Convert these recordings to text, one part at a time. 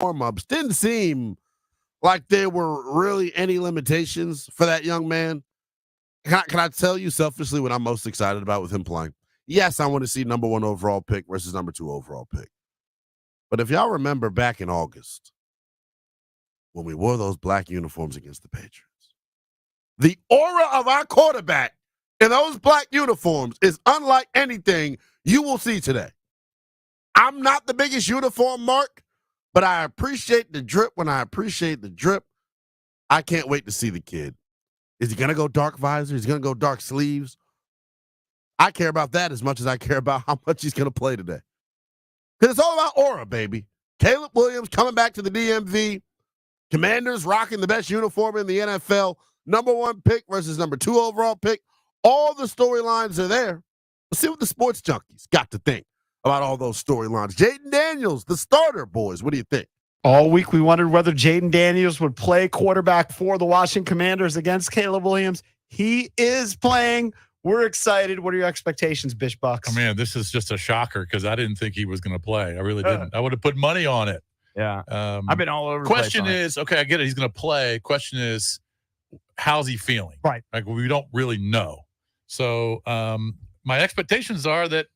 warm-ups, didn't seem like there were really any limitations for that young man. Can I tell you selfishly what I'm most excited about with him playing? Yes, I want to see number 1 overall pick versus number 2 overall pick. But if y'all remember back in August, when we wore those black uniforms against the Patriots, the aura of our quarterback in those black uniforms is unlike anything you will see today. I'm not the biggest uniform mark, but I appreciate the drip when I appreciate the drip. I can't wait to see the kid. Is he going to go dark visor? Is he going to go dark sleeves? I care about that as much as I care about how much he's going to play today. Because it's all about aura, baby. Caleb Williams coming back to the DMV. Commanders rocking the best uniform in the NFL. Number 1 pick versus number 2 overall pick. All the storylines are there. Let's see what the sports junkies got to think about all those storylines. Jaden Daniels, the starter, boys. What do you think? All week we wondered whether Jaden Daniels would play quarterback for the Washington Commanders against Caleb Williams. He is playing. We're excited. What are your expectations, Bish Bucks? Oh, man, this is just a shocker because I didn't think he was going to play. I really didn't. I would have put money on it. Yeah. I've been all over the Question place is, okay, I get it. He's going to play. Question is, how's he feeling? Right. Like, we don't really know. So my expectations are that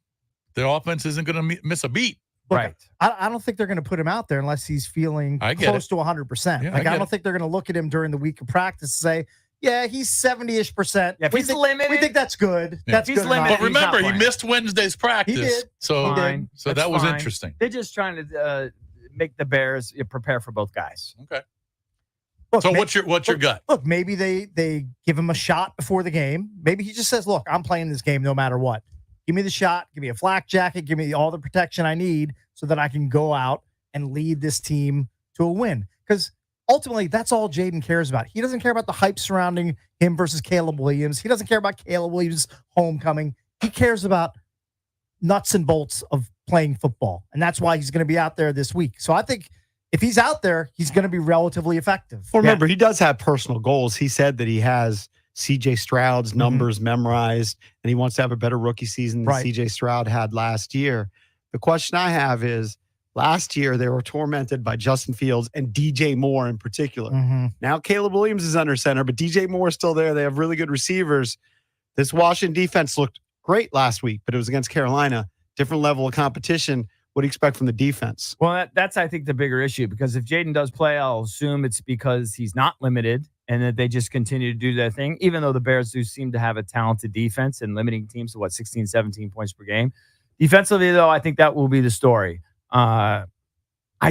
the offense isn't going to miss a beat. Right. I don't think they're going to put him out there unless he's feeling close to 100%. Yeah, I don't think they're going to look at him during the week of practice and say, yeah, he's 70-ish%. Yeah, we think that's good. Yeah. That's He's good limited. enough. But remember, He's he not missed Wednesday's practice. He did. So, Fine. so That's that was fine. interesting. They're just trying to make the Bears prepare for both guys. Okay. Look, So what's your gut? Look, maybe they give him a shot before the game. Maybe he just says, look, I'm playing this game no matter what. Give me the shot. Give me a flak jacket. Give me all the protection I need so that I can go out and lead this team to a win. Because ultimately, that's all Jaden cares about. He doesn't care about the hype surrounding him versus Caleb Williams. He doesn't care about Caleb Williams' homecoming. He cares about nuts and bolts of playing football. And that's why he's going to be out there this week. So I think if he's out there, he's going to be relatively effective. Well, remember, he does have personal goals. He said that he has C.J. Stroud's numbers memorized, and he wants to have a better rookie season than C.J. Stroud had last year. The question I have is, last year they were tormented by Justin Fields and DJ Moore in particular. Now Caleb Williams is under center, but DJ Moore is still there. They have really good receivers. This Washington defense looked great last week, but it was against Carolina. Different level of competition. What do you expect from the defense? Well, that's, I think, the bigger issue, because if Jaden does play, I'll assume it's because he's not limited and that they just continue to do their thing, even though the Bears do seem to have a talented defense and limiting teams to, 16, 17 points per game. Defensively, though, I think that will be the story. I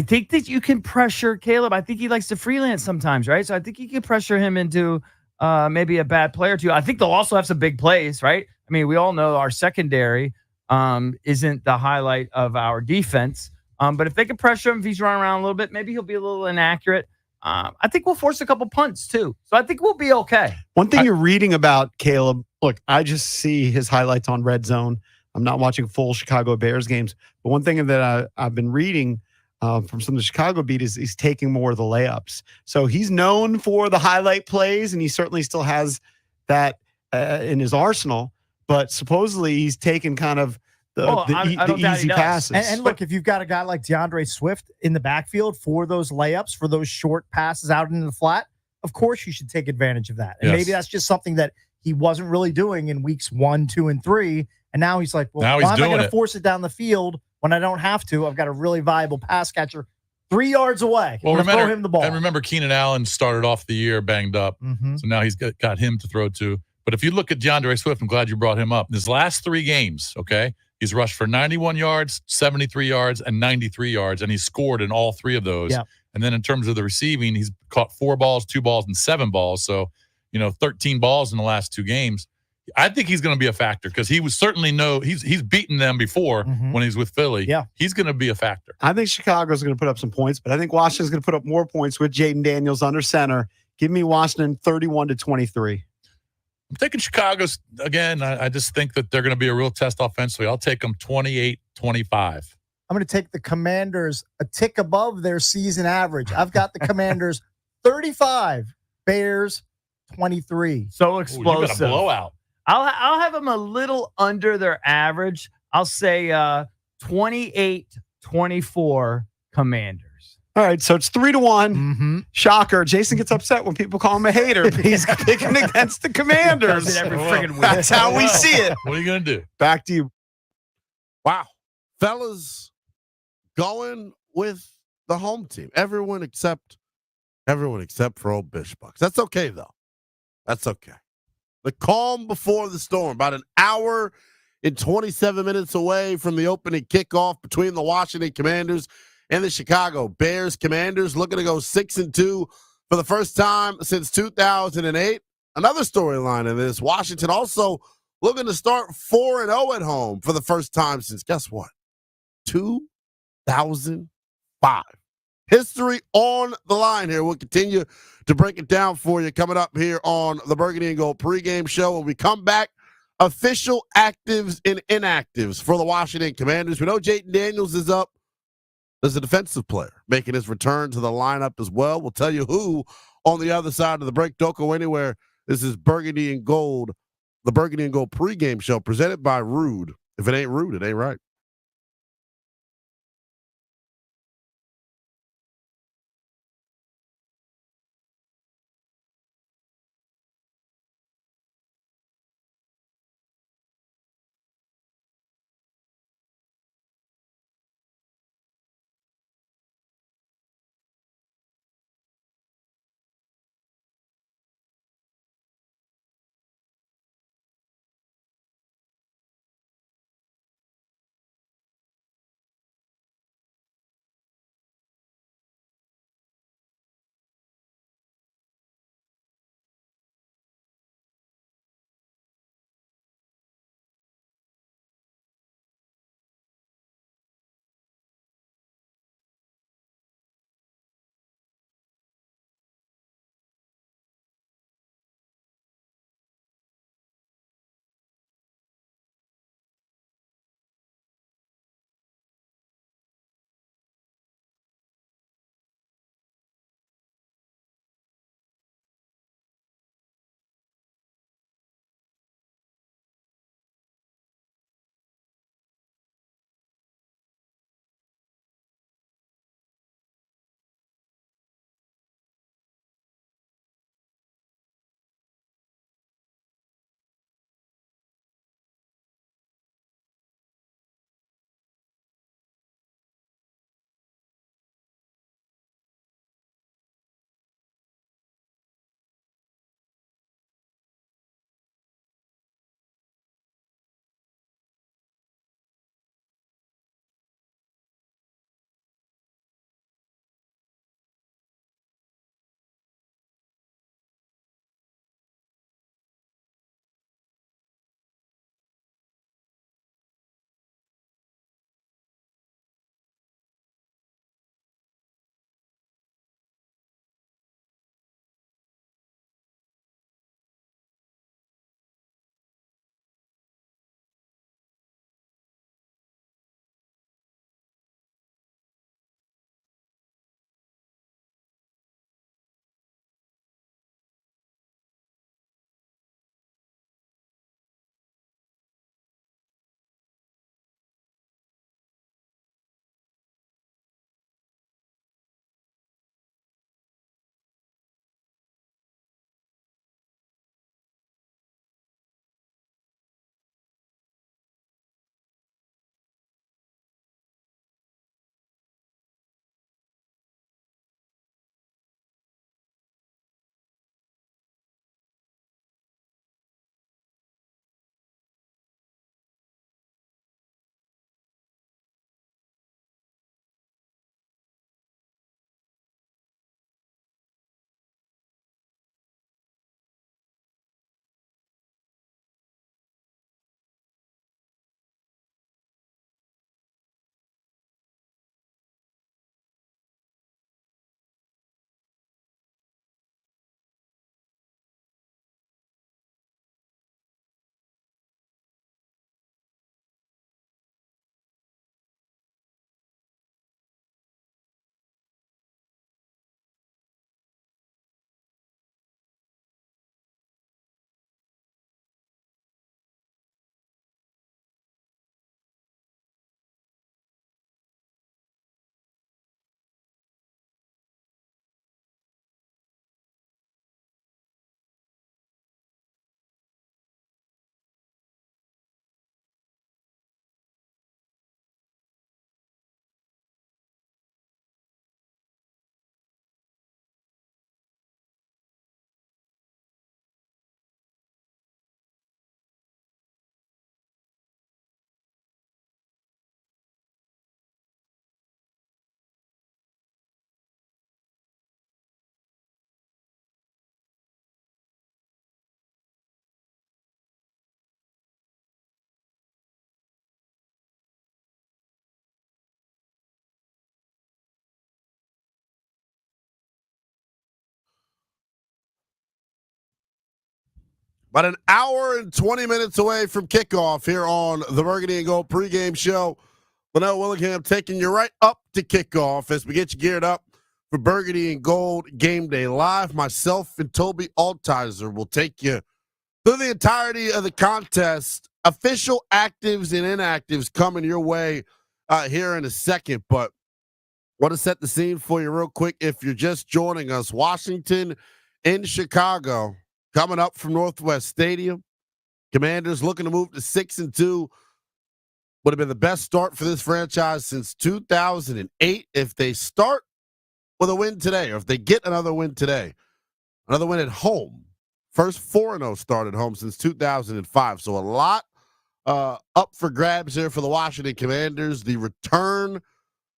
think that you can pressure Caleb. I think he likes to freelance sometimes, right? So I think you can pressure him into maybe a bad play or two. I think they'll also have some big plays, right? I mean, we all know our secondary isn't the highlight of our defense. But if they can pressure him, if he's running around a little bit, maybe he'll be a little inaccurate. I think we'll force a couple punts too. So I think we'll be okay. One thing you're reading about Caleb, look, I just see his highlights on Red Zone. I'm not watching full Chicago Bears games. But one thing that I've been reading from some of the Chicago beat is he's taking more of the layups. So he's known for the highlight plays, and he certainly still has that in his arsenal. But supposedly he's taken kind of the easy passes. And look, if you've got a guy like DeAndre Swift in the backfield for those layups, for those short passes out into the flat, of course you should take advantage of that. And maybe that's just something that he wasn't really doing in weeks 1, 2, and 3. And now he's like, well, why am I going to force it down the field when I don't have to? I've got a really viable pass catcher 3 yards away. Well, throw him the ball. And remember, Keenan Allen started off the year banged up. So now he's got him to throw to. But if you look at DeAndre Swift, I'm glad you brought him up. His last 3 games, okay, he's rushed for 91 yards, 73 yards, and 93 yards, and he's scored in all 3 of those. Yep. And then in terms of the receiving, he's caught 4 balls, 2 balls, and 7 balls. So, 13 balls in the last 2 games. I think he's going to be a factor because he was certainly he's beaten them before when he's with Philly. Yeah. He's going to be a factor. I think Chicago's going to put up some points, but I think Washington's going to put up more points with Jaden Daniels under center. Give me Washington 31-23. I'm taking Chicago's again. I just think that they're going to be a real test offensively. I'll take them 28-25. I'm going to take the Commanders a tick above their season average. I've got the Commanders 35, Bears 23. So explosive. You got a blowout. I'll have them a little under their average. I'll say 28-24 Commanders. All right, so it's 3-1. Mm-hmm. Shocker. Jason gets upset when people call him a hater, but he's picking against the Commanders. Does it every friggin' week. That's how we see it. What are you going to do? Back to you. Wow. Fellas going with the home team. Everyone except for old Bishbucks. That's okay, though. That's okay. The calm before the storm. About an hour and 27 minutes away from the opening kickoff between the Washington Commanders and the Chicago Bears. Commanders looking to go 6-2 for the first time since 2008. Another storyline in this. Washington also looking to start 4-0 at home for the first time since, guess what? 2005. History on the line here. We'll continue to break it down for you coming up here on the Burgundy and Gold pregame show. When we come back, official actives and inactives for the Washington Commanders. We know Jayden Daniels is up as a defensive player, making his return to the lineup as well. We'll tell you who on the other side of the break. Don't go anywhere. This is Burgundy and Gold, the Burgundy and Gold pregame show presented by Rude. If it ain't rude, it ain't right. About an hour and 20 minutes away from kickoff here on the Burgundy and Gold pregame show. Linnell Willingham taking you right up to kickoff as we get you geared up for Burgundy and Gold Game Day Live. Myself and Toby Altizer will take you through the entirety of the contest. Official actives and inactives coming your way here in a second, but want to set the scene for you real quick. If you're just joining us, Washington in Chicago coming up from Northwest Stadium. Commanders looking to move to 6-2. Would have been the best start for this franchise since 2008 if they start with a win today, or if they get another win today. Another win at home. First 4-0 start at home since 2005. So a lot up for grabs here for the Washington Commanders. The return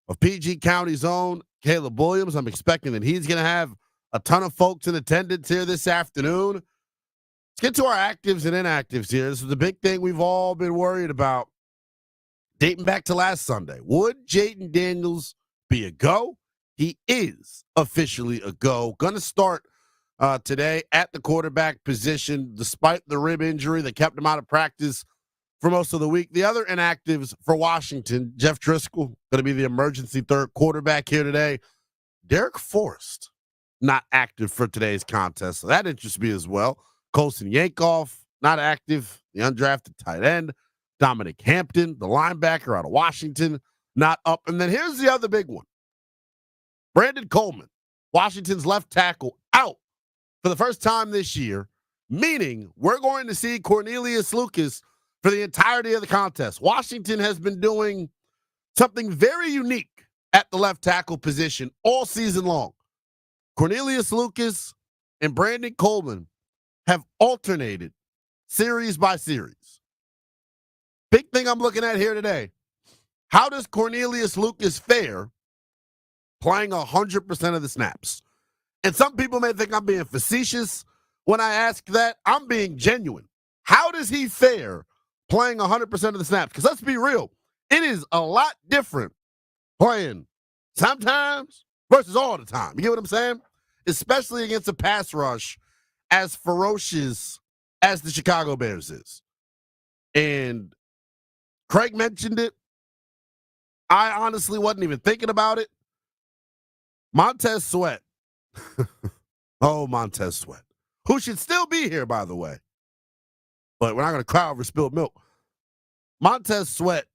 of PG County's own Caleb Williams. I'm expecting that he's going to have a ton of folks in attendance here this afternoon. Let's get to our actives and inactives here. This is the big thing we've all been worried about dating back to last Sunday. Would Jayden Daniels be a go? He is officially a go. Going to start today at the quarterback position despite the rib injury that kept him out of practice for most of the week. The other inactives for Washington, Jeff Driscoll, going to be the emergency third quarterback here today. Derek Forrest, not active for today's contest, so that interests me as well. Colson Yankoff, not active. The undrafted tight end. Dominic Hampton, the linebacker out of Washington, not up. And then here's the other big one. Brandon Coleman, Washington's left tackle, out for the first time this year, meaning we're going to see Cornelius Lucas for the entirety of the contest. Washington has been doing something very unique at the left tackle position all season long. Cornelius Lucas and Brandon Coleman have alternated series by series. Big thing I'm looking at here today. How does Cornelius Lucas fare playing 100% of the snaps? And some people may think I'm being facetious when I ask that. I'm being genuine. How does he fare playing 100% of the snaps? Because let's be real, it is a lot different playing sometimes versus all the time. You get what I'm saying? Especially against a pass rush as ferocious as the Chicago Bears is. And Craig mentioned it. I honestly wasn't even thinking about it. Montez Sweat. Oh, Montez Sweat. Who should still be here, by the way. But we're not going to cry over spilled milk. Montez Sweat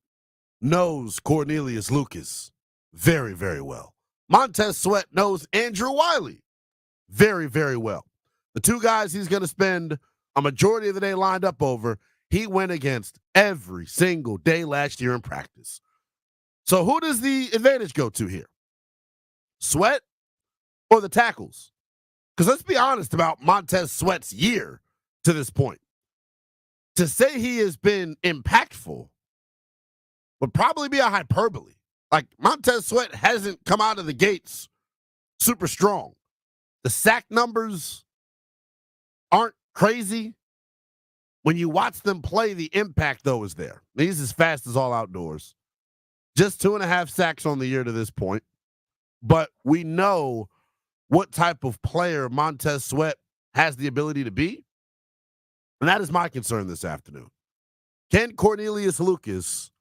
knows Cornelius Lucas very, very well. Montez Sweat knows Andrew Wiley very, very well. The two guys he's going to spend a majority of the day lined up over, he went against every single day last year in practice. So who does the advantage go to here? Sweat or the tackles? Because let's be honest about Montez Sweat's year to this point. To say he has been impactful would probably be a hyperbole. Like, Montez Sweat hasn't come out of the gates super strong. The sack numbers aren't crazy. When you watch them play, the impact, though, is there. He's as fast as all outdoors. Just 2.5 sacks on the year to this point. But we know what type of player Montez Sweat has the ability to be. And that is my concern this afternoon. Can Cornelius Lucas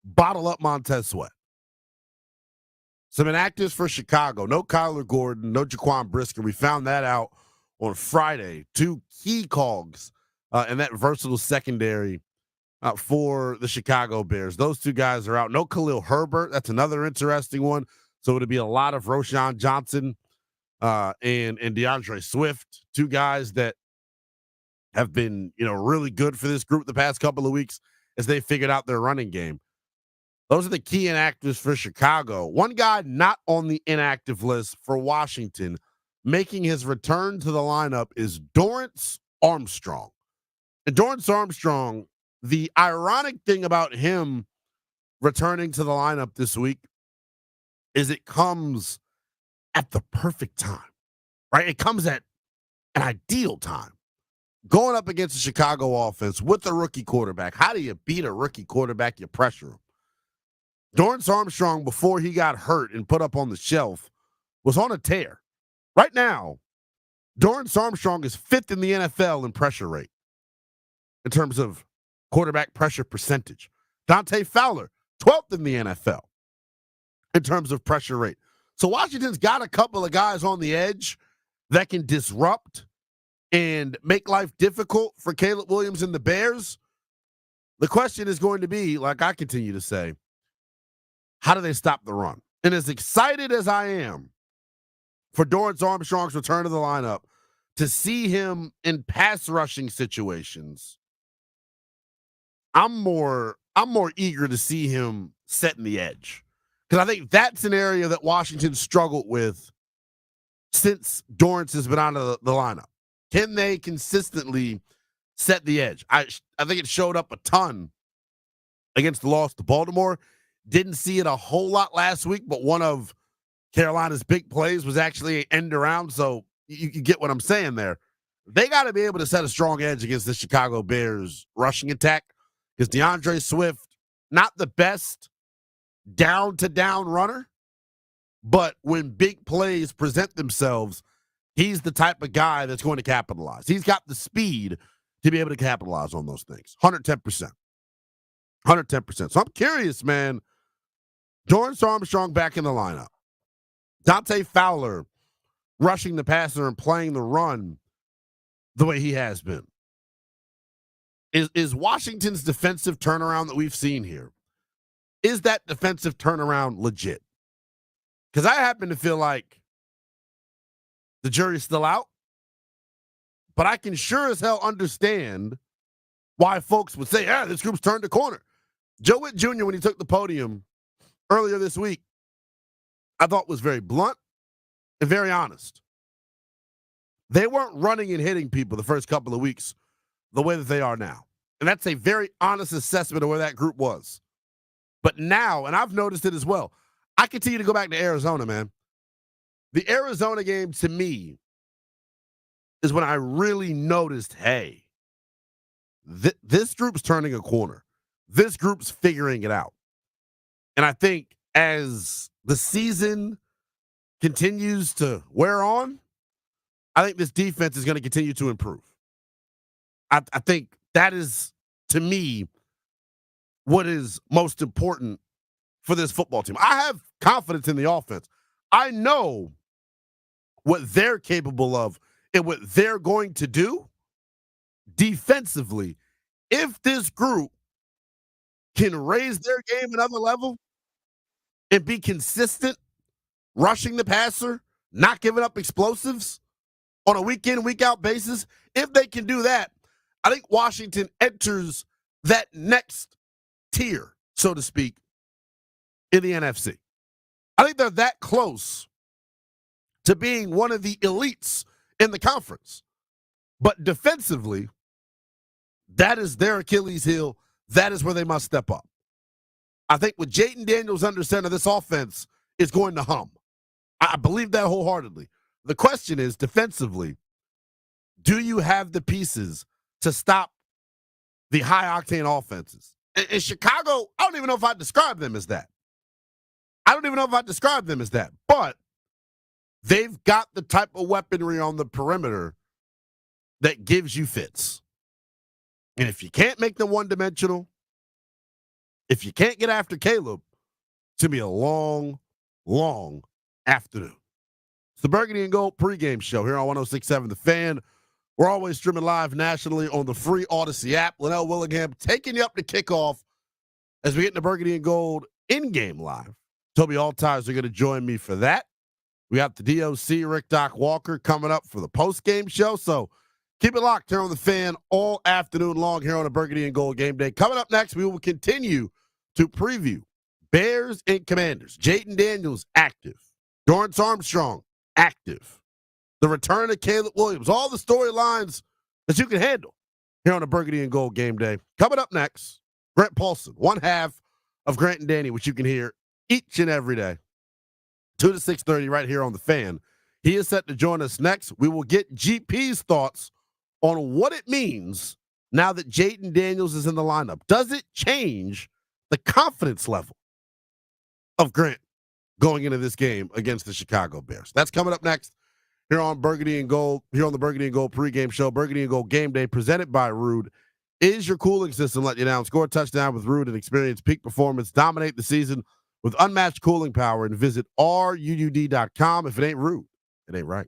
bottle up Montez Sweat? Some inactives for Chicago. No Kyler Gordon, no Jaquan Brisker. We found that out on Friday. Two key cogs in that versatile secondary for the Chicago Bears. Those two guys are out. No Khalil Herbert. That's another interesting one. So it'll be a lot of Roschon Johnson and DeAndre Swift. Two guys that have been, really good for this group the past couple of weeks as they figured out their running game. Those are the key inactives for Chicago. One guy not on the inactive list for Washington making his return to the lineup is Dorrance Armstrong. And Dorrance Armstrong, the ironic thing about him returning to the lineup this week is it comes at the perfect time, right? It comes at an ideal time. Going up against the Chicago offense with a rookie quarterback. How do you beat a rookie quarterback? You pressure him. Dorrance Armstrong, before he got hurt and put up on the shelf, was on a tear. Right now, Dorrance Armstrong is 5th in the NFL in pressure rate. in terms of quarterback pressure percentage. Dante Fowler, 12th in the NFL in terms of pressure rate. So Washington's got a couple of guys on the edge that can disrupt and make life difficult for Caleb Williams and the Bears. The question is going to be, like I continue to say, how do they stop the run? And as excited as I am for Dorrance Armstrong's return to the lineup, to see him in pass rushing situations, I'm more eager to see him setting the edge. Because I think that's an area that Washington struggled with since Dorrance has been out of the lineup. Can they consistently set the edge? I think it showed up a ton against the loss to Baltimore. Didn't see it a whole lot last week, but one of Carolina's big plays was actually an end around, so you get what I'm saying there. They got to be able to set a strong edge against the Chicago Bears rushing attack, because DeAndre Swift, not the best down-to-down runner, but when big plays present themselves, he's the type of guy that's going to capitalize. He's got the speed to be able to capitalize on those things. 110%. 110%. So I'm curious, man. Dorrance Armstrong back in the lineup. Dante Fowler rushing the passer and playing the run the way he has been. Is Washington's defensive turnaround that we've seen here, is that defensive turnaround legit? Because I happen to feel like the jury's still out, but I can sure as hell understand why folks would say, yeah, this group's turned a corner. Joe Witt Jr., when he took the podium earlier this week, I thought was very blunt and very honest. They weren't running and hitting people the first couple of weeks the way that they are now. And that's a very honest assessment of where that group was. But now, and I've noticed it as well, I continue to go back to Arizona, man. The Arizona game, to me, is when I really noticed, hey, this group's turning a corner. This group's figuring it out. And I think as the season continues to wear on, I think this defense is going to continue to improve. I think that is, to me, what is most important for this football team. I have confidence in the offense. I know what they're capable of and what they're going to do defensively. If this group can raise their game another level and be consistent, rushing the passer, not giving up explosives on a week-in, week-out basis, if they can do that, I think Washington enters that next tier, so to speak, in the NFC. I think they're that close to being one of the elites in the conference. But defensively, that is their Achilles heel. That is where they must step up. I think with Jayden Daniels under center, this offense is going to hum. I believe that wholeheartedly. The question is, defensively, do you have the pieces to stop the high-octane offenses? In Chicago, I don't even know if I'd describe them as that. But they've got the type of weaponry on the perimeter that gives you fits. And if you can't make them one-dimensional, if you can't get after Caleb, it's going to be a long, long afternoon. It's the Burgundy and Gold pregame show here on 106.7 The Fan. We're always streaming live nationally on the free Odyssey app. Linnell Willingham taking you up to kickoff as we get into Burgundy and Gold in-game live. Toby Altizer are going to join me for that. We got the DOC, Rick Doc Walker, coming up for the post-game show. So keep it locked here on The Fan all afternoon long here on a Burgundy and Gold game day. Coming up next, we will continue to preview Bears and Commanders. Jayden Daniels, active. Dorrance Armstrong, active. The return of Caleb Williams. All the storylines that you can handle here on a Burgundy and Gold game day. Coming up next, Grant Paulson, one half of Grant and Danny, which you can hear each and every day, 2 to 6:30 right here on The Fan. He is set to join us next. We will get GP's thoughts on what it means now that Jayden Daniels is in the lineup. Does it change the confidence level of Grant going into this game against the Chicago Bears? That's coming up next here on Burgundy and Gold, here on the Burgundy and Gold pregame show. Burgundy and Gold game day presented by Rude. Is your cooling system letting you down? Score a touchdown with Root and experience peak performance. Dominate the season with unmatched cooling power and visit ruud.com. If it ain't Root, it ain't right.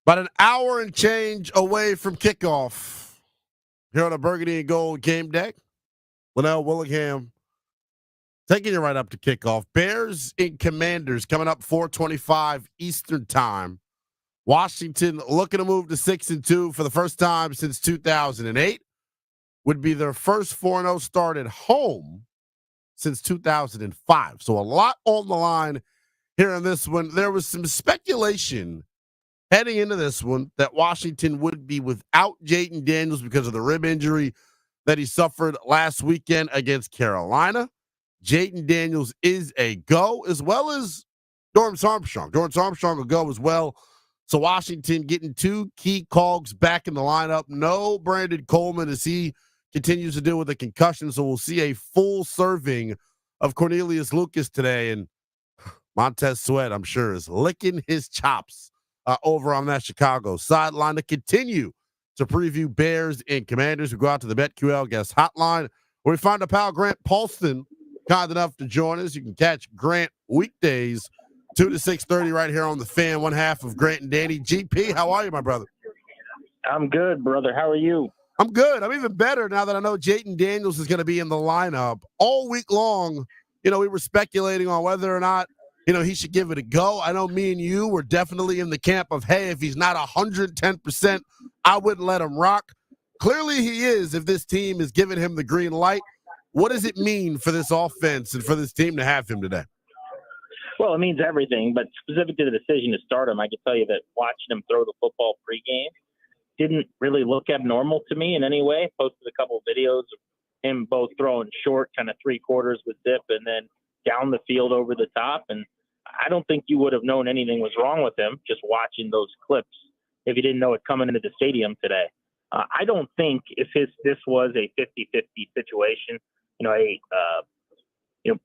About an hour and change away from kickoff here on a Burgundy and Gold game day. Linnell Willingham taking you right up to kickoff. Bears and Commanders coming up 4:25 Eastern time. Washington looking to move to 6-2 for the first time since 2008. would be their first 4-0 start at home since 2005. So a lot on the line here in this one. There was some speculation heading into this one that Washington would be without Jayden Daniels because of the rib injury that he suffered last weekend against Carolina. Jayden Daniels is a go, as well as Dorrance Armstrong. Dorrance Armstrong will go as well. So Washington getting two key cogs back in the lineup. No Brandon Coleman as he continues to deal with a concussion. So we'll see a full serving of Cornelius Lucas today. And Montez Sweat, I'm sure, is licking his chops over on that Chicago sideline to continue to preview Bears and Commanders. We go out to the BetQL guest hotline where we find a pal, Grant Paulson, kind enough to join us. You can catch Grant weekdays 2 to 6:30 right here on the Fan. One half of Grant and Danny. GP, how are you, my brother? I'm good, brother. How are you? I'm good. I'm even better now that I know Jayden Daniels is going to be in the lineup all week long. We were speculating on whether or not, he should give it a go. I know me and you were definitely in the camp of, hey, if he's not 110%, I wouldn't let him rock. Clearly he is if this team is giving him the green light. What does it mean for this offense and for this team to have him today? Well, it means everything, but specific to the decision to start him, I can tell you that watching him throw the football pregame didn't really look abnormal to me in any way. Posted a couple of videos of him both throwing short, kind of 3/4 with zip, and then down the field over the top. And I don't think you would have known anything was wrong with him just watching those clips if you didn't know it coming into the stadium today. I don't think if this was a 50-50 situation,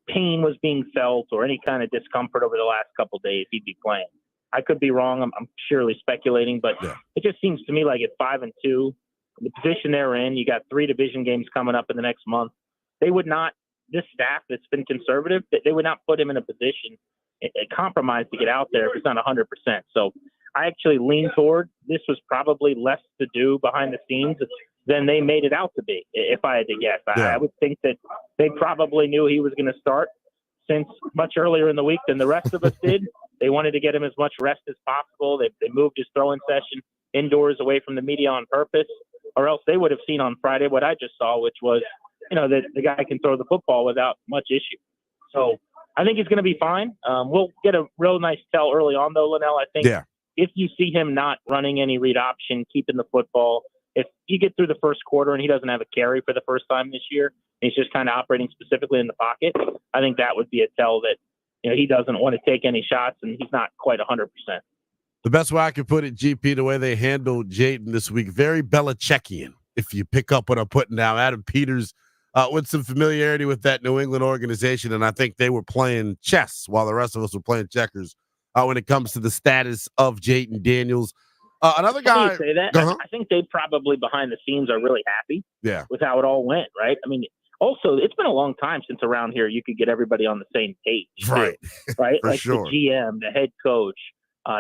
pain was being felt or any kind of discomfort over the last couple of days, he'd be playing. I could be wrong. I'm surely speculating, but It just seems to me like at 5-2, the position they're in, you got 3 division games coming up in the next month. They would not, this staff that's been conservative, they would not put him in a position, a compromise to get out there if he's not 100%. So I actually lean toward this was probably less to do behind the scenes than they made it out to be, if I had to guess. I would think that they probably knew he was going to start since much earlier in the week than the rest of us did. They wanted to get him as much rest as possible. They moved his throwing session indoors away from the media on purpose, or else they would have seen on Friday what I just saw, which was, that the guy can throw the football without much issue. So I think he's going to be fine. We'll get a real nice tell early on, though, Linnell. I think if you see him not running any read option, keeping the football, if you get through the first quarter and he doesn't have a carry for the first time this year, and he's just kind of operating specifically in the pocket, I think that would be a tell that he doesn't want to take any shots and he's not quite 100%. The best way I could put it, GP, the way they handled Jayden this week, very Belichickian, if you pick up what I'm putting down. Adam Peters with some familiarity with that New England organization, and I think they were playing chess while the rest of us were playing checkers when it comes to the status of Jayden Daniels. Another guy. Say that. I think they probably behind the scenes are really happy with how it all went, right? I mean, also, it's been a long time since around here you could get everybody on the same page. Right. Right? For like sure. The GM, the head coach,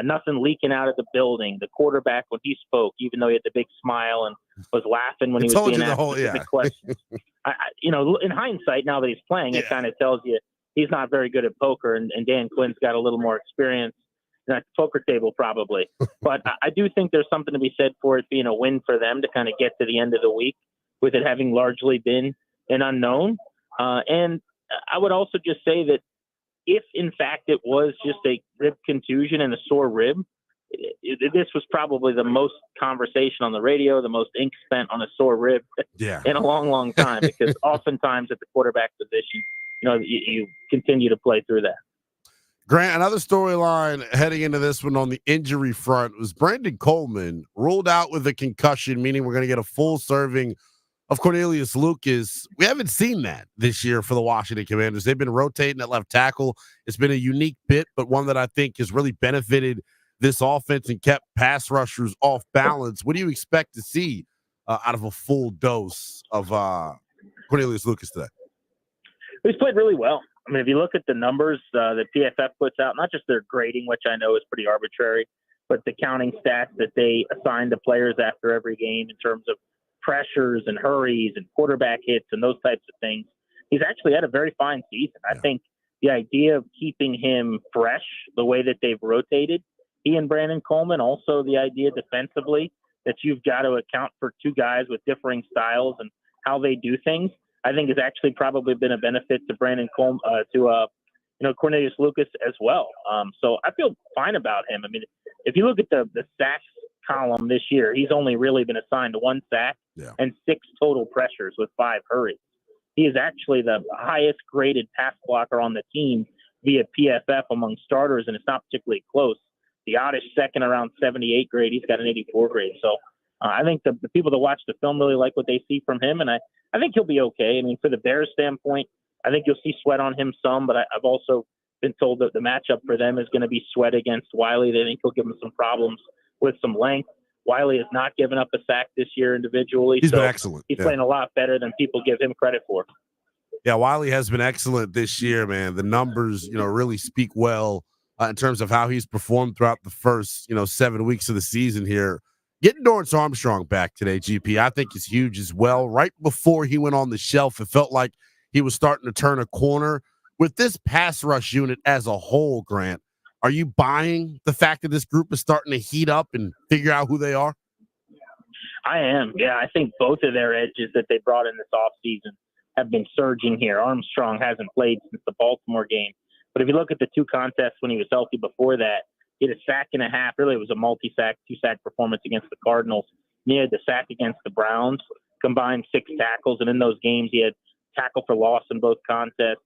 nothing leaking out of the building, the quarterback when he spoke, even though he had the big smile and was laughing when he was being asked specific questions. In hindsight, now that he's playing, it kind of tells you he's not very good at poker, and Dan Quinn's got a little more experience at the poker table probably. But I do think there's something to be said for it being a win for them to kind of get to the end of the week with it having largely been an unknown. And I would also just say that if, in fact, it was just a rib contusion and a sore rib, this was probably the most conversation on the radio, the most ink spent on a sore rib in a long, long time, because oftentimes at the quarterback position, you continue to play through that. Grant, another storyline heading into this one on the injury front was Brandon Coleman ruled out with a concussion, meaning we're going to get a full serving of Cornelius Lucas. We haven't seen that this year for the Washington Commanders. They've been rotating at left tackle. It's been a unique bit, but one that I think has really benefited this offense and kept pass rushers off balance. What do you expect to see out of a full dose of Cornelius Lucas today? He's played really well. I mean, if you look at the numbers that PFF puts out, not just their grading, which I know is pretty arbitrary, but the counting stats that they assign to players after every game in terms of pressures and hurries and quarterback hits and those types of things, he's actually had a very fine season. I think the idea of keeping him fresh, the way that they've rotated, he and Brandon Coleman, also the idea defensively that you've got to account for two guys with differing styles and how they do things, I think has actually probably been a benefit to Brandon Cole, Cornelius Lucas as well. So I feel fine about him. I mean, if you look at the sacks column this year, he's only really been assigned 1 sack and 6 total pressures with 5 hurries. He is actually the highest graded pass blocker on the team via PFF among starters, and it's not particularly close. The Oddish second around 78 grade. He's got an 84 grade. So I think the people that watch the film really like what they see from him, and I think he'll be okay. I mean, for the Bears standpoint, I think you'll see Sweat on him some, but I've also been told that the matchup for them is going to be Sweat against Wiley. They think he'll give them some problems with some length. Wiley has not given up a sack this year individually. He's been excellent. He's playing a lot better than people give him credit for. Yeah, Wiley has been excellent this year, man. The numbers, really speak well in terms of how he's performed throughout the first, 7 weeks of the season here. Getting Dorrance Armstrong back today, GP, I think is huge as well. Right before he went on the shelf, it felt like he was starting to turn a corner. With this pass rush unit as a whole, Grant, are you buying the fact that this group is starting to heat up and figure out who they are? I am. Yeah, I think both of their edges that they brought in this offseason have been surging here. Armstrong hasn't played since the Baltimore game. But if you look at the 2 contests when he was healthy before that, he had a sack and a half. Really, it was a multi-sack, 2-sack performance against the Cardinals. And he had the sack against the Browns, combined 6 tackles. And in those games, he had tackle for loss in both contests,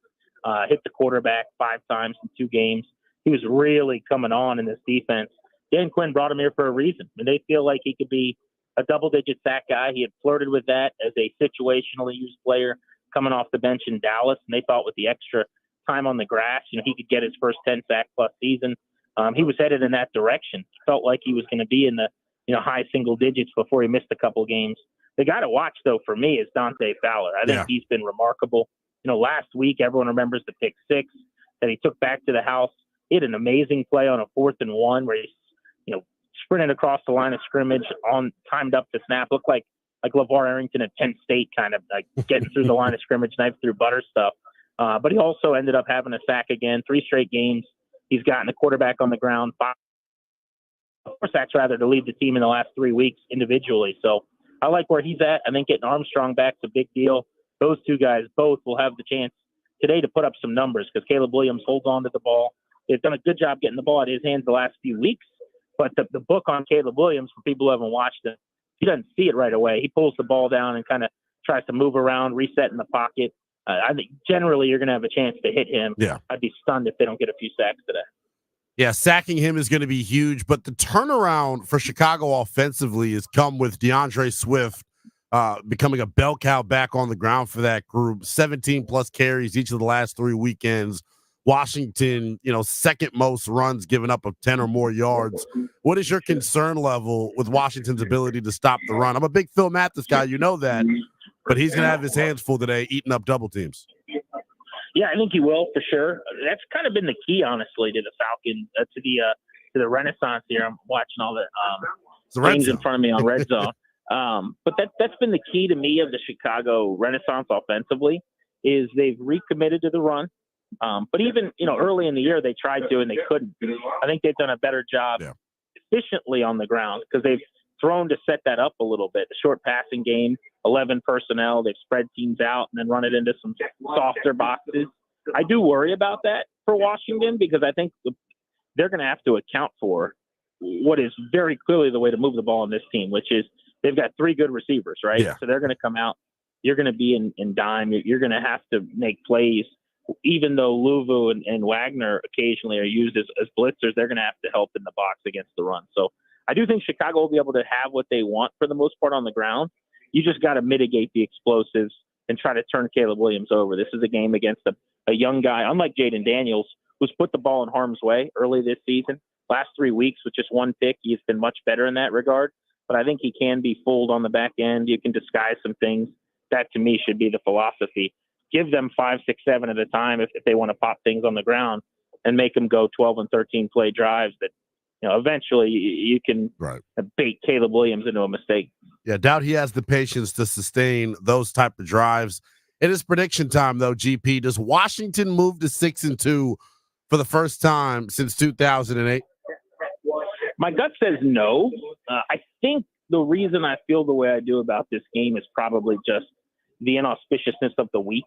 hit the quarterback 5 times in 2 games. He was really coming on in this defense. Dan Quinn brought him here for a reason. And they feel like he could be a double-digit sack guy. He had flirted with that as a situationally used player coming off the bench in Dallas. And they thought with the extra time on the grass, he could get his first 10-sack-plus season. He was headed in that direction. Felt like he was going to be in the high single digits before he missed a couple games. The guy to watch, though, for me is Dante Fowler. I think he's been remarkable. Last week, everyone remembers the pick 6 that he took back to the house. He had an amazing play on a 4th and 1 where he's, sprinted across the line of scrimmage timed up to snap. Looked like LeVar Arrington at Penn State, kind of like getting through the line of scrimmage, knife through butter stuff. But he also ended up having a sack again, 3 straight games. He's gotten the quarterback on the ground, 4 sacks rather, to lead the team in the last 3 weeks individually. So I like where he's at. I think getting Armstrong back's a big deal. Those 2 guys both will have the chance today to put up some numbers because Caleb Williams holds on to the ball. They've done a good job getting the ball out of his hands the last few weeks. But the book on Caleb Williams, for people who haven't watched it, he doesn't see it right away. He pulls the ball down and kind of tries to move around, reset in the pocket. I think generally you're going to have a chance to hit him. Yeah. I'd be stunned if they don't get a few sacks today. Yeah, sacking him is going to be huge. But the turnaround for Chicago offensively has come with DeAndre Swift becoming a bell cow back on the ground for that group. 17-plus carries each of the last 3 weekends. Washington, second most runs given up of 10 or more yards. What is your concern level with Washington's ability to stop the run? I'm a big Phil Mathis guy, that, but he's going to have his hands full today eating up double teams. Yeah, I think he will for sure. That's kind of been the key, honestly, to the Falcons, to the Renaissance here. I'm watching all the things in front of me on Red Zone. But that's been the key to me of the Chicago Renaissance offensively is they've recommitted to the run. But even, early in the year, they tried to and they couldn't. I think they've done a better job efficiently on the ground because they've thrown to set that up a little bit. The short passing game, 11 personnel, they've spread teams out and then run it into some softer boxes. I do worry about that for Washington because I think they're going to have to account for what is very clearly the way to move the ball on this team, which is they've got 3 good receivers, right? Yeah. So they're going to come out. You're going to be in dime. You're going to have to make plays. Even though Luvu and Wagner occasionally are used as blitzers, they're going to have to help in the box against the run. So I do think Chicago will be able to have what they want for the most part on the ground. You just got to mitigate the explosives and try to turn Caleb Williams over. This is a game against a young guy, unlike Jaden Daniels, who's put the ball in harm's way early this season. Last 3 weeks with just 1 pick, he's been much better in that regard. But I think he can be fooled on the back end. You can disguise some things. That, to me, should be the philosophy. Give them 5, 6, 7 at a time if they want to pop things on the ground and make them go 12 and 13 play drives that, eventually you can bait Caleb Williams into a mistake. Yeah, doubt he has the patience to sustain those type of drives. It is prediction time, though, GP. Does Washington move to 6-2 for the first time since 2008? My gut says no. I think the reason I feel the way I do about this game is probably just the inauspiciousness of the week,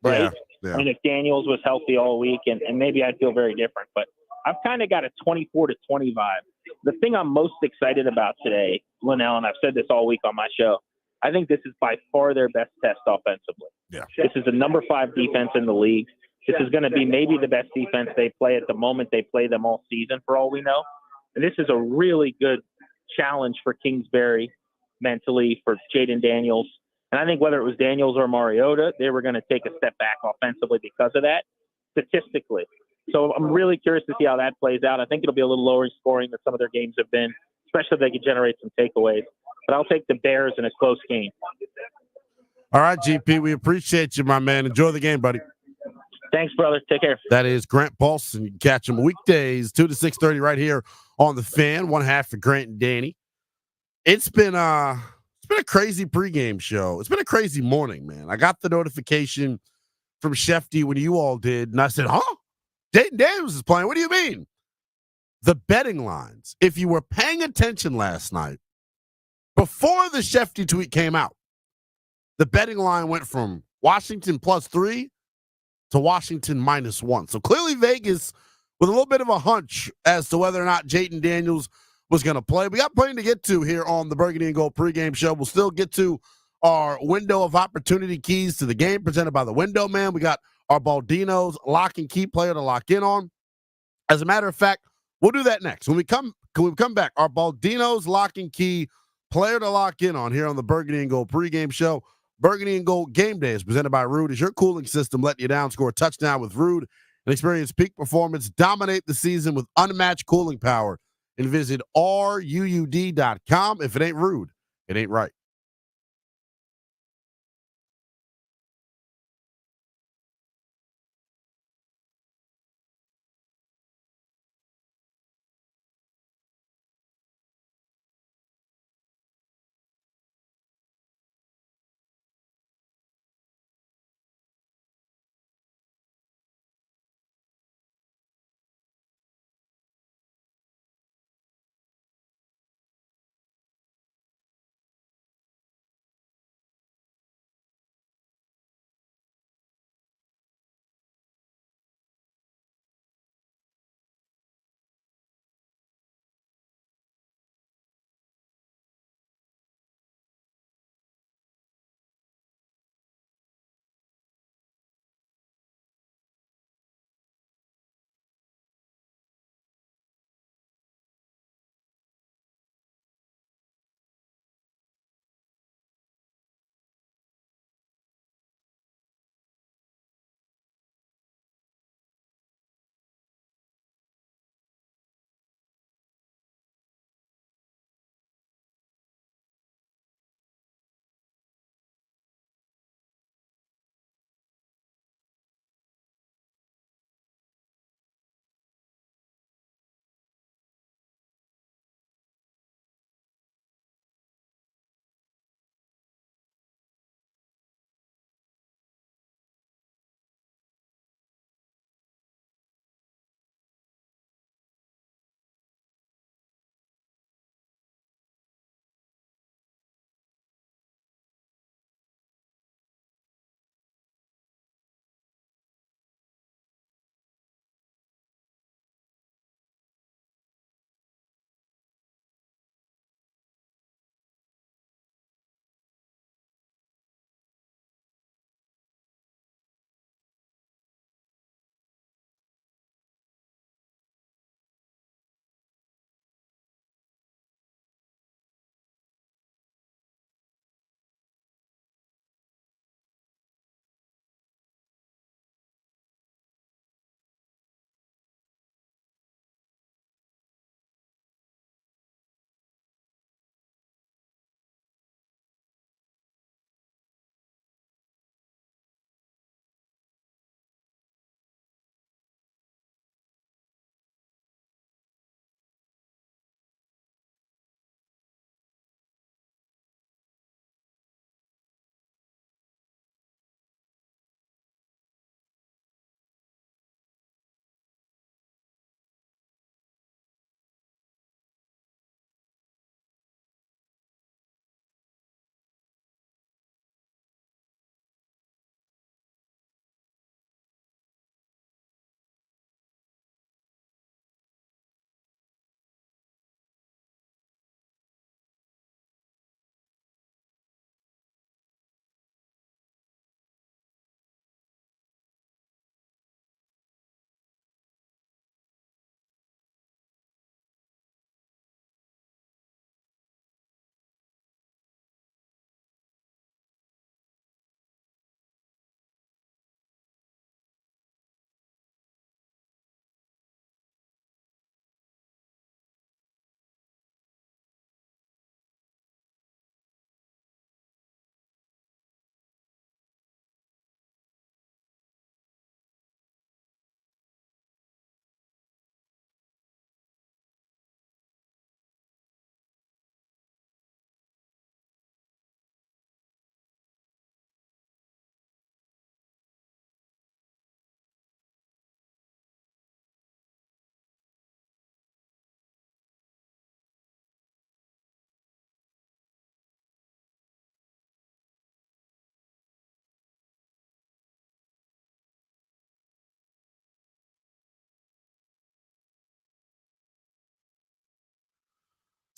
right? Yeah. And if Daniels was healthy all week, and maybe I'd feel very different. But I've kind of got a 24-20 vibe. The thing I'm most excited about today, Linnell, and I've said this all week on my show, I think this is by far their best test offensively. Yeah. This is the number 5 defense in the league. This is going to be maybe the best defense they play at the moment. They play them all season for all we know. And this is a really good challenge for Kingsbury mentally, for Jaden Daniels. And I think whether it was Daniels or Mariota, they were going to take a step back offensively because of that, statistically. So I'm really curious to see how that plays out. I think it'll be a little lower in scoring than some of their games have been, especially if they can generate some takeaways. But I'll take the Bears in a close game. All right, GP, we appreciate you, my man. Enjoy the game, buddy. Thanks, brother. Take care. That is Grant Paulson. You can catch him weekdays 2 to 6:30 right here on the Fan. One half for Grant and Danny. It's been a crazy pregame show. It's been a crazy morning, man. I got the notification from Shefty when you all did, and I said, "Huh? Jaden Daniels is playing. What do you mean?" The betting lines. If you were paying attention last night, before the Shefty tweet came out, the betting line went from Washington +3 to Washington -1. So clearly Vegas with a little bit of a hunch as to whether or not Jaden Daniels was going to play. We got plenty to get to here on the Burgundy and Gold pregame show. We'll still get to our window of opportunity keys to the game presented by the Window Man. We got our Baldino's lock and key player to lock in on. As a matter of fact, we'll do that next. When we come back, our Baldino's lock and key player to lock in on here on the Burgundy and Gold pregame show. Burgundy and Gold Game Day is presented by Rude. Is your cooling system letting you down? Score a touchdown with Rude and experience peak performance. Dominate the season with unmatched cooling power. And visit RUUD.com. If it ain't Rude, it ain't right.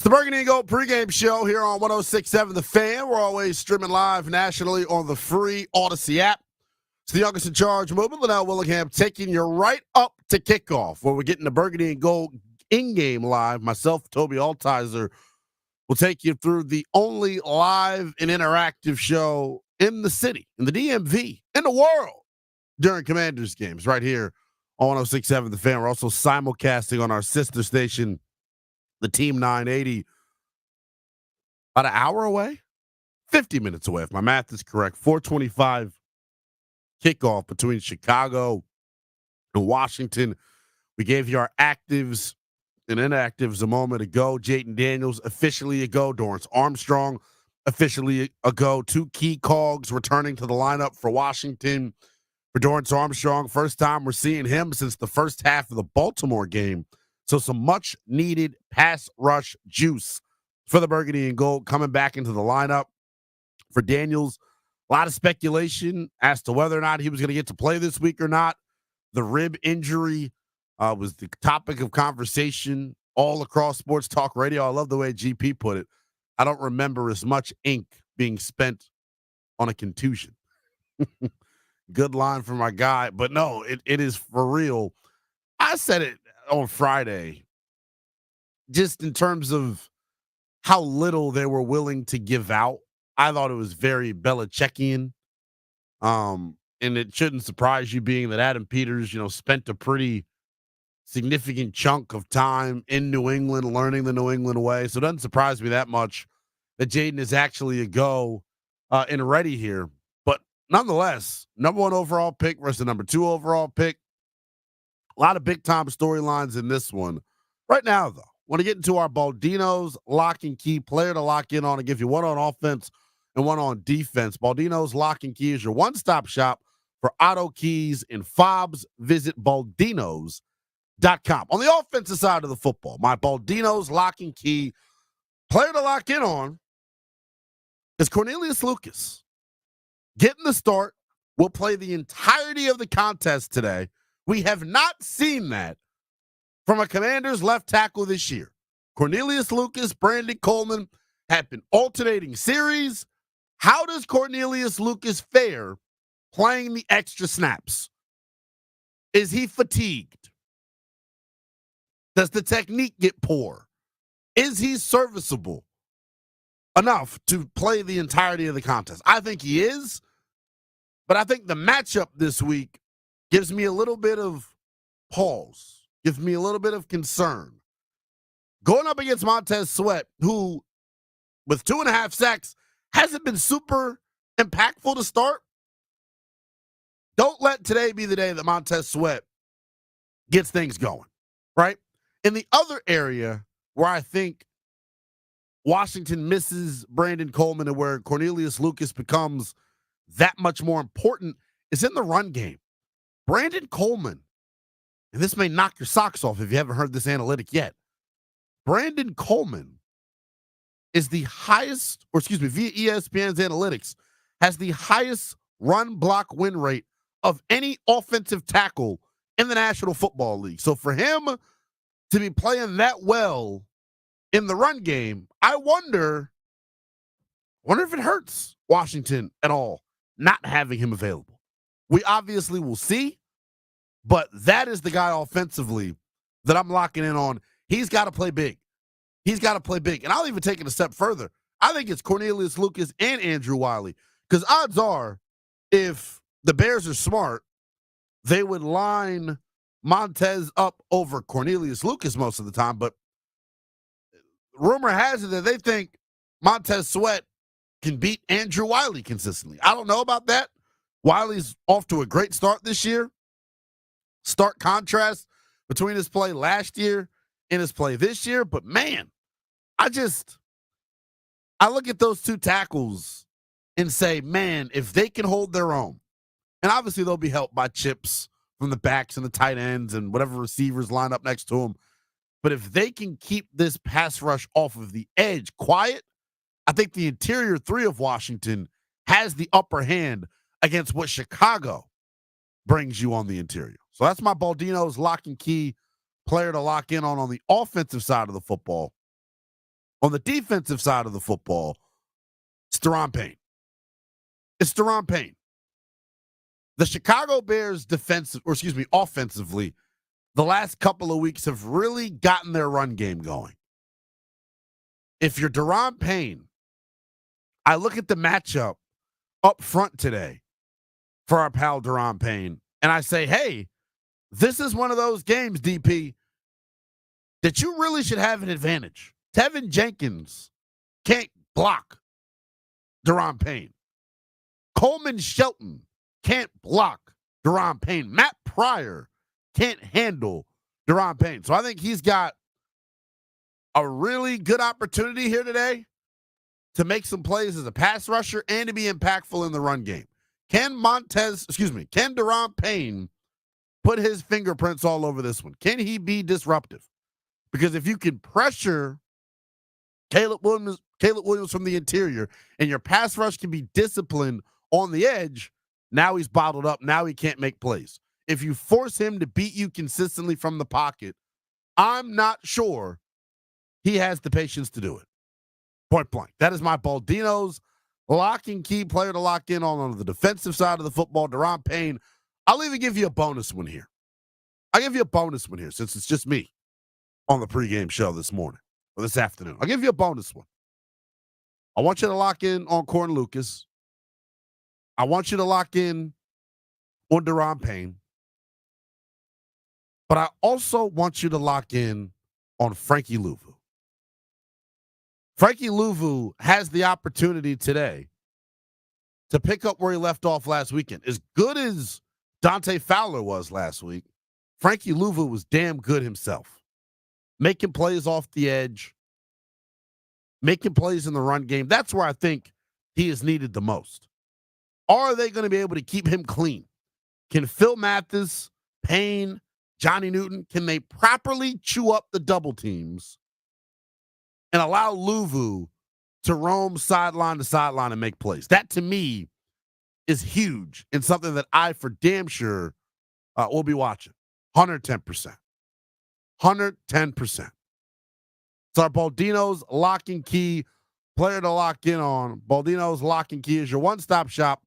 The Burgundy and Gold pregame show here on 106.7 The Fan. We're always streaming live nationally on the free Odyssey app. It's the youngest in charge movement. Linnell Willingham taking you right up to kickoff where we're getting the Burgundy and Gold in-game live. Myself, Toby Altizer, will take you through the only live and interactive show in the city, in the DMV, in the world during Commanders games right here on 106.7 The Fan. We're also simulcasting on our sister station, the Team 980, about an hour away, 50 minutes away, if my math is correct. 4:25 kickoff between Chicago and Washington. We gave you our actives and inactives a moment ago. Jaden Daniels officially a go. Dorrance Armstrong officially a go. Two key cogs returning to the lineup for Washington. For Dorrance Armstrong, first time we're seeing him since the first half of the Baltimore game. So some much needed pass rush juice for the Burgundy and Gold coming back into the lineup. For Daniels, a lot of speculation as to whether or not he was going to get to play this week or not. The rib injury was the topic of conversation all across sports talk radio. I love the way GP put it. I don't remember as much ink being spent on a contusion. Good line from my guy. But no, it is for real. I said it on Friday, just in terms of how little they were willing to give out. I thought it was very Belichickian. And it shouldn't surprise you, being that Adam Peters, spent a pretty significant chunk of time in New England, learning the New England way. So it doesn't surprise me that much that Jaden is actually a go and ready here. But nonetheless, number 1 overall pick versus the number 2 overall pick. A lot of big-time storylines in this one. Right now, though, want to get into our Baldino's lock and key player to lock in on and give you one on offense and one on defense. Baldino's lock and key is your one-stop shop for auto keys and fobs. Visit baldinos.com. On the offensive side of the football, my Baldino's lock and key player to lock in on is Cornelius Lucas. Getting the start, will play the entirety of the contest today. We have not seen that from a Commanders left tackle this year. Cornelius Lucas, Brandon Coleman have been alternating series. How does Cornelius Lucas fare playing the extra snaps? Is he fatigued? Does the technique get poor? Is he serviceable enough to play the entirety of the contest? I think he is, but I think the matchup this week gives me a little bit of pause, gives me a little bit of concern. Going up against Montez Sweat, who, with 2.5 sacks, hasn't been super impactful to start. Don't let today be the day that Montez Sweat gets things going, right? In the other area where I think Washington misses Brandon Coleman and where Cornelius Lucas becomes that much more important is in the run game. Brandon Coleman, and this may knock your socks off if you haven't heard this analytic yet. Brandon Coleman is the highest, or excuse me, via ESPN's analytics, has the highest run block win rate of any offensive tackle in the National Football League. So for him to be playing that well in the run game, I wonder if it hurts Washington at all not having him available. We obviously will see, but that is the guy offensively that I'm locking in on. He's got to play big. He's got to play big. And I'll even take it a step further. I think it's Cornelius Lucas and Andrew Wiley, because odds are if the Bears are smart, they would line Montez up over Cornelius Lucas most of the time. But rumor has it that they think Montez Sweat can beat Andrew Wiley consistently. I don't know about that. Wiley's off to a great start this year. Stark contrast between his play last year and his play this year. But man, I look at those two tackles and say, man, if they can hold their own, and obviously they'll be helped by chips from the backs and the tight ends and whatever receivers line up next to them. But if they can keep this pass rush off of the edge quiet, I think the interior three of Washington has the upper hand against what Chicago brings you on the interior. So that's my Baldino's lock and key player to lock in on the offensive side of the football. On the defensive side of the football, it's Daron Payne. It's Daron Payne. The Chicago Bears offensively, the last couple of weeks have really gotten their run game going. If you're Daron Payne, I look at the matchup up front today for our pal Daron Payne, and I say, hey, this is one of those games, DP, that you really should have an advantage. Tevin Jenkins can't block Daron Payne. Coleman Shelton can't block Daron Payne. Matt Pryor can't handle Daron Payne. So I think he's got a really good opportunity here today to make some plays as a pass rusher and to be impactful in the run game. Can Daron Payne put his fingerprints all over this one? Can he be disruptive? Because if you can pressure Caleb Williams from the interior and your pass rush can be disciplined on the edge, now he's bottled up. Now he can't make plays. If you force him to beat you consistently from the pocket, I'm not sure he has the patience to do it. Point blank. That is my Baldino's lock and key player to lock in on the defensive side of the football, Daron Payne. I'll even give you a bonus one here. I'll give you a bonus one here since it's just me on the pregame show this morning or this afternoon. I'll give you a bonus one. I want you to lock in on Corn Lucas. I want you to lock in on Daron Payne. But I also want you to lock in on Frankie Louvu. Frankie Louvu has the opportunity today to pick up where he left off last weekend. As good as Dante Fowler was last week, Frankie Louvu was damn good himself. Making plays off the edge, making plays in the run game. That's where I think he is needed the most. Are they going to be able to keep him clean? Can Phil Mathis, Payne, Johnny Newton, can they properly chew up the double teams and allow Louvu to roam sideline to sideline and make plays? That, to me, is huge and something that I, for damn sure, will be watching. 110%. 110%. It's our Baldino's lock and key player to lock in on. Baldino's lock and key is your one-stop shop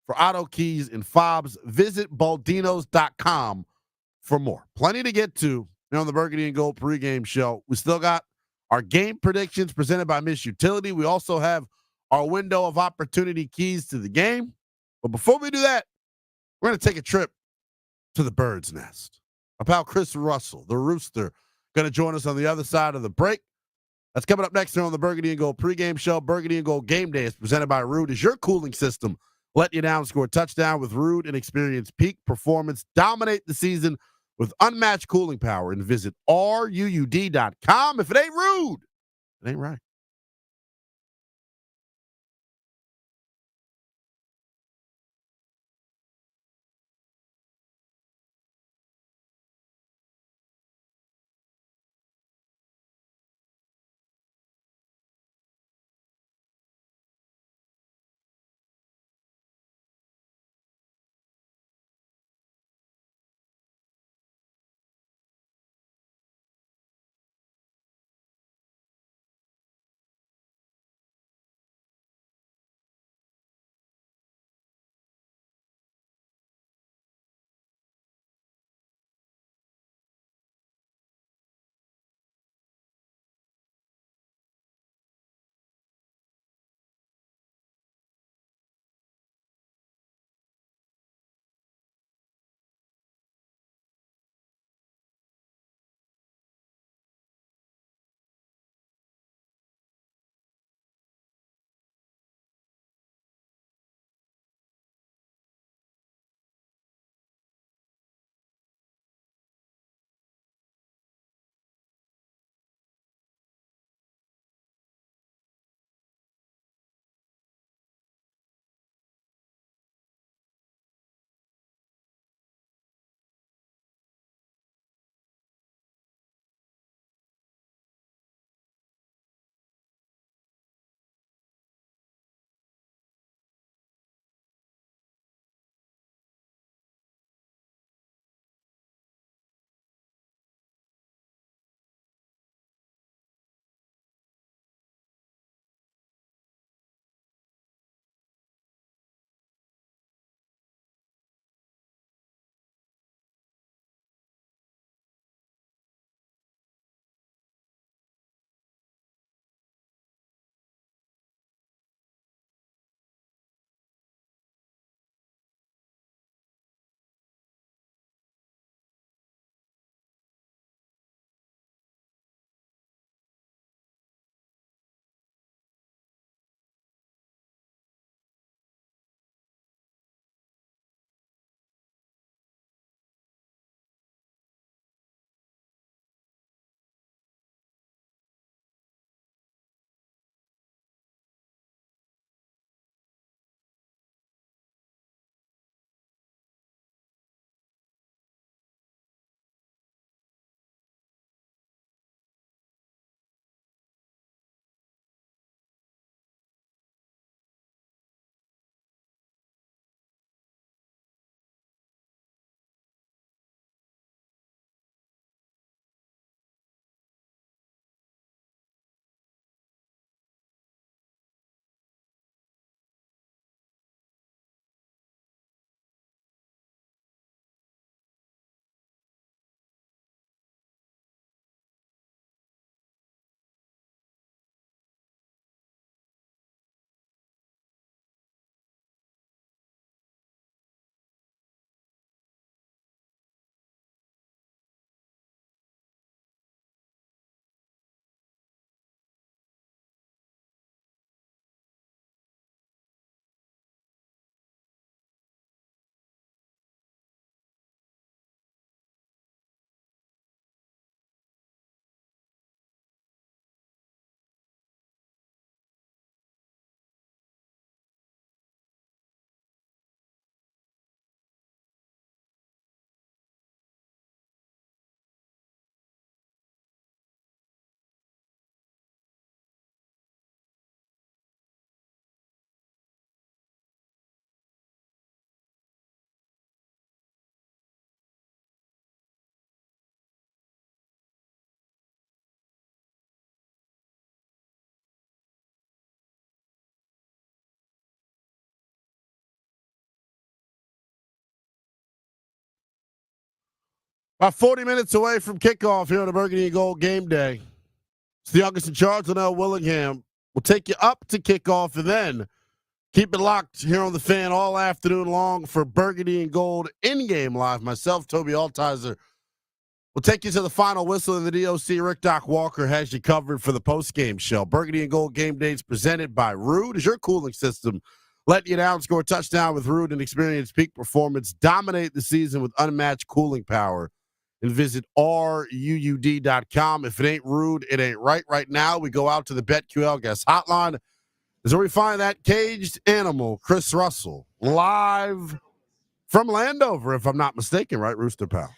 for auto keys and fobs. Visit baldinos.com for more. Plenty to get to here on the Burgundy and Gold pregame show. We still got our game predictions presented by Miss Utility. We also have our window of opportunity keys to the game. But before we do that, we're going to take a trip to the bird's nest. Our pal Chris Russell, the rooster, going to join us on the other side of the break. That's coming up next here on the Burgundy and Gold pregame show. Burgundy and Gold game day is presented by Ruud. Is your cooling system let you down? Score a touchdown with Ruud and experience peak performance. Dominate the season with unmatched cooling power and visit RUUD.com. If it ain't Ruud, it ain't right. About 40 minutes away from kickoff here on the Burgundy and Gold game day. It's the youngest in charge, Linnell Willingham. We'll take you up to kickoff and then keep it locked here on the Fan all afternoon long for Burgundy and Gold in-game live. Myself, Toby Altizer, will take you to the final whistle in the DOC. Rick Doc Walker has you covered for the post-game show. Burgundy and Gold game dates presented by Rude. Is your cooling system letting you down? Score a touchdown with Rude and experience peak performance. Dominate the season with unmatched cooling power. And visit RUUD.com. If it ain't Rude, it ain't right. Right now, we go out to the BetQL guest hotline. As we find that caged animal, Chris Russell, live from Landover, if I'm not mistaken, right, Rooster Pal?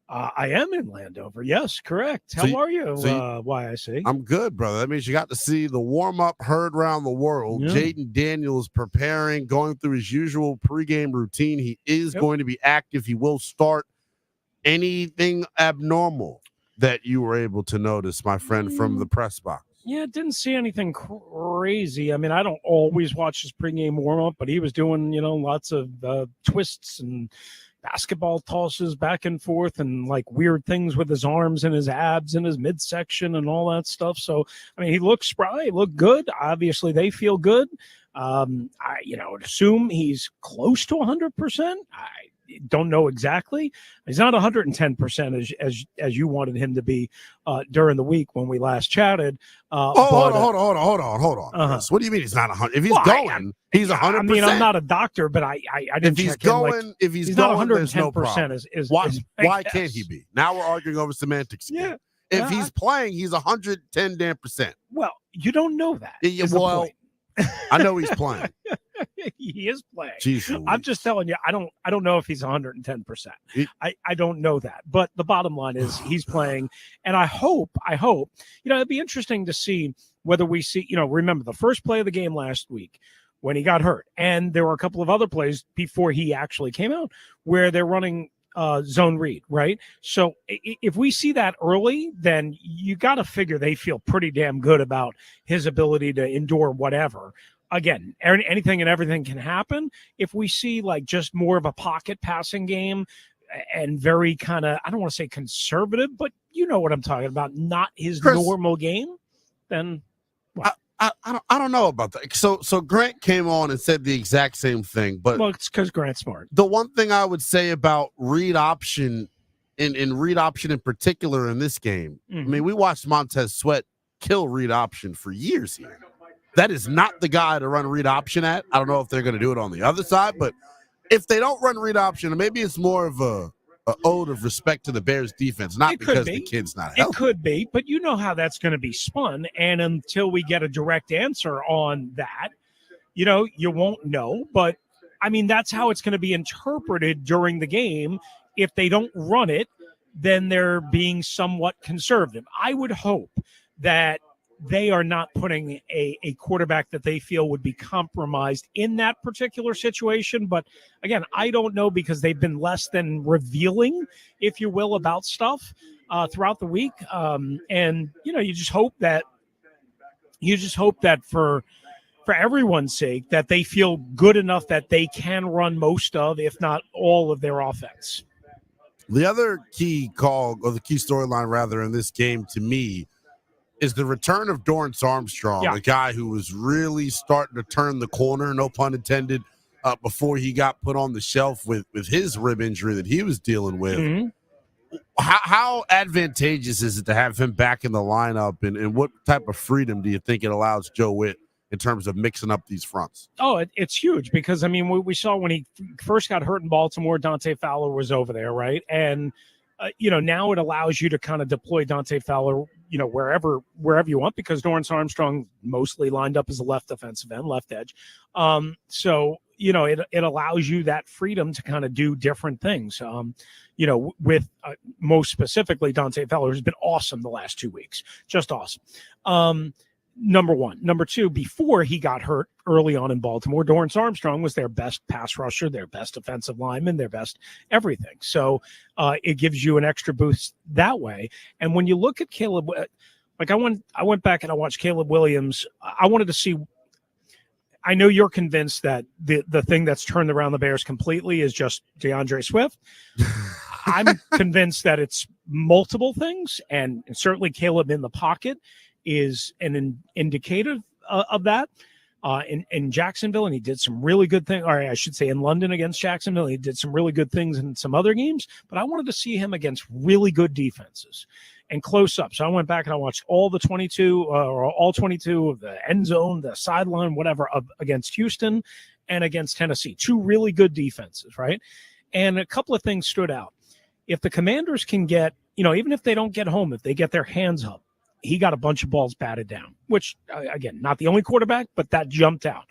I am in Landover. Yes, correct. How are you, YIC? I'm good, brother. That means you got to see the warm-up heard around the world. Yeah. Jaden Daniels preparing, going through his usual pregame routine. He is going to be active. He will start. Anything abnormal that you were able to notice, my friend, from the press box? Yeah, didn't see anything crazy. I mean, I don't always watch his pregame warm-up, but he was doing, lots of twists and basketball tosses back and forth and like weird things with his arms and his abs and his midsection and all that stuff. So, I mean, he looked spry, he looked good. Obviously, they feel good. I would assume he's close to 100%. I don't know exactly. He's not 110% as you wanted him to be during the week when we last chatted. Hold on. Uh-huh. What do you mean he's not 100? If he's going, he's 100%. I mean, I'm not a doctor, but I didn't. If he's going, if he's going, there's no problem. Why can't he be? Now we're arguing over semantics again. Yeah. If he's playing, he's 110 damn %. Well, you don't know that. Well, I know he's playing. He is playing. Jeez, I'm just telling you, I don't know if he's 110%. I don't know that. But the bottom line is he's playing. And I hope, it'd be interesting to see whether we see, remember the first play of the game last week when he got hurt. And there were a couple of other plays before he actually came out where they're running zone read, right? So if we see that early, then you got to figure they feel pretty damn good about his ability to endure whatever. Again, anything and everything can happen. If we see like just more of a pocket passing game and very kind of, I don't want to say conservative, but you know what I'm talking about, not his normal game, then what? I don't know about that. So Grant came on and said the exact same thing, but it's because Grant's smart. The one thing I would say about read option in read option in particular in this game, I mean, we watched Montez Sweat kill read option for years here. That is not the guy to run read option at. I don't know if they're going to do it on the other side, but if they don't run read option, maybe it's more of a ode of respect to the Bears defense, not because the kid's not healthy. It could be, but you know how that's going to be spun. And until we get a direct answer on that, you won't know. But I mean, that's how it's going to be interpreted during the game. If they don't run it, then they're being somewhat conservative. I would hope that they are not putting a quarterback that they feel would be compromised in that particular situation. But again, I don't know because they've been less than revealing, if you will, about stuff throughout the week. And, you just hope that for everyone's sake, that they feel good enough that they can run most of, if not all of their offense. The other key call, or the key storyline rather, in this game to me is the return of Dorrance Armstrong, a guy who was really starting to turn the corner, no pun intended, before he got put on the shelf with his rib injury that he was dealing with. Mm-hmm. How advantageous is it to have him back in the lineup, and what type of freedom do you think it allows Joe Witt in terms of mixing up these fronts? Oh, it's huge because, I mean, we saw when he first got hurt in Baltimore, Dante Fowler was over there, right? And now it allows you to kind of deploy Dante Fowler, wherever you want, because Dorrance Armstrong mostly lined up as a left defensive end, left edge. So, it allows you that freedom to kind of do different things. With most specifically Dante Fowler, who's been awesome the last 2 weeks, just awesome. Number one. Number two, before he got hurt early on in Baltimore, Dorrance Armstrong was their best pass rusher, their best defensive lineman, their best everything. So it gives you an extra boost that way. And when you look at Caleb, like I went back and I watched Caleb Williams. I wanted to see. I know you're convinced that the thing that's turned around the Bears completely is just DeAndre Swift. I'm convinced that it's multiple things, and certainly Caleb in the pocket is an indicator of that. In Jacksonville, and he did some really good things, or I should say in London against Jacksonville, he did some really good things in some other games, but I wanted to see him against really good defenses and close up. So I went back and I watched all the 22 of the end zone, the sideline, whatever, against Houston and against Tennessee. Two really good defenses, right? And a couple of things stood out. If the Commanders can get, even if they don't get home, if they get their hands up, he got a bunch of balls batted down, which, again, not the only quarterback, but that jumped out.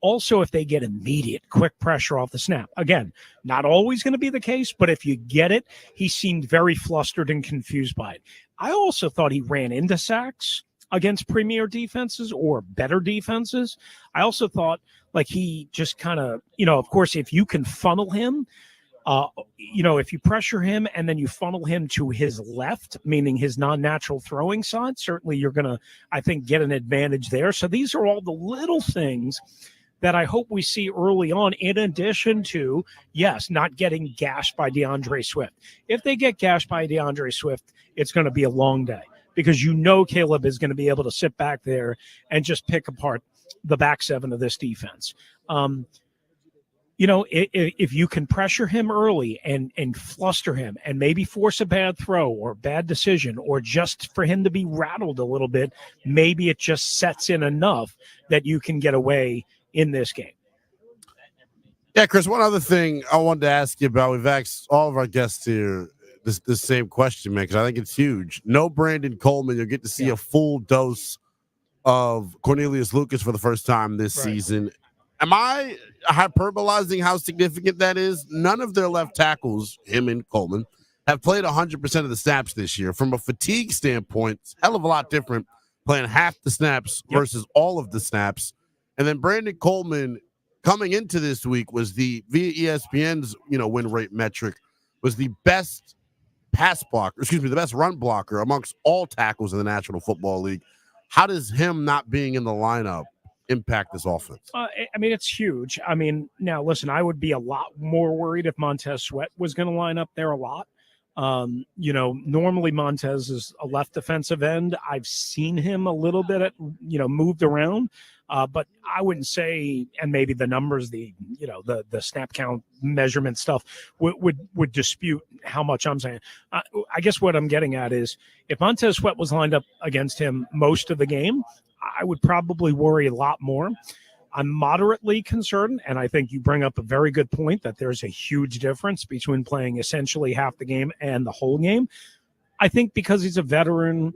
Also, if they get immediate, quick pressure off the snap, again, not always going to be the case, but if you get it, he seemed very flustered and confused by it. I also thought he ran into sacks against premier defenses or better defenses. I also thought like he just kind of, of course, if you can funnel him, if you pressure him and then you funnel him to his left, meaning his non-natural throwing side, certainly you're going to, I think, get an advantage there. So these are all the little things that I hope we see early on, in addition to, yes, not getting gashed by DeAndre Swift. If they get gashed by DeAndre Swift, it's going to be a long day because Caleb is going to be able to sit back there and just pick apart the back seven of this defense. If you can pressure him early and fluster him and maybe force a bad throw or bad decision or just for him to be rattled a little bit, maybe it just sets in enough that you can get away in this game. Yeah, Chris, one other thing I wanted to ask you about. We've asked all of our guests here this same question, man, because I think it's huge. No Brandon Coleman. You'll get to see a full dose of Cornelius Lucas for the first time this season. Am I hyperbolizing how significant that is? None of their left tackles, him and Coleman, have played 100% of the snaps this year. From a fatigue standpoint, it's a hell of a lot different playing half the snaps versus all of the snaps. And then Brandon Coleman coming into this week was via ESPN's win rate metric, was the best the best run blocker amongst all tackles in the National Football League. How does him not being in the lineup impact this offense? It's huge. Now listen, I would be a lot more worried if Montez Sweat was going to line up there a lot. Normally Montez is a left defensive end. I've seen him a little bit moved around, but I wouldn't say, and maybe the numbers, the snap count measurement stuff would dispute how much I'm saying. I guess what I'm getting at is if Montez Sweat was lined up against him most of the game, I would probably worry a lot more. I'm moderately concerned, and I think you bring up a very good point that there's a huge difference between playing essentially half the game and the whole game. I think because he's a veteran,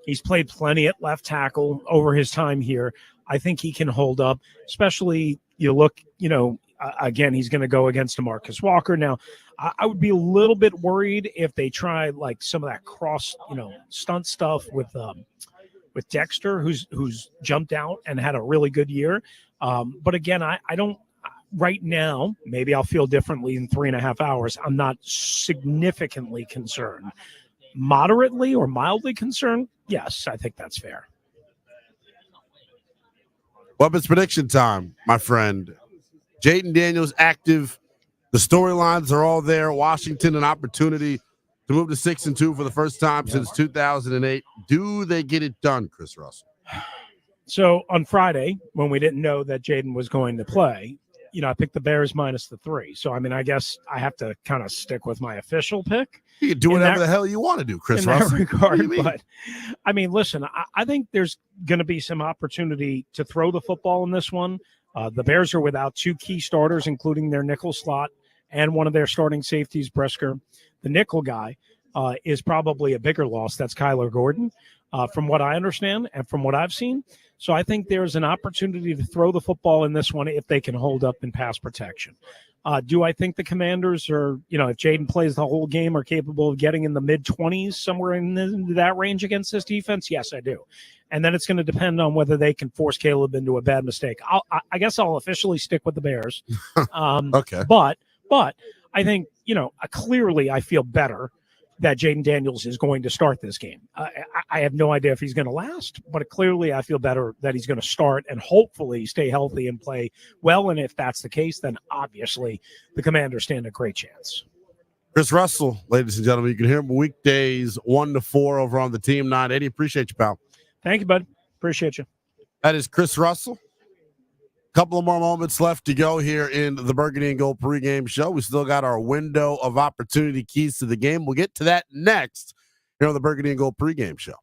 he's played plenty at left tackle over his time here. I think he can hold up, especially again, he's going to go against DeMarcus Walker. Now, I would be a little bit worried if they try like some of that cross, stunt stuff with Dexter, who's jumped out and had a really good year. But again, I don't right now, maybe I'll feel differently in 3.5 hours. I'm not significantly concerned. Moderately or mildly concerned, yes, I think that's fair. Well, it's prediction time, my friend. Jayden Daniels active. The storylines are all there. Washington, an opportunity to move to 6-2 for the first time since 2008. Do they get it done, Chris Russell? So on Friday, when we didn't know that Jayden was going to play, I picked the Bears minus the 3. So, I guess I have to kind of stick with my official pick. You can do whatever the hell you want to do, Chris Russell. In that regard, but listen, I think there's going to be some opportunity to throw the football in this one. The Bears are without 2 key starters, including their nickel slot and one of their starting safeties, Brisker. The nickel guy is probably a bigger loss. That's Kyler Gordon, from what I understand and from what I've seen. So I think there's an opportunity to throw the football in this one if they can hold up in pass protection. Do I think the Commanders are, if Jayden plays the whole game, are capable of getting in the mid-20s, somewhere in that range against this defense? Yes, I do. And then it's going to depend on whether they can force Caleb into a bad mistake. I guess I'll officially stick with the Bears. Okay. But I think, clearly I feel better that Jayden Daniels is going to start this game. I have no idea if he's going to last, but clearly I feel better that he's going to start and hopefully stay healthy and play well. And if that's the case, then obviously the Commanders stand a great chance. Chris Russell, ladies and gentlemen, you can hear him weekdays 1 to 4 over on the Team 980. Appreciate you, pal. Thank you, bud. Appreciate you. That is Chris Russell. Couple of more moments left to go here in the Burgundy and Gold pregame show. We still got our window of opportunity keys to the game. We'll get to that next here on the Burgundy and Gold pregame show.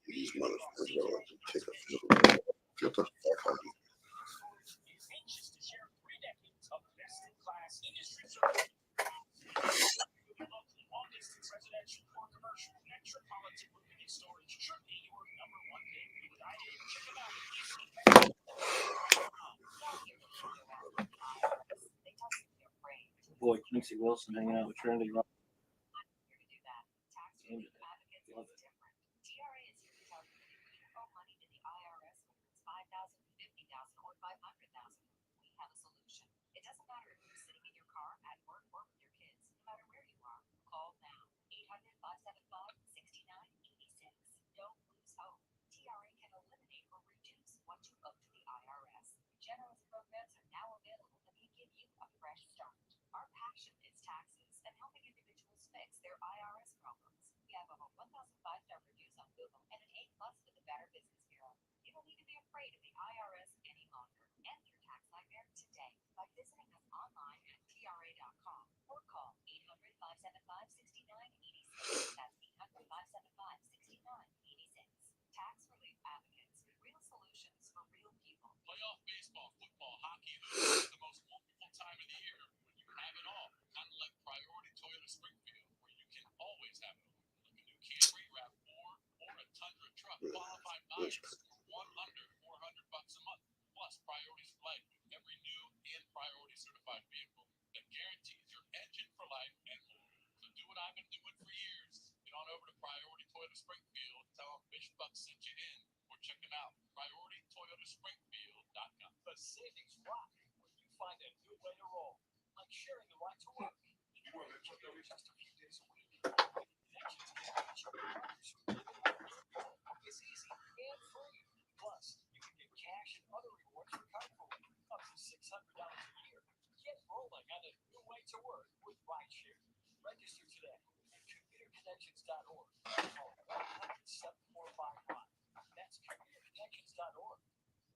These motherfuckers are like to take a field. Get the fuck out of here. Boy, Quincy Wilson hanging out with Trinity.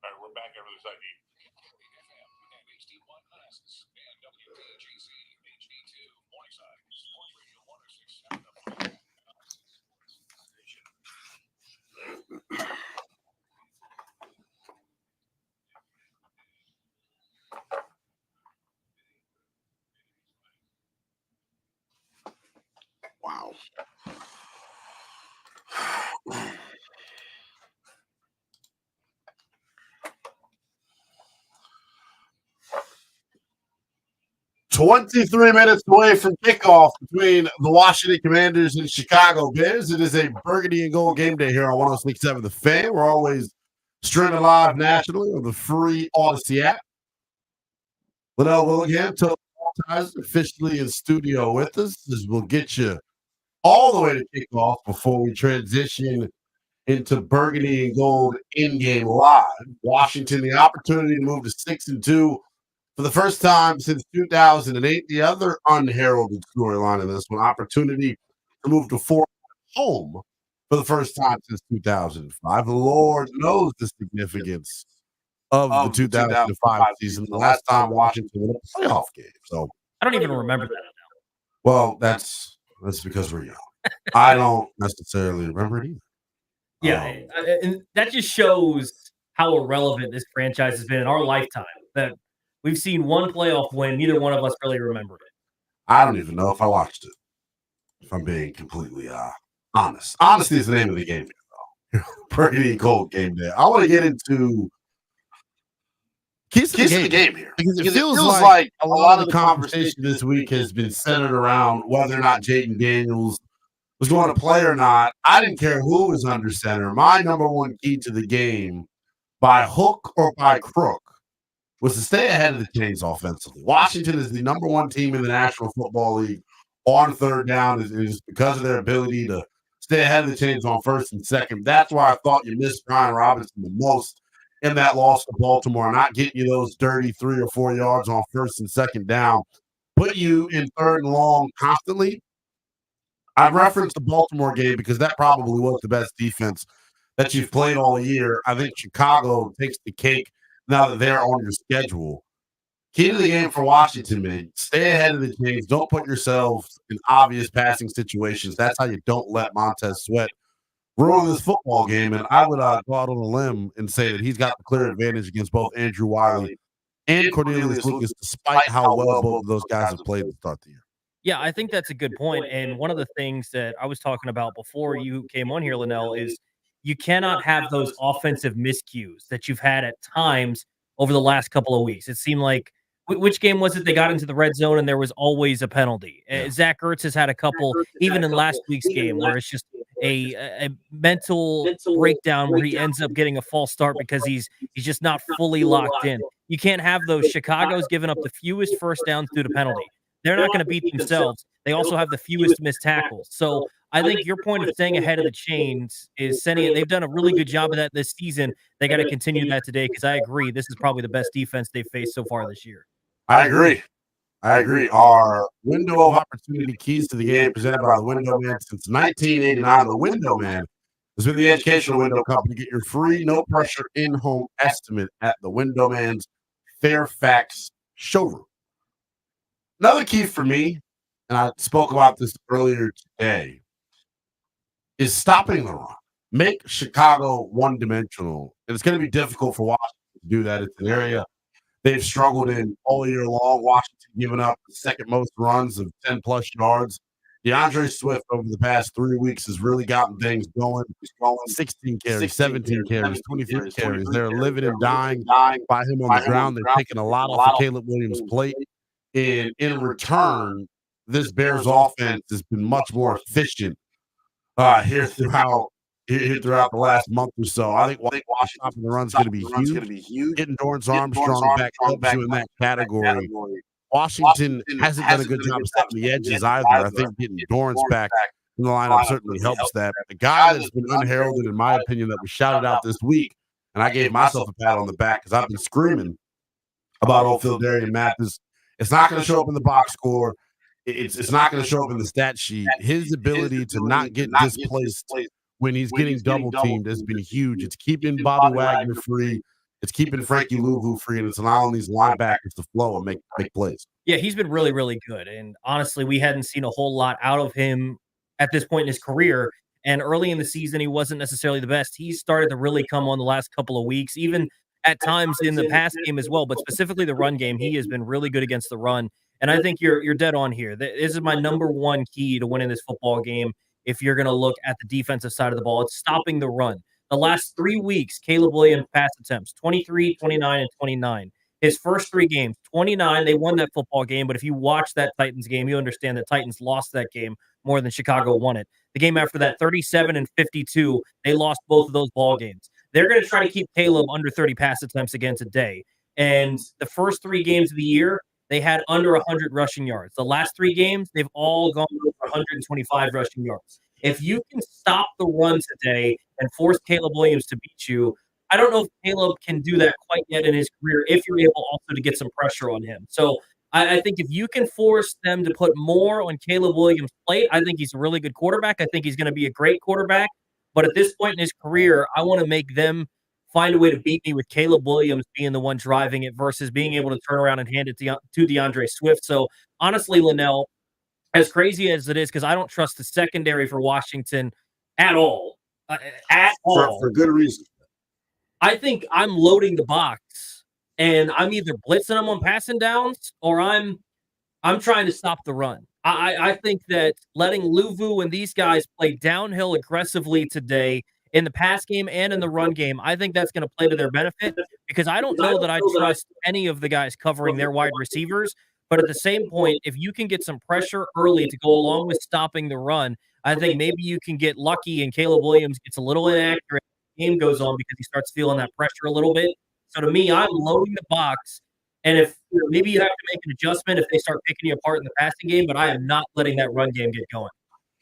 All right, we're back after this ID. Wow. 23 minutes away from kickoff between the Washington Commanders and Chicago Bears. It is a burgundy and gold game day here on 106.7 The Fan. We're always streaming live nationally on the free Odyssey app. Linnell Willingham, officially in studio with us, as we'll get you all the way to kickoff before we transition into burgundy and gold in-game live. Washington, the opportunity to move to 6-2 for the first time since 2008. The other unheralded storyline in this one, opportunity to move to 4 home for the first time since 2005. The Lord knows the significance of the 2005 season, the last time Washington won a playoff game. So I don't even remember that. Well, that's because we're young. I don't necessarily remember it either. Yeah, and that just shows how irrelevant this franchise has been in our lifetime. That we've seen one playoff win, neither one of us really remembered it. I don't even know if I watched it, if I'm being completely honest. Honesty is the name of the game, though. Pretty cold game day. I want to get into keys to the game here, because it feels like a lot of the conversation this week has been centered around whether or not Jaden Daniels was going to play or not. I didn't care who was under center. My number one key to the game, by hook or by crook, was to stay ahead of the chains offensively. Washington is the number one team in the National Football League on third down, is because of their ability to stay ahead of the chains on first and second. That's why I thought you missed Ryan Robinson the most in that loss to Baltimore, not getting you those dirty 3 or 4 yards on first and second down, put you in third and long constantly. I referenced the Baltimore game because that probably was the best defense that you've played all year. I think Chicago takes the cake now that they're on your schedule. Key to the game for Washington, man, stay ahead of the chains. Don't put yourselves in obvious passing situations. That's how you don't let Montez Sweat ruin this football game. And I would go out on a limb and say that he's got the clear advantage against both Andrew Wiley and Cornelius Lucas, despite how well both of those guys have played to start the year. Yeah, I think that's a good point. And one of the things that I was talking about before you came on here, Linnell, is you cannot have those offensive miscues that you've had at times over the last couple of weeks. It seemed like, which game was it? They got into the red zone and there was always a penalty. Yeah. Zach Ertz has had a couple, even in last week's game, where it's just a mental breakdown where he ends up getting a false start because he's just not fully locked in. You can't have those. Chicago's given up the fewest first downs due to penalty. They're not going to beat themselves. They also have the fewest missed tackles. So I think your point of staying ahead of the chains is sending it. They've done a really good job of that this season. They got to continue that today, because I agree, this is probably the best defense they've faced so far this year. I agree. Our window of opportunity keys to the game presented by the Window Man since 1989. The Window Man has been the educational window company. Get your free, no pressure in-home estimate at the Window Man's Fairfax showroom. Another key for me, and I spoke about this earlier today, is stopping the run. Make Chicago one-dimensional. And it's going to be difficult for Washington to do that. It's an area they've struggled in all year long. Washington giving up the second most runs of 10-plus yards. DeAndre Swift over the past 3 weeks has really gotten things going. He's going 16 carries, 17 carries, 23 carries. They're living and dying by him on the ground. They're taking a lot off of Caleb Williams' plate. And in return, this Bears offense has been much more efficient here throughout the last month or so. I think Washington the run's going to be huge. Getting Dorrance Armstrong back helps you in that category. Washington hasn't done a good job of setting the edges either. I think getting Dorrance back in the lineup certainly helps that. A guy that's been unheralded, in my opinion, that was shouted out this week, and I gave myself a pat on the back because I've been screaming about old Phil Darian Mathis. It's not going to show up in the box score. It's not going to show up in the stat sheet. His ability to not get displaced when he's getting double teamed has been huge. It's keeping Bobby Wagner free. It's keeping Frankie Louvu free, and it's allowing these linebackers to flow and make plays. Yeah, he's been really, really good. And honestly, we hadn't seen a whole lot out of him at this point in his career. And early in the season, he wasn't necessarily the best. He started to really come on the last couple of weeks, even at times in the pass game as well, but specifically the run game. He has been really good against the run. And I think you're dead on here. This is my number one key to winning this football game. If you're going to look at the defensive side of the ball, it's stopping the run. The last 3 weeks, Caleb Williams pass attempts, 23, 29, and 29. His first 3 games, 29, they won that football game, but if you watch that Titans game, you understand that Titans lost that game more than Chicago won it. The game after that, 37 and 52, they lost both of those ball games. They're going to try to keep Caleb under 30 pass attempts again today. And the first 3 games of the year, they had under 100 rushing yards. The last 3 games, they've all gone over 125 rushing yards. If you can stop the run today and force Caleb Williams to beat you, I don't know if Caleb can do that quite yet in his career if you're able also to get some pressure on him. So I think if you can force them to put more on Caleb Williams' plate, I think he's a really good quarterback. I think he's going to be a great quarterback. But at this point in his career, I want to make them find a way to beat me with Caleb Williams being the one driving it versus being able to turn around and hand it to DeAndre Swift. So honestly, Linnell, as crazy as it is, because I don't trust the secondary for Washington at all. For good reason. I think I'm loading the box and I'm either blitzing them on passing downs or I'm trying to stop the run. I think that letting Luvu and these guys play downhill aggressively today in the pass game and in the run game, I think that's going to play to their benefit because I don't know that I trust any of the guys covering their wide receivers. But at the same point, if you can get some pressure early to go along with stopping the run, I think maybe you can get lucky and Caleb Williams gets a little inaccurate as the game goes on because he starts feeling that pressure a little bit. So to me, I'm loading the box. And if maybe you have to make an adjustment if they start picking you apart in the passing game, but I am not letting that run game get going.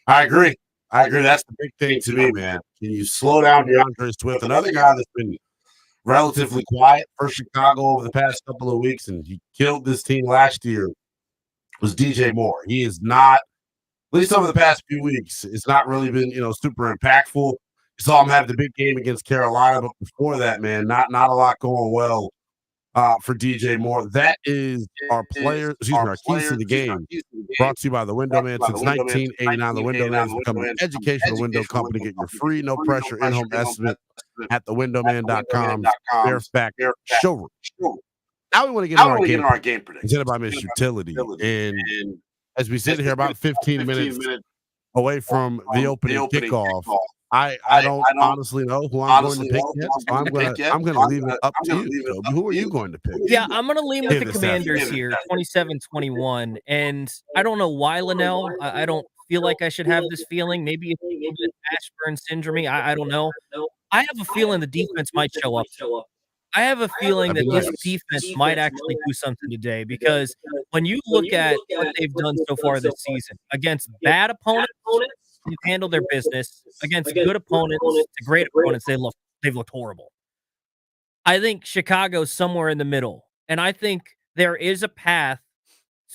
I agree. That's the big thing to me, man. Can you slow down DeAndre Swift? Another guy that's been relatively quiet for Chicago over the past couple of weeks, and he killed this team last year, was DJ Moore. He is not, at least over the past few weeks, it's not really been, super impactful. You saw him have the big game against Carolina, but before that, man, not a lot going well for DJ Moore. That is our players, our keys to the game. Brought to you by the Window Man. Since 1989, the Window Man has become an educational window company. Get your free, no pressure, in-home estimate at thewindowman.com. Fairfax showroom. Now we want to get into our game prediction. Presented by Miss Utility. And as we sit here about 15 minutes away from the opening kickoff, I don't honestly know who I'm going to pick yet. So I'm going to leave it up to you. So who are you going to pick? Yeah, I'm going to lean with the Commanders here, 27-21. And I don't know why, Linnell. I don't feel like I should have this feeling. Maybe it's a little bit Ashburn syndrome. I don't know. I have a feeling the defense might show up. I have a feeling that this defense might actually do something today because when you look at what they've done so far this season against bad opponents, they've handled their business. Against good opponents, to great opponents, they've looked horrible. I think Chicago's somewhere in the middle, and I think there is a path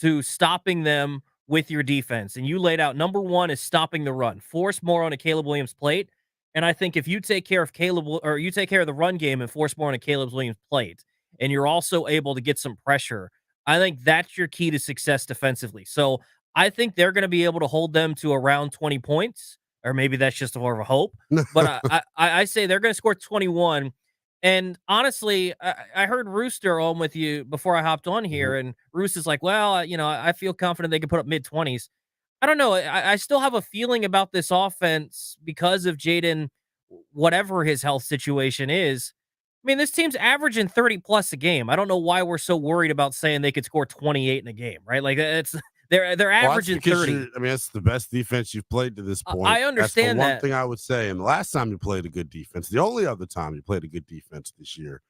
to stopping them with your defense. And you laid out number one is stopping the run, force more on a Caleb Williams plate. And I think if you take care of you take care of the run game and force more on a Caleb Williams plate, and you're also able to get some pressure, I think that's your key to success defensively. So I think they're going to be able to hold them to around 20 points, or maybe that's just more of a hope. But I say they're going to score 21. And honestly, I heard Rooster on with you before I hopped on here, and Rooster's like, well, I feel confident they can put up mid-20s. I don't know. I still have a feeling about this offense because of Jaden, whatever his health situation is. I mean, this team's averaging 30+ a game. I don't know why we're so worried about saying they could score 28 in a game, right? Like they're averaging 30. I mean, that's the best defense you've played to this point. I understand that's the one thing I would say. And the last time you played a good defense, the only other time you played a good defense this year,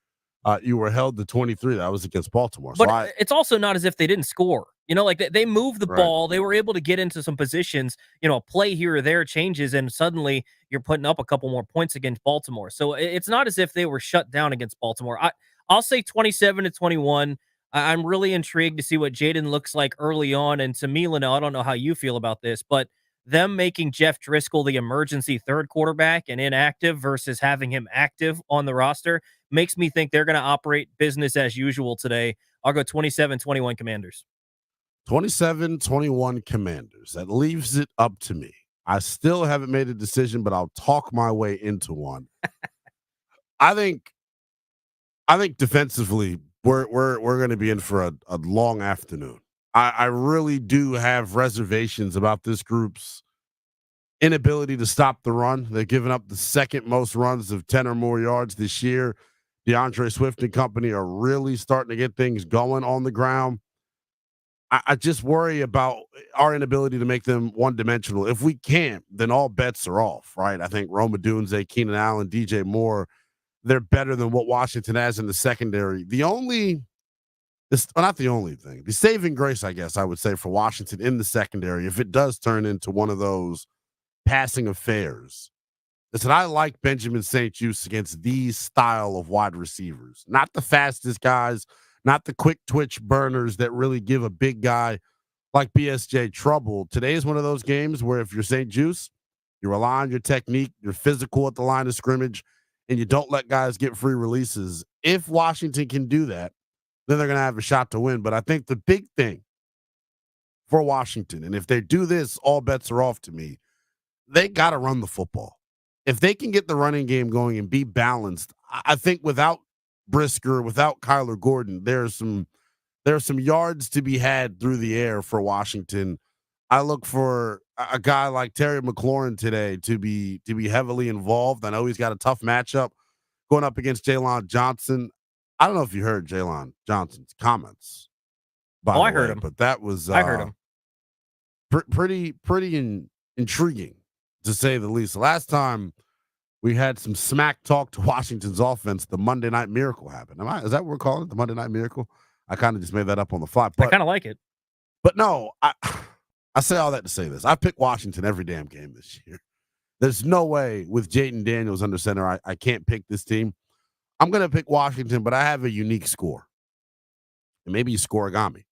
you were held to 23. That was against Baltimore. But it's also not as if they didn't score. Like they moved the ball. They were able to get into some positions, a play here or there changes, and suddenly you're putting up a couple more points against Baltimore. So it's not as if they were shut down against Baltimore. I'll say 27-21. I'm really intrigued to see what Jaden looks like early on. And to me, Linnell, I don't know how you feel about this, but them making Jeff Driscoll the emergency third quarterback and inactive versus having him active on the roster makes me think they're going to operate business as usual today. I'll go 27-21 Commanders. 27-21 Commanders. That leaves it up to me. I still haven't made a decision, but I'll talk my way into one. I think defensively, we're going to be in for a long afternoon. I really do have reservations about this group's inability to stop the run. They've given up the second most runs of 10 or more yards this year. DeAndre Swift and company are really starting to get things going on the ground. I just worry about our inability to make them one-dimensional. If we can't, then all bets are off, right? I think Roma Dunze, Keenan Allen, DJ Moore, they're better than what Washington has in the secondary. Not the only thing. The saving grace, I guess I would say, for Washington in the secondary, if it does turn into one of those passing affairs, is that I like Benjamin St-Juste against these style of wide receivers. Not the fastest guys, not the quick twitch burners that really give a big guy like BSJ trouble. Today is one of those games where if you're St-Juste, you rely on your technique, you're physical at the line of scrimmage, and you don't let guys get free releases. If Washington can do that, then they're going to have a shot to win. But I think the big thing for Washington, and if they do this, all bets are off to me, they got to run the football. If they can get the running game going and be balanced, I think without Brisker, without Kyler Gordon, there's some yards to be had through the air for Washington. I look for a guy like Terry McLaurin today to be heavily involved. I know he's got a tough matchup going up against Jalen Johnson. I don't know if you heard Jalen Johnson's comments. I heard him, but that was I heard him. Pretty intriguing, to say the least. The last time we had some smack talk to Washington's offense, the Monday Night Miracle happened. Is that what we're calling it, the Monday Night Miracle? I kind of just made that up on the fly. But I kind of like it. But no, I say all that to say this. I pick Washington every damn game this year. There's no way with Jaden Daniels under center I can't pick this team. I'm going to pick Washington, but I have a unique score. And maybe you scoregami.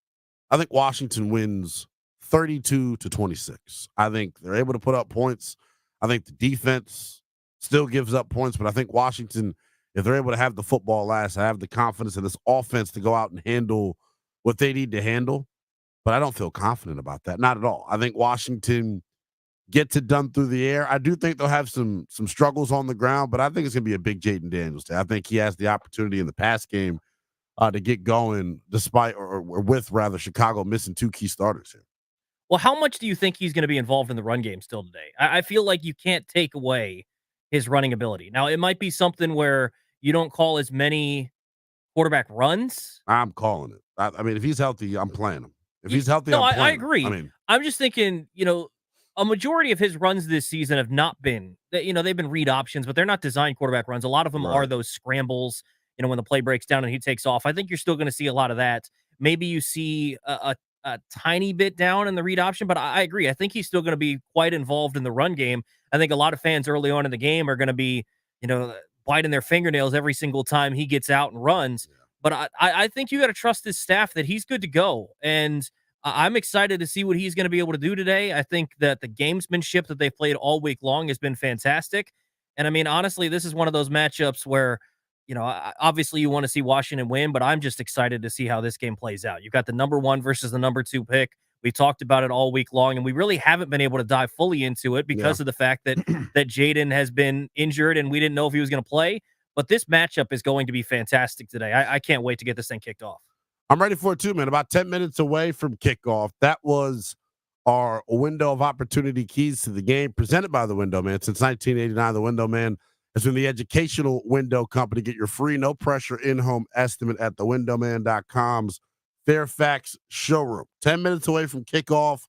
I think Washington wins 32-26. I think they're able to put up points. I think the defense still gives up points, but I think Washington, if they're able to have the football last, I have the confidence in this offense to go out and handle what they need to handle. But I don't feel confident about that. Not at all. I think Washington gets it done through the air. I do think they'll have some struggles on the ground, but I think it's going to be a big Jaden Daniels day. I think he has the opportunity in the pass game to get going despite or with Chicago missing two key starters here. Well, how much do you think he's going to be involved in the run game still today? I feel like you can't take away his running ability. Now, it might be something where you don't call as many quarterback runs. I'm calling it. I mean, if he's healthy, I'm playing him. If he's healthy, I'm playing I agree. him. I mean, I'm just thinking, a majority of his runs this season have not been, they've been read options, but they're not designed quarterback runs. A lot of them are those scrambles, when the play breaks down and he takes off. I think you're still going to see a lot of that. Maybe you see a tiny bit down in the read option, but I agree. I think he's still going to be quite involved in the run game. I think a lot of fans early on in the game are going to be, biting their fingernails every single time he gets out and runs. But I think you got to trust his staff that he's good to go. And I'm excited to see what he's going to be able to do today. I think that the gamesmanship that they played all week long has been fantastic. And I mean, honestly, this is one of those matchups where, obviously you want to see Washington win, but I'm just excited to see how this game plays out. You've got the number 1 versus the number 2 pick. We talked about it all week long, and we really haven't been able to dive fully into it because of the fact that Jaden has been injured and we didn't know if he was going to play. But this matchup is going to be fantastic today. I can't wait to get this thing kicked off. I'm ready for it too, man. About 10 minutes away from kickoff. That was our window of opportunity keys to the game presented by the Window Man. Since 1989, the Window Man has been the educational window company. Get your free, no pressure in-home estimate at thewindowman.com's Fairfax showroom. 10 minutes away from kickoff.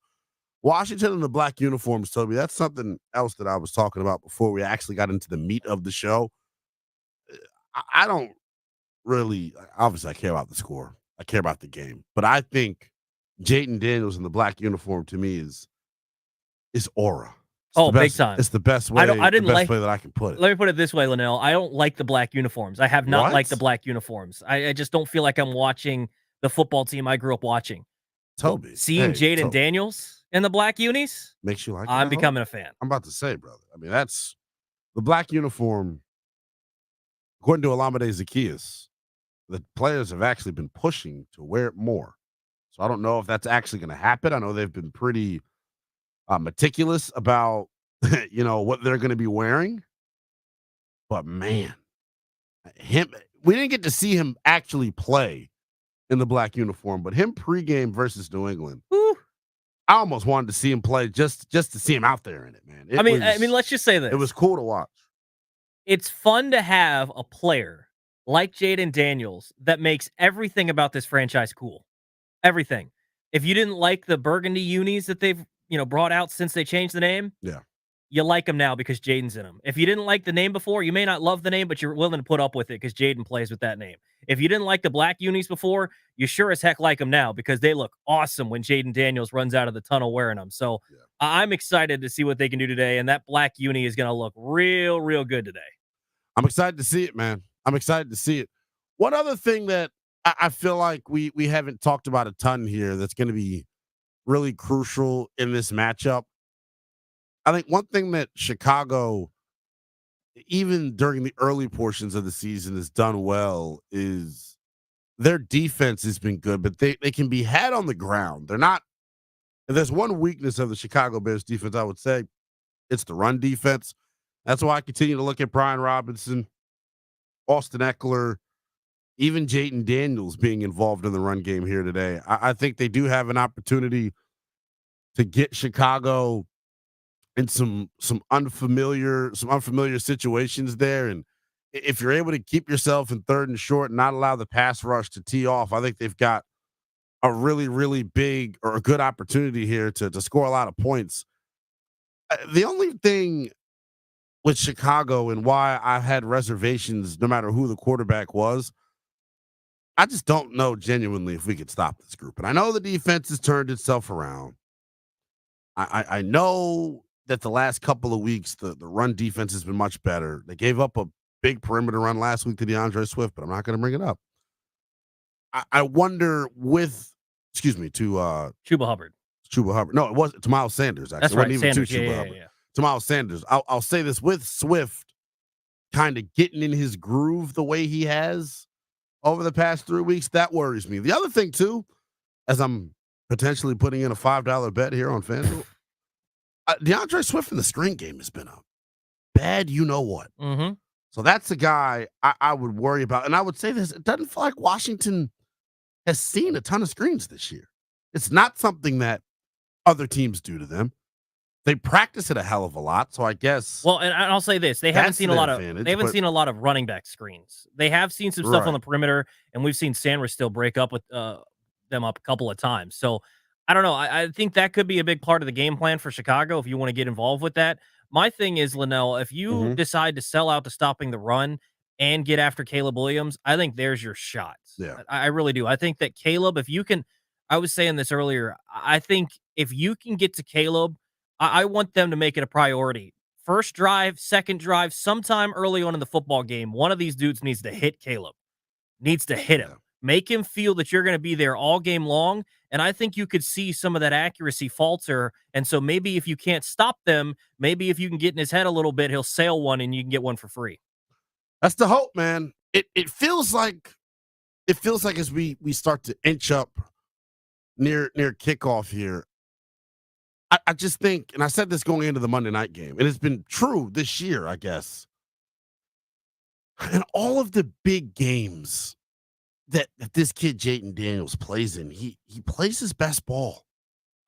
Washington in the black uniforms, Toby. That's something else that I was talking about before we actually got into the meat of the show. I don't really, obviously I care about the score. I care about the game. But I think Jaden Daniels in the black uniform to me is aura. It's big time. It's the best way. I didn't like way that I can put it. Let me put it this way, Linnell. I don't like the black uniforms. I have not liked the black uniforms. I just don't feel like I'm watching the football team I grew up watching. Toby. Seeing Jaden Daniels in the black unis makes you like it. I'm becoming a fan. I'm about to say, brother. I mean, that's the black uniform. According to Olamide Zaccheaus, the players have actually been pushing to wear it more. So I don't know if that's actually going to happen. I know they've been pretty meticulous about, what they're going to be wearing. But man, we didn't get to see him actually play in the black uniform, but him pregame versus New England. Woo. I almost wanted to see him play just to see him out there in it, man. I mean, let's just say this. It was cool to watch. It's fun to have a player like Jaden Daniels, that makes everything about this franchise cool. Everything. If you didn't like the Burgundy unis that they've, brought out since they changed the name, Yeah. you like them now because Jaden's in them. If you didn't like the name before, you may not love the name, but you're willing to put up with it because Jaden plays with that name. If you didn't like the black unis before, you sure as heck like them now because they look awesome when Jaden Daniels runs out of the tunnel wearing them. So I'm excited to see what they can do today, and that black uni is going to look real, real good today. I'm excited to see it, man. I'm excited to see it. One other thing that I feel like we haven't talked about a ton here that's going to be really crucial in this matchup. I think one thing that Chicago, even during the early portions of the season, has done well is their defense has been good, but they can be had on the ground. They're not. If there's one weakness of the Chicago Bears defense, I would say it's the run defense. That's why I continue to look at Brian Robinson, Austin Eckler, even Jaden Daniels being involved in the run game here today. I think they do have an opportunity to get Chicago in some unfamiliar situations there. And if you're able to keep yourself in 3rd and short and not allow the pass rush to tee off, I think they've got a really, really big or a good opportunity here to score a lot of points. The only thing with Chicago and why I've had reservations, no matter who the quarterback was, I just don't know genuinely if we could stop this group. And I know the defense has turned itself around. I know that the last couple of weeks, the run defense has been much better. They gave up a big perimeter run last week to DeAndre Swift, but I'm not going to bring it up. I wonder to Chuba Hubbard. No, it wasn't to Miles Sanders. Actually, That's right. It wasn't even Sanders. to Chuba Hubbard. To Miles Sanders. I'll say this with Swift kind of getting in his groove the way he has over the past 3 weeks, that worries me. The other thing, too, as I'm potentially putting in a $5 bet here on FanDuel, DeAndre Swift in the screen game has been a bad you-know-what. Mm-hmm. So that's a guy I would worry about. And I would say this, it doesn't feel like Washington has seen a ton of screens this year. It's not something that other teams do to them. They practice it a hell of a lot, so I guess. Well, and I'll say this: they haven't seen a lot of running back screens. They have seen some stuff on the perimeter, and we've seen Sanders still break up with them up a couple of times. So I don't know. I think that could be a big part of the game plan for Chicago if you want to get involved with that. My thing is, Linnell, if you decide to sell out to stopping the run and get after Caleb Williams, I think there's your shot. Yeah, I really do. I think that Caleb, if you can, I was saying this earlier, I think if you can get to Caleb, I want them to make it a priority. First drive, second drive, sometime early on in the football game, one of these dudes needs to hit Caleb, needs to hit him. Make him feel that you're going to be there all game long, and I think you could see some of that accuracy falter, and so maybe if you can't stop them, maybe if you can get in his head a little bit, he'll sail one and you can get one for free. That's the hope, man. It feels like as we start to inch up near kickoff here, I just think, and I said this going into the Monday night game, and it's been true this year, I guess. In all of the big games that this kid Jaden Daniels plays in, he plays his best ball.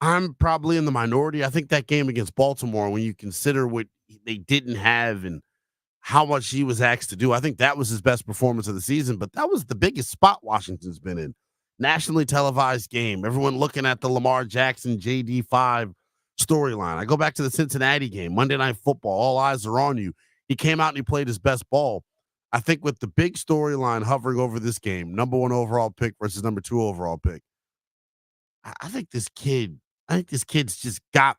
I'm probably in the minority. I think that game against Baltimore, when you consider what they didn't have and how much he was asked to do, I think that was his best performance of the season. But that was the biggest spot Washington's been in. Nationally televised game. Everyone looking at the Lamar Jackson JD5 storyline. I go back to the Cincinnati game, Monday Night Football. All eyes are on you. He came out and he played his best ball. I think with the big storyline hovering over this game, number 1 overall pick versus number 2 overall pick, I think this kid's just got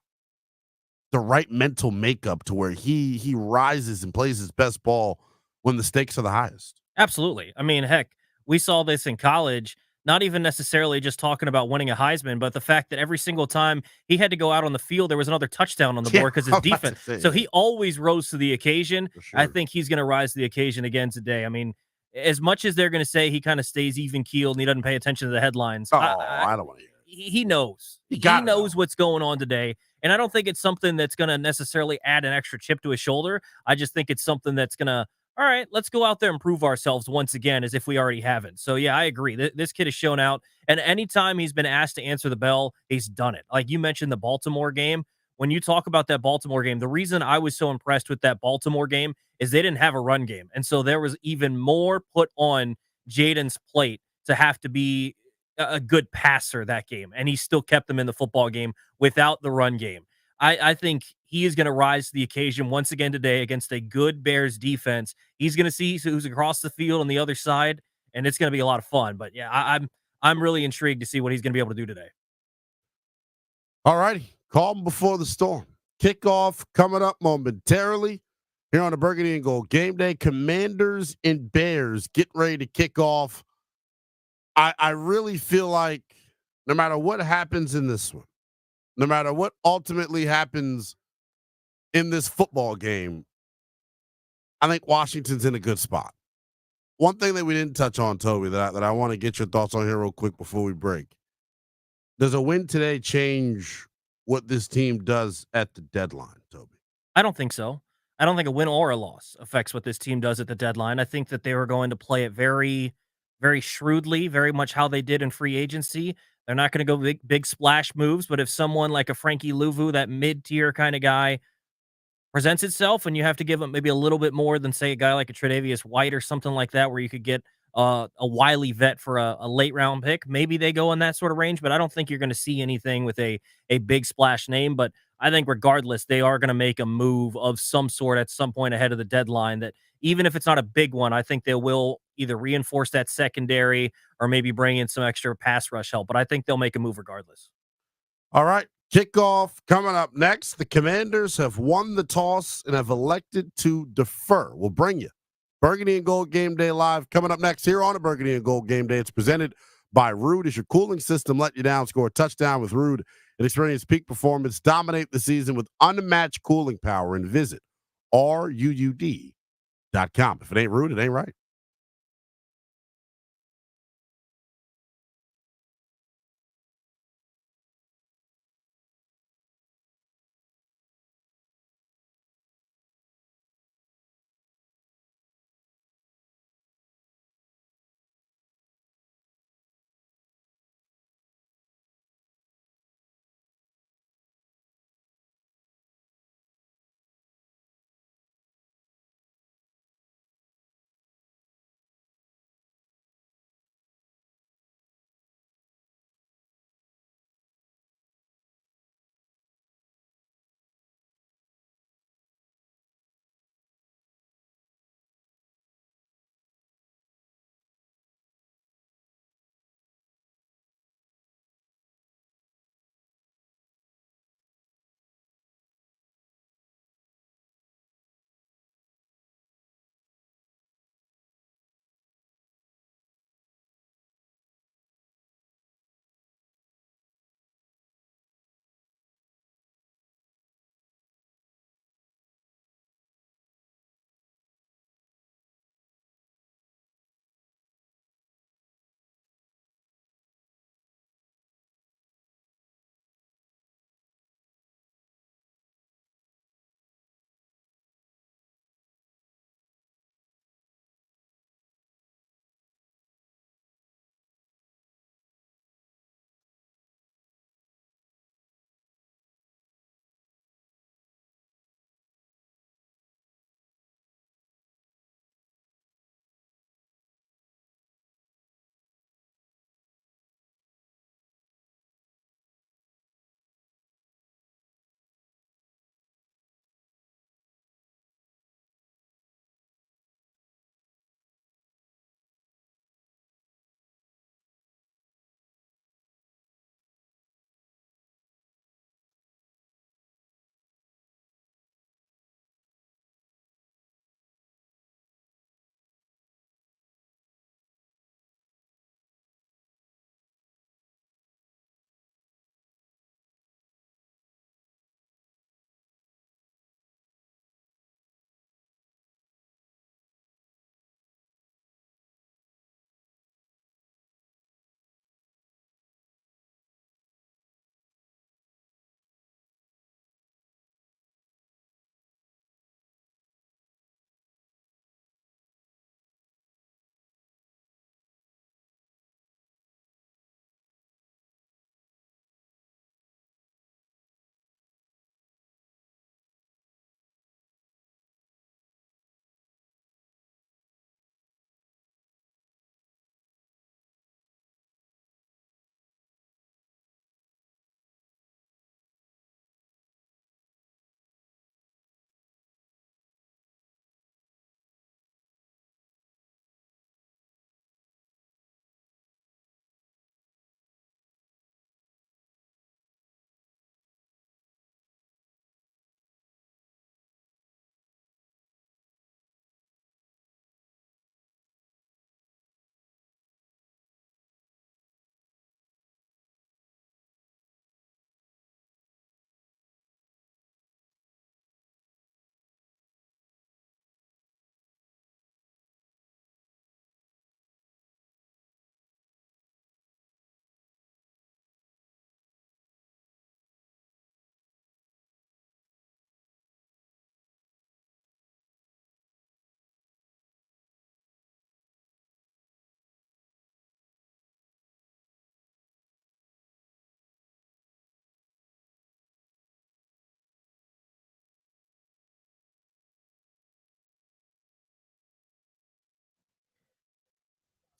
the right mental makeup to where he rises and plays his best ball when the stakes are the highest. Absolutely. I mean, heck, we saw this in college. Not even necessarily just talking about winning a Heisman, but the fact that every single time he had to go out on the field, there was another touchdown on the board because his defense. So he always rose to the occasion. Sure. I think he's going to rise to the occasion again today. I mean, as much as they're going to say he kind of stays even keeled and he doesn't pay attention to the headlines. I don't want to hear it. He knows. He knows what's going on today. And I don't think it's something that's going to necessarily add an extra chip to his shoulder. I just think it's something that's going to, all right, let's go out there and prove ourselves once again as if we already haven't. So, yeah, I agree. This kid has shown out. And anytime he's been asked to answer the bell, he's done it. Like you mentioned the Baltimore game, when you talk about that Baltimore game, the reason I was so impressed with that Baltimore game is they didn't have a run game. And so there was even more put on Jaden's plate to have to be a good passer that game. And he still kept them in the football game without the run game. I think he is going to rise to the occasion once again today against a good Bears defense. He's going to see who's across the field on the other side, and it's going to be a lot of fun. But yeah, I'm really intrigued to see what he's going to be able to do today. All righty. Calm before the storm. Kickoff coming up momentarily here on the Burgundy and Gold Game Day. Commanders and Bears get ready to kick off. I really feel like no matter what happens in this one, no matter what ultimately happens in this football game, I think Washington's in a good spot. One thing that we didn't touch on, Toby, that I want to get your thoughts on here real quick before we break. Does a win today change what this team does at the deadline, Toby? I don't think so. I don't think a win or a loss affects what this team does at the deadline. I think that they were going to play it very, very shrewdly, very much how they did in free agency. They're not going to go big splash moves, but if someone like a Frankie Louvu, that mid-tier kind of guy, presents itself and you have to give him maybe a little bit more than, say, a guy like a Tre'Davious White or something like that, where you could get a wily vet for a late round pick, maybe they go in that sort of range, but I don't think you're going to see anything with a big splash name. But I think regardless, they are going to make a move of some sort at some point ahead of the deadline that, even if it's not a big one, I think they will either reinforce that secondary or maybe bring in some extra pass rush help. But I think they'll make a move regardless. All right. Kickoff coming up next. The Commanders have won the toss and have elected to defer. We'll bring you Burgundy and Gold Game Day live coming up next here on a Burgundy and Gold Game Day. It's presented by Rude. As your cooling system let you down, score a touchdown with Rude and experience peak performance. Dominate the season with unmatched cooling power and visit RUUD.com. If it ain't Rude, it ain't right.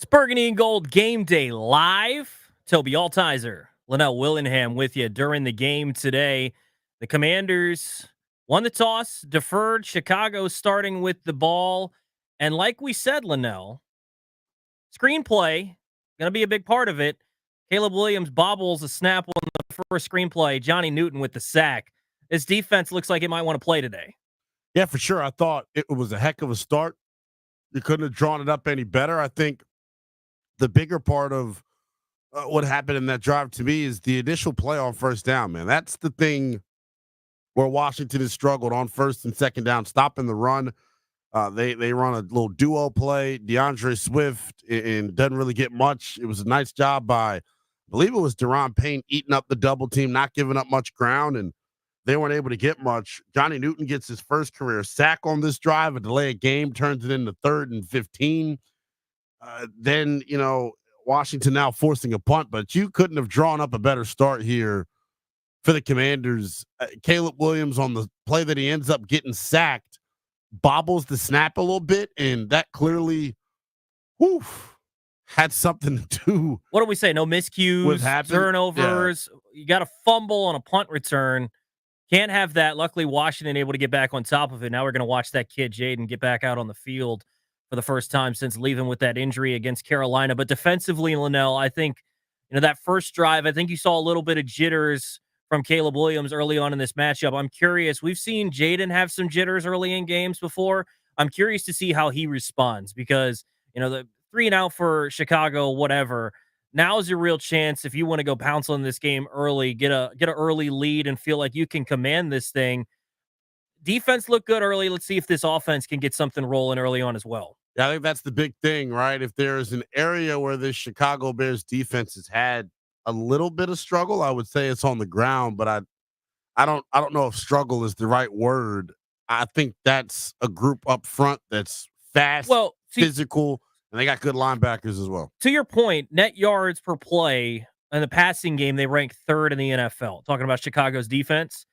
It's Burgundy and Gold Game Day Live. Toby Altizer, Linnell Willingham with you during the game today. The Commanders won the toss, deferred. Chicago starting with the ball. And like we said, Linnell, screenplay, going to be a big part of it. Caleb Williams bobbles a snap on the first screenplay. Johnny Newton with the sack. His defense looks like it might want to play today. Yeah, for sure. I thought it was a heck of a start. You couldn't have drawn it up any better. I think the bigger part of what happened in that drive to me is the initial play on first down, man. That's the thing where Washington has struggled on first and second down, stopping the run. They run a little duo play, DeAndre Swift, and doesn't really get much. It was a nice job by, I believe it was Deron Payne, eating up the double team, not giving up much ground, and they weren't able to get much. Johnny Newton gets his first career sack on this drive, a delay of game, turns it into 3rd and 15. Then, Washington now forcing a punt, but you couldn't have drawn up a better start here for the Commanders. Caleb Williams on the play that he ends up getting sacked, bobbles the snap a little bit, and that clearly had something to do. What do we say? No miscues, turnovers. Yeah. You got a fumble on a punt return. Can't have that. Luckily, Washington able to get back on top of it. Now we're going to watch that kid, Jaden, get back out on the field for the first time since leaving with that injury against Carolina. But defensively, Linnell, I think, that first drive, I think you saw a little bit of jitters from Caleb Williams early on in this matchup. I'm curious. We've seen Jaden have some jitters early in games before. I'm curious to see how he responds because, the 3-and-out for Chicago, whatever. Now's your real chance if you want to go pounce on this game early, get an early lead and feel like you can command this thing. Defense looked good early. Let's see if this offense can get something rolling early on as well. Yeah, I think that's the big thing, right? If there's an area where the Chicago Bears defense has had a little bit of struggle, I would say it's on the ground, but I don't know if struggle is the right word. I think that's a group up front that's fast, physical, and they got good linebackers as well. To your point, net yards per play in the passing game, they rank 3rd in the NFL. Talking about Chicago's defense.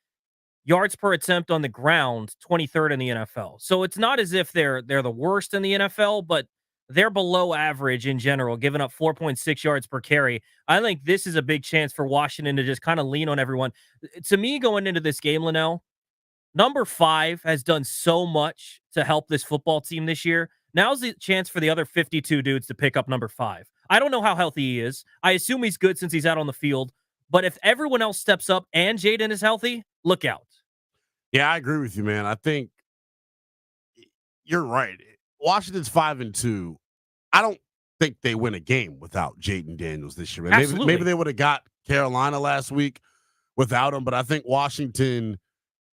Yards per attempt on the ground, 23rd in the NFL. So it's not as if they're the worst in the NFL, but they're below average in general, giving up 4.6 yards per carry. I think this is a big chance for Washington to just kind of lean on everyone. To me, going into this game, Linnell, number 5 has done so much to help this football team this year. Now's the chance for the other 52 dudes to pick up number 5. I don't know how healthy he is. I assume he's good since he's out on the field. But if everyone else steps up and Jaden is healthy, look out. Yeah, I agree with you, man. I think you're right. Washington's 5-2. I don't think they win a game without Jaden Daniels this year. Man. Maybe they would have got Carolina last week without him, but I think Washington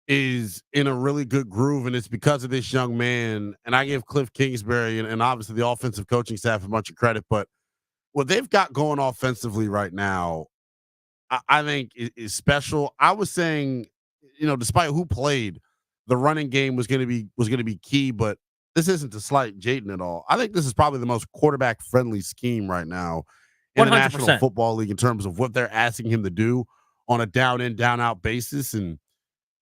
is in a really good groove, and it's because of this young man. And I give Cliff Kingsbury and obviously the offensive coaching staff a bunch of credit, but what they've got going offensively right now, I think is special. I was saying, despite who played, the running game was going to be key, but this isn't to slight Jaden at all. I think this is probably the most quarterback friendly scheme right now in 100%. The National Football League in terms of what they're asking him to do on a down in, down out basis. And,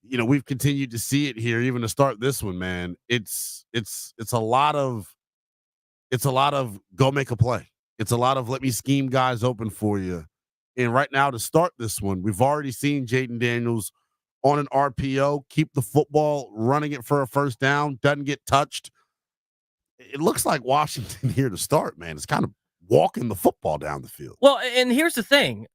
we've continued to see it here, even to start this one, man. It's a lot of go make a play. It's a lot of let me scheme guys open for you. And right now to start this one, we've already seen Jaden Daniels on an RPO, keep the football, running it for a first down, doesn't get touched. It looks like Washington here to start, man. It's kind of walking the football down the field. Well, and here's the thing.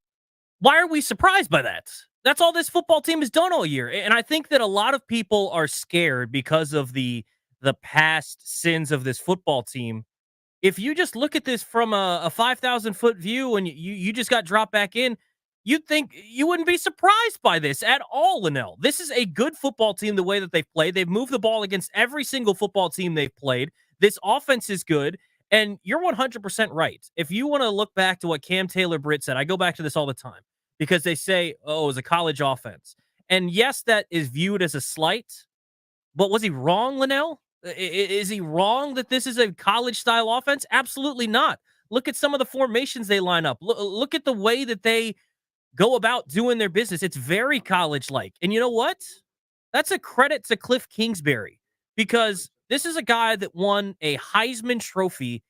Why are we surprised by that? That's all this football team has done all year. And I think that a lot of people are scared because of the past sins of this football team. If you just look at this from a 5,000-foot view and you just got dropped back in, you'd think you wouldn't be surprised by this at all, Linnell. This is a good football team the way that they've played. They've moved the ball against every single football team they've played. This offense is good, and you're 100% right. If you want to look back to what Cam Taylor-Britt said, I go back to this all the time because they say, oh, it was a college offense. And yes, that is viewed as a slight, but was he wrong, Linnell? Is he wrong that this is a college-style offense? Absolutely not. Look at some of the formations they line up. Look at the way that they go about doing their business. It's very college-like. And you know what? That's a credit to Cliff Kingsbury because this is a guy that won a Heisman Trophy.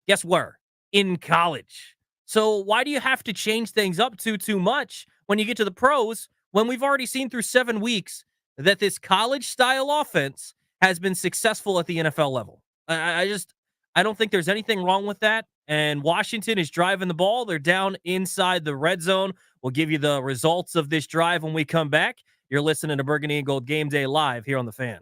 Guess where? in college. So why do you have to change things up too much when you get to the pros, when we've already seen through 7 weeks that this college style offense has been successful at the NFL level? I don't think there's anything wrong with that. And Washington is driving the ball. They're down inside the red zone. We'll give you the results of this drive when we come back. You're listening to Burgundy and Gold Game Day live here on The Fan.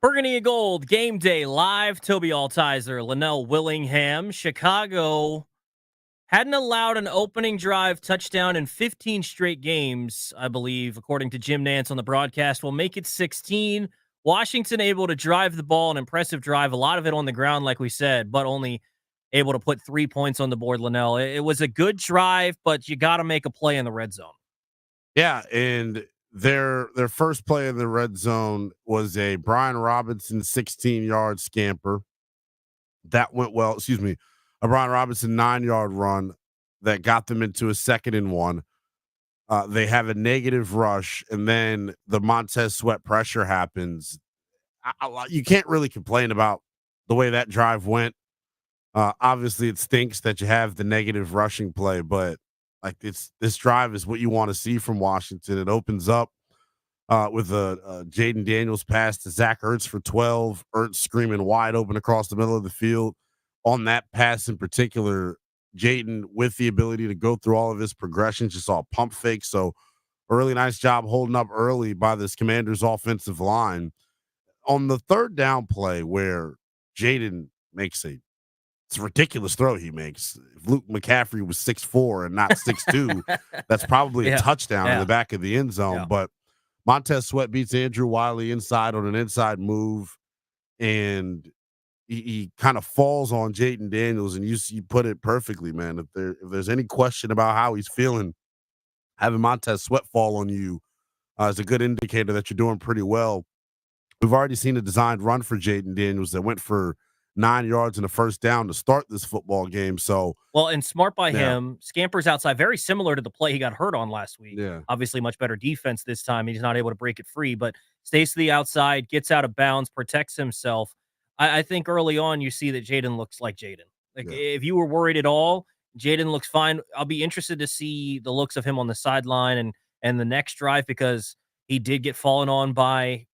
Burgundy and Gold Game Day live. Toby Altizer, Linnell Willingham. Chicago Hadn't allowed an opening drive touchdown in 15 straight games, I believe, according to Jim Nantz on the broadcast. Will make it 16. Washington able to drive the ball, an impressive drive, a lot of it on the ground, like we said, but only able to put 3 points on the board, Linnell. It was a good drive, but you got to make a play in the red zone. Yeah, and their first play in the red zone was a Brian Robinson 16-yard scamper. That went well. Excuse me, a Brian Robinson 9-yard run that got them into a 2nd and 1. They have a negative rush, and then the Montez Sweat pressure happens. You can't really complain about the way that drive went. Obviously, it stinks that you have the negative rushing play, but like this drive is what you want to see from Washington. It opens up with a Jaden Daniels pass to Zach Ertz for 12. Ertz screaming wide open across the middle of the field. On that pass in particular, Jaden, with the ability to go through all of his progressions, you saw a pump fake. So a really nice job holding up early by this Commanders offensive line. On the 3rd down play where Jaden makes it's a ridiculous throw he makes. If Luke McCaffrey was 6'4" and not 6'2", that's probably a touchdown in the back of the end zone. Yeah. But Montez Sweat beats Andrew Wiley inside on an inside move, and he kind of falls on Jaden Daniels, and you put it perfectly, man. If there's any question about how he's feeling, having Montez Sweat fall on you is a good indicator that you're doing pretty well. We've already seen a designed run for Jaden Daniels that went for 9 yards and a first down to start this football game. So, well, and smart by him, scampers outside, very similar to the play he got hurt on last week. Yeah. Obviously, much better defense this time. He's not able to break it free, but stays to the outside, gets out of bounds, protects himself. I think early on you see that Jaden looks like Jaden. Like if you were worried at all, Jaden looks fine. I'll be interested to see the looks of him on the sideline and the next drive, because he did get fallen on by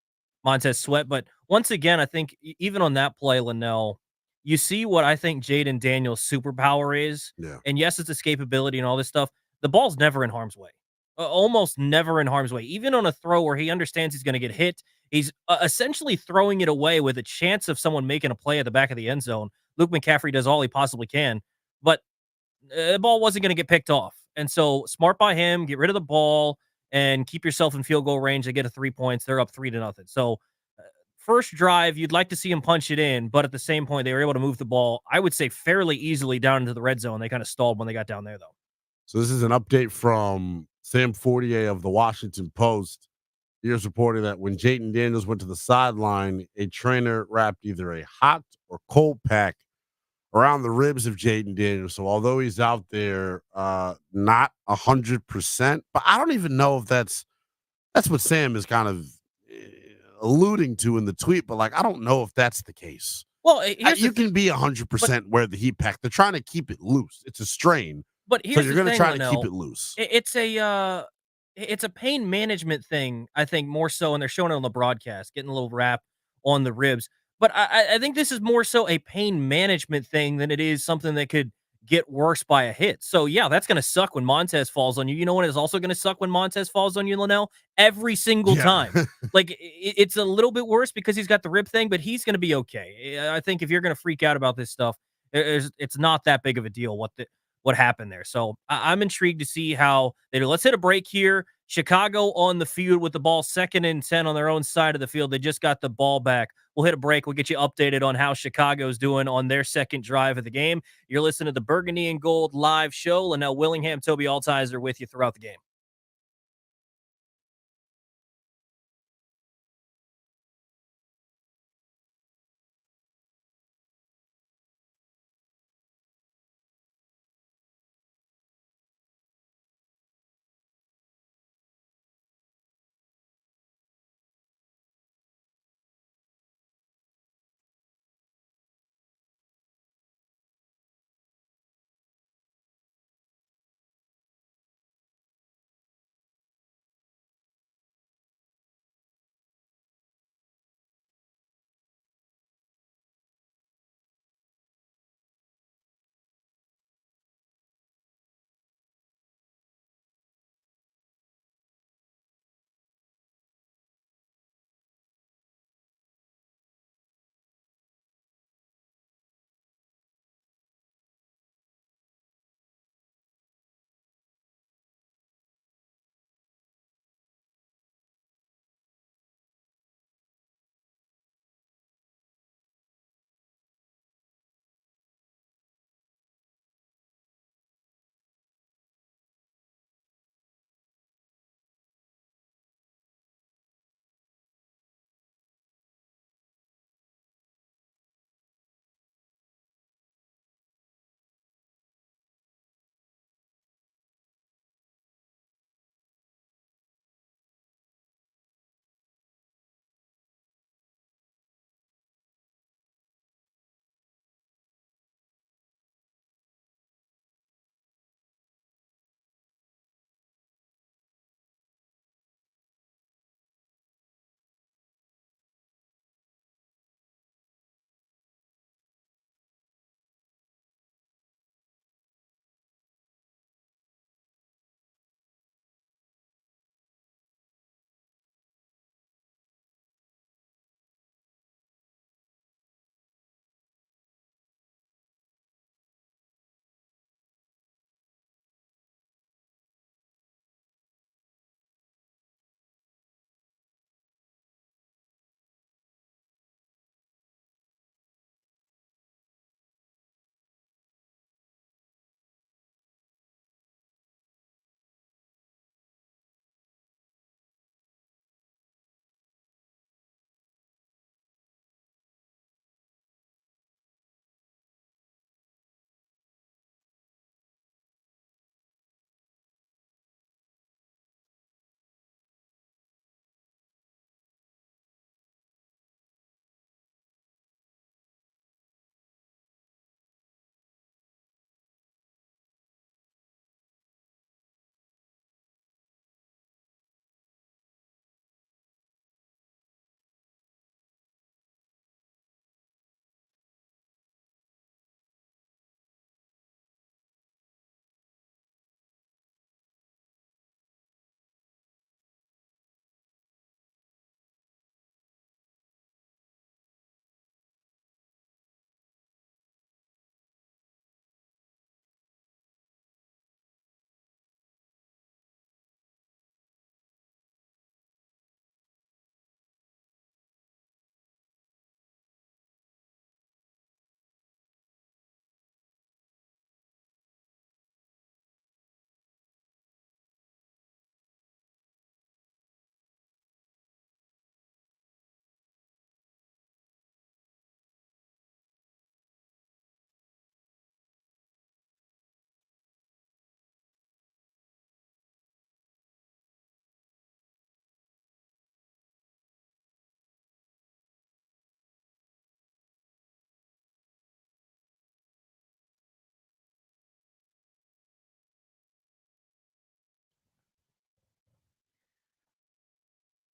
Montez Sweat. But once again, I think even on that play, Linnell, you see what I think Jaden Daniels' superpower is. Yeah. And yes, it's escapability and all this stuff. The ball's never in harm's way. Almost never in harm's way. Even on a throw where he understands he's going to get hit, he's essentially throwing it away with a chance of someone making a play at the back of the end zone. Luke McCaffrey does all he possibly can, but the ball wasn't going to get picked off. And so smart by him, get rid of the ball and keep yourself in field goal range. They get a 3 points. They're up 3-0. So first drive, you'd like to see him punch it in, but at the same point, they were able to move the ball, I would say, fairly easily down into the red zone. They kind of stalled when they got down there, though. So this is an update from Sam Fortier of the Washington Post. He is reporting that when Jaden Daniels went to the sideline, a trainer wrapped either a hot or cold pack around the ribs of Jaden Daniels. So although he's out there, not 100%, but I don't even know if that's what Sam is kind of alluding to in the tweet. But like, I don't know if that's the case. Well, you can be 100% wear the heat pack. They're trying to keep it loose. It's a strain. But so you're going to try to keep it loose. It's a pain management thing, I think, more so, and they're showing it on the broadcast, getting a little wrap on the ribs. But I think this is more so a pain management thing than it is something that could get worse by a hit. So, yeah, that's going to suck when Montez falls on you. You know what is also going to suck when Montez falls on you, Linnell? Every single time. Like, it's a little bit worse because he's got the rib thing, but he's going to be okay. I think if you're going to freak out about this stuff, it's not that big of a deal what happened there. So I'm intrigued to see how they do. Let's hit a break here. Chicago on the field with the ball, 2nd and 10 on their own side of the field. They just got the ball back. We'll hit a break. We'll get you updated on how Chicago's doing on their second drive of the game. You're listening to the Burgundy and Gold live show. Linnell Willingham, Toby Altizer with you throughout the game.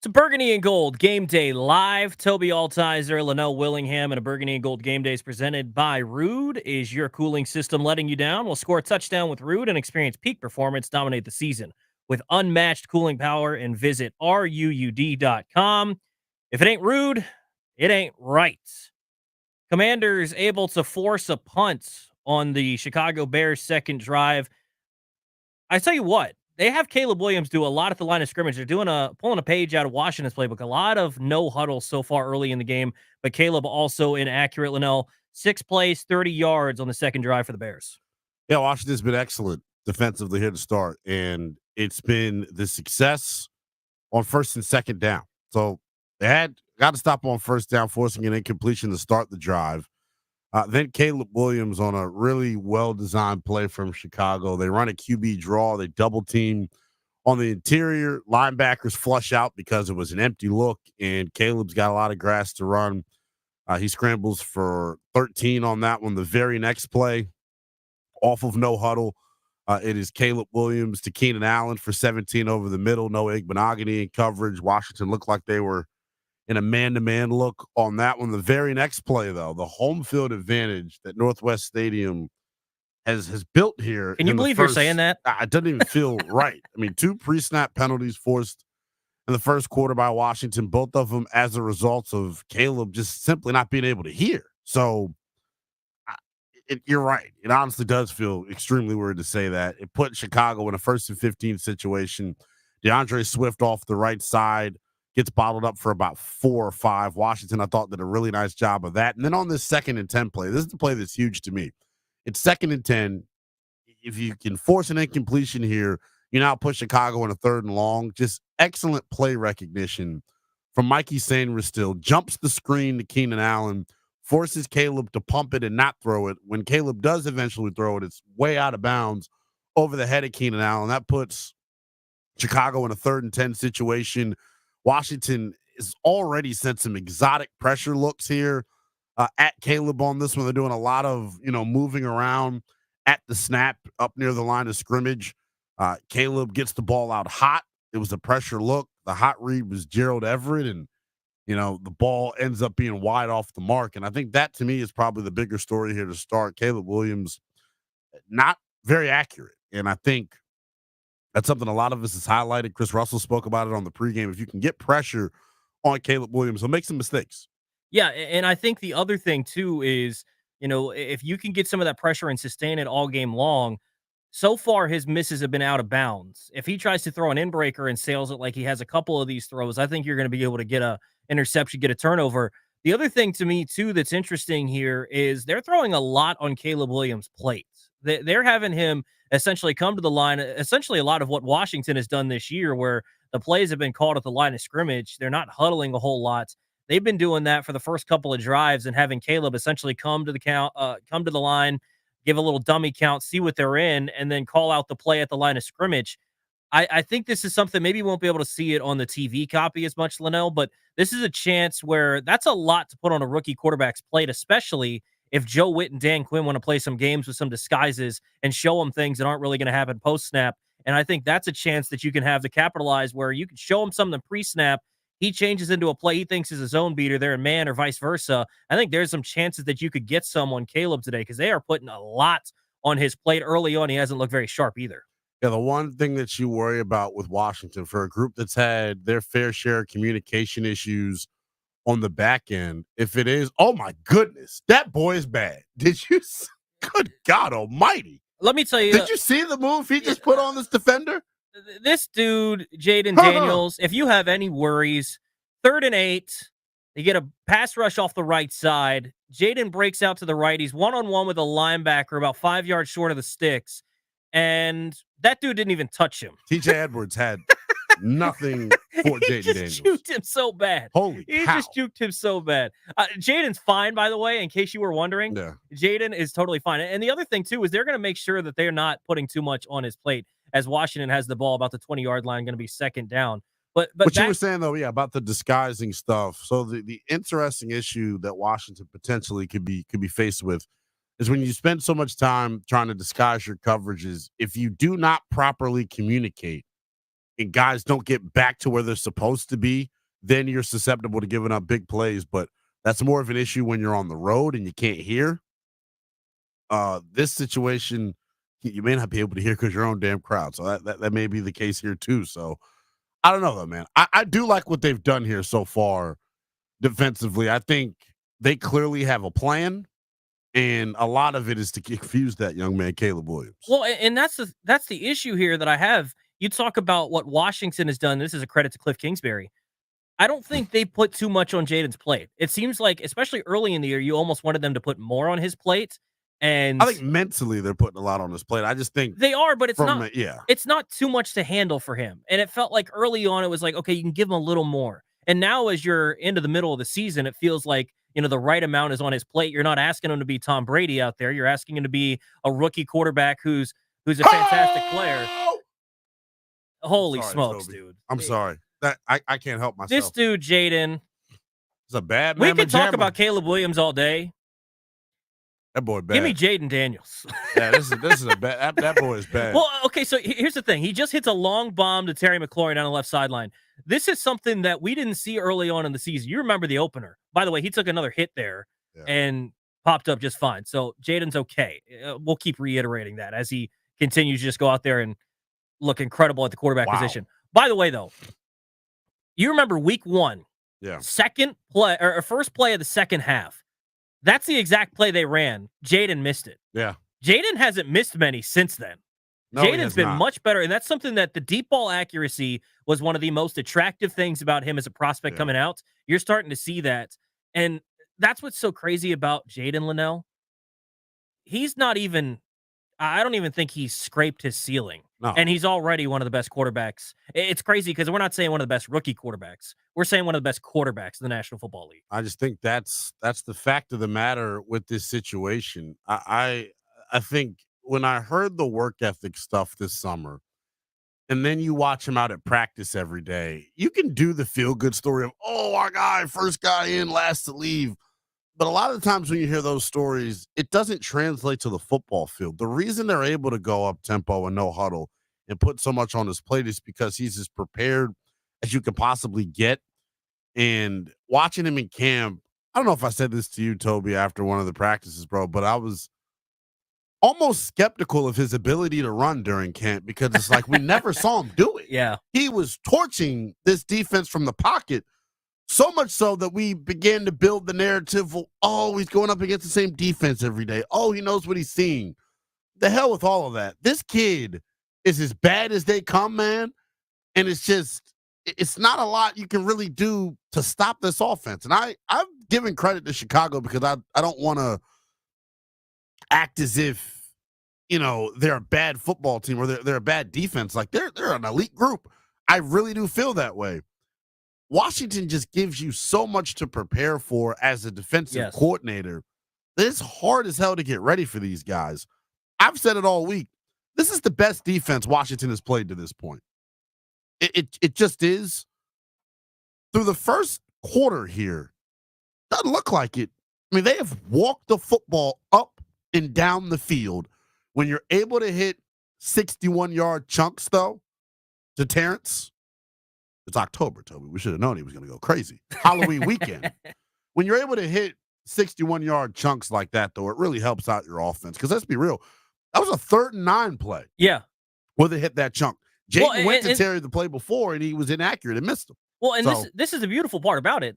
It's a Burgundy and Gold Game Day Live. Toby Altizer, Linnell Willingham, and a Burgundy and Gold Game Day is presented by Rude. Is your cooling system letting you down? Well, score a touchdown with Rude and experience peak performance dominate the season with unmatched cooling power, and visit ruud.com. If it ain't Rude, it ain't right. Commanders able to force a punt on the Chicago Bears' second drive. I tell you what, they have Caleb Williams do a lot at the line of scrimmage. They're pulling a page out of Washington's playbook. A lot of no huddle so far early in the game, but Caleb also inaccurate. Linnell, 6 plays, 30 yards on the second drive for the Bears. Yeah, Washington's been excellent defensively here to start, and it's been the success on first and second down. So they got to stop on first down, forcing an incompletion to start the drive. Then Caleb Williams on a really well-designed play from Chicago. They run a QB draw. They double team on the interior. Linebackers flush out because it was an empty look, and Caleb's got a lot of grass to run. He scrambles for 13 on that one. The very next play, off of no huddle, it is Caleb Williams to Keenan Allen for 17 over the middle. No Igbenogany in coverage. Washington looked like they were in a man-to-man look on that one. The very next play, though, the home field advantage that Northwest Stadium has built here. Can you believe you're saying that? It doesn't even feel right. I mean, 2 pre-snap penalties forced in the first quarter by Washington, both of them as a result of Caleb just simply not being able to hear. So you're right. It honestly does feel extremely weird to say that. It put Chicago in a 1st and 15 situation. DeAndre Swift off the right side gets bottled up for about 4 or 5. Washington, I thought, did a really nice job of that. And then on this 2nd and 10 play, this is the play that's huge to me. It's 2nd and 10. If you can force an incompletion here, you now put Chicago in a 3rd and long. Just excellent play recognition from Mikey Sainristil. Jumps the screen to Keenan Allen, forces Caleb to pump it and not throw it. When Caleb does eventually throw it, it's way out of bounds over the head of Keenan Allen. That puts Chicago in a 3rd and 10 situation. Washington has already sent some exotic pressure looks here at Caleb on this one. They're doing a lot of, moving around at the snap up near the line of scrimmage. Caleb gets the ball out hot. It was a pressure look. The hot read was Gerald Everett, and, the ball ends up being wide off the mark. And I think that, to me, is probably the bigger story here to start. Caleb Williams, not very accurate. And I think that's something a lot of us has highlighted. Chris Russell spoke about it on the pregame. If you can get pressure on Caleb Williams, he'll make some mistakes. Yeah, and I think the other thing, too, is, if you can get some of that pressure and sustain it all game long, so far his misses have been out of bounds. If he tries to throw an in-breaker and sails it like he has a couple of these throws, I think you're going to be able to get a interception, get a turnover. The other thing to me, too, that's interesting here is they're throwing a lot on Caleb Williams' plate. They're having him essentially come to the line, essentially a lot of what Washington has done this year, where the plays have been called at the line of scrimmage. They're not huddling a whole lot. They've been doing that for the first couple of drives and having Caleb essentially come to the line, give a little dummy count, see what they're in, and then call out the play at the line of scrimmage. I think this is something, maybe you won't be able to see it on the TV copy as much, Linnell, but this is a chance where that's a lot to put on a rookie quarterback's plate, especially if Joe Witt and Dan Quinn want to play some games with some disguises and show them things that aren't really going to happen post-snap. And I think that's a chance that you can have to capitalize, where you can show him something pre-snap. He changes into a play he thinks is a zone beater there in man, or vice versa. I think there's some chances that you could get some on Caleb today, because they are putting a lot on his plate early on. He hasn't looked very sharp either. Yeah, the one thing that you worry about with Washington, for a group that's had their fair share of communication issues on the back end, if it is, oh my goodness, that boy is bad. Good God almighty. Let me tell you. Did you see the move he just put on this defender? This dude, Jaden Daniels, if you have any worries, 3rd and 8, you get a pass rush off the right side. Jaden breaks out to the right. He's one-on-one with a linebacker about 5 yards short of the sticks. And that dude didn't even touch him. TJ Edwards had nothing for Jaden Daniels. He just juked him so bad. Holy He cow. just juked him so bad. Jaden's fine, by the way, in case you were wondering. Yeah. Jaden is totally fine. And the other thing, too, is they're going to make sure that they're not putting too much on his plate, as Washington has the ball about the 20-yard line, going to be 2nd down. But what you were saying, though, yeah, about the disguising stuff. So the interesting issue that Washington potentially could be faced with is when you spend so much time trying to disguise your coverages, if you do not properly communicate and guys don't get back to where they're supposed to be, then you're susceptible to giving up big plays. But that's more of an issue when you're on the road and you can't hear. This situation, you may not be able to hear because your own damn crowd. So that may be the case here too. So I don't know though, man. I do like what they've done here so far defensively. I think they clearly have a plan, and a lot of it is to confuse that young man, Caleb Williams. Well, and that's the issue here that I have. You talk about what Washington has done. This is a credit to Cliff Kingsbury. I don't think they put too much on Jaden's plate. It seems like, especially early in the year, you almost wanted them to put more on his plate. And I think mentally they're putting a lot on his plate. I just think they are, but it's not. Yeah, it's not too much to handle for him. And it felt like early on, it was like, okay, you can give him a little more. And now, as you're into the middle of the season, it feels like the right amount is on his plate. You're not asking him to be Tom Brady out there. You're asking him to be a rookie quarterback who's a fantastic player. Holy smokes, Toby. dude! I'm sorry. That I can't help myself. This dude, Jaden. It's a bad We man. could talk about Caleb Williams all day. That boy bad. Give me Jaden Daniels. Yeah, this is a bad. That boy is bad. Well, okay, so here's the thing. He just hits a long bomb to Terry McLaurin on the left sideline. This is something that we didn't see early on in the season. You remember the opener. By the way, he took another hit there and popped up just fine. So Jaden's okay. We'll keep reiterating that as he continues to just go out there and look incredible at the quarterback position. By the way, though, you remember week 1, second play or first play of the second half. That's the exact play they ran. Jaden missed it. Yeah. Jaden hasn't missed many since then. No, Jaden's been much better, and that's something that the deep ball accuracy was one of the most attractive things about him as a prospect coming out. You're starting to see that, and that's what's so crazy about Jaden Linnell. He's not even – I don't even think he's scraped his ceiling, and he's already one of the best quarterbacks. It's crazy because we're not saying one of the best rookie quarterbacks. We're saying one of the best quarterbacks in the National Football League. I just think that's the fact of the matter with this situation. I think when I heard the work ethic stuff this summer, and then you watch him out at practice every day, you can do the feel-good story of, oh, our guy, first guy in, last to leave. But a lot of the times when you hear those stories, it doesn't translate to the football field. The reason they're able to go up tempo and no huddle and put so much on his plate is because he's as prepared as you can possibly get. And watching him in camp, I don't know if I said this to you, Toby, after one of the practices, bro, but I was almost skeptical of his ability to run during camp because it's like we never saw him do it. Yeah. He was torching this defense from the pocket, so much so that we began to build the narrative of, oh, he's going up against the same defense every day. Oh, he knows what he's seeing. The hell with all of that. This kid is as bad as they come, man. And it's not a lot you can really do to stop this offense. And I'm giving credit to Chicago because I don't want to act as if, they're a bad football team or they're a bad defense. Like they're an elite group. I really do feel that way. Washington just gives you so much to prepare for as a defensive coordinator. It's hard as hell to get ready for these guys. I've said it all week. This is the best defense Washington has played to this point. It just is. Through the first quarter here, doesn't look like it. I mean, they have walked the football up and down the field. When you're able to hit 61-yard chunks, though, to Terrence, it's October, Toby. We should have known he was going to go crazy. Halloween weekend. When you're able to hit 61-yard chunks like that, though, it really helps out your offense. Because let's be real, that was a 3rd and 9 play. Yeah. Where they hit that chunk. Jayden went to Terry the play before, and he was inaccurate and missed him. Well, and this is the beautiful part about it.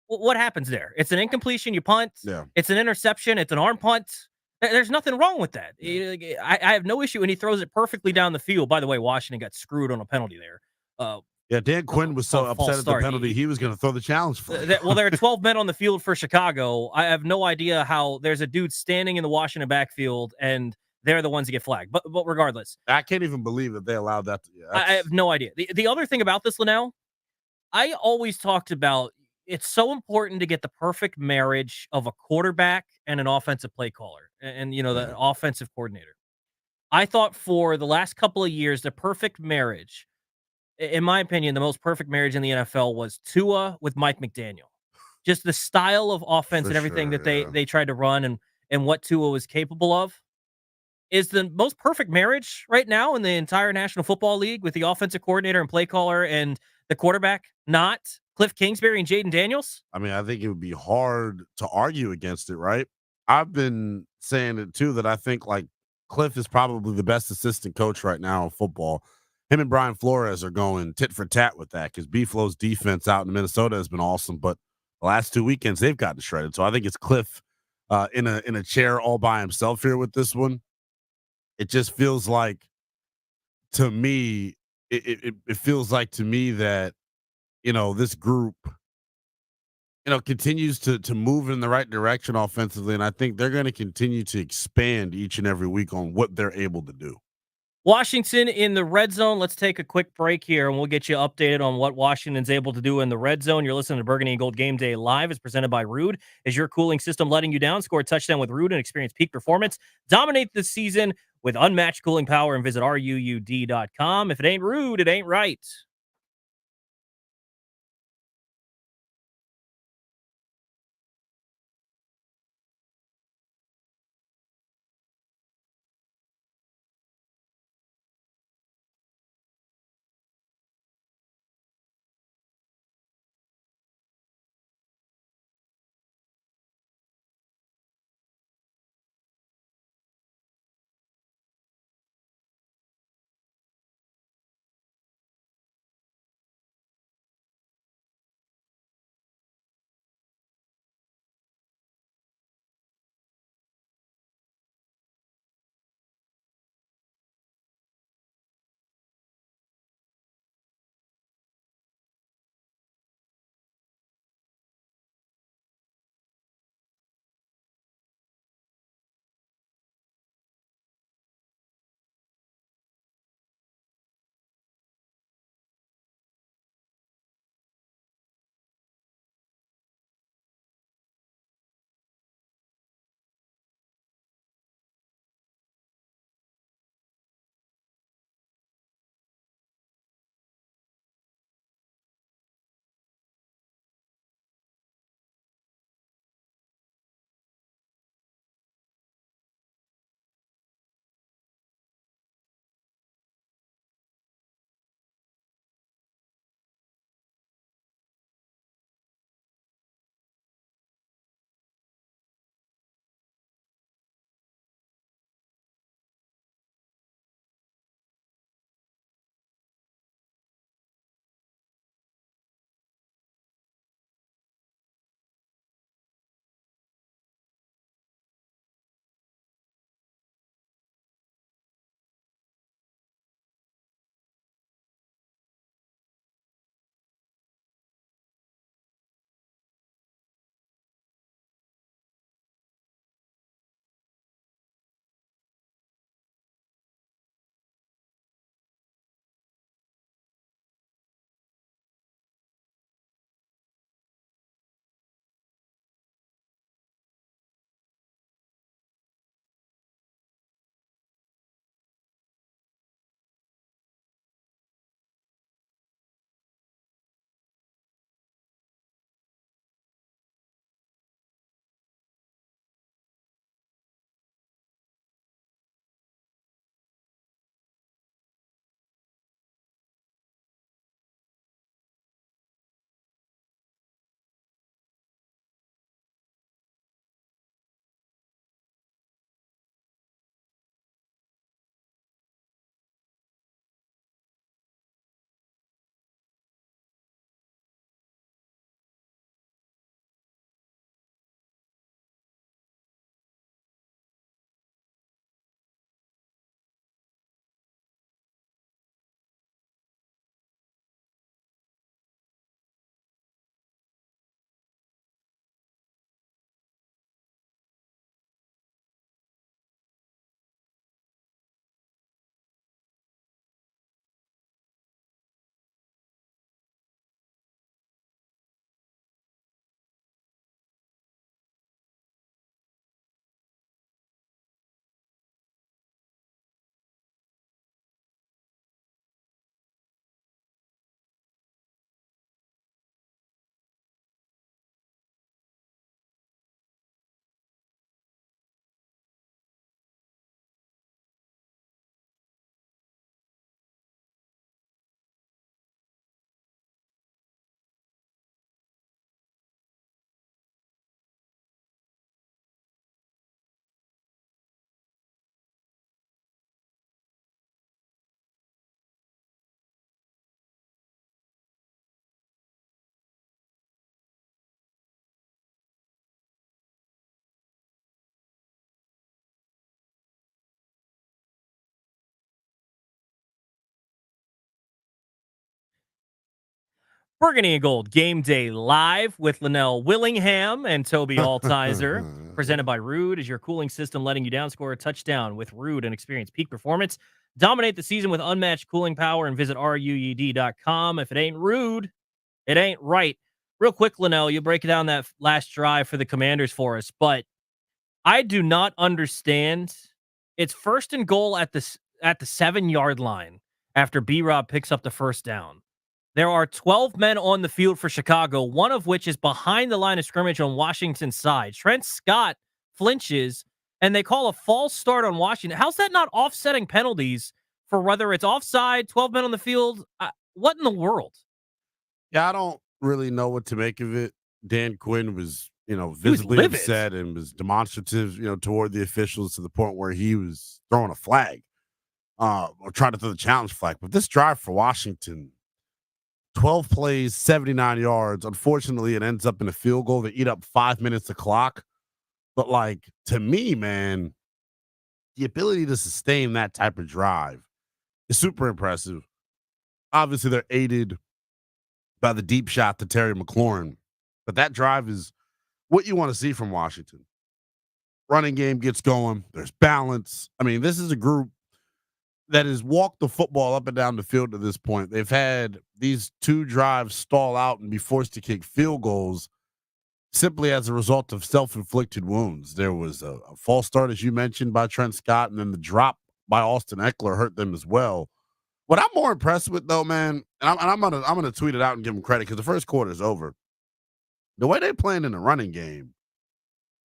What happens there? It's an incompletion, you punt. Yeah. It's an interception. It's an arm punt. There's nothing wrong with that. Yeah. I have no issue, and he throws it perfectly down the field. By the way, Washington got screwed on a penalty there. Dan Quinn was so upset at the penalty, he was going to throw the challenge for it. Well, there are 12 men on the field for Chicago. I have no idea how there's a dude standing in the Washington backfield, and they're the ones that get flagged. But regardless. I can't even believe that they allowed that. I have no idea. The other thing about this, Linnell, I always talked about it's so important to get the perfect marriage of a quarterback and an offensive play caller and the offensive coordinator. I thought for the last couple of years, the perfect marriage, in my opinion, the most perfect marriage in the NFL was Tua with Mike McDaniel. Just the style of offense and everything that they tried to run and what Tua was capable of. is the most perfect marriage right now in the entire National Football League with the offensive coordinator and play caller and the quarterback, not Cliff Kingsbury and Jaden Daniels? I mean, I think it would be hard to argue against it, right? I've been saying it too that I think like Cliff is probably the best assistant coach right now in football. Him and Brian Flores are going tit for tat with that because Beeflo's defense out in Minnesota has been awesome, but the last 2 weekends they've gotten shredded. So I think it's Cliff in a chair all by himself here with this one. It just feels like to me, it feels like to me that this group continues to move in the right direction offensively, and I think they're going to continue to expand each and every week on what they're able to do. Washington in the red zone. Let's take a quick break here, and we'll get you updated on what Washington's able to do in the red zone. You're listening to Burgundy and Gold Game Day Live. It's presented by Rude. Is your cooling system letting you down? Score a touchdown with Rude and experience peak performance. Dominate this season with unmatched cooling power and visit RUUD.com. If it ain't Rude, it ain't right. Burgundy and Gold Game Day Live with Linnell Willingham and Toby Altizer. Presented by Rude. Is your cooling system letting you down? Score a touchdown with Rude and experience peak performance. Dominate the season with unmatched cooling power and visit ruud.com. If it ain't Rude, it ain't right. Real quick, Linnell, you break down that last drive for the Commanders for us, but I do not understand. It's first and goal at the 7-yard line after B-Rob picks up the first down. There are 12 men on the field for Chicago, one of which is behind the line of scrimmage on Washington's side. Trent Scott flinches, and they call a false start on Washington. How's that not offsetting penalties for whether it's offside, 12 men on the field? What in the world? Yeah, I don't really know what to make of it. Dan Quinn was, visibly upset and was demonstrative, toward the officials to the point where he was throwing a flag, or trying to throw the challenge flag. But this drive for Washington, 12 plays, 79 yards. Unfortunately, it ends up in a field goal. They eat up 5 minutes of clock. But, to me, man, the ability to sustain that type of drive is super impressive. Obviously, they're aided by the deep shot to Terry McLaurin. But that drive is what you want to see from Washington. Running game gets going. There's balance. I mean, this is a group that has walked the football up and down the field to this point. They've had these 2 drives stall out and be forced to kick field goals simply as a result of self-inflicted wounds. There was a false start, as you mentioned, by Trent Scott, and then the drop by Austin Eckler hurt them as well. What I'm more impressed with, though, man, and I'm gonna tweet it out and give them credit because the first quarter is over. The way they're playing in the running game,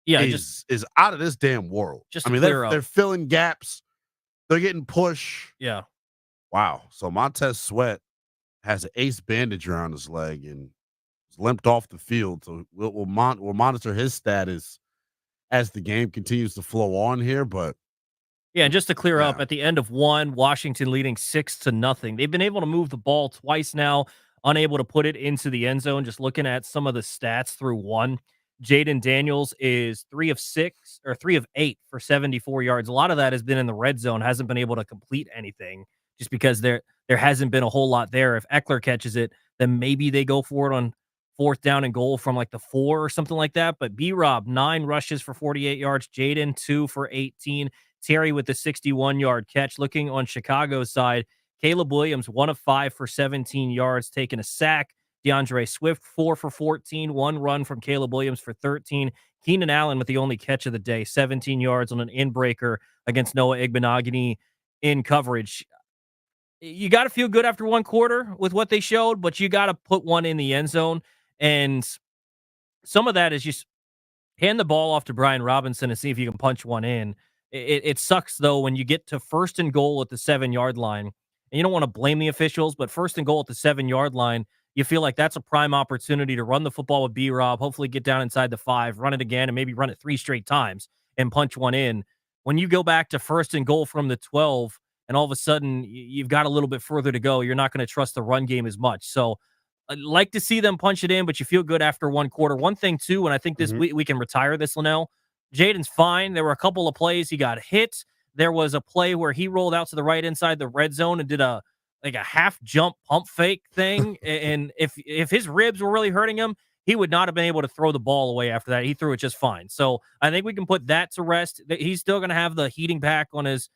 is out of this damn world. They're filling gaps. They're getting push. Yeah. Wow. So Montez Sweat has an ace bandage around his leg and is limped off the field. So we'll monitor his status as the game continues to flow on here. But yeah, and just to clear up, at the end of 1, Washington leading 6-0. They've been able to move the ball twice now, unable to put it into the end zone. Just looking at some of the stats through 1. Jaden Daniels is 3 of 8 for 74 yards. A lot of that has been in the red zone, hasn't been able to complete anything just because there hasn't been a whole lot there. If Eckler catches it, then maybe they go for it on 4th down and goal from the 4 or something like that. But B-Rob, 9 rushes for 48 yards. Jaden, 2 for 18. Terry with the 61-yard catch. Looking on Chicago's side, Caleb Williams, 1 of 5 for 17 yards, taking a sack. DeAndre Swift, 4 for 14, 1 run from Caleb Williams for 13. Keenan Allen with the only catch of the day, 17 yards on an in-breaker against Noah Igbenogany in coverage. You got to feel good after 1 quarter with what they showed, but you got to put one in the end zone. And some of that is just hand the ball off to Brian Robinson and see if you can punch one in. It sucks, though, when you get to 1st and goal at the 7-yard line. And you don't want to blame the officials, but 1st and goal at the 7-yard line, you feel like that's a prime opportunity to run the football with B-Rob, hopefully get down inside the 5, run it again, and maybe run it 3 straight times and punch one in. When you go back to 1st and goal from the 12, and all of a sudden you've got a little bit further to go, you're not going to trust the run game as much. So I'd like to see them punch it in, but you feel good after 1 quarter. One thing, too, and I think this we can retire this, Linnell. Jaden's fine. There were a couple of plays he got hit. There was a play where he rolled out to the right inside the red zone and did a half jump pump fake thing. And if his ribs were really hurting him, he would not have been able to throw the ball away after that. He threw it just fine. So I think we can put that to rest. He's still going to have the heating pack on his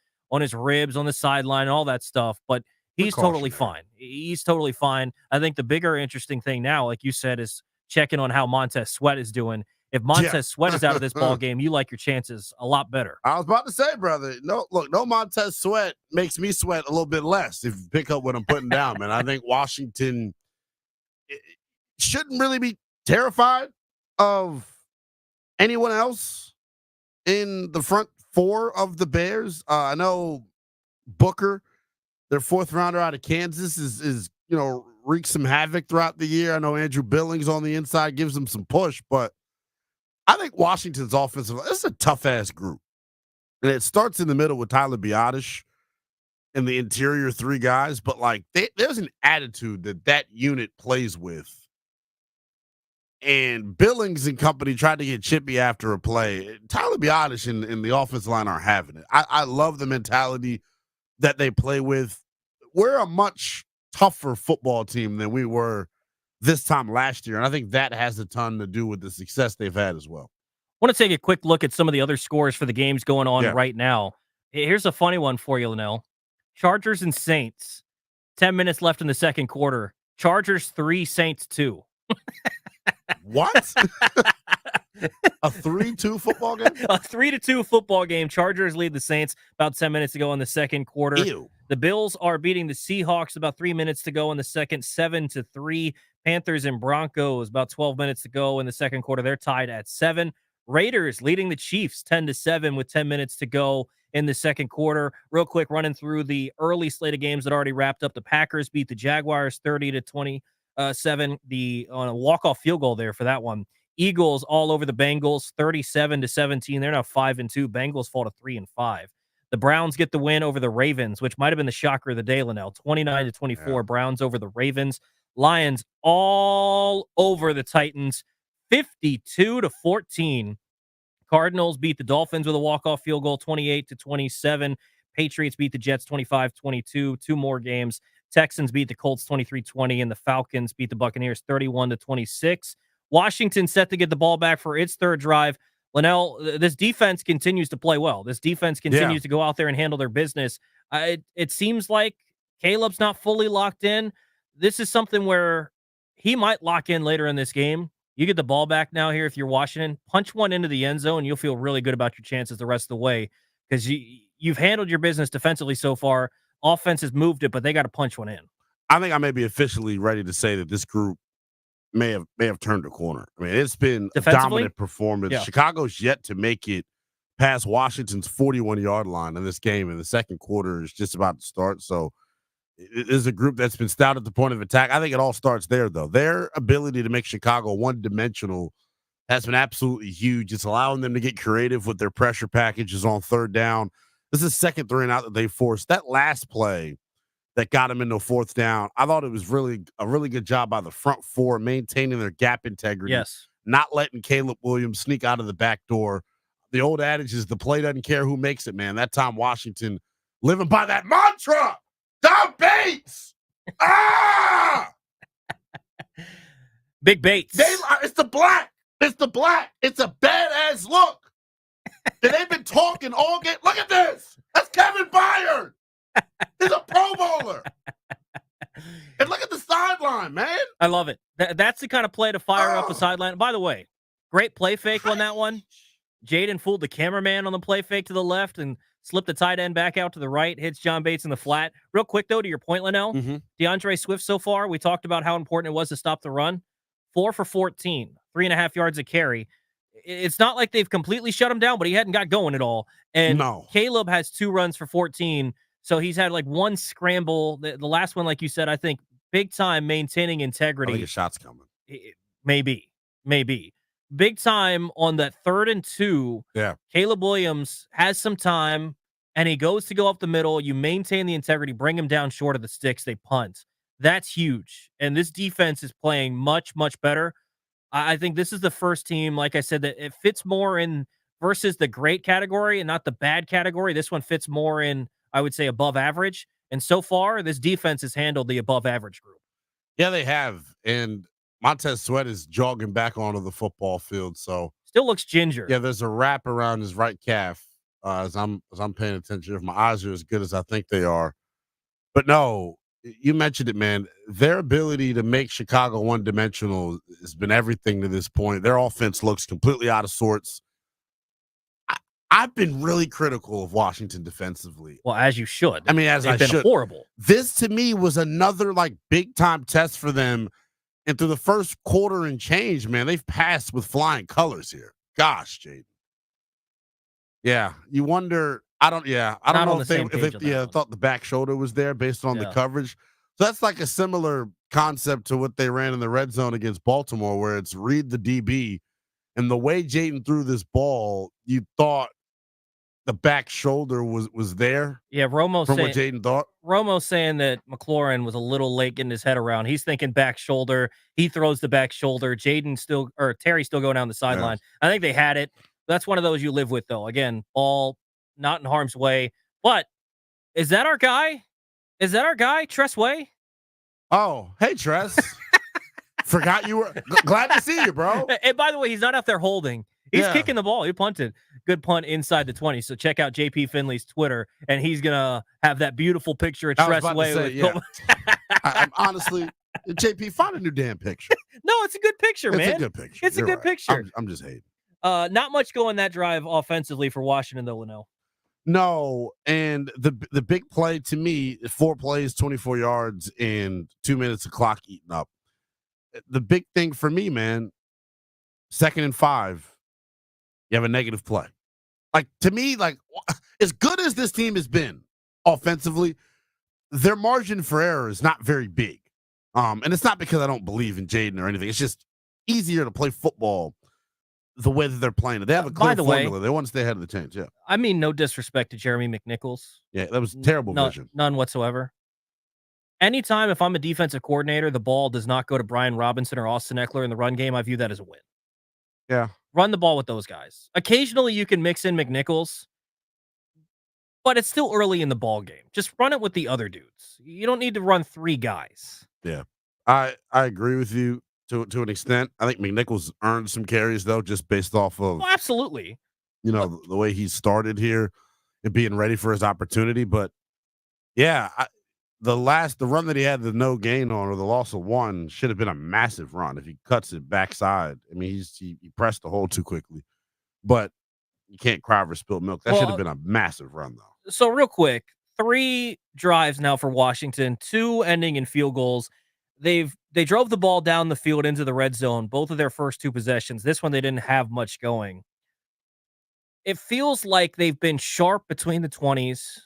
ribs, on the sideline, and all that stuff, but he's totally fine. He's totally fine. I think the bigger interesting thing now, like you said, is checking on how Montez Sweat is doing. If Montez Sweat is out of this ball game, you like your chances a lot better. I was about to say, brother, no Montez Sweat makes me sweat a little bit less if you pick up what I'm putting down, man. I think Washington shouldn't really be terrified of anyone else in the front 4 of the Bears. I know Booker, their 4th rounder out of Kansas, is wreaks some havoc throughout the year. I know Andrew Billings on the inside gives them some push, but I think Washington's offensive, it's a tough-ass group. And it starts in the middle with Tyler Biotish and the interior 3 guys, but there's an attitude that unit plays with. And Billings and company tried to get chippy after a play. Tyler Biotish and the offensive line aren't having it. I love the mentality that they play with. We're a much tougher football team than we were this time last year. And I think that has a ton to do with the success they've had as well. I want to take a quick look at some of the other scores for the games going on Yeah. right now. Here's a funny one for you, Linnell. Chargers and Saints. 10 minutes left in the second quarter. Chargers 3, Saints 2. What? A 3-2 football game? A 3-2 football game. Chargers lead the Saints about 10 minutes to go in the second quarter. Ew. The Bills are beating the Seahawks about 3 minutes to go in the second, 7-3. Panthers and Broncos about 12 minutes to go in the second quarter. They're tied at 7. Raiders leading the Chiefs 10-7 with 10 minutes to go in the second quarter. Real quick, running through the early slate of games that already wrapped up. The Packers beat the Jaguars 30-27. On a walk-off field goal there for that one. Eagles all over the Bengals 37-17. They're now 5-2. Bengals fall to 3-5. The Browns get the win over the Ravens, which might have been the shocker of the day, Linnell. 29-24. Yeah. Browns over the Ravens. Lions all over the Titans 52-14. Cardinals beat the Dolphins with a walk-off field goal 28-27. Patriots beat the Jets 25-22. 2 more games. Texans beat the Colts 23-20, and the Falcons beat the Buccaneers 31-26. Washington set to get the ball back for its third drive. Linnell, this defense continues to play well. This defense continues to go out there and handle their business. It seems like Caleb's not fully locked in. This is something where he might lock in later in this game. You get the ball back now here if you're Washington. Punch one into the end zone. You'll feel really good about your chances the rest of the way because you've handled your business defensively so far. Offense has moved it, but they got to punch one in. I think I may be officially ready to say that this group may have turned a corner. I mean, it's been a dominant performance. Yeah. Chicago's yet to make it past Washington's 41-yard line in this game, and the second quarter is just about to start. So it is a group that's been stout at the point of attack. I think it all starts there, though. Their ability to make Chicago one-dimensional has been absolutely huge. It's allowing them to get creative with their pressure packages on third down. This is second 3 and out that they forced. That last play that got him into fourth down, I thought it was a really good job by the front four maintaining their gap integrity. Yes. Not letting Caleb Williams sneak out of the back door. The old adage is the play doesn't care who makes it, man. That time Washington living by that mantra. Down Bates! Ah! Big Bates. It's the black. It's the black. It's a badass look. And they've been talking all game. Look at this. That's Kevin Byard. He's a Pro Bowler. And look at the sideline, man. I love it. That's the kind of play to fire up a sideline. By the way, great play fake on that one. Jaden fooled the cameraman on the play fake to the left and slipped the tight end back out to the right, hits John Bates in the flat. Real quick, though, to your point, Linnell, DeAndre Swift so far, we talked about how important it was to stop the run. 4 for 14, 3.5 yards a carry. It's not like they've completely shut him down, but he hadn't got going at all. And Caleb has 2 runs for 14, so he's had like 1 scramble. The last one, like you said, I think big time maintaining integrity. I think a shot's coming. Maybe. Big time on that 3rd and 2. Yeah. Caleb Williams has some time, and he goes to go up the middle. You maintain the integrity, bring him down short of the sticks. They punt. That's huge. And this defense is playing much, much better. I think this is the first team, like I said, that it fits more in versus the great category and not the bad category. This one fits more in, I would say, above average. And so far, this defense has handled the above average group. Yeah, they have. And Montez Sweat is jogging back onto the football field. So still looks ginger. Yeah, there's a wrap around his right calf as I'm paying attention. If my eyes are as good as I think they are. But no, you mentioned it, man. Their ability to make Chicago one-dimensional has been everything to this point. Their offense looks completely out of sorts. I've been really critical of Washington defensively. Well, as you should. I mean, They've been horrible. This, to me, was another, big-time test for them. And through the first quarter and change, man, they've passed with flying colors here. Gosh, Jaden. Yeah, you wonder. I don't know if they thought the back shoulder was there based on the coverage. So that's like a similar concept to what they ran in the red zone against Baltimore, where it's read the DB, and the way Jaden threw this ball, you thought the back shoulder was there. Yeah, what Jaden thought. Romo's saying that McLaurin was a little late getting his head around. He's thinking back shoulder. He throws the back shoulder. Terry still going down the sideline. Yeah. I think they had it. That's one of those you live with, though. Again, ball not in harm's way. But is that our guy? Tress Way? Oh, hey, Tress. Forgot you were glad to see you, bro. And by the way, he's not out there holding. He's kicking the ball. He punted. Good punt inside the 20. So check out JP Finley's Twitter, and he's going to have that beautiful picture of Tressway. I'm honestly, JP, find a new damn picture. No, it's a good picture, man. It's a good picture. It's a good picture. I'm just hating. Not much going that drive offensively for Washington, though, Linnell. No, and the big play to me, 4 plays, 24 yards, and 2 minutes of clock eaten up. The big thing for me, man, 2nd and 5, you have a negative play. Like, to me, like, as good as this team has been offensively, their margin for error is not very big. And it's not because I don't believe in Jaden or anything. It's just easier to play football the way that they're playing it. They have a clear formula. They want to stay ahead of the chains. Yeah. I mean, no disrespect to Jeremy McNichols. Yeah, that was terrible vision. None whatsoever. Anytime if I'm a defensive coordinator, the ball does not go to Brian Robinson or Austin Eckler in the run game, I view that as a win. Yeah. Run the ball with those guys. Occasionally you can mix in McNichols, but it's still early in the ball game. Just run it with the other dudes. You don't need to run 3 guys. Yeah. I agree with you to an extent. I think McNichols earned some carries, though, just based off of absolutely. The way he started here and being ready for his opportunity. But yeah, the run that he had the no gain on, or the loss of 1, should have been a massive run if he cuts it backside. I mean, he pressed the hole too quickly. But you can't cry over spilled milk. That should have been a massive run, though. So real quick, 3 drives now for Washington, 2 ending in field goals. They drove the ball down the field into the red zone, both of their first 2 possessions. This one, they didn't have much going. It feels like they've been sharp between the 20s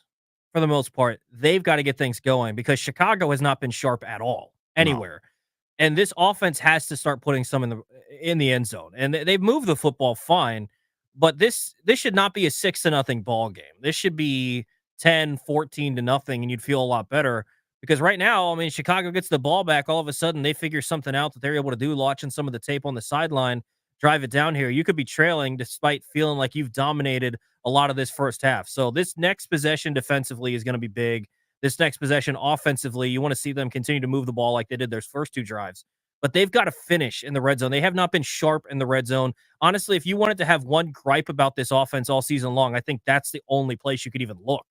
for the most part. They've got to get things going because Chicago has not been sharp at all anywhere. No. And this offense has to start putting some in the end zone. And they've moved the football fine, but this should not be a 6-0 ball game. This should be 10, 14-0, and you'd feel a lot better. Because right now, I mean, Chicago gets the ball back. All of a sudden, they figure something out that they're able to do, watching some of the tape on the sideline, drive it down here. You could be trailing despite feeling like you've dominated a lot of this first half. So this next possession defensively is going to be big. This next possession offensively, you want to see them continue to move the ball like they did their first 2 drives. But they've got to finish in the red zone. They have not been sharp in the red zone. Honestly, if you wanted to have one gripe about this offense all season long, I think that's the only place you could even look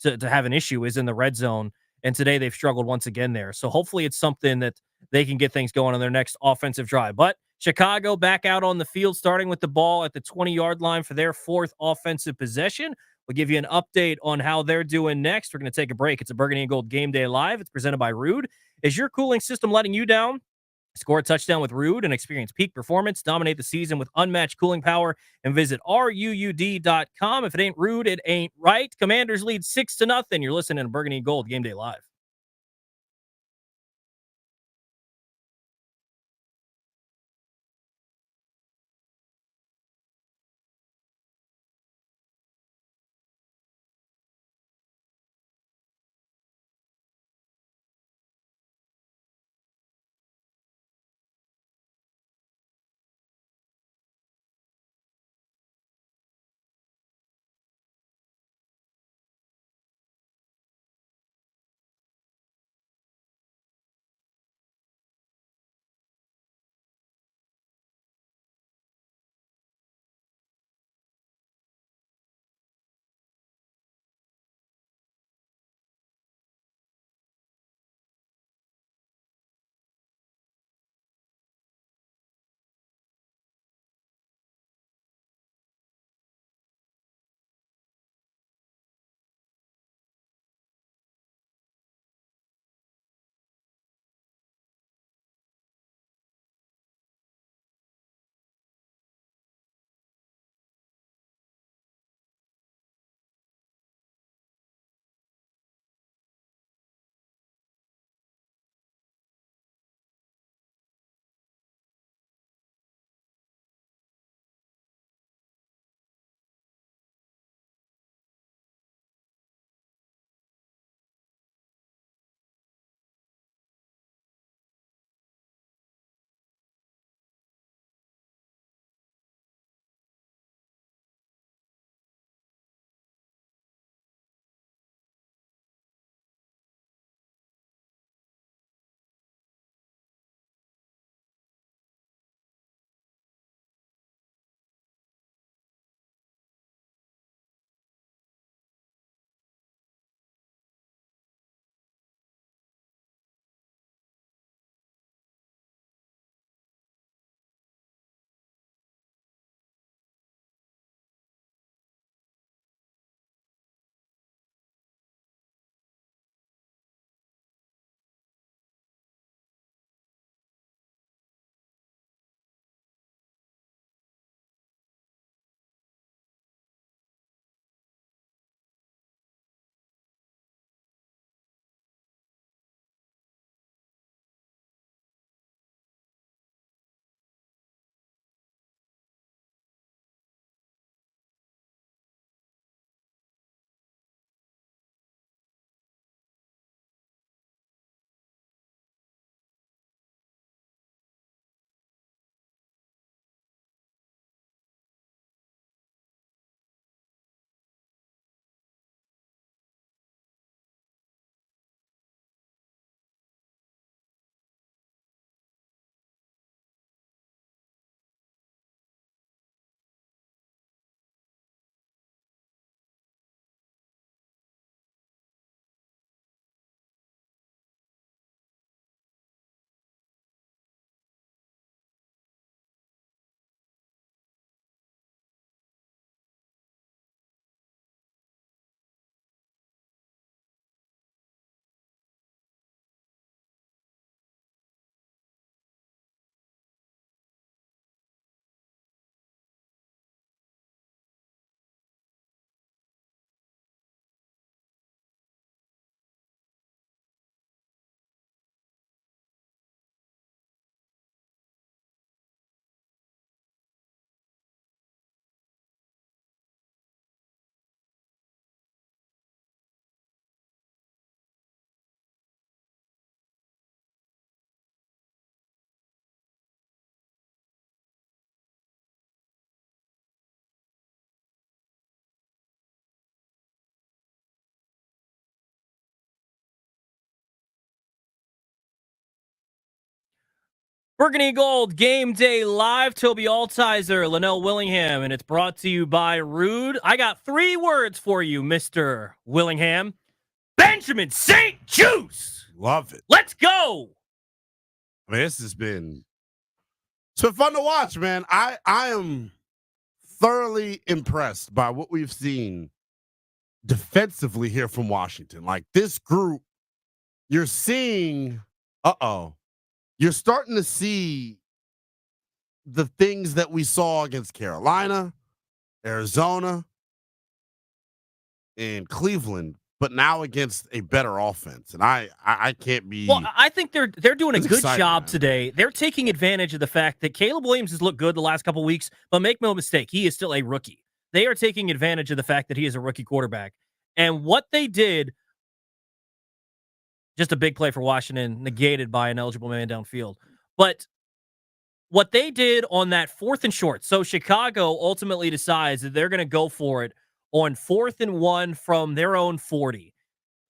to have an issue is in the red zone. And today they've struggled once again there. So hopefully it's something that they can get things going on their next offensive drive. But Chicago back out on the field, starting with the ball at the 20-yard line for their 4th offensive possession. We'll give you an update on how they're doing next. We're going to take a break. It's a Burgundy and Gold Game Day Live. It's presented by Rude. Is your cooling system letting you down? Score a touchdown with Rude and experience peak performance. Dominate the season with unmatched cooling power and visit RUUD.com. If it ain't Rude, it ain't right. Commanders lead 6-0. You're listening to Burgundy and Gold Game Day Live. Burgundy Gold Game Day Live. Toby Altizer, Linnell Willingham, and it's brought to you by Rude. I got 3 words for you, Mr. Willingham. Benjamin St. Juice. Love it. Let's go. I mean, it's been fun to watch, man. I am thoroughly impressed by what we've seen defensively here from Washington. Like this group, you're seeing, you're starting to see the things that we saw against Carolina, Arizona, and Cleveland, but now against a better offense. And I can't be. Well, I think they're doing a good exciting, job man. today. They're taking advantage of the fact that Caleb Williams has looked good the last couple weeks, but make no mistake, he is still a rookie. They are taking advantage of the fact that he is a rookie quarterback. And what they did, just a big play for Washington, negated by an eligible man downfield. But what they did on that 4th and short, so Chicago ultimately decides that they're going to go for it on 4th and 1 from their own 40.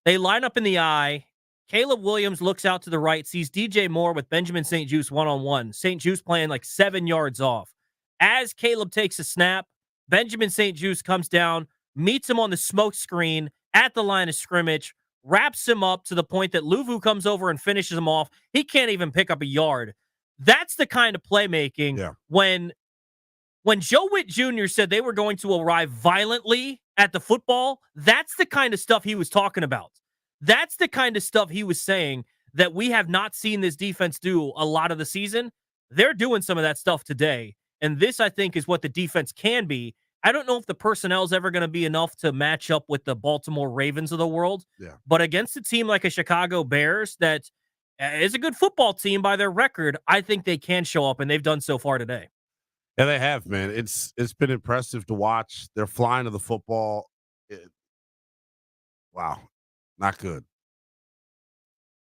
They line up in the eye. Caleb Williams looks out to the right, sees DJ Moore with Benjamin St. Juice one-on-one. St. Juice playing like 7 yards off. As Caleb takes a snap, Benjamin St. Juice comes down, meets him on the smoke screen at the line of scrimmage, wraps him up to the point that Luvu comes over and finishes him off. He can't even pick up a yard. That's the kind of playmaking when Joe Witt Jr. said they were going to arrive violently at the football, that's the kind of stuff he was talking about. That's the kind of stuff he was saying that we have not seen this defense do a lot of the season. They're doing some of that stuff today. And this, I think, is what the defense can be. I don't know if the personnel is ever going to be enough to match up with the Baltimore Ravens of the world. Yeah. But against a team like a Chicago Bears that is a good football team by their record, I think they can show up, and they've done so far today. Yeah, they have, man. It's been impressive to watch. They're flying to the football. Wow, not good.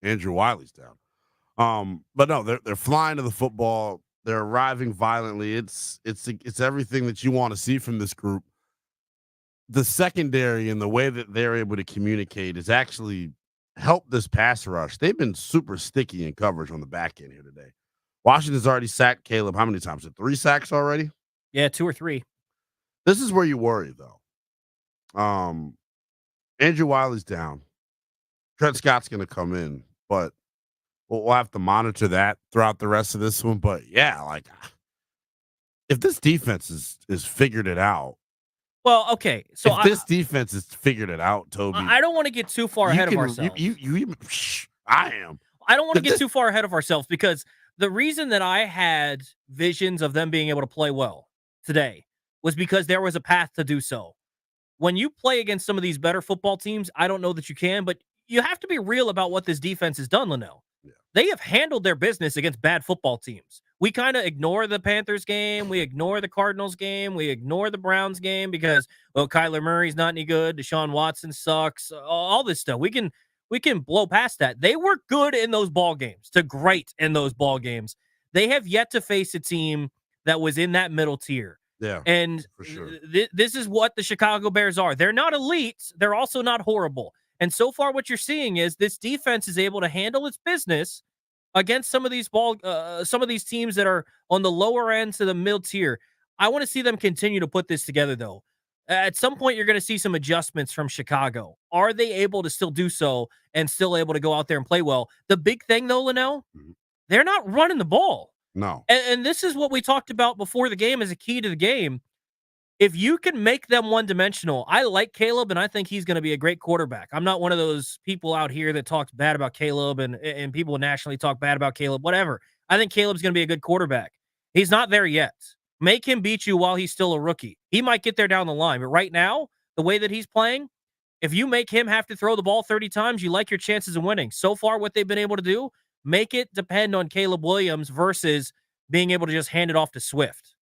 Andrew Wiley's down. But no, they're flying to the football. They're arriving violently. It's everything that you want to see from this group. The secondary and the way that they're able to communicate has actually helped this pass rush. They've been super sticky in coverage on the back end here today. Washington's already sacked Caleb. How many times? 3 sacks already? Yeah, 2 or 3. This is where you worry, though. Andrew Wiley's down. Trent Scott's going to come in, but we'll have to monitor that throughout the rest of this one. But, yeah, like, if this defense is figured it out. Well, okay. So if this defense has figured it out, Toby. I don't want to get too far ahead of ourselves. I am. I don't want to get too far ahead of ourselves because the reason that I had visions of them being able to play well today was because there was a path to do so. When you play against some of these better football teams, I don't know that you can, but you have to be real about what this defense has done, Linnell. Yeah. They have handled their business against bad football teams. We kind of ignore the Panthers game. We ignore the Cardinals game. We ignore the Browns game because, well, Kyler Murray's not any good. Deshaun Watson sucks. All this stuff. We can blow past that. They were good in those ball games, to great in those ball games. They have yet to face a team that was in that middle tier. Yeah, and for sure. This is what the Chicago Bears are. They're not elite. They're also not horrible. And so far, what you're seeing is this defense is able to handle its business against some of these teams that are on the lower end to the middle tier. I want to see them continue to put this together, though. At some point, you're going to see some adjustments from Chicago. Are they able to still do so and still able to go out there and play well? The big thing, though, Linnell, they're not running the ball. No. And this is what we talked about before the game as a key to the game. If you can make them one-dimensional, I like Caleb, and I think he's going to be a great quarterback. I'm not one of those people out here that talks bad about Caleb and people nationally talk bad about Caleb, whatever. I think Caleb's going to be a good quarterback. He's not there yet. Make him beat you while he's still a rookie. He might get there down the line, but right now, the way that he's playing, if you make him have to throw the ball 30 times, you like your chances of winning. So far, what they've been able to do, make it depend on Caleb Williams versus being able to just hand it off to Swift.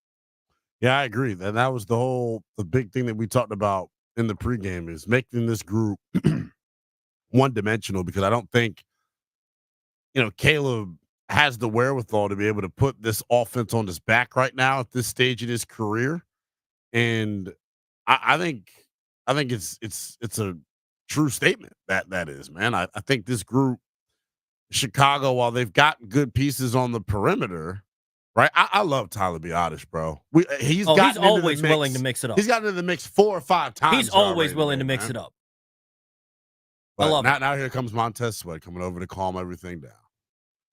Yeah, I agree. And that was the big thing that we talked about in the pregame is making this group one-dimensional, because I don't think, Caleb has the wherewithal to be able to put this offense on his back right now at this stage in his career. And I think it's a true statement that is, man. I think this group, Chicago, while they've got good pieces on the perimeter, right? I love Tyler Biotis, bro. He's always willing to mix it up. He's gotten into the mix 4 or 5 times. He's always willing to mix it up. But I love it. Now here comes Montez Sweat coming over to calm everything down.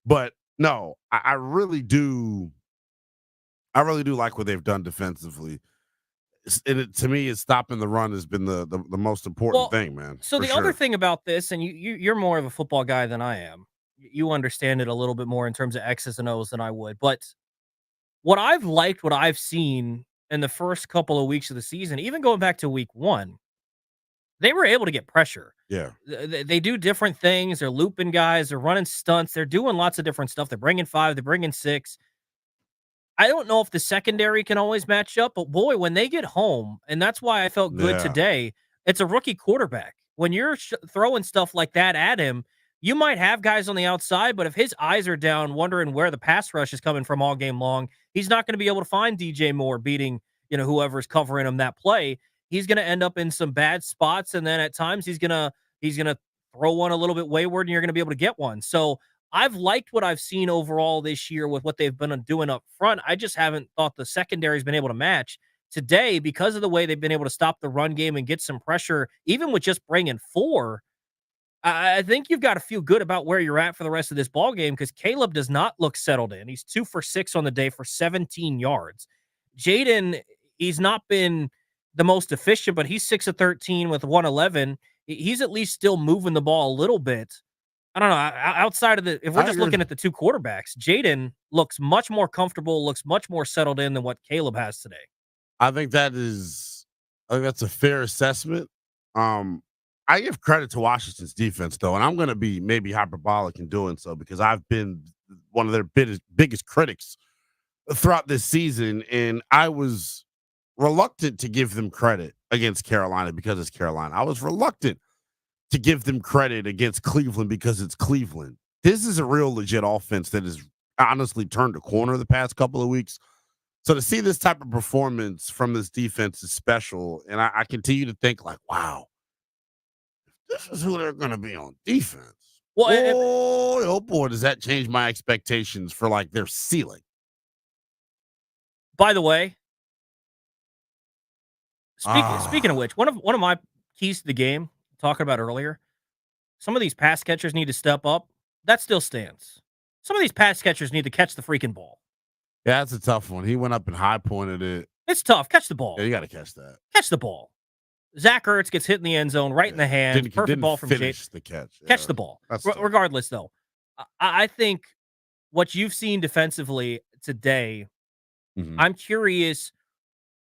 But no, I really do. I really do like what they've done defensively. To me, it's stopping the run has been the most important thing, man. So the other thing about this, and you're more of a football guy than I am. You understand it a little bit more in terms of X's and O's than I would. But what I've liked, what I've seen in the first couple of weeks of the season, even going back to week 1, they were able to get pressure. Yeah. They do different things. They're looping guys. They're running stunts. They're doing lots of different stuff. They're bringing 5. They're bringing 6. I don't know if the secondary can always match up, but boy, when they get home, and that's why I felt good today, it's a rookie quarterback. When you're throwing stuff like that at him, you might have guys on the outside, but if his eyes are down wondering where the pass rush is coming from all game long, he's not going to be able to find DJ Moore beating, whoever's covering him that play. He's going to end up in some bad spots, and then at times he's going to throw one a little bit wayward, and you're going to be able to get one. So I've liked what I've seen overall this year with what they've been doing up front. I just haven't thought the secondary's been able to match. Today, because of the way they've been able to stop the run game and get some pressure, even with just bringing 4, I think you've got to feel good about where you're at for the rest of this ball game because Caleb does not look settled in. He's 2 for 6 on the day for 17 yards. Jaden, he's not been the most efficient, but he's 6 of 13 with 111. He's at least still moving the ball a little bit. I don't know. Outside of if we're just looking at the 2 quarterbacks, Jaden looks much more comfortable, looks much more settled in than what Caleb has today. I think that's a fair assessment. I give credit to Washington's defense, though, and I'm going to be maybe hyperbolic in doing so because I've been one of their biggest critics throughout this season, and I was reluctant to give them credit against Carolina because it's Carolina. I was reluctant to give them credit against Cleveland because it's Cleveland. This is a real legit offense that has honestly turned a corner the past couple of weeks. So to see this type of performance from this defense is special, and I continue to think like, wow, this is who they're going to be on defense. Well, oh boy, does that change my expectations for like their ceiling? By the way, speaking of which, one of my keys to the game, talking about earlier, some of these pass catchers need to step up. That still stands. Some of these pass catchers need to catch the freaking ball. Yeah, that's a tough one. He went up and high pointed it. It's tough. Catch the ball. Yeah, you got to catch that. Catch the ball. Zach Ertz gets hit in the end zone, right in the hand. Perfect ball from Jake. The catch. Yeah. Catch the ball. Regardless, though, I think what you've seen defensively today, I'm curious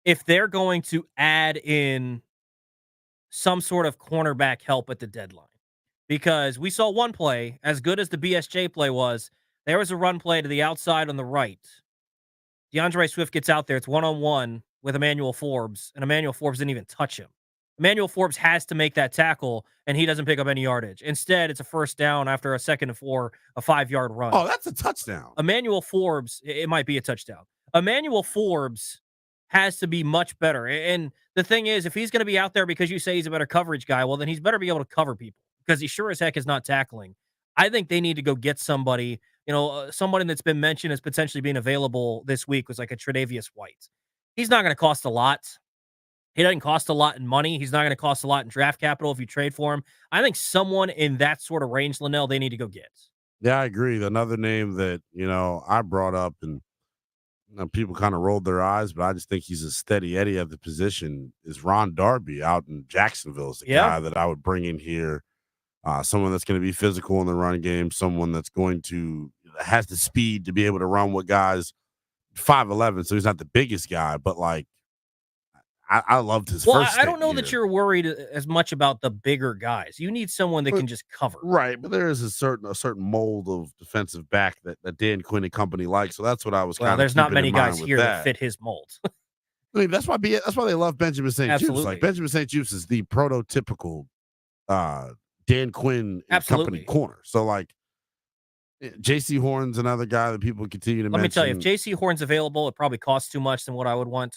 if they're going to add in some sort of cornerback help at the deadline. Because we saw one play, as good as the BSJ play was, there was a run play to the outside on the right. DeAndre Swift gets out there. It's one-on-one with Emmanuel Forbes, and Emmanuel Forbes didn't even touch him. Emmanuel Forbes has to make that tackle, and he doesn't pick up any yardage. Instead, it's a first down after a 2nd and 4, a 5-yard run. Oh, that's a touchdown. Emmanuel Forbes, it might be a touchdown. Emmanuel Forbes has to be much better. And the thing is, if he's going to be out there because you say he's a better coverage guy, well, then he's better be able to cover people because he sure as heck is not tackling. I think they need to go get somebody, somebody that's been mentioned as potentially being available this week was like a Tre'Davious White. He's not going to cost a lot. He doesn't cost a lot in money. He's not going to cost a lot in draft capital if you trade for him. I think someone in that sort of range, Linnell, they need to go get. Yeah, I agree. Another name that, I brought up and people kind of rolled their eyes, but I just think he's a steady Eddie at the position is Ron Darby out in Jacksonville. Is the guy that I would bring in here. Someone that's going to be physical in the run game, someone that's has the speed to be able to run with guys 5'11", so he's not the biggest guy, but like I loved his first. I don't know that you're worried as much about the bigger guys. You need someone that can just cover. Right, but there is a certain mold of defensive back that Dan Quinn and company like. So that's what I was kind of. There's not many guys here that fit his mold. I mean, that's why they love Benjamin St. Juste. Like Benjamin St. Juste is the prototypical Dan Quinn and company corner. So like J.C. Horn's another guy that people continue to mention. Let me tell you, if J.C. Horn's available, it probably costs too much than what I would want.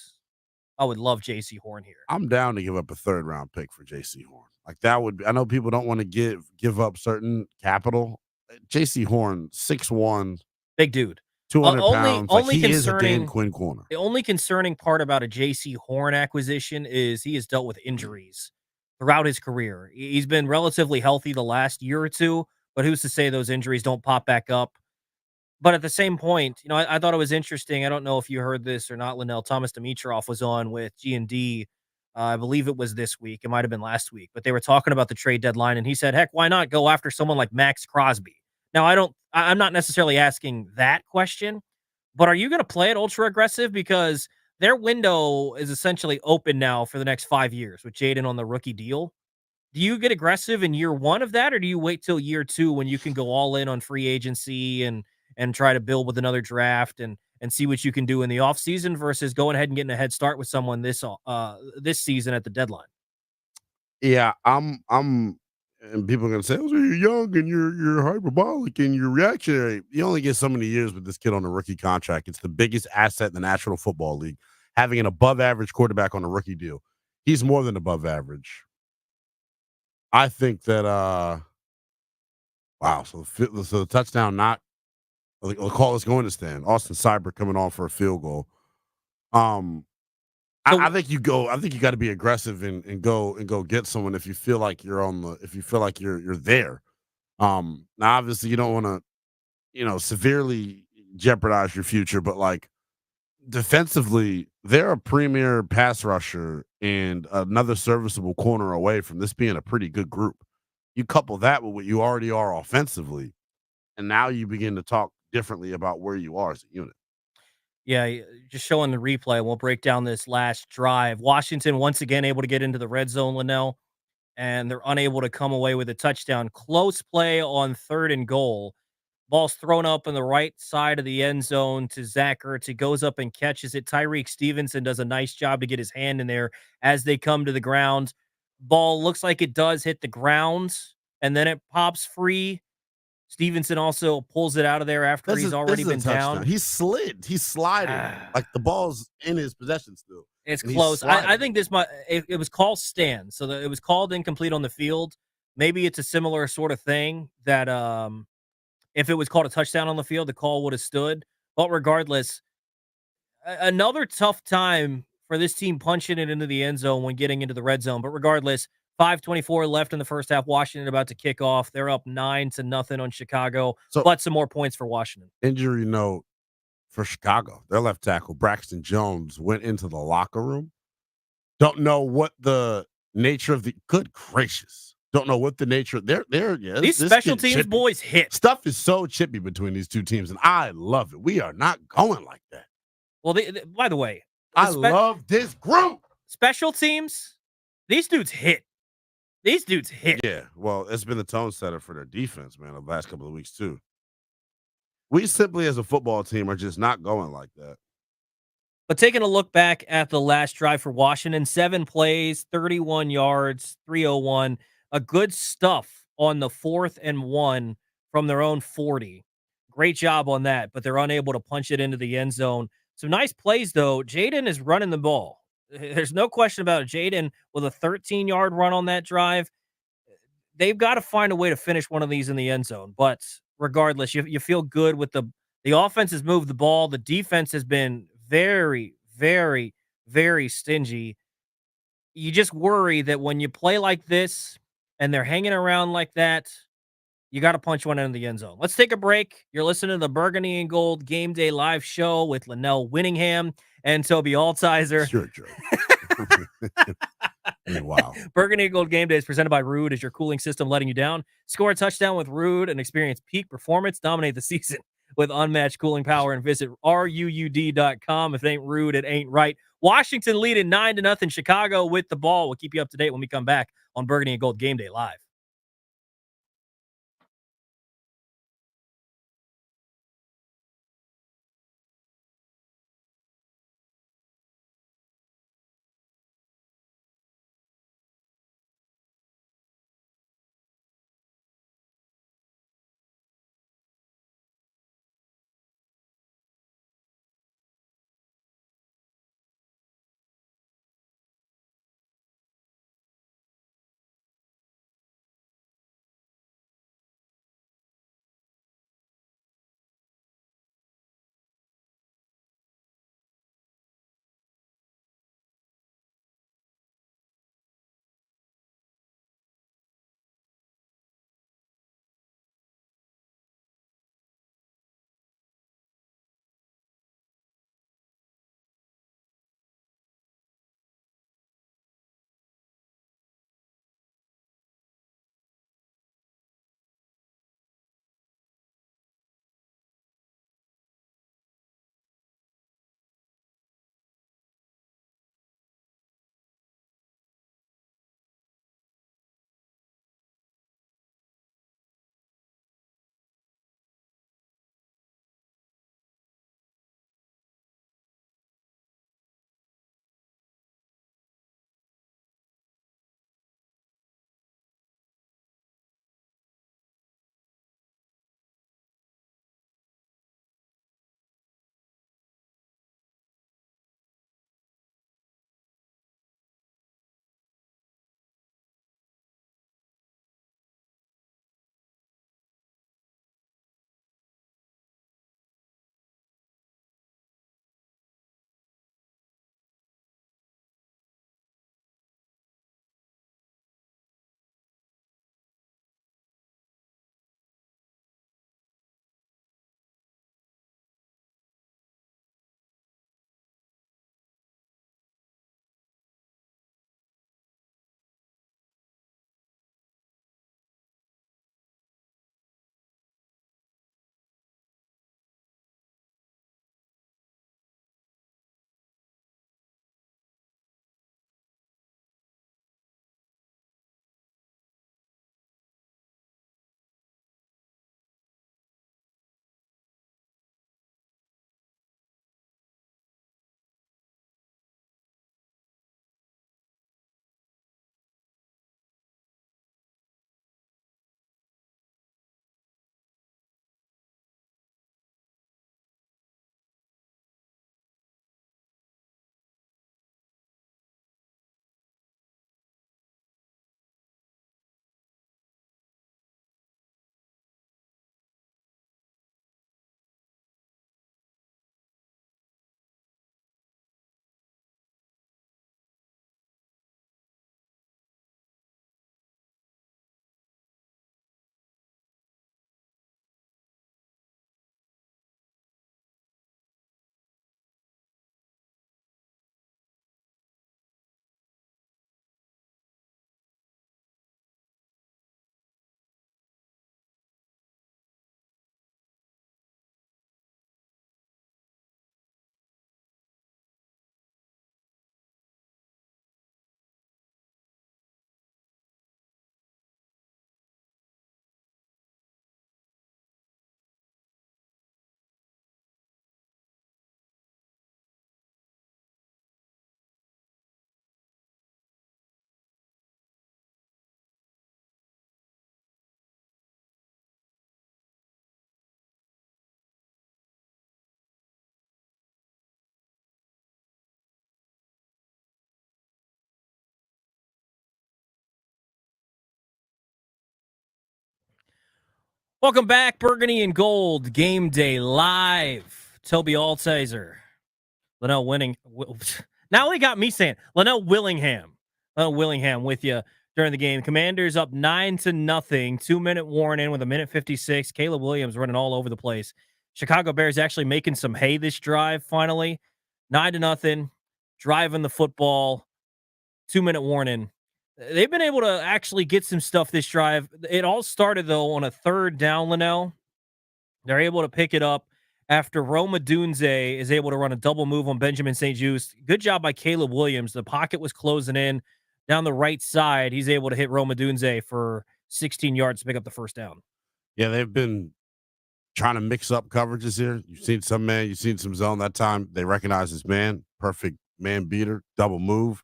I would love J.C. Horn here. I'm down to give up a 3rd-round pick for J.C. Horn. Like that would be, I know people don't want to give up certain capital J.C. Horn, 6'1", Big dude. 200 Only pounds. Like, only he is a Dan concerning Quinn corner. the only concerning part about a J.C. Horn acquisition is he has dealt with injuries throughout his career. He's been relatively healthy the last year or two, but who's to say those injuries don't pop back up? But at the same point, I thought it was interesting. I don't know if you heard this or not, Linnell. Thomas Dimitroff was on with G&D. I believe it was this week. It might have been last week, but they were talking about the trade deadline, and he said, "Heck, why not go after someone like Max Crosby?" Now, I'm not necessarily asking that question, but are you going to play it ultra aggressive because their window is essentially open now for the next 5 years with Jaden on the rookie deal? Do you get aggressive in year 1 of that, or do you wait till year 2 when you can go all in on free agency and try to build with another draft and see what you can do in the offseason versus going ahead and getting a head start with someone this season at the deadline? Yeah, and people are gonna say, "Oh, so you're young and you're hyperbolic and you're reactionary." You only get so many years with this kid on a rookie contract. It's the biggest asset in the National Football League, having an above average quarterback on a rookie deal. He's more than above average. I think that wow, so the touchdown not the call is going to stand. Austin Seibert coming on for a field goal. I think you go. I think you got to be aggressive and go get someone if you feel like you're there. Now obviously you don't want to severely jeopardize your future, but like defensively, they're a premier pass rusher and another serviceable corner away from this being a pretty good group. You couple that with what you already are offensively, and now you begin to talk differently about where you are as a unit. Yeah, just showing the replay. We'll break down this last drive. Washington once again able to get into the red zone, Linnell, and they're unable to come away with a touchdown. Close play on 3rd and goal. Ball's thrown up on the right side of the end zone to Zach Ertz. He goes up and catches it. Tyreek Stevenson does a nice job to get his hand in there as they come to the ground. Ball looks like it does hit the ground, and then it pops free. Stevenson also pulls it out of there after he's already been down. He slid. He's sliding. Like the ball's in his possession still. It's close. I think it was called stand, so it was called incomplete on the field. Maybe it's a similar sort of thing that if it was called a touchdown on the field, the call would have stood. But regardless, another tough time for this team punching it into the end zone when getting into the red zone. But regardless, 5:24 left in the first half. Washington about to kick off. They're up 9-0 on Chicago. But some more points for Washington. Injury note for Chicago. Their left tackle, Braxton Jones, went into the locker room. Don't know what the nature of the good gracious. Don't know what the nature. These special teams chippy. Boys hit. Stuff is so chippy between these two teams, and I love it. We are not going like that. Well, by the way, I love this group. Special teams, these dudes hit. These dudes hit. Yeah, well, it's been the tone setter for their defense, man, the last couple of weeks, too. We simply, as a football team, are just not going like that. But taking a look back at the last drive for Washington, 7 plays, 31 yards, 301. A good stuff on the 4th and 1 from their own 40. Great job on that, but they're unable to punch it into the end zone. Some nice plays, though. Jaden is running the ball. There's no question about it. Jaden with a 13-yard run on that drive. They've got to find a way to finish one of these in the end zone. But regardless, you feel good with the offense has moved the ball. The defense has been very, very, very stingy. You just worry that when you play like this and they're hanging around like that, you got to punch one in the end zone. Let's take a break. You're listening to the Burgundy and Gold Game Day Live Show with Linnell Winningham and Toby Altizer. Sure, Joe. Wow. Burgundy and Gold Game Day is presented by Rude. Is your cooling system letting you down? Score a touchdown with Rude and experience peak performance. Dominate the season with unmatched cooling power and visit ruud.com. If it ain't Rude, it ain't right. Washington leading 9-0 Chicago with the ball. We'll keep you up to date when we come back on Burgundy and Gold Game Day Live. Welcome back, Burgundy and Gold Game Day Live. Toby Altizer, Linnell Winning. Now he got me saying Linnell Willingham. Linnell Willingham with you during the game. Commanders up 9-0. 2-minute warning with 1:56. Caleb Williams running all over the place. Chicago Bears actually making some hay this drive. Finally, 9-0. Driving the football. 2-minute warning. They've been able to actually get some stuff this drive. It all started, though, on a third down, Linnell. They're able to pick it up after Roma Dunze is able to run a double move on Benjamin St. Juste. Good job by Caleb Williams. The pocket was closing in down the right side. He's able to hit Roma Dunze for 16 yards to pick up the first down. Yeah, they've been trying to mix up coverages here. You've seen some man, you've seen some zone. That time they recognize his man. Perfect man beater, double move.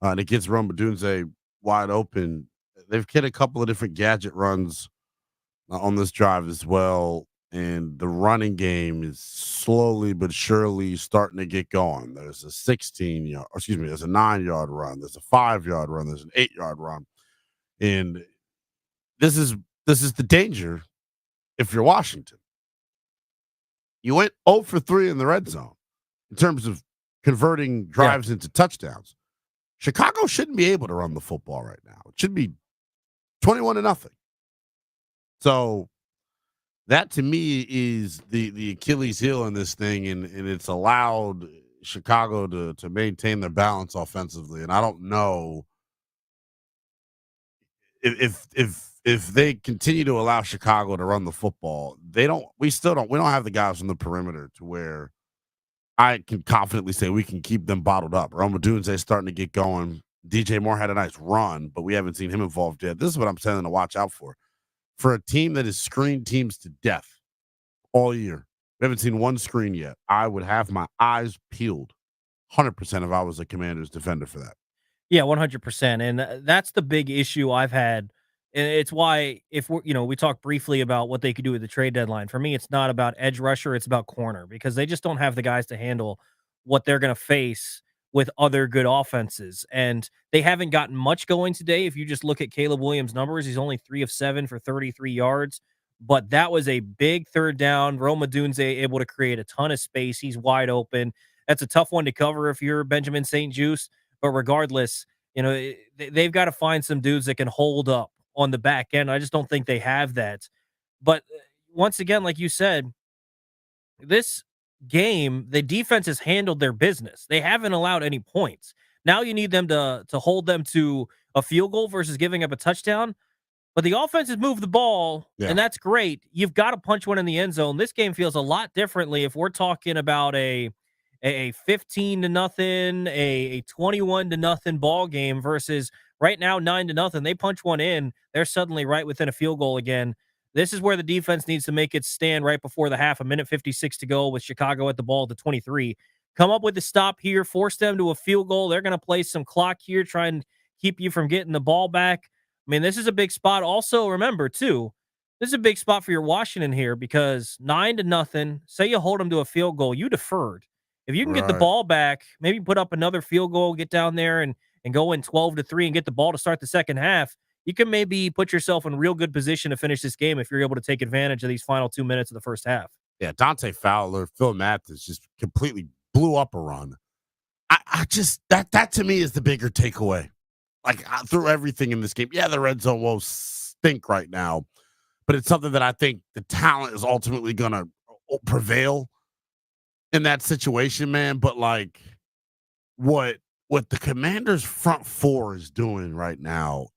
And it gets Roma Dunze wide open. They've hit a couple of different gadget runs on this drive as well. And the running game is slowly but surely starting to get going. There's a there's a 9-yard run, there's a 5-yard run, there's an 8-yard run. And this is the danger if you're Washington. You went 0 for 3 in the red zone in terms of converting drives into touchdowns. Chicago shouldn't be able to run the football right now. It should be 21-0. So that to me is the Achilles heel in this thing, and it's allowed Chicago to maintain their balance offensively. And I don't know if they continue to allow Chicago to run the football, we don't have the guys on the perimeter to where I can confidently say we can keep them bottled up. Roma Dunze starting to get going. DJ Moore had a nice run, but we haven't seen him involved yet. This is what I'm saying to watch out for. For a team that has screened teams to death all year, we haven't seen one screen yet. I would have my eyes peeled 100% if I was a Commanders defender for that. Yeah, 100%. And that's the big issue I've had. And it's why we talked briefly about what they could do with the trade deadline. For me, it's not about edge rusher, it's about corner, because they just don't have the guys to handle what they're going to face with other good offenses. And they haven't gotten much going today. If you just look at Caleb Williams' numbers, he's only 3 of 7 for 33 yards. But that was a big third down. Roma Dunze able to create a ton of space. He's wide open. That's a tough one to cover if you're Benjamin St. Juste. But regardless, they've got to find some dudes that can hold up on the back end. I just don't think they have that. But once again, like you said, this game, the defense has handled their business. They haven't allowed any points. Now you need them to hold them to a field goal versus giving up a touchdown. But the offense has moved the ball, and that's great. You've got to punch one in the end zone. This game feels a lot differently if we're talking about a 15-0, a 21-0 ball game versus right now 9-0. They punch one in, they're suddenly right within a field goal again. This is where the defense needs to make it stand right before the half. 1:56 to go with Chicago at the ball at the 23. Come up with the stop here, force them to a field goal. They're going to play some clock here, try and keep you from getting the ball back. I mean, this is a big spot. Also, remember, too, this is a big spot for your Washington here because 9-0, say you hold them to a field goal, you deferred. If you can get the ball back, maybe put up another field goal, get down there and go in 12-3 and get the ball to start the second half, you can maybe put yourself in real good position to finish this game if you're able to take advantage of these final 2 minutes of the first half. Yeah, Dante Fowler, Phil Mathis just completely blew up a run. I just that to me is the bigger takeaway. Like through everything in this game. Yeah, the red zone will stink right now, but it's something that I think the talent is ultimately going to prevail in that situation, man. But like what the Commanders front four is doing right now,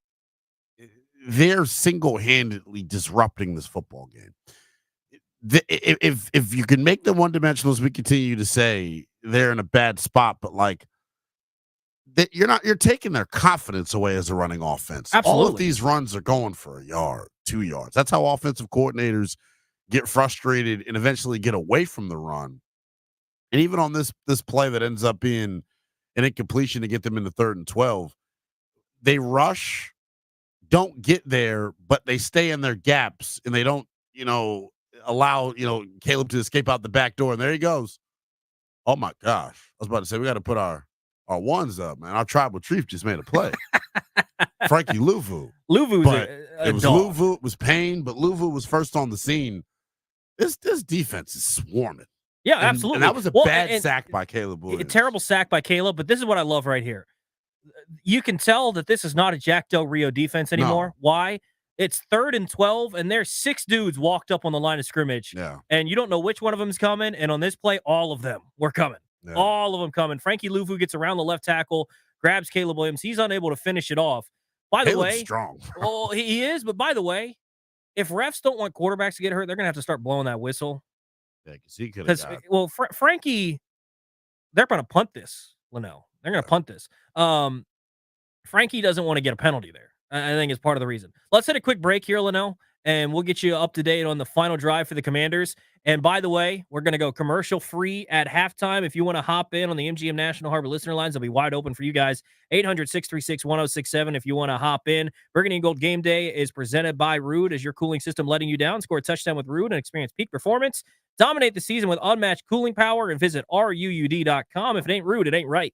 they're single-handedly disrupting this football game. If you can make them one-dimensional, as we continue to say, they're in a bad spot, but like you're taking their confidence away as a running offense. Absolutely. All of these runs are going for a yard, 2 yards. That's how offensive coordinators get frustrated and eventually get away from the run. And even on this play that ends up being an incompletion to get them in the 3rd and 12, they rush, don't get there, but they stay in their gaps and they don't, allow, Caleb to escape out the back door. And there he goes. Oh my gosh. I was about to say, we got to put our ones up, man. Our tribal chief just made a play. Frankie Louvu. Louvu's But a it was dog. Louvu, it was Payne, but Louvu was first on the scene. This defense is swarming. Yeah, And, absolutely. And that was a bad sack by Caleb A Williams. terrible sack by Caleb, but this is what I love right here. You can tell that this is not a Jack Del Rio defense anymore. No. Why? It's 3rd and 12, and there's 6 dudes walked up on the line of scrimmage, Yeah. and you don't know which one of them is coming. And on this play, all of them were coming. Yeah. All of them coming. Frankie Louvu gets around the left tackle, grabs Caleb Williams. He's unable to finish it off. By the Caleb's way, strong. well, he is. But by the way, if refs don't want quarterbacks to get hurt, they're going to have to start blowing that whistle. Yeah, because he could have got. Well, Frankie, they're going to punt this, Linnell. They're going to punt this. Frankie doesn't want to get a penalty there. I think it's part of the reason. Let's hit a quick break here, Linnell, and we'll get you up to date on the final drive for the Commanders. And by the way, we're going to go commercial free at halftime. If you want to hop in on the MGM National Harbor listener lines, they'll be wide open for you guys. 800-636-1067 if you want to hop in. Burgundy and Gold Game Day is presented by Ruud. As your cooling system letting you down, score a touchdown with Ruud and experience peak performance. Dominate the season with unmatched cooling power and visit ruud.com. If it ain't Ruud, it ain't right.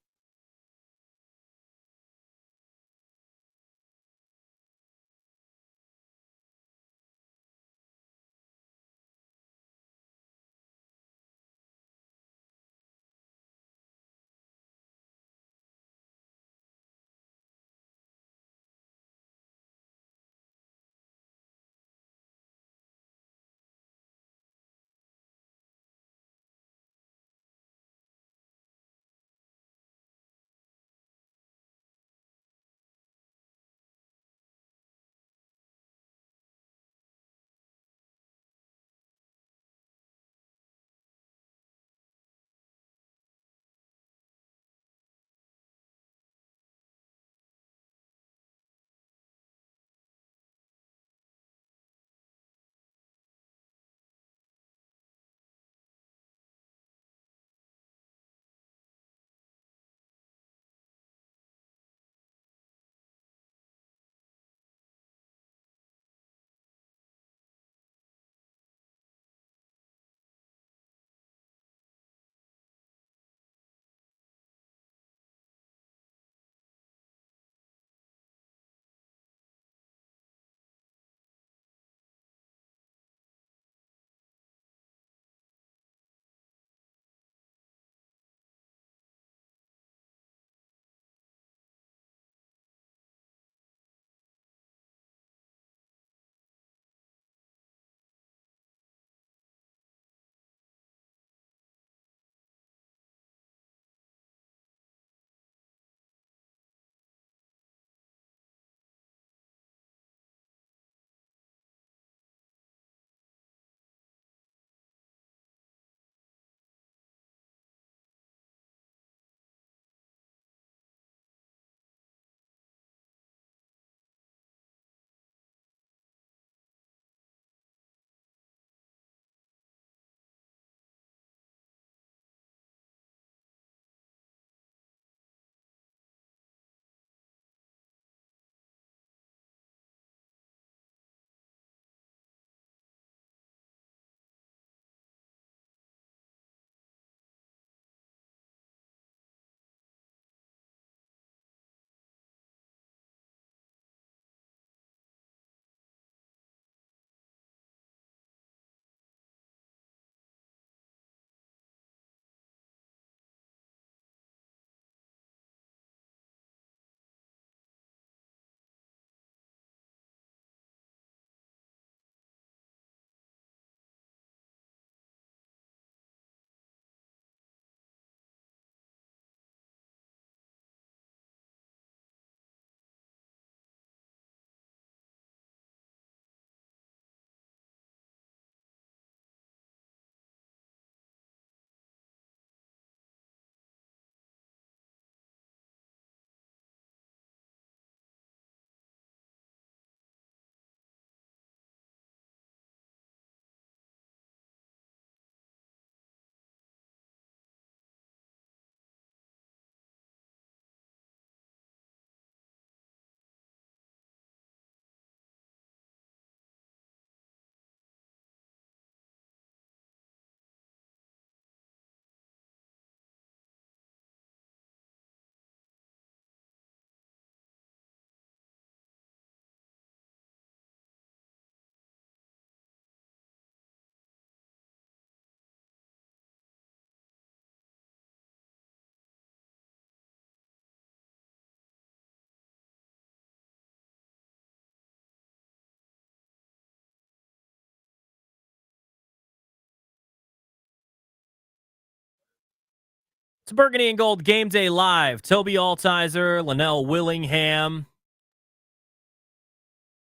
It's Burgundy and Gold Game Day Live. Toby Altizer, Linnell Willingham.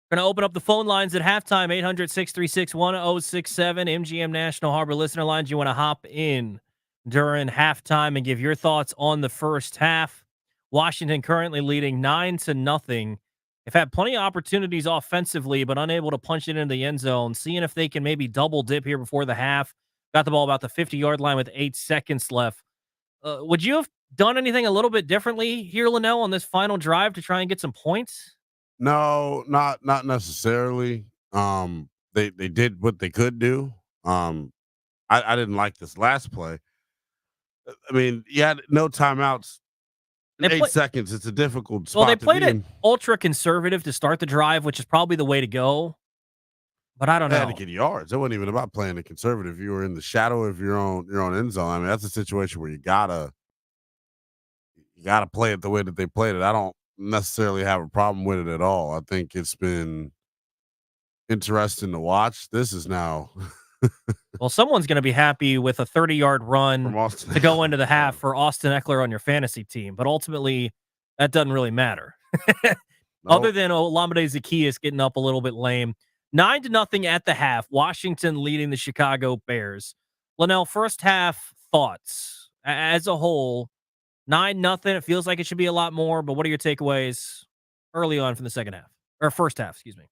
Going to open up the phone lines at halftime, 800-636-1067, MGM National Harbor listener lines. You want to hop in during halftime and give your thoughts on the first half. Washington currently leading 9-0. They've had plenty of opportunities offensively, but unable to punch it into the end zone. Seeing if they can maybe double dip here before the half. Got the ball about the 50-yard line with 8 seconds left. Would you have done anything a little bit differently here, Linnell, on this final drive to try and get some points? No, not necessarily. They did what they could do. I didn't like this last play. I mean, you had no timeouts. 8 seconds. It's a difficult spot. Well, they played to be it in. ultra conservative to start the drive, which is probably the way to go. But I don't know. They had to get yards. It wasn't even about playing it conservative. You were in the shadow of your own end zone. I mean, that's a situation where you gotta play it the way that they played it. I don't necessarily have a problem with it at all. I think it's been interesting to watch. This is now well, someone's going to be happy with a 30-yard run to go into the half for Austin Eckler on your fantasy team. But ultimately, that doesn't really matter. Other than Olamide Zaccheaus getting up a little bit lame. 9-0 at the half. Washington leading the Chicago Bears. Linnell, first half thoughts as a whole. 9-0. It feels like it should be a lot more, but what are your takeaways early on from the second half or first half? Excuse me.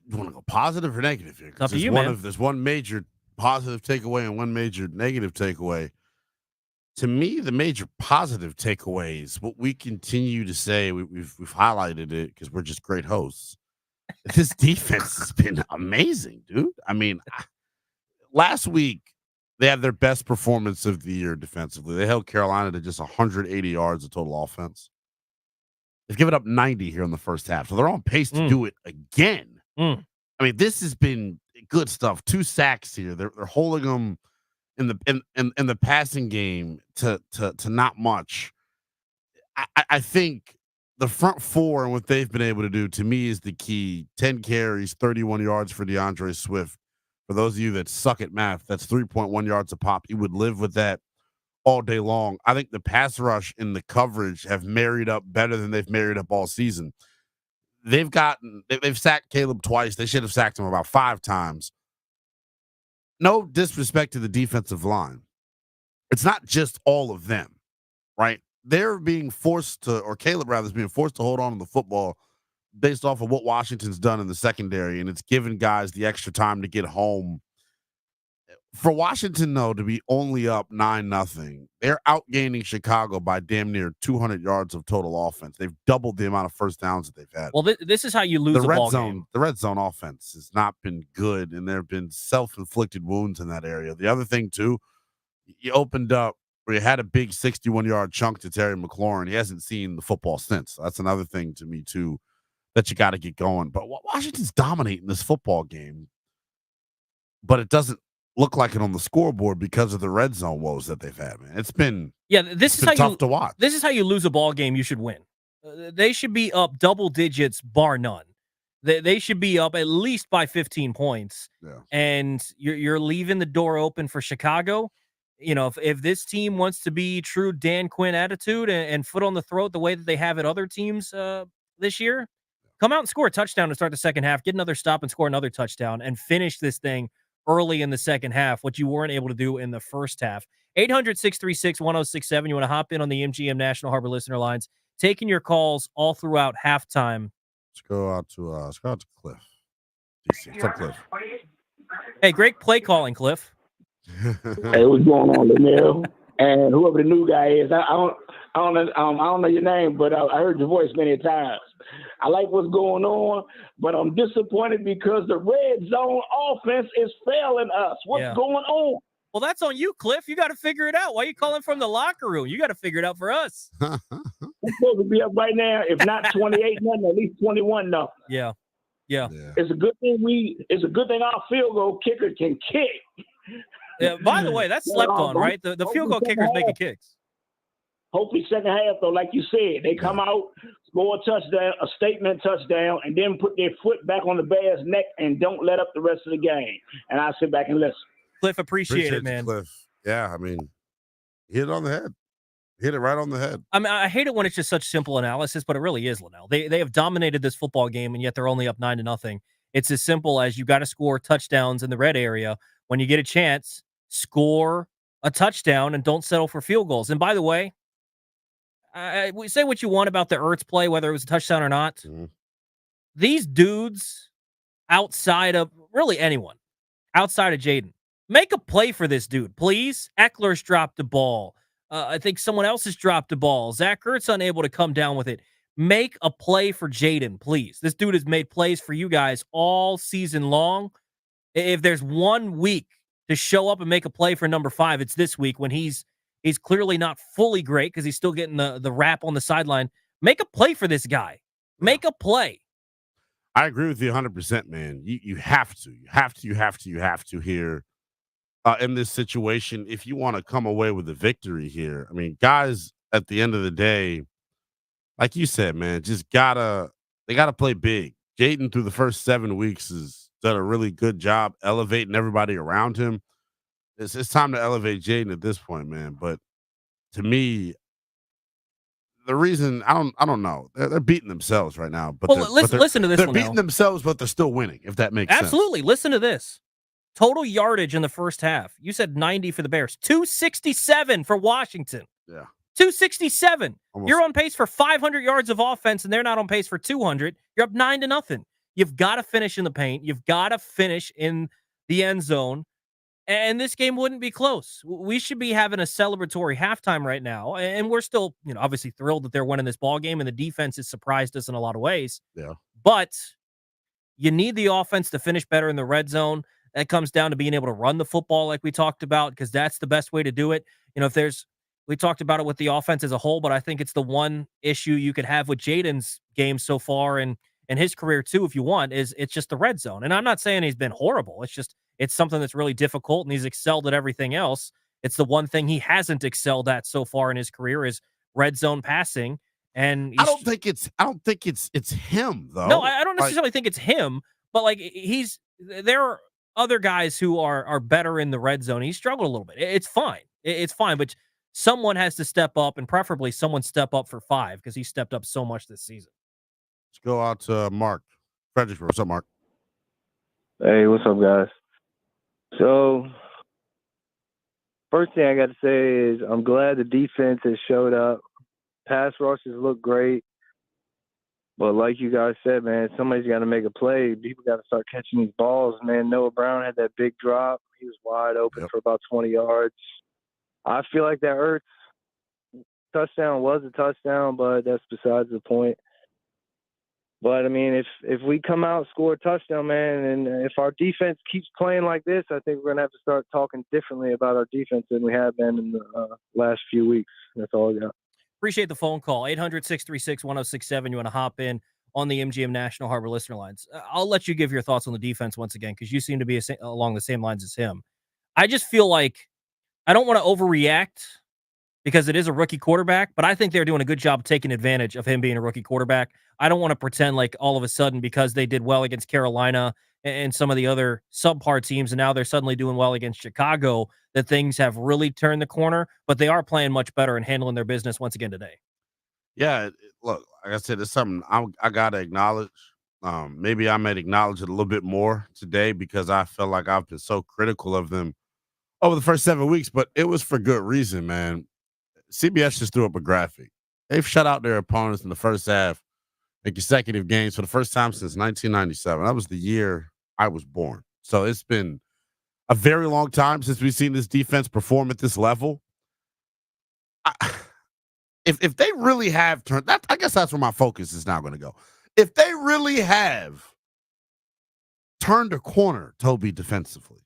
You want to go positive or negative here? Up to you, man. There's one major positive takeaway and one major negative takeaway. To me, the major positive takeaway is what we continue to say. We've highlighted it because we're just great hosts. This defense has been amazing, dude. I mean, last week they had their best performance of the year defensively. They held Carolina to just 180 yards of total offense. They've given up 90 here in the first half, so they're on pace to do it again. I mean, this has been good stuff. 2 sacks here. They're holding them in the passing game to not much. I think the front four and what they've been able to do to me is the key. 10 carries, 31 yards for DeAndre Swift. For those of you that suck at math, that's 3.1 yards a pop. You would live with that all day long. I think the pass rush and the coverage have married up better than they've married up all season. They've sacked Caleb twice. They should have sacked him about 5 times. No disrespect to the defensive line. It's not just all of them, right? They're being forced to, or Caleb rather is being forced to hold on to the football based off of what Washington's done in the secondary, and it's given guys the extra time to get home. For Washington, though, to be only up 9-0, they're outgaining Chicago by damn near 200 yards of total offense. They've doubled the amount of first downs that they've had. Well, this is how you lose the red ball zone. game. The red zone offense has not been good, and there have been self-inflicted wounds in that area. The other thing, too, you opened up where you had a big 61-yard chunk to Terry McLaurin. He hasn't seen the football since. So that's another thing to me, too, that you got to get going. But Washington's dominating this football game, but it doesn't look like it on the scoreboard because of the red zone woes that they've had, man. It's been tough to watch. This is how you lose a ball game you should win. They should be up double digits, bar none. They should be up at least by 15 points. Yeah. And you're leaving the door open for Chicago. You know, if this team wants to be true Dan Quinn attitude and foot on the throat the way that they have at other teams this year, come out and score a touchdown to start the second half, get another stop and score another touchdown and finish this thing early in the second half, what you weren't able to do in the first half. 800-636-1067. You want to hop in on the MGM National Harbor listener lines, taking your calls all throughout halftime. Let's go out to Cliff. DC. What's up, Cliff? Hey, great play calling, Cliff. Hey, what's going on, Linnell? And whoever the new guy is, I don't know your name, but I heard your voice many times. I like what's going on, but I'm disappointed because the red zone offense is failing us. What's going on? Well, that's on you, Cliff. You got to figure it out. Why are you calling from the locker room? You got to figure it out for us. We're supposed to be up right now, if not 28-0, at least 21-0. Yeah. It's a good thing our field goal kicker can kick. Yeah. By the way, that's slept on, right? The field goal kicker's making kicks. Hopefully, second half, though, like you said, they come out, score a touchdown, a statement touchdown, and then put their foot back on the Bears' neck and don't let up the rest of the game. And I sit back and listen. Cliff, appreciate it, man. Cliff. Yeah, I mean, hit it on the head. Hit it right on the head. I mean, I hate it when it's just such simple analysis, but it really is, Linnell. They have dominated this football game, and yet they're only up 9-0. It's as simple as you got to score touchdowns in the red area. When you get a chance, score a touchdown and don't settle for field goals. And by the way, we say what you want about the Ertz play, whether it was a touchdown or not. Mm-hmm. These dudes, outside of really anyone, outside of Jaden, make a play for this dude, please. Eckler's dropped the ball. I think someone else has dropped the ball. Zach Ertz unable to come down with it. Make a play for Jaden, please. This dude has made plays for you guys all season long. If there's 1 week to show up and make a play for number 5, it's this week when he's clearly not fully great because he's still getting the rap on the sideline. Make a play for this guy. Make a play. I agree with you 100%, man. You have to here in this situation if you want to come away with a victory here. I mean, guys, at the end of the day, like you said, man, they gotta play big. Jaden through the first 7 weeks has done a really good job elevating everybody around him. It's time to elevate Jaden at this point, man. But to me, the reason I don't know, they're beating themselves right now. But listen to this. They're one beating now. themselves, but they're still winning. If that makes sense. Absolutely. Listen to this. Total yardage in the first half. You said 90 for the Bears. 267 for Washington. Yeah. 267. Almost. You're on pace for 500 yards of offense, and they're not on pace for 200. You're up 9-0. You've got to finish in the paint. You've got to finish in the end zone. And this game wouldn't be close. We should be having a celebratory halftime right now. And we're still, obviously thrilled that they're winning this ball game, and the defense has surprised us in a lot of ways. Yeah. But you need the offense to finish better in the red zone. That comes down to being able to run the football like we talked about, because that's the best way to do it. We talked about it with the offense as a whole, but I think it's the one issue you could have with Jaden's game so far and his career too, if you want, is it's just the red zone. And I'm not saying he's been horrible. It's something that's really difficult, and he's excelled at everything else. It's the one thing he hasn't excelled at so far in his career is red zone passing. And I don't think it's him though. No, I don't necessarily think it's him, but there are other guys who are better in the red zone. He struggled a little bit. It's fine. It's fine, but someone has to step up, and preferably someone step up for 5 because he stepped up so much this season. Let's go out to Mark. Fredericksburg. What's up, Mark? Hey, what's up, guys? So, first thing I got to say is I'm glad the defense has showed up. Pass rushes look great. But like you guys said, man, somebody's got to make a play. People got to start catching these balls, man. Noah Brown had that big drop. He was wide open for about 20 yards. I feel like that Ertz touchdown was a touchdown, but that's besides the point. But, I mean, if we come out and score a touchdown, man, and if our defense keeps playing like this, I think we're going to have to start talking differently about our defense than we have been in the last few weeks. That's all I got. Appreciate the phone call. 800-636-1067. You want to hop in on the MGM National Harbor listener lines. I'll let you give your thoughts on the defense once again, because you seem to be along the same lines as him. I just feel like I don't want to overreact because it is a rookie quarterback, but I think they're doing a good job taking advantage of him being a rookie quarterback. I don't want to pretend like all of a sudden because they did well against Carolina and some of the other subpar teams, and now they're suddenly doing well against Chicago, that things have really turned the corner, but they are playing much better and handling their business once again today. Yeah, look, like I said, it's something I got to acknowledge. Maybe I might acknowledge it a little bit more today because I felt like I've been so critical of them over the first 7 weeks, but it was for good reason, man. CBS just threw up a graphic. They've shut out their opponents in the first half in consecutive games for the first time since 1997. That was the year I was born. So it's been a very long time since we've seen this defense perform at this level. If they really have turned that, I guess that's where my focus is now going to go. If they really have turned a corner, Toby, defensively.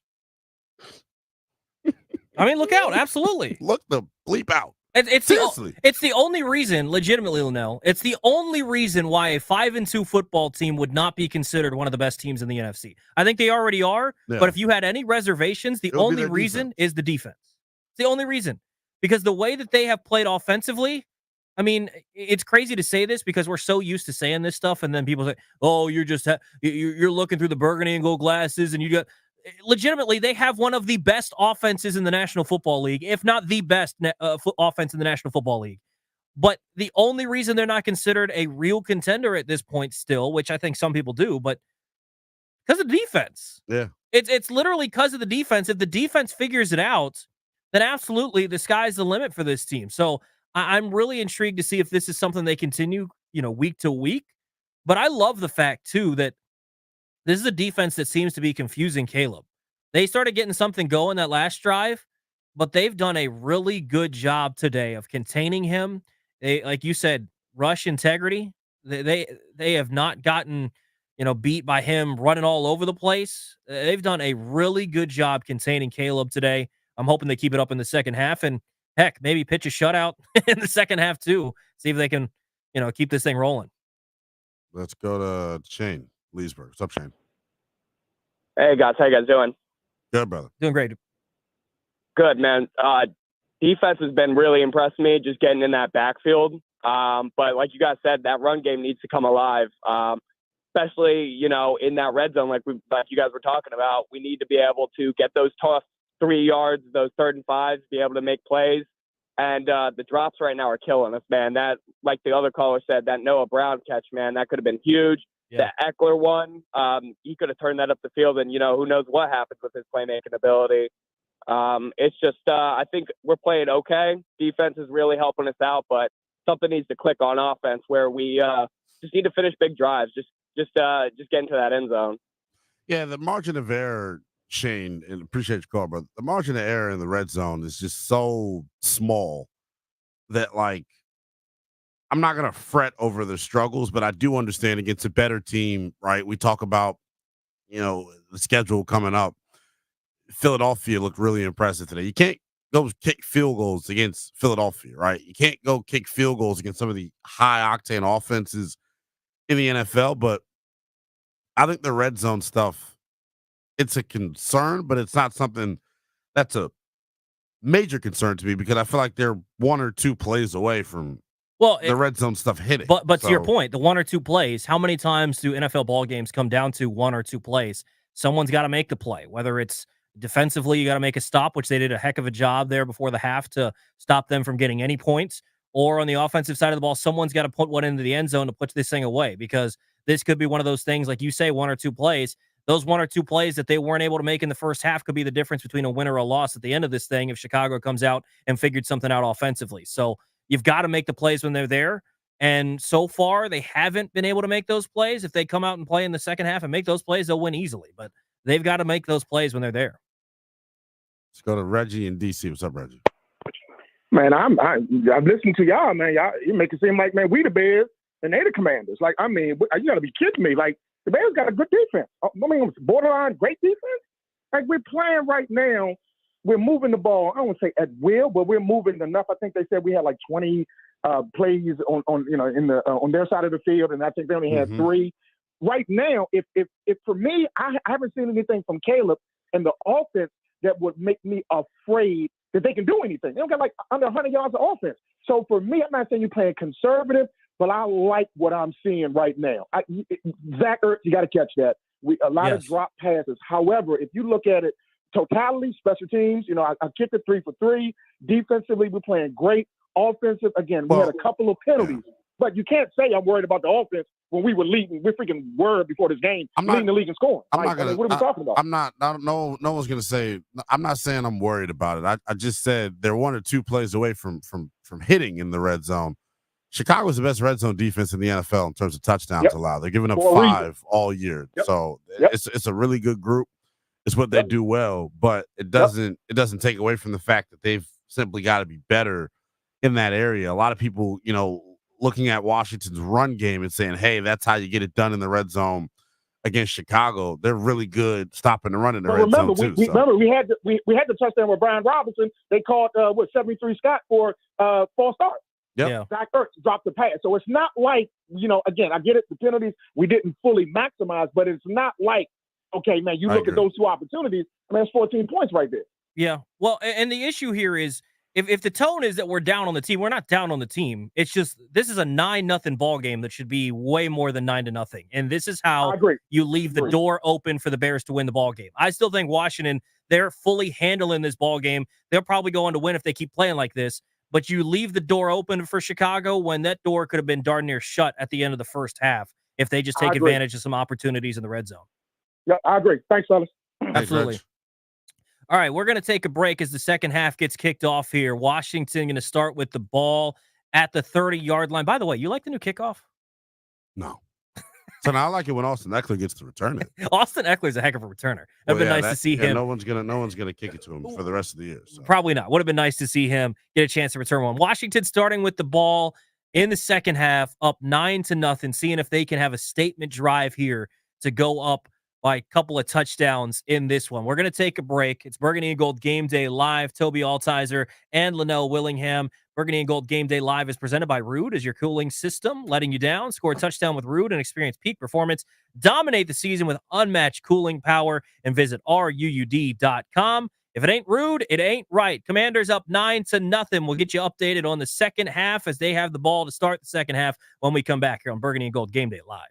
I mean, look out. Absolutely. Look the bleep out. It's the only reason, legitimately, Linnell, it's the only reason why a 5-2 football team would not be considered one of the best teams in the NFC. I think they already are, but if you had any reservations, the only reason is the defense. It's the only reason. Because the way that they have played offensively, I mean, it's crazy to say this because we're so used to saying this stuff, and then people say, oh, you're looking through the Burgundy and gold glasses, and you got... legitimately, they have one of the best offenses in the National Football League, if not the best offense in the National Football League. But the only reason they're not considered a real contender at this point still, which I think some people do, but because of defense. Yeah. It's literally because of the defense. If the defense figures it out, then absolutely the sky's the limit for this team. So I'm really intrigued to see if this is something they continue, week to week. But I love the fact, too, that this is a defense that seems to be confusing Caleb. They started getting something going that last drive, but they've done a really good job today of containing him. They, like you said, rush integrity. They have not gotten beat by him running all over the place. They've done a really good job containing Caleb today. I'm hoping they keep it up in the second half, and heck, maybe pitch a shutout in the second half too. See if they can, keep this thing rolling. Let's go to Shane Leesburg. What's up, Shane? Hey guys, how you guys doing? Good, brother. Doing great. Good, man. Defense has been really impressed me, just getting in that backfield. But like you guys said, that run game needs to come alive. Especially, in that red zone, like you guys were talking about. We need to be able to get those tough 3 yards, those 3rd and 5s, be able to make plays. And the drops right now are killing us, man. That, like the other caller said, that Noah Brown catch, man, that could have been huge. Yeah. The Eckler one, he could have turned that up the field, and, who knows what happens with his playmaking ability. It's just, I think we're playing okay. Defense is really helping us out, but something needs to click on offense where we just need to finish big drives. Just get into that end zone. Yeah, the margin of error, Shane, and appreciate your call, brother. The margin of error in the red zone is just so small that, like, I'm not going to fret over the struggles, but I do understand against a better team, right? We talk about, the schedule coming up. Philadelphia looked really impressive today. You can't go kick field goals against Philadelphia, right? You can't go kick field goals against some of the high-octane offenses in the NFL, but I think the red zone stuff, it's a concern, but it's not something that's a major concern to me because I feel like they're 1 or 2 plays away from the red zone stuff hitting. But to your point, the 1 or 2 plays, how many times do NFL ball games come down to 1 or 2 plays? Someone's got to make the play, whether it's defensively, you got to make a stop, which they did a heck of a job there before the half to stop them from getting any points. Or on the offensive side of the ball, someone's got to put one into the end zone to put this thing away because this could be one of those things, like you say, 1 or 2 plays. Those 1 or 2 plays that they weren't able to make in the first half could be the difference between a win or a loss at the end of this thing if Chicago comes out and figured something out offensively. So you've got to make the plays when they're there. And so far, they haven't been able to make those plays. If they come out and play in the second half and make those plays, they'll win easily. But they've got to make those plays when they're there. Let's go to Reggie in D.C. What's up, Reggie? Man, I'm listening to y'all, man. Y'all, you make it seem like, man, we the Bears and they the Commanders. Like, I mean, you got to be kidding me. Like, the Bears got a good defense. I mean, borderline great defense. Like, we're playing right now. We're moving the ball. I don't want to say at will, but we're moving enough. I think they said we had like 20 plays on their side of the field, and I think they only had 3. Right now, if for me, I haven't seen anything from Caleb and the offense that would make me afraid that they can do anything. They don't got like under 100 yards of offense. So for me, I'm not saying you're playing conservative, but I like what I'm seeing right now. Zach Ertz, you got to catch that. A lot of drop passes. However, if you look at it, totality, special teams, I kicked it 3 for 3. Defensively, we're playing great. Offensive, again, we had a couple of penalties. Yeah. But you can't say I'm worried about the offense when we were leading. We're freaking word before this game, leading the league in scoring. What are we talking about? No one's going to say, I'm not saying I'm worried about it. I just said they're 1 or 2 plays away from hitting in the red zone. Chicago's the best red zone defense in the NFL in terms of touchdowns allowed. They're giving up 5 all year. So it's a really good group. It's what they do well, but it doesn't take away from the fact that they've simply got to be better in that area. A lot of people, looking at Washington's run game and saying, hey, that's how you get it done in the red zone against Chicago. They're really good stopping the run in the red zone too. Remember, we had the touchdown with Brian Robinson. They called 73 Scott for false start. Yeah. Zach Ertz dropped the pass. So it's not like, again, I get it, the penalties we didn't fully maximize, but it's not like, okay, man, you look at those 2 opportunities, I mean, it's 14 points right there. Yeah. Well, and the issue here is if the tone is that we're down on the team, we're not down on the team. It's just this is a 9-0 ball game that should be way more than 9-0. And this is how you leave the door open for the Bears to win the ball game. I still think Washington, they're fully handling this ball game. They'll probably go on to win if they keep playing like this. But you leave the door open for Chicago when that door could have been darn near shut at the end of the first half if they just take advantage of some opportunities in the red zone. Yeah, I agree. Thanks, fellas. Absolutely. All right, we're going to take a break as the second half gets kicked off here. Washington going to start with the ball at the 30-yard line. By the way, you like the new kickoff? No. So now I like it when Austin Eckler gets to return it. Austin Eckler's a heck of a returner. It'd been nice to see him. No one's gonna kick it to him for the rest of the year. So. Probably not. Would have been nice to see him get a chance to return one. Washington starting with the ball in the second half, up 9-0, seeing if they can have a statement drive here to go up by a couple of touchdowns in this one. We're going to take a break. It's Burgundy and Gold Game Day Live. Toby Altizer and Linnell Willingham. Burgundy and Gold Game Day Live is presented by Rude as your cooling system, letting you down. Score a touchdown with Rude and experience peak performance. Dominate the season with unmatched cooling power and visit ruud.com. If it ain't Rude, it ain't right. Commanders up 9-0. We'll get you updated on the second half as they have the ball to start the second half when we come back here on Burgundy and Gold Game Day Live.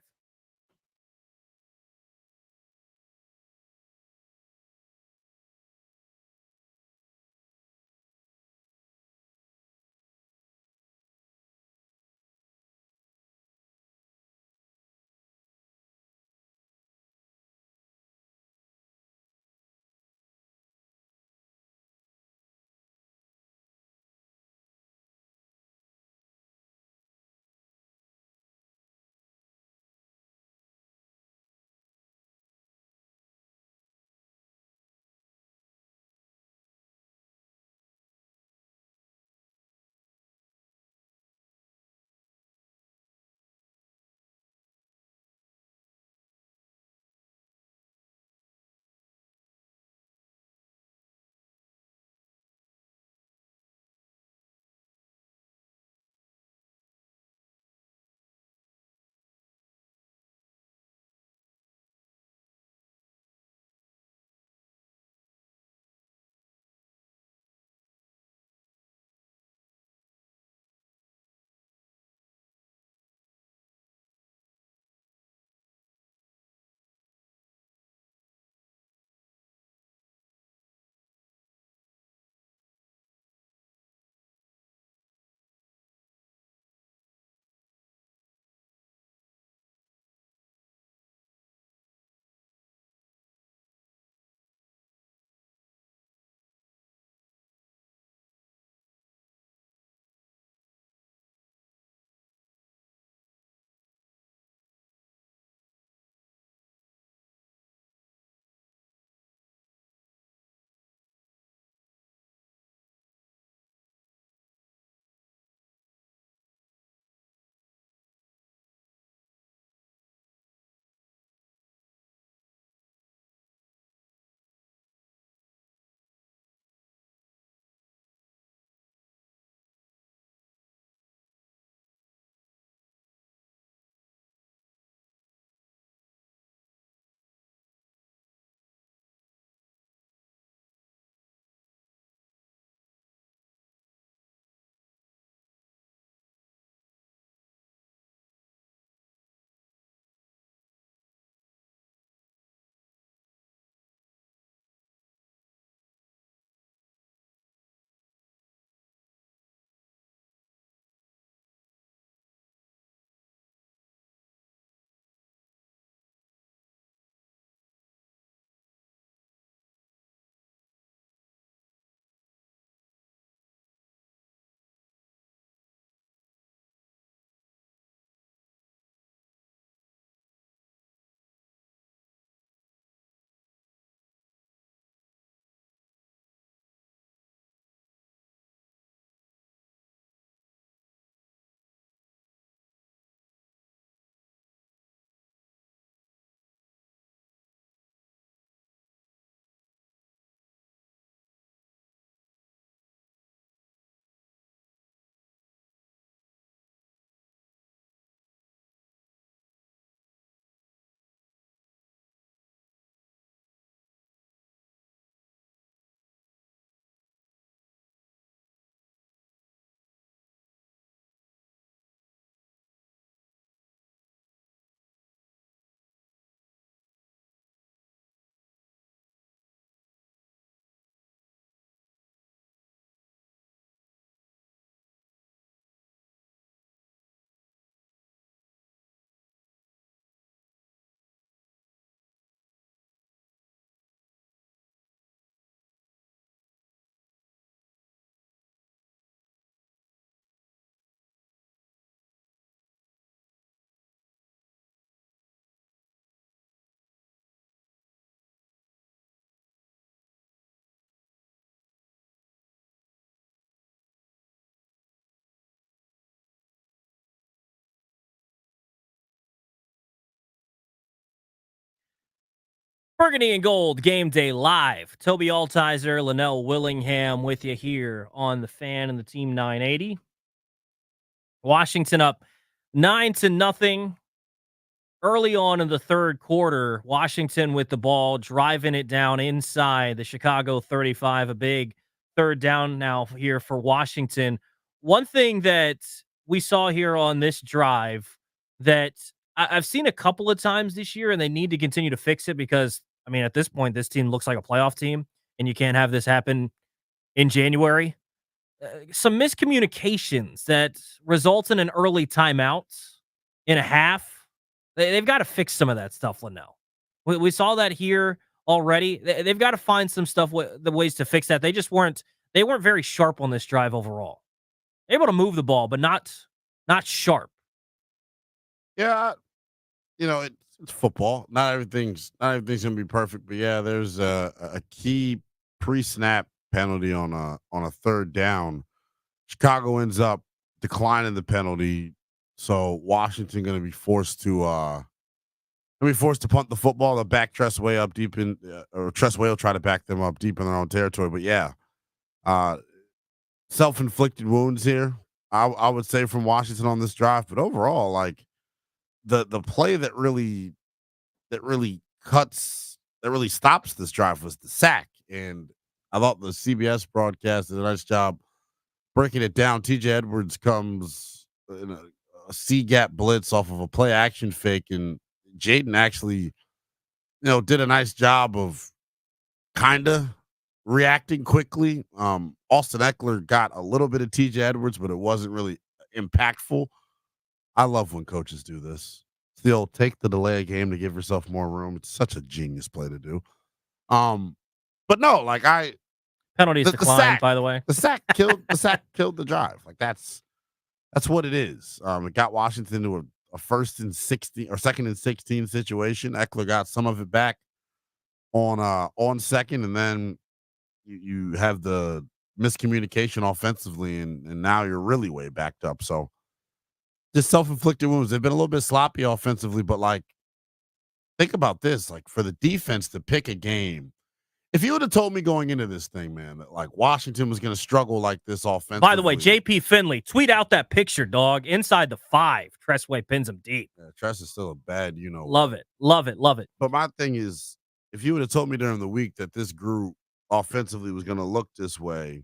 Burgundy and Gold Game Day Live. Toby Altizer, Linnell Willingham with you here on the Fan and the Team 980. Washington up 9-0. Early on in the third quarter, Washington with the ball, driving it down inside the Chicago 35. A big third down now here for Washington. One thing that we saw here on this drive that I've seen a couple of times this year, and they need to continue to fix it because, I mean, at this point, this team looks like a playoff team, and you can't have this happen in January. Some miscommunications that result in an early timeout in a half. They've got to fix some of that stuff, Linnell. We saw that here already. They've got to find some stuff, the ways to fix that. They weren't very sharp on this drive overall. Able to move the ball, but not sharp. Yeah, it's football. Not everything's gonna be perfect, but yeah, there's a key pre-snap penalty on a third down. Chicago ends up declining the penalty, so Washington going to be forced to punt the football. They'll back Tressway up deep in, or Tressway will try to back them up deep in their own territory. But yeah, self-inflicted wounds here, I would say, from Washington on this drive. But overall, like the play that really stops this drive was the sack, and I thought the CBS broadcast did a nice job breaking it down. TJ Edwards comes in a C-gap blitz off of a play action fake, and Jaden actually, did a nice job of kind of reacting quickly. Austin Eckler got a little bit of TJ Edwards, but it wasn't really impactful. I love when coaches do this. Still take the delay game to give yourself more room. It's such a genius play to do. But no, like penalties declined, by the way. The sack killed the drive. Like that's what it is. It got Washington to a first and 16 or second and 16 situation. Eckler got some of it back on second, and then you have the miscommunication offensively, and now you're really way backed up. So just self-inflicted wounds. They've been a little bit sloppy offensively, but like, think about this: like for the defense to pick a game. If you would have told me going into this thing, man, that like Washington was going to struggle like this offensively. By the way, JP Finley, tweet out that picture, dog. Inside the 5, Tressway pins him deep. Yeah, Tress is still a bad, Love it. Love it. Love it. But my thing is, if you would have told me during the week that this group offensively was going to look this way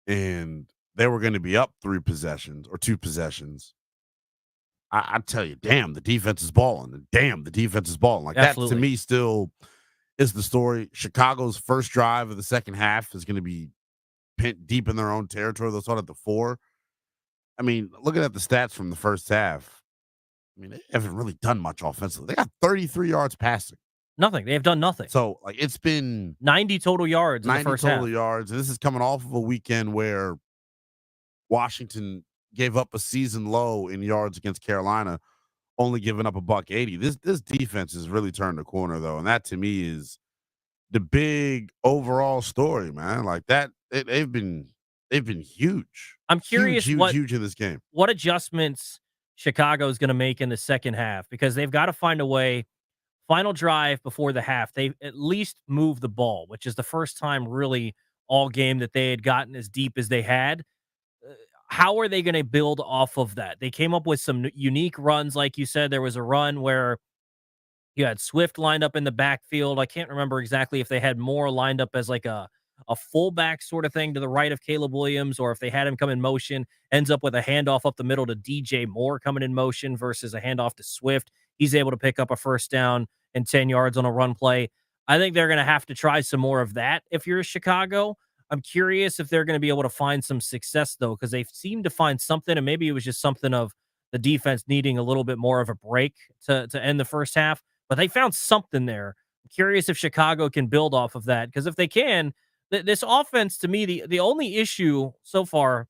and they were going to be up 2 possessions, I'd tell you, damn, the defense is balling. And damn, the defense is balling. Like Absolutely. That to me still is the story. Chicago's first drive of the second half is going to be pinned deep in their own territory. They'll start at the 4. I mean, looking at the stats from the first half, I mean, they haven't really done much offensively. They got 33 yards passing. Nothing. They have done nothing. So, like, it's been 90 total yards in the first half. 90 total yards. And this is coming off of a weekend where Washington gave up a season low in yards against Carolina, only giving up $180. This defense has really turned the corner, though, and that to me is the big overall story, man. Like that, they've been huge. I'm curious huge in this game. What adjustments Chicago is going to make in the second half, because they've got to find a way. Final drive before the half, they at least moved the ball, which is the first time really all game that they had gotten as deep as they had. How are they going to build off of that? They came up with some unique runs. Like you said, there was a run where you had Swift lined up in the backfield. I can't remember exactly if they had more lined up as like a fullback sort of thing to the right of Caleb Williams, or if they had him come in motion, ends up with a handoff up the middle to DJ Moore coming in motion versus a handoff to Swift. He's able to pick up a first down and 10 yards on a run play. I think they're going to have to try some more of that if you're Chicago. I'm curious if they're going to be able to find some success, though, because they seem to find something, and maybe it was just something of the defense needing a little bit more of a break to end the first half, but they found something there. I'm curious if Chicago can build off of that, because if they can, this offense, to me, the only issue so far,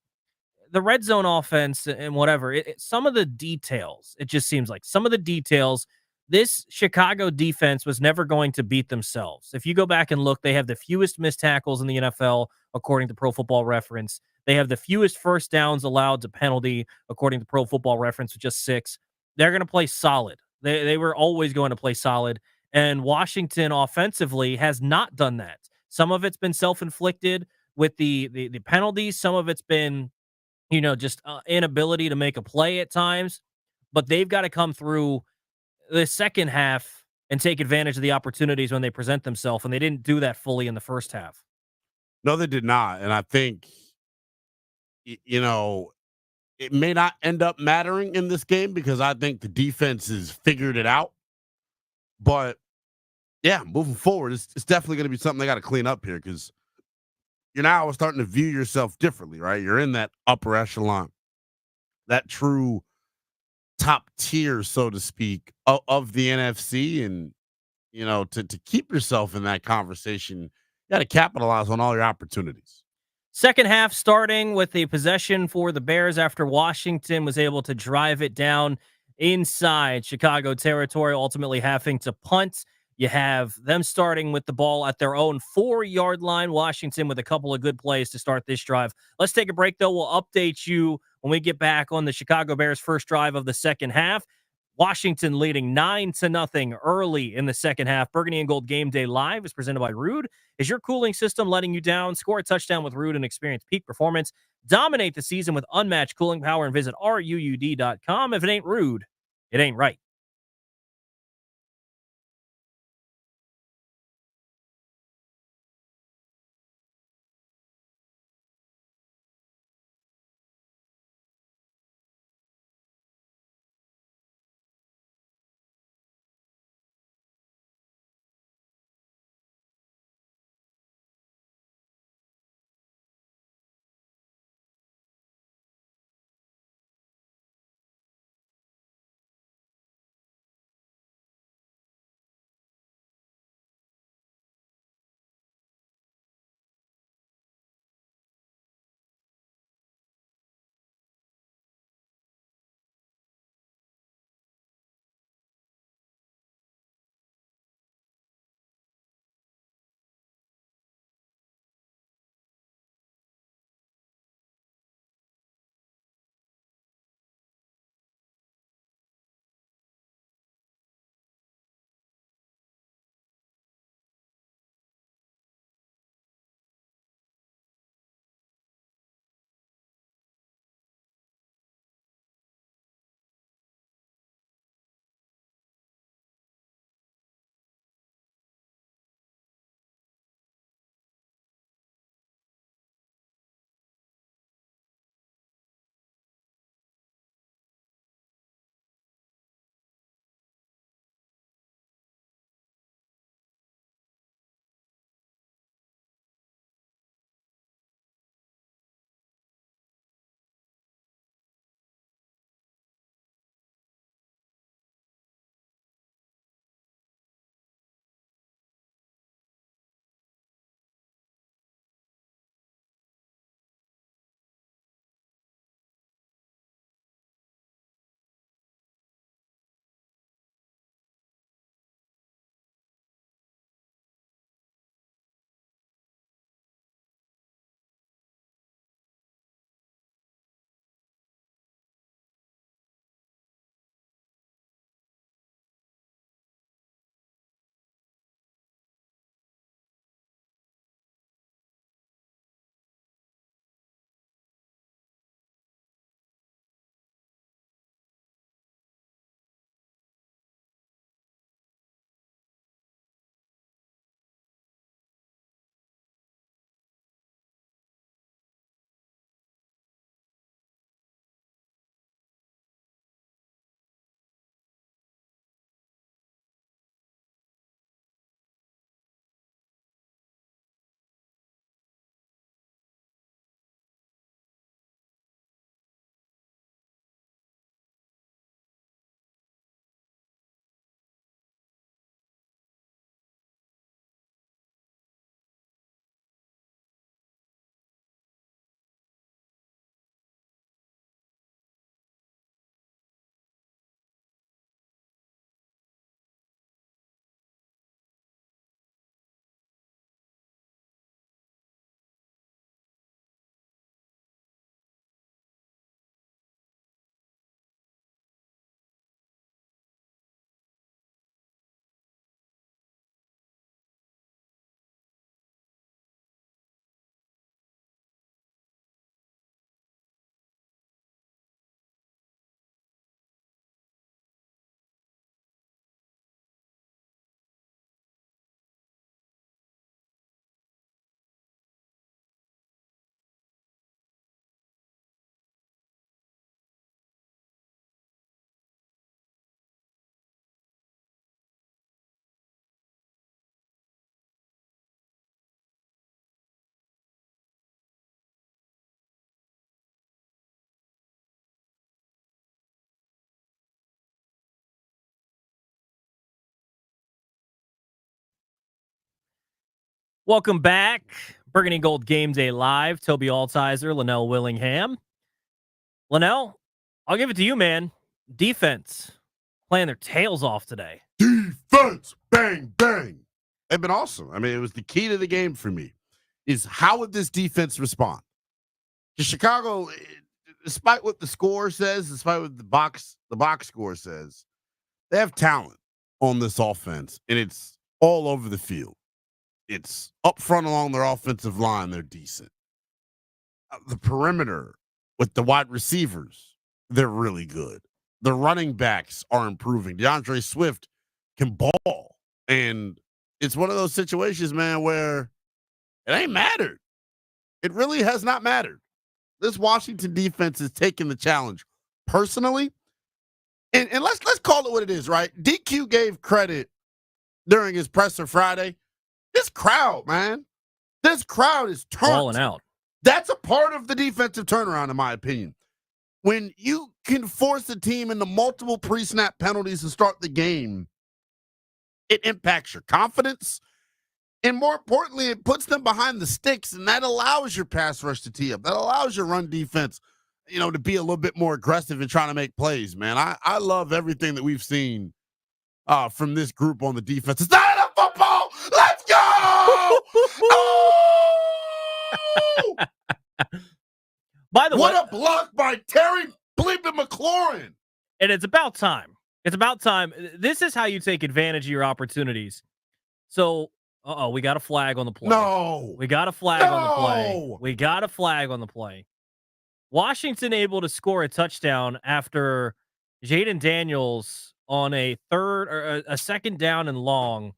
the red zone offense and whatever, some of the details, it just seems like some of the details, this Chicago defense was never going to beat themselves. If you go back and look, they have the fewest missed tackles in the NFL, according to Pro Football Reference. They have the fewest first downs allowed to penalty, according to Pro Football Reference, with just 6. They're going to play solid. They were always going to play solid. And Washington offensively has not done that. Some of it's been self-inflicted with the penalties. Some of it's been, just inability to make a play at times. But they've got to come through the second half and take advantage of the opportunities when they present themselves, and they didn't do that fully in the first half. No, they did not. And I think, it may not end up mattering in this game because I think the defense has figured it out. But yeah, moving forward, it's definitely going to be something they got to clean up here because you're now starting to view yourself differently, right? You're in that upper echelon, that true top tier, so to speak, of the NFC. And, to keep yourself in that conversation, you got to capitalize on all your opportunities. Second half starting with the possession for the Bears after Washington was able to drive it down inside Chicago territory, ultimately having to punt. You have them starting with the ball at their own 4-yard line. Washington with a couple of good plays to start this drive. Let's take a break, though. We'll update you when we get back on the Chicago Bears' first drive of the second half. Washington leading 9-0 early in the second half. Burgundy and Gold Game Day Live is presented by Rude. Is your cooling system letting you down? Score a touchdown with Rude and experience peak performance. Dominate the season with unmatched cooling power and visit RUUD.com. If it ain't Rude, it ain't right. Welcome back. Burgundy Gold Game Day Live. Toby Altizer, Linnell Willingham. Linnell, I'll give it to you, man. Defense playing their tails off today. Defense, bang, bang. They've been awesome. I mean, it was the key to the game for me. Is how would this defense respond? Because Chicago, despite what the score says, despite what the box score says, they have talent on this offense, and it's all over the field. It's up front along their offensive line. They're decent. The perimeter with the wide receivers, they're really good. The running backs are improving. DeAndre Swift can ball. And it's one of those situations, man, where it ain't mattered. It really has not mattered. This Washington defense is taking the challenge personally. And let's call it what it is, right? DQ gave credit during his presser Friday. This crowd, man. This crowd is turned. Balling out. That's a part of the defensive turnaround, in my opinion. When you can force a team into multiple pre-snap penalties and start the game, it impacts your confidence. And more importantly, it puts them behind the sticks, and that allows your pass rush to tee up. That allows your run defense, to be a little bit more aggressive in trying to make plays, man. I love everything that we've seen from this group on the defense. It's not enough football. Let's go! Oh! By the way, what a block by Terry Bleepin McLaurin. And it's about time. It's about time. This is how you take advantage of your opportunities. So, we got a flag on the play. No. We got a flag on the play. We got a flag on the play. Washington able to score a touchdown after Jaden Daniels on a third or a second down and long.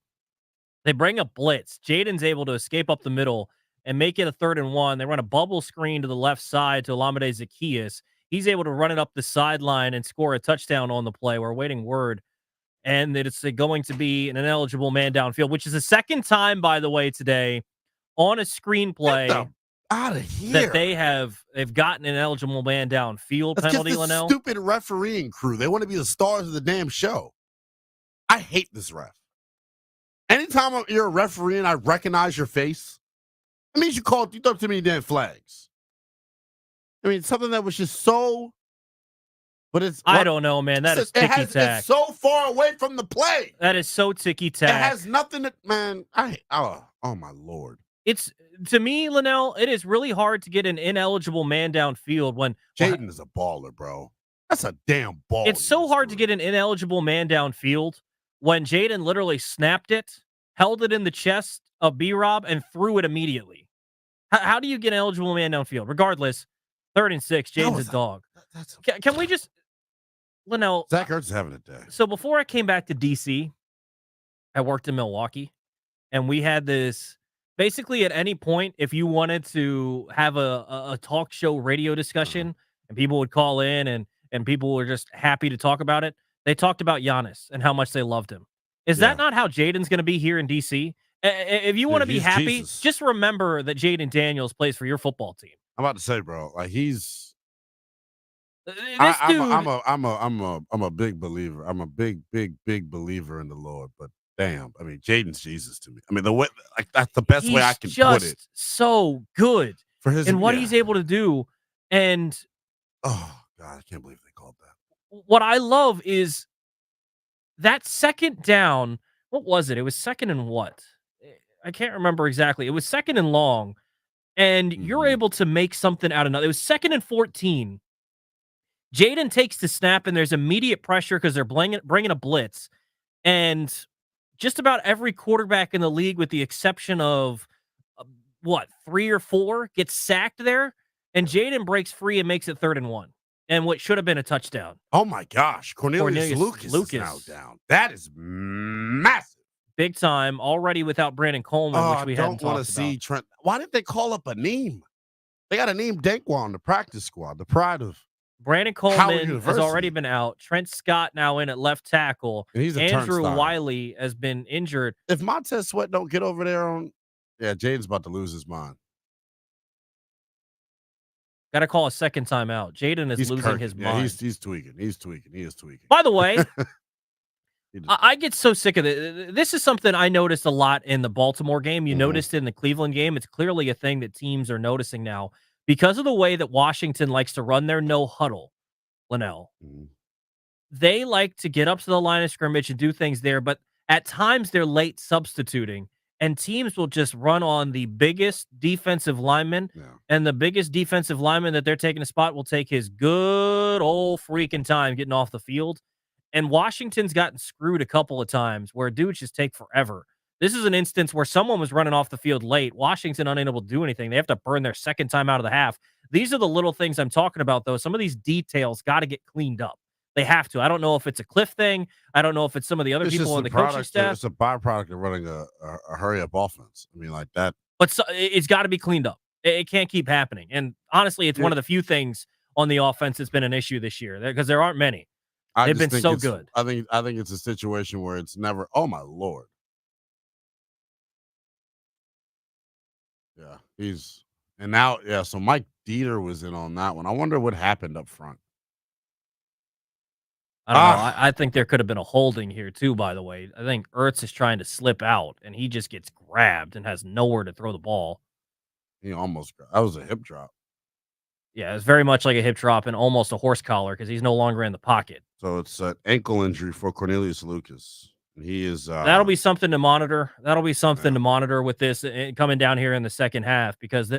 They bring a blitz. Jaden's able to escape up the middle and make it a 3rd and 1. They run a bubble screen to the left side to Olamide Zacchaeus. He's able to run it up the sideline and score a touchdown on the play. We're waiting word. And that it's going to be an ineligible man downfield, which is the second time, by the way, today on a screenplay out of here that they've gotten an ineligible man downfield penalty, Linnell. Stupid refereeing crew. They want to be the stars of the damn show. I hate this ref. Anytime you're a referee and I recognize your face, it means you throw too many damn flags. I mean, something that was just so, but I don't know, man. That is ticky-tack. It's so far away from the play. That is so ticky-tack. It has nothing to, man, oh my Lord. It's, to me, Linnell, it is really hard to get an ineligible man downfield when Jaden is a baller, bro. That's a damn ball. It's so hard to get an ineligible man downfield when Jaden literally snapped it, held it in the chest of B-Rob, and threw it immediately. How do you get an eligible man downfield? Regardless, 3rd and 6, Jaden's a dog. Can we just, Linnell? Zach Ertz is having a day. So before I came back to D.C., I worked in Milwaukee, and we had this, basically at any point, if you wanted to have a talk show radio discussion, and people would call in and people were just happy to talk about it, they talked about Giannis and how much they loved him. Is that not how Jaden's going to be here in D.C.? If you want to be happy, just remember that Jaden Daniels plays for your football team. I'm about to say, bro, like he's. Dude, I'm a big believer. I'm a big believer in the Lord. But damn, I mean, Jaden's Jesus to me. I mean, the way, like, that's the best way I can put it. So good for his and what he's able to do. And oh God, I can't believe they called that. What I love is that second down. What was it? It was 2nd and what? I can't remember exactly. It was 2nd and long, and you're able to make something out of nothing. It was 2nd and 14. Jaden takes the snap, and there's immediate pressure because they're bringing a blitz. And just about every quarterback in the league, with the exception of, 3 or 4, gets sacked there. And Jaden breaks free and makes it 3rd and 1. And what should have been a touchdown. Oh, my gosh. Cornelius Lucas is now down. That is massive. Big time, already without Brandon Coleman, which we hadn't talked about. I don't want to see Trent. Why didn't they call up a Neem? They got a Neem Dankwa on the practice squad, the pride of Brandon Coleman has already been out. Trent Scott now in at left tackle. And he's Andrew Wiley has been injured. If Montez Sweat don't get over there Jaden's about to lose his mind. Got to call a second time out. Jaden is losing his mind. He's tweaking. He is tweaking. By the way, I get so sick of it. This is something I noticed a lot in the Baltimore game. You noticed it in the Cleveland game. It's clearly a thing that teams are noticing now because of the way that Washington likes to run their no huddle, Linnell. They like to get up to the line of scrimmage and do things there, but at times they're late substituting, and teams will just run on the biggest defensive lineman, and the biggest defensive lineman that they're taking a spot will take his good old freaking time getting off the field. And Washington's gotten screwed a couple of times where dudes just take forever. This is an instance where someone was running off the field late. Washington unable to do anything. They have to burn their second time out of the half. These are the little things I'm talking about, though. Some of these details got to get cleaned up. They have to. I don't know if it's a Cliff thing. I don't know if it's some of the other people on the coaching staff. It's a byproduct of running a hurry-up offense. I mean, like that. But it's got to be cleaned up. It can't keep happening. And honestly, it's one of the few things on the offense that's been an issue this year because there aren't many. They've been so good. I think it's a situation where it's never. Oh my Lord. Yeah, so Mike Dieter was in on that one. I wonder what happened up front. I don't know. I think there could have been a holding here too, by the way. I think Ertz is trying to slip out and he just gets grabbed and has nowhere to throw the ball. That was a hip drop. Yeah, it's very much like a hip drop and almost a horse collar because he's no longer in the pocket. So it's an ankle injury for Cornelius Lucas. He is. That'll be something to monitor. That'll be something to monitor with this coming down here in the second half because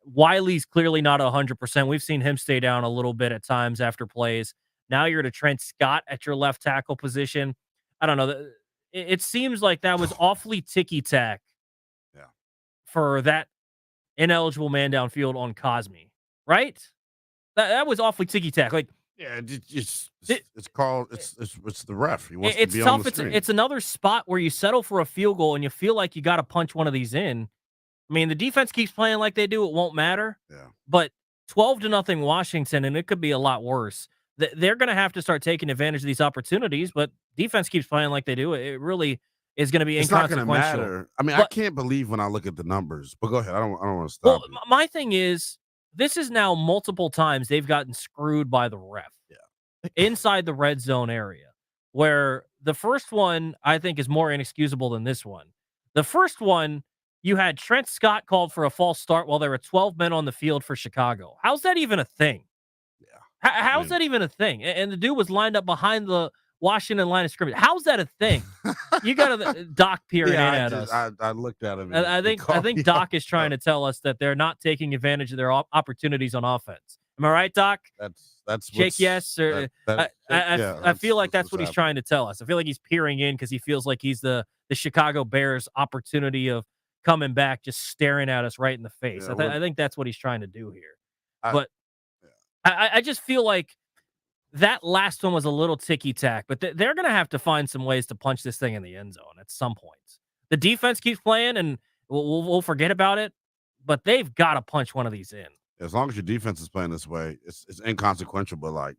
Wiley's clearly not 100%. We've seen him stay down a little bit at times after plays. Now you're to Trent Scott at your left tackle position. I don't know. It seems like that was awfully ticky-tack for that ineligible man downfield on Cosme, right? That was awfully ticky-tack. Like, yeah, it's the ref. He wants it's to be tough. on the screen. It's another spot where you settle for a field goal and you feel like you got to punch one of these in. I mean, the defense keeps playing like they do. It won't matter. Yeah. But 12-0 Washington, and it could be a lot worse. They're going to have to start taking advantage of these opportunities, but defense keeps playing like they do. It really is going to be inconsequential. It's not going to matter. I mean, I can't believe when I look at the numbers. But go ahead. I don't want to stop. Well, my thing is, this is now multiple times they've gotten screwed by the ref. Inside the red zone area, where the first one I think is more inexcusable than this one. The first one, you had Trent Scott called for a false start while there were 12 men on the field for Chicago. How's that even a thing? Yeah. How's that even a thing? And the dude was lined up behind the Washington line of scrimmage. How's that a thing? You got Doc peering in at us. I looked at him. I think Doc is trying to tell us that they're not taking advantage of their opportunities on offense. Am I right, Doc? That's shake yes or I feel like that's what he's trying to tell us. I feel like he's peering in because he feels like he's the Chicago Bears opportunity of coming back, just staring at us right in the face. I think that's what he's trying to do here. I just feel like that last one was a little ticky-tack, but they're going to have to find some ways to punch this thing in the end zone at some point. The defense keeps playing, and we'll forget about it, but they've got to punch one of these in. As long as your defense is playing this way, it's inconsequential. But I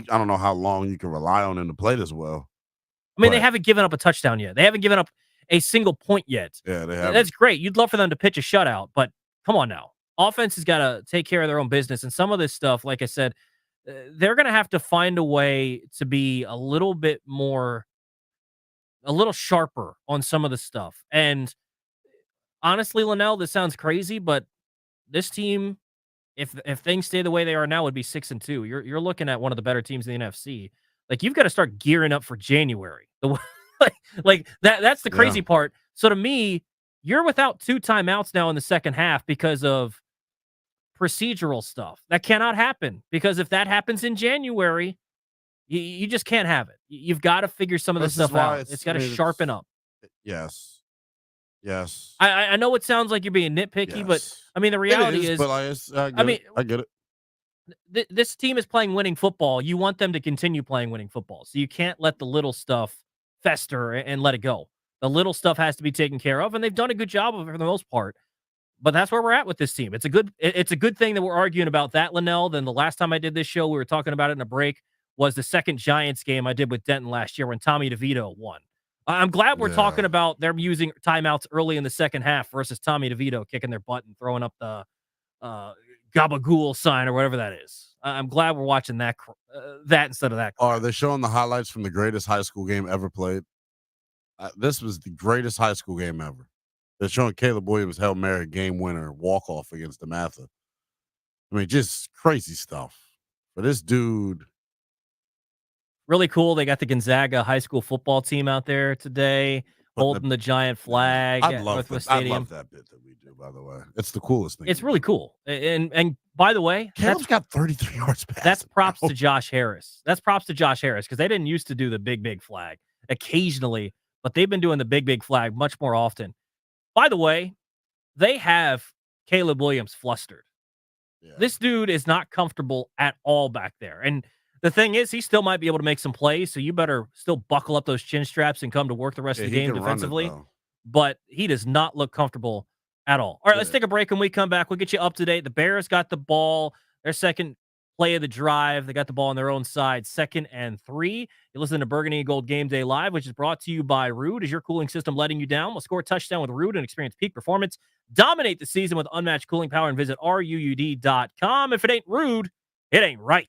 don't know how long you can rely on them to play this well. I mean, they haven't given up a touchdown yet. They haven't given up a single point yet. Yeah, they have. That's great. You'd love for them to pitch a shutout, but come on now. Offense has got to take care of their own business. And some of this stuff, like I said, they're going to have to find a way to be a little sharper on some of the stuff. And honestly, Linnell, this sounds crazy, but this team, if things stay the way they are now, would be 6-2. You're looking at one of the better teams in the NFC. Like, you've got to start gearing up for January. That's the crazy part. So to me, you're without 2 timeouts now in the second half because of procedural stuff. That cannot happen, because if that happens in January, you just can't have it. You've got to figure some of this stuff out. It's got to sharpen up. Yes. I know it sounds like you're being nitpicky, but I mean, the reality is I get it. This team is playing winning football. You want them to continue playing winning football. So you can't let the little stuff fester and let it go. The little stuff has to be taken care of, and they've done a good job of it for the most part. But that's where we're at with this team. It's a good thing that we're arguing about that, Linnell. Then the last time I did this show, we were talking about it in a break, was the second Giants game I did with Denton last year when Tommy DeVito won. I'm glad we're talking about them using timeouts early in the second half versus Tommy DeVito kicking their butt and throwing up the gabagool sign or whatever that is. I'm glad we're watching that that instead of that. Are they showing the highlights from the greatest high school game ever played? This was the greatest high school game ever. They're showing Caleb Williams Hail Mary game winner walk off against DeMatha. I mean, just crazy stuff. For this dude. Really cool. They got the Gonzaga high school football team out there today, holding the giant flag at Northwest Stadium. I love that bit that we do, by the way. It's the coolest thing. It's really cool. And by the way, Caleb's got 33 yards passing. That's props to Josh Harris. That's props to Josh Harris because they didn't used to do the big flag occasionally, but they've been doing the big flag much more often. By the way, they have Caleb Williams flustered. Yeah. This dude is not comfortable at all back there. And the thing is, he still might be able to make some plays, so you better still buckle up those chin straps and come to work the rest of the game defensively. But he does not look comfortable at all. All right, let's take a break. When we come back, we'll get you up to date. The Bears got the ball, their second play of the drive. They got the ball on their own side, 2nd and 3. You listen to Burgundy Gold Game Day Live, which is brought to you by Rude. Is your cooling system letting you down? We'll score a touchdown with Rude and experience peak performance. Dominate the season with unmatched cooling power and visit RUUD.com. If it ain't Rude, it ain't right.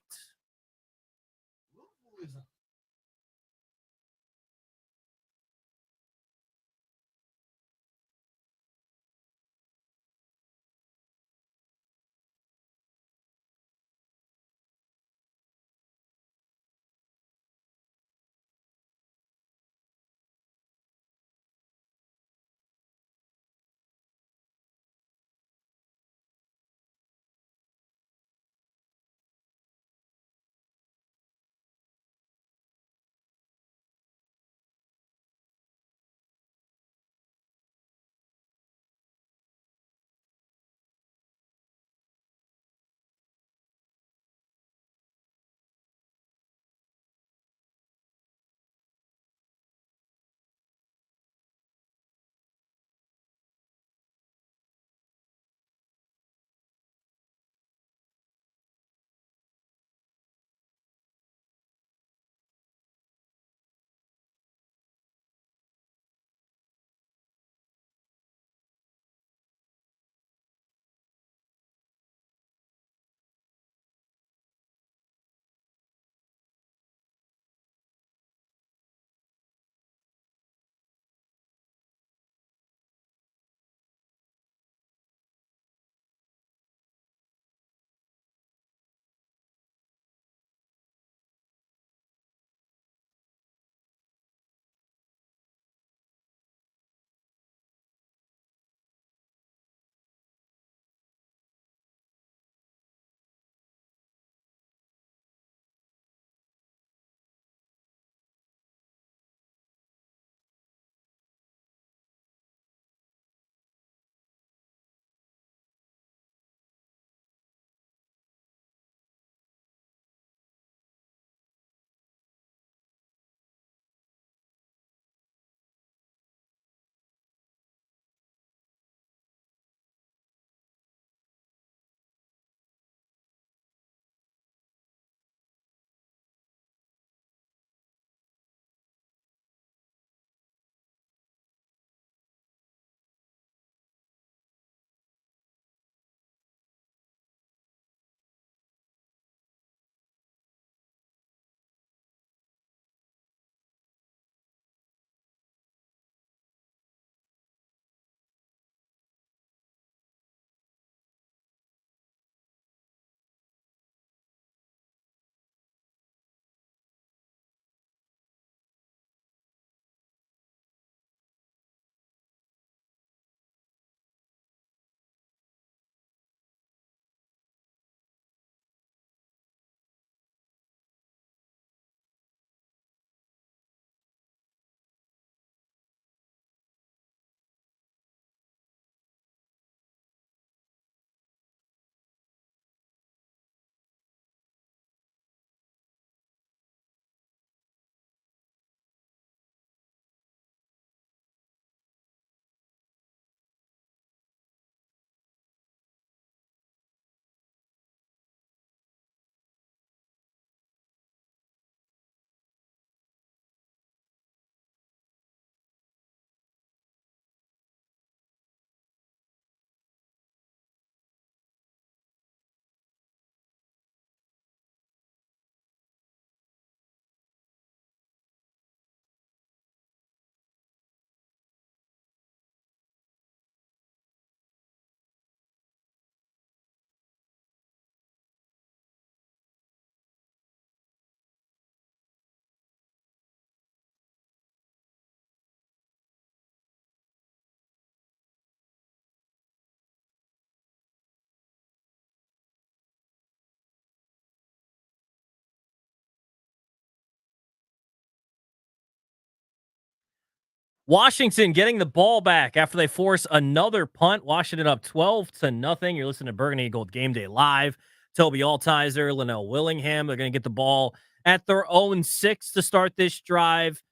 Washington getting the ball back after they force another punt. Washington up 12-0. You're listening to Burgundy Gold Game Day Live. Toby Altizer, Linnell Willingham. They're going to get the ball at their own 6 to start this drive.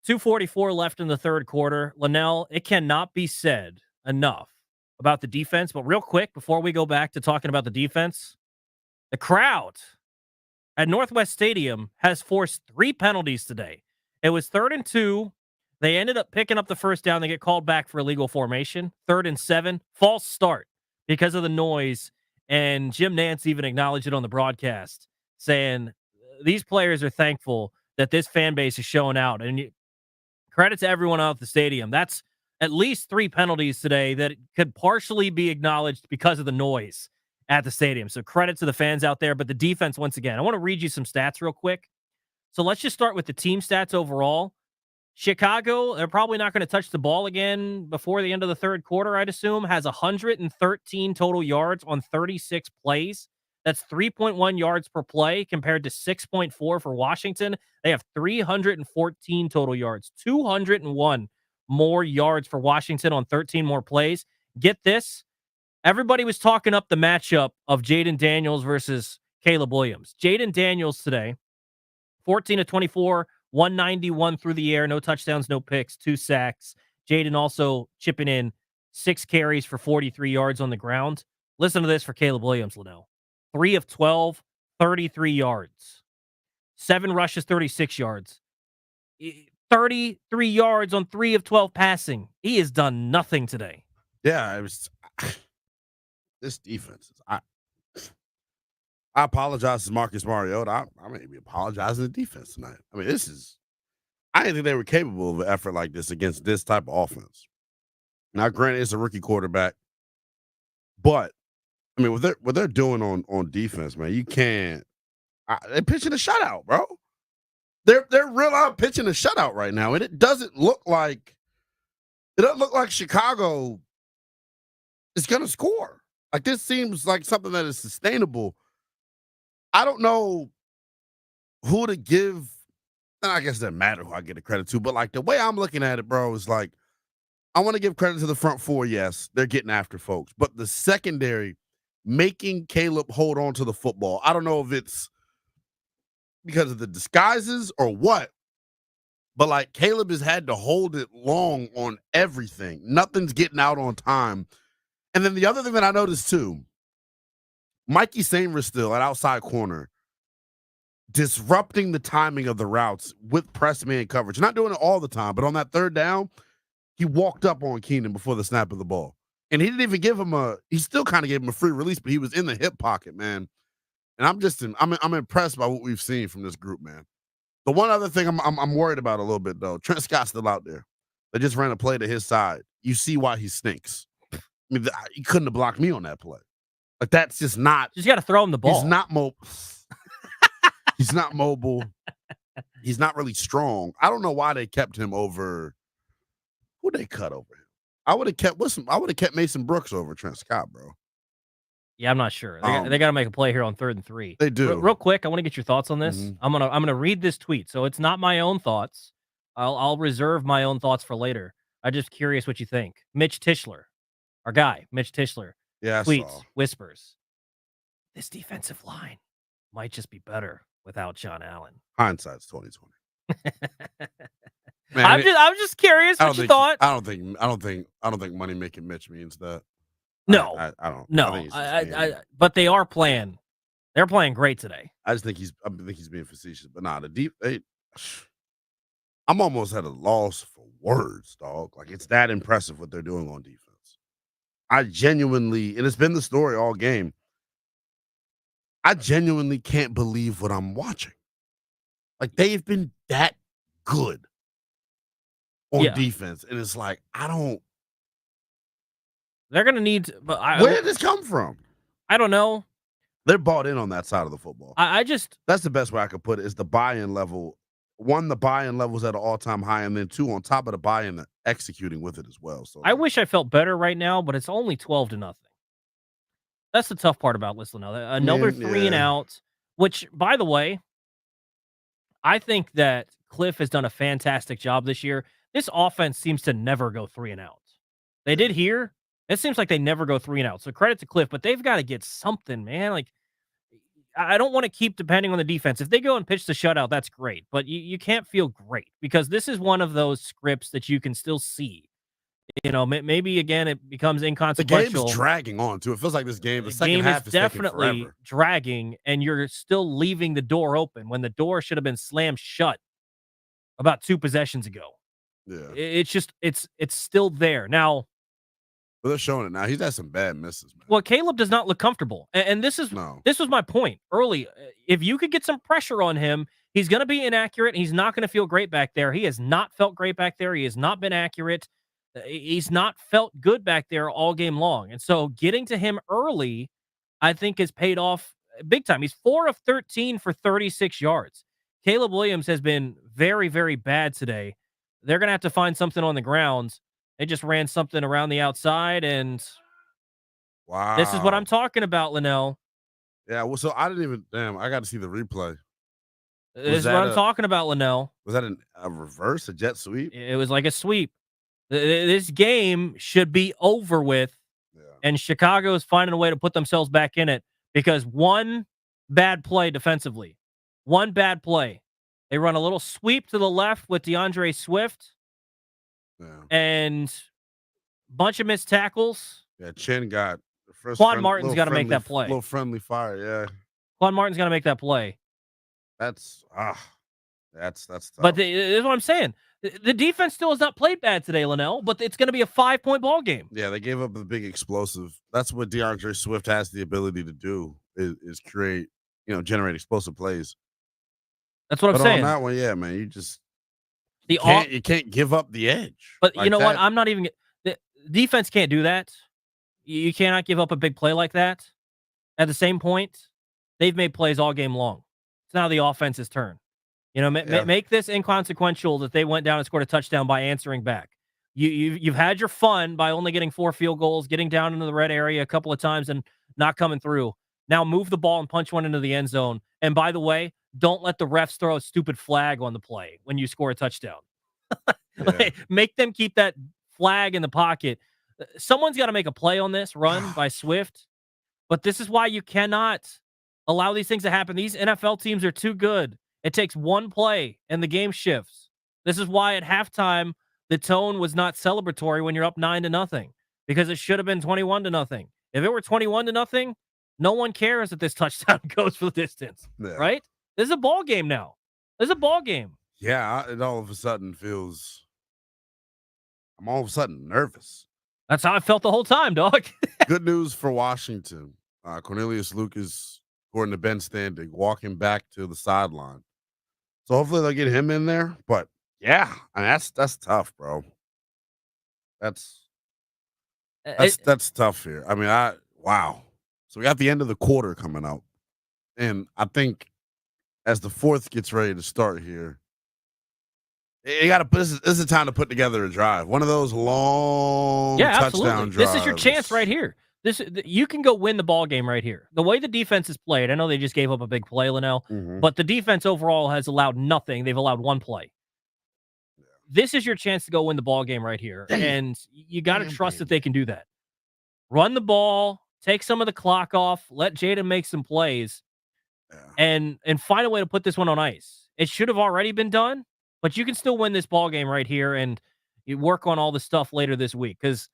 2:44 left in the third quarter. Linnell, it cannot be said enough about the defense. But real quick, before we go back to talking about the defense, the crowd at Northwest Stadium has forced 3 penalties today. It was 3rd and 2. They ended up picking up the first down. They get called back for illegal formation. 3rd and 7. False start because of the noise. And Jim Nantz even acknowledged it on the broadcast, saying these players are thankful that this fan base is showing out. And credit to everyone out at the stadium. That's at least 3 penalties today that could partially be acknowledged because of the noise at the stadium. So credit to the fans out there. But the defense, once again, I want to read you some stats real quick. So let's just start with the team stats overall. Chicago, they're probably not going to touch the ball again before the end of the third quarter, I'd assume, has 113 total yards on 36 plays. That's 3.1 yards per play compared to 6.4 for Washington. They have 314 total yards, 201 more yards for Washington on 13 more plays. Get this. Everybody was talking up the matchup of Jaden Daniels versus Caleb Williams. Jaden Daniels today, 14-24, 191 through the air, no touchdowns, no picks, 2 sacks. Jaden also chipping in 6 carries for 43 yards on the ground. Listen to this for Caleb Williams, Linnell. 3 of 12, 33 yards. 7 rushes, 36 yards. 33 yards on 3 of 12 passing. He has done nothing today. Yeah, it was this defense. I apologize to Marcus Mariota. I may be apologizing to the defense tonight. I mean, I didn't think they were capable of an effort like this against this type of offense. Now, granted, it's a rookie quarterback, but I mean, what they're doing on defense, man, you can't. They're pitching a shutout, bro. They're real out pitching a shutout right now, and it doesn't look like Chicago is going to score. Like, this seems like something that is sustainable. I don't know who to give. And I guess it doesn't matter who I get the credit to, but like the way I'm looking at it, bro, is like I want to give credit to the front 4. Yes, they're getting after folks, but the secondary making Caleb hold on to the football. I don't know if it's because of the disguises or what, but like Caleb has had to hold it long on everything. Nothing's getting out on time. And then the other thing that I noticed too, Mikey Sainristil still at outside corner, disrupting the timing of the routes with press man coverage. Not doing it all the time, but on that third down, he walked up on Keenan before the snap of the ball. And he didn't even give him he still kind of gave him a free release, but he was in the hip pocket, man. And I'm impressed by what we've seen from this group, man. The one other thing I'm worried about a little bit, though, Trent Scott's still out there. They just ran a play to his side. You see why he stinks. I mean, he couldn't have blocked me on that play. Like, that's just not. Just got to throw him the ball. He's not mobile. He's not mobile. He's not really strong. I don't know why they kept him over. Who they cut over him? I would have kept Mason Brooks over Trent Scott, bro. Yeah, I'm not sure. They got to make a play here on 3rd and 3. They do. Real quick, I want to get your thoughts on this. Mm-hmm. I'm gonna read this tweet, so it's not my own thoughts. I'll reserve my own thoughts for later. I'm just curious what you think. Mitch Tischler, our guy, Mitch Tischler, tweets, whispers, this defensive line might just be better without John Allen. Hindsight's 2020. Man, I'm just curious what you thought. I don't think money making Mitch means that. No, I don't. No, but they are playing. They're playing great today. I think he's being facetious, but nah, I'm almost at a loss for words, dog. Like, it's that impressive what they're doing on defense. I genuinely, and it's been the story all game, I genuinely can't believe what I'm watching. Like, they've been that good on defense, and it's like, they're going to need. But where did this come from? I don't know. They're bought in on that side of the football. That's the best way I could put it, is the buy-in level. 1, the buy-in level's at an all-time high, and then 2, on top of the buy-in, the executing with it as well. So I wish I felt better right now, but it's only 12-0. That's the tough part about listening now. Another 3 and out, which, by the way, I think that Cliff has done a fantastic job this year. this offense seems to never go 3 and out. They did here. It seems like they never go 3 and out. So credit to Cliff, but they've got to get something, man. Like, I don't want to keep depending on the defense. If they go and pitch the shutout, that's great. But you can't feel great because this is one of those scripts that you can still see. You know, maybe again it becomes inconsequential. The game's dragging on too. It feels like this game, the second game half is definitely taking forever. dragging, and you're still leaving the door open when the door should have been slammed shut about 2 possessions ago. Yeah, It's just it's still there now. but they're showing it now. He's had some bad misses, man. Well, Caleb does not look comfortable, and this was my point early. If you could get some pressure on him, he's going to be inaccurate. He's not going to feel great back there. He has not felt great back there. He has not been accurate. He's not felt good back there all game long. And so getting to him early, I think, has paid off big time. He's 4 of 13 for 36 yards. Caleb Williams has been very, very bad today. They're going to have to find something on the ground. They just ran something around the outside, and wow, this is what I'm talking about, Linnell. Yeah, well, so I didn't even. Damn, I got to see the replay. This is what I'm talking about, Linnell. Was that a reverse, a jet sweep? It was like a sweep. This game should be over with, and Chicago is finding a way to put themselves back in it because one bad play defensively, one bad play. They run a little sweep to the left with DeAndre Swift, and bunch of missed tackles. Yeah, Chin got the first. Quan Martin's got to make that play. Little friendly fire, yeah. Quan Martin's got to make that play. That's tough. But this is what I'm saying. The defense still has not played bad today, Linnell, but it's going to be a 5-point ball game. Yeah, they gave up the big explosive. That's what DeAndre Swift has the ability to do is create, generate explosive plays. That's what I'm saying. On that one, yeah, man, you can't give up the edge. But like you know that. what? I'm not even the defense can't do that. You cannot give up a big play like that. At the same point, they've made plays all game long. It's now the offense's turn. Make this inconsequential that they went down and scored a touchdown by answering back. You've had your fun by only getting 4 field goals, getting down into the red area a couple of times and not coming through. Now move the ball and punch one into the end zone. And by the way, don't let the refs throw a stupid flag on the play when you score a touchdown. Make them keep that flag in the pocket. Someone's got to make a play on this run by Swift. But this is why you cannot allow these things to happen. These NFL teams are too good. It takes one play and the game shifts. This is why at halftime, the tone was not celebratory when you're up 9-0 because it should have been 21-0. If it were 21-0, no one cares that this touchdown goes for the distance, right? This is a ball game now. This is a ball game. Yeah, it all of a sudden feels. I'm all of a sudden nervous. That's how I felt the whole time, dog. Good news for Washington. Cornelius Lucas, according to Ben Standing, walking back to the sideline. So hopefully they'll get him in there. But yeah, I mean, that's tough, bro. That's tough here. I mean, wow. So we got the end of the quarter coming up. And I think as the fourth gets ready to start here, you got to put this is a time to put together a drive. One of those long touchdown drives. This is your chance right here. You can go win the ball game right here. The way the defense is played, I know they just gave up a big play, Linnell, but the defense overall has allowed nothing. They've allowed one play. Yeah. This is your chance to go win the ball game right here, and you got to trust that they can do that. Run the ball, take some of the clock off, let Jaden make some plays, and find a way to put this one on ice. It should have already been done, but you can still win this ball game right here, and you work on all the stuff later this week because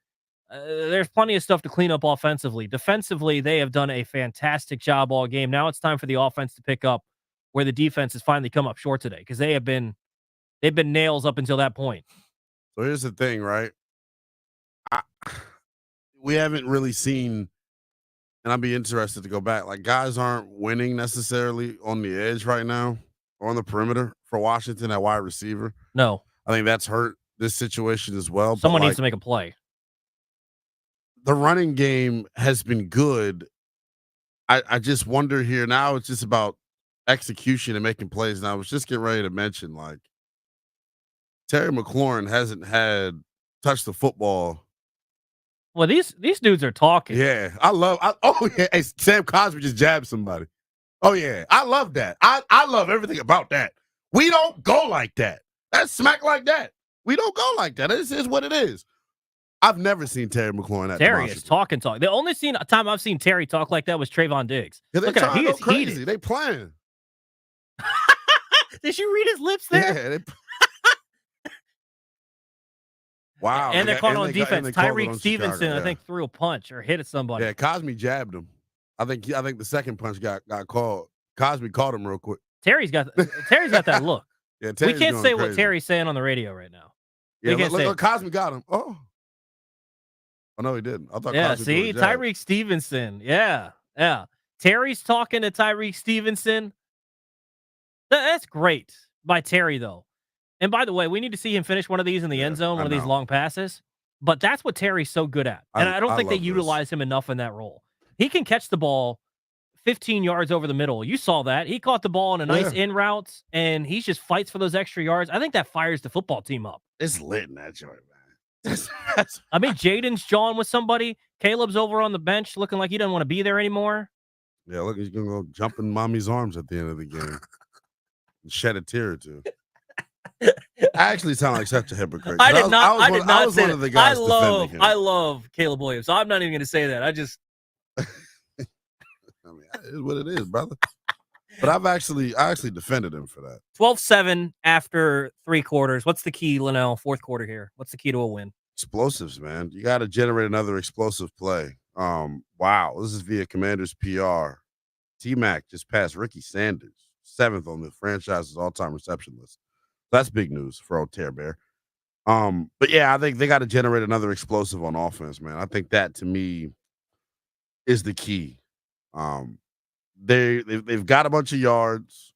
there's plenty of stuff to clean up offensively. Defensively, they have done a fantastic job all game. Now it's time for the offense to pick up where the defense has finally come up short today because they've been nails up until that point. So here's the thing, right? We haven't really seen, and I'd be interested to go back. Like, guys aren't winning necessarily on the edge right now or on the perimeter for Washington at wide receiver. No. I think that's hurt this situation as well. Someone needs to make a play. The running game has been good. I just wonder here now. It's just about execution and making plays. And I was just getting ready to mention, like, Terry McLaurin hasn't had touched the football. Well, these dudes are talking. Yeah, oh yeah, hey, Sam Cosby just jabbed somebody. Oh yeah, I love that. I love everything about that. We don't go like that. That's smack like that. We don't go like that. This is what it is. I've never seen Terry McLaurin at Terry is talk. The only time I've seen Terry talk like that was Trayvon Diggs. They Look at him. He go is crazy. heated. They playing. Did you read his lips there? Yeah. Wow. And they're caught on defense. Tyreek Stevenson, Chicago, I think, threw a punch or hit at somebody. Yeah, Cosme jabbed him. I think the second punch got called. Cosme caught him real quick. Terry's got that look. Yeah, we can't say what Terry's saying on the radio right now. Yeah, look, Cosme got him. Oh no, he didn't. I thought. Yeah, Cosme see, Tyreek Stevenson. Yeah. Terry's talking to Tyreek Stevenson. That's great by Terry, though. And by the way, we need to see him finish one of these in the end zone, one of these long passes. But that's what Terry's so good at. And I don't think they utilize him enough in that role. He can catch the ball 15 yards over the middle. You saw that. He caught the ball in a nice in route, and he just fights for those extra yards. I think that fires the football team up. It's lit in that joint, man. I mean, Jaden's jawing with somebody. Caleb's over on the bench looking like he doesn't want to be there anymore. Yeah, look, he's going to go jump in mommy's arms at the end of the game. Shed a tear or two. I actually sound like such a hypocrite. I did not say one that. of the guys defending him. I love Caleb Williams. So I'm not even going to say that. I mean, it is what it is, brother. But I actually defended him for that. 12-7 after 3 quarters. What's the key, Linnell? 4th quarter here. What's the key to a win? Explosives, man. You got to generate another explosive play. Wow. This is via Commander's PR. T-Mac just passed Ricky Sanders, 7th on the franchise's all-time reception list. That's big news for old Tear Bear. But yeah, I think they got to generate another explosive on offense, man. I think that to me is the key. They've got a bunch of yards.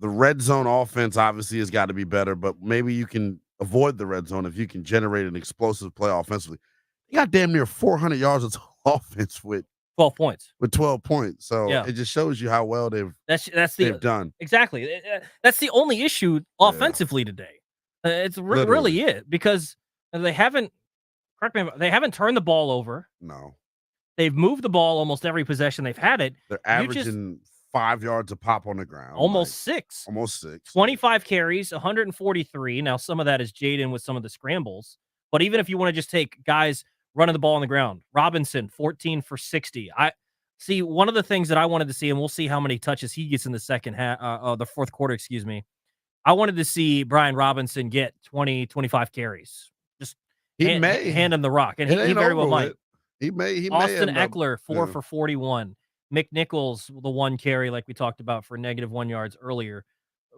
The red zone offense obviously has got to be better, but maybe you can avoid the red zone if you can generate an explosive play offensively. You got damn near 400 yards of offense with 12 points. With 12 points. So it just shows you how well they've done. Exactly. That's the only issue offensively today. It's really it, because they haven't turned the ball over. No. They've moved the ball almost every possession they've had it. They're averaging 5 yards a pop on the ground. Almost 6. Almost 6. 25 carries, 143. Now, some of that is Jaden with some of the scrambles. But even if you want to just take guys running the ball on the ground, Robinson, 14 for 60. I see one of the things that I wanted to see, and we'll see how many touches he gets in the second half, the 4th quarter, excuse me. I wanted to see Brian Robinson get 20, 25 carries. Just hand him the rock. And he very well might. He may. Austin Eckler, 4 for 41. McNichols, the 1 carry, like we talked about, for -1 yards earlier.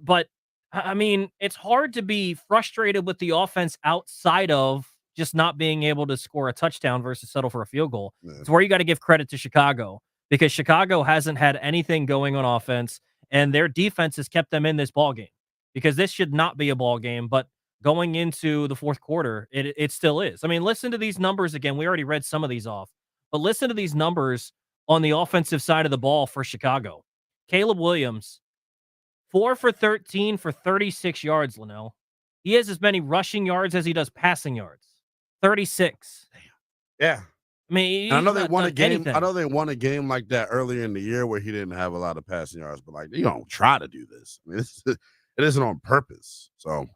But, I mean, it's hard to be frustrated with the offense outside of just not being able to score a touchdown versus settle for a field goal. Yeah. It's where you got to give credit to Chicago, because Chicago hasn't had anything going on offense, and their defense has kept them in this ball game, because this should not be a ball game. But going into the 4th quarter, it still is. I mean, listen to these numbers again. We already read some of these off, but listen to these numbers on the offensive side of the ball for Chicago. Caleb Williams, 4 for 13 for 36 yards, Linnell. He has as many rushing yards as he does passing yards. 36. Yeah. I mean, I know they won a game. Anything. I know they won a game like that earlier in the year where he didn't have a lot of passing yards, but like, you don't try to do this. I mean, it isn't on purpose. So,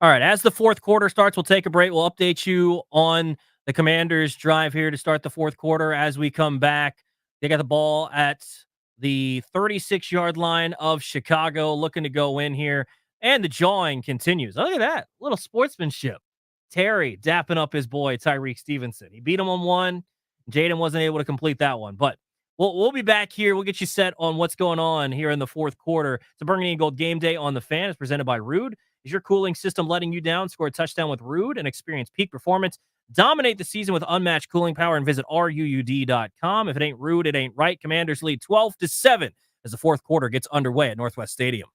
all right. As the 4th quarter starts, we'll take a break. We'll update you on the Commanders' drive here to start the 4th quarter. As we come back, they got the ball at the 36-yard line of Chicago, looking to go in here, and the jawing continues. Look at that. Little sportsmanship. Terry dapping up his boy, Tyreek Stevenson. He beat him on one. Jaden wasn't able to complete that one. But we'll be back here. We'll get you set on what's going on here in the 4th quarter. It's a Burgundy and Gold game day on the Fan. It's presented by Rude. Is your cooling system letting you down? Score a touchdown with Rude and experience peak performance. Dominate the season with unmatched cooling power and visit RUUD.com. If it ain't Rude, it ain't right. Commanders lead 12-7 as the 4th quarter gets underway at Northwest Stadium.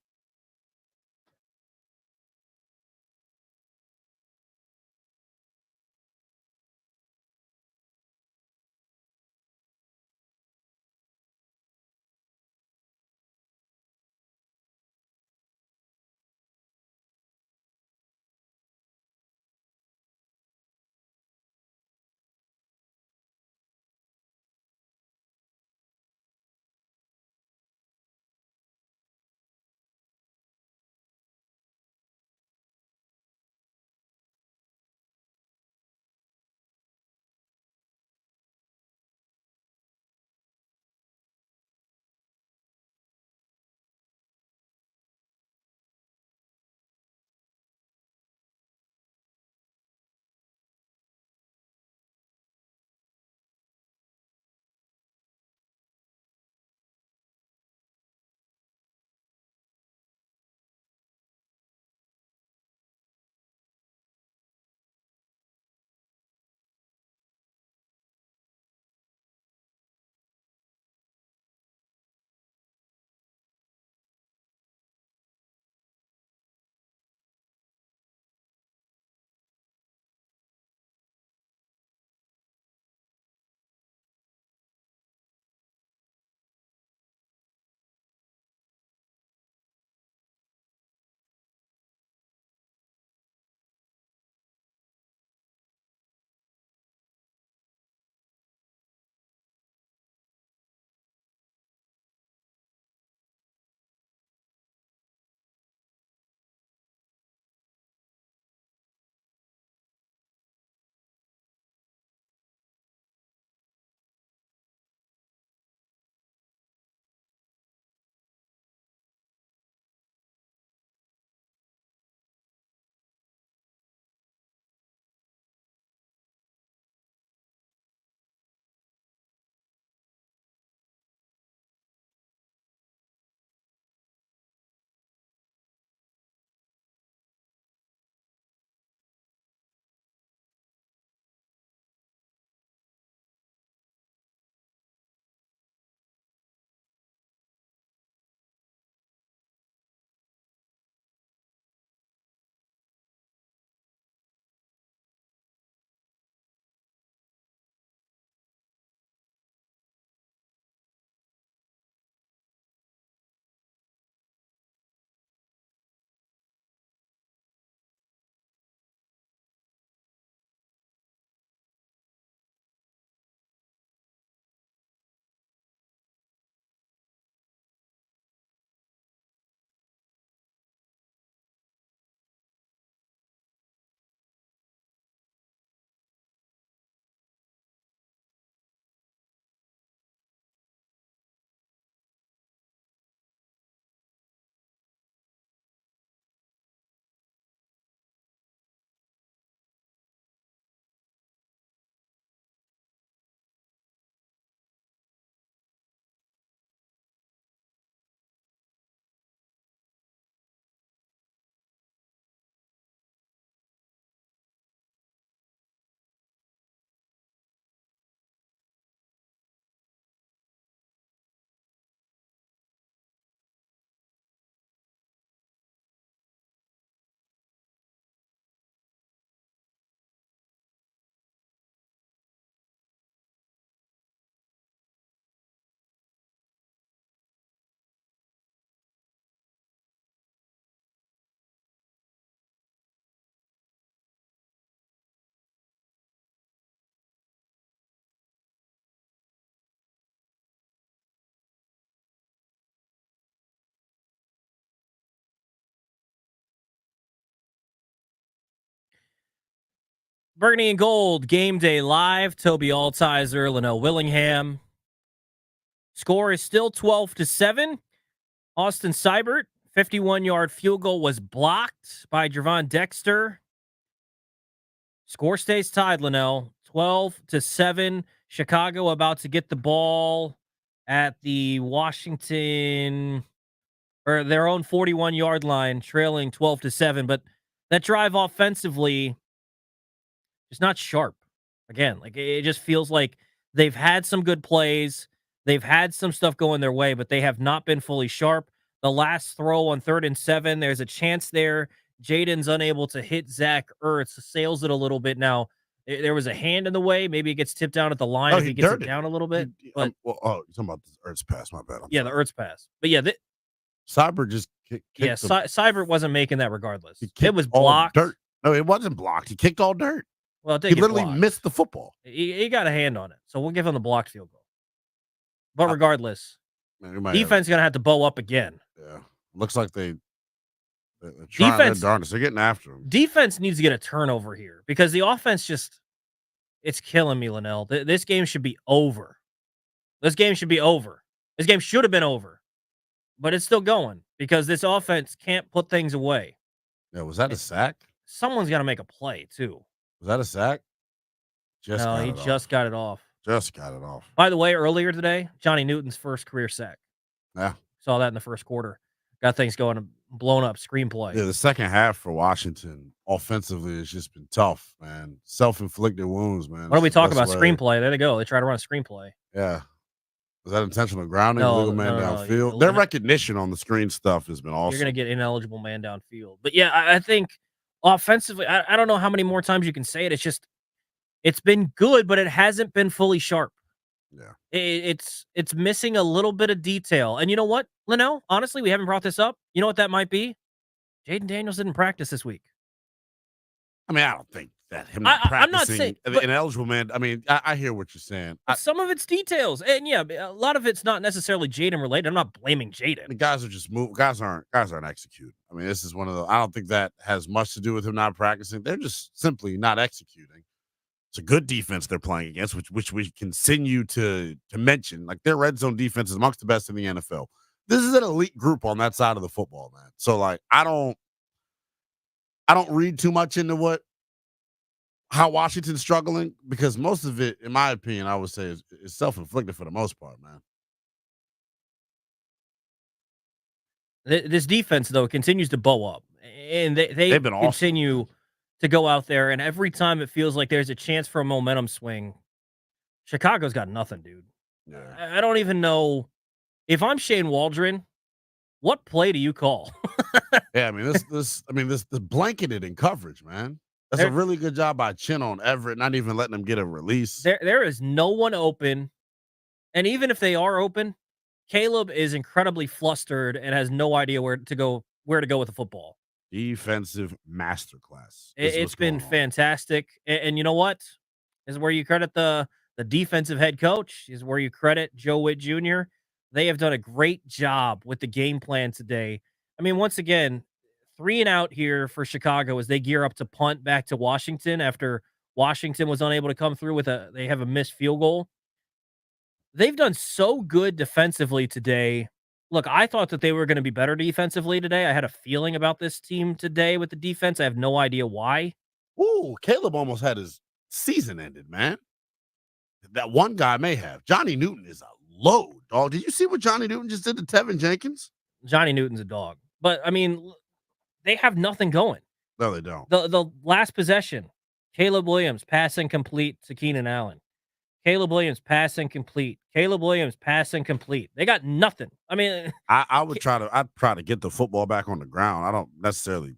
Burgundy and Gold, Game Day Live. Toby Altizer, Linnell Willingham. Score is still 12-7. Austin Seibert, 51-yard field goal was blocked by Javon Dexter. Score stays tied, Linnell. 12-7. Chicago about to get the ball at the Washington, or their own 41-yard line, trailing 12-7. But that drive offensively is not sharp. Again, like it just feels like they've had some good plays. They've had some stuff going their way, but they have not been fully sharp. The last throw on 3rd and 7, there's a chance there. Jaden's unable to hit Zach Ertz, sails it a little bit. Now, there was a hand in the way. Maybe it gets tipped down at the line if he gets it down a little bit. But you're talking about the Ertz pass, my bad. the Ertz pass. But yeah, Cyber just kicked Seibert wasn't making that regardless. It was blocked. Dirt. No, it wasn't blocked. He kicked all dirt. Well, he literally missed the football. He got a hand on it, so we'll give him the blocked field goal. But regardless, defense is going to have to bow up again. Yeah. Looks like they're trying their darndest. They're getting after him. Defense needs to get a turnover here because the offense it's killing me, Linnell. This game should be over. This game should be over. This game should have been over. But it's still going because this offense can't put things away. Yeah, was that a sack? Someone's got to make a play, too. Was that a sack? He just got it off. Just got it off. By the way, earlier today, Johnny Newton's first career sack. Yeah. Saw that in the first quarter. Got things going, blown up screenplay. Yeah, the second half for Washington offensively has just been tough, man. Self-inflicted wounds, man. What do we talk about? Screenplay. There they go. They try to run a screenplay. Yeah. Was that intentional grounding? No, Legal man downfield. no. Their recognition on the screen stuff has been awesome. You're going to get ineligible man downfield. But yeah, I think offensively, I don't know how many more times you can say it. It's been good, but it hasn't been fully sharp. Yeah. It's missing a little bit of detail. And you know what, Linnell? Honestly, we haven't brought this up. You know what that might be? Jaden Daniels didn't practice this week. I mean, I don't think that him not practicing, I'm not saying ineligible man. I mean, I hear what you're saying. Some of it's details, and yeah, a lot of it's not necessarily Jaden related. I'm not blaming Jaden. The guys are just moving. Guys aren't executing. I mean, this is one of the. I don't think that has much to do with him not practicing. They're just simply not executing. It's a good defense they're playing against, which we continue to mention. Like their red zone defense is amongst the best in the NFL. This is an elite group on that side of the football, man. So like, I don't read too much into how Washington's struggling because most of it, in my opinion, I would say is self-inflicted for the most part, man. This defense, though, continues to bow up, and they've been continue awesome to go out there, and every time it feels like there's a chance for a momentum swing, Chicago's got nothing, dude. Yeah. I don't even know. If I'm Shane Waldron, what play do you call? Yeah, I mean, this blanketed in coverage, man. That's a really good job by Chin on Everett, not even letting him get a release. There is no one open, and even if they are open, Caleb is incredibly flustered and has no idea where to go with the football. Defensive masterclass. It's been fantastic, and you know what? This is where you credit the defensive head coach. This is where you credit Joe Witt Jr. They have done a great job with the game plan today. I mean, once again, 3 and out here for Chicago as they gear up to punt back to Washington after Washington was unable to come through they have a missed field goal. They've done so good defensively today. Look, I thought that they were going to be better defensively today. I had a feeling about this team today with the defense. I have no idea why. Ooh, Caleb almost had his season ended, man. That one guy may have. Johnny Newton is a load, dog. Did you see what Johnny Newton just did to Tevin Jenkins? Johnny Newton's a dog. But, I mean, they have nothing going. No, they don't. The last possession, Caleb Williams passing complete to Keenan Allen. Caleb Williams passing complete. Caleb Williams passing complete. They got nothing. I mean, I'd try to get the football back on the ground. I don't necessarily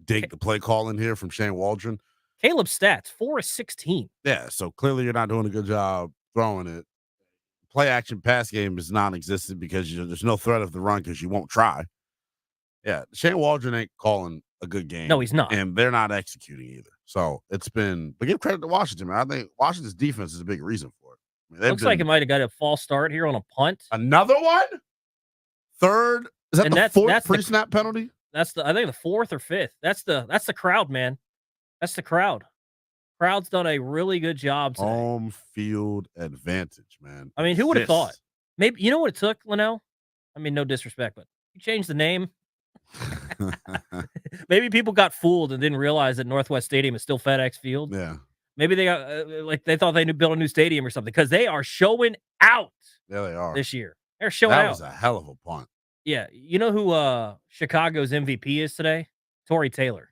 dig the play call in here from Shane Waldron. Caleb's stats, 4 of 16. Yeah, so clearly you're not doing a good job throwing it. Play action pass game is non-existent because there's no threat of the run because you won't try. Yeah, Shane Waldron ain't calling a good game. No, he's not. And they're not executing either. So but give credit to Washington, man. I think Washington's defense is a big reason for it. I mean, looks like it might have got a false start here on a punt. Another one? Third? Is that the fourth pre-snap penalty? I think the 4th or 5th. That's the crowd, man. That's the crowd. Crowd's done a really good job today. Home field advantage, man. I mean, who would have thought? Exists. Maybe you know what it took, Linnell? I mean, no disrespect, but you changed the name. Maybe people got fooled and didn't realize that Northwest Stadium is still FedEx Field. Yeah. Maybe they got they thought they built a new stadium or something because they are showing out. Yeah, they are. This year. They're showing that out. Was a hell of a punt. Yeah, you know who Chicago's MVP is today? Torrey Taylor.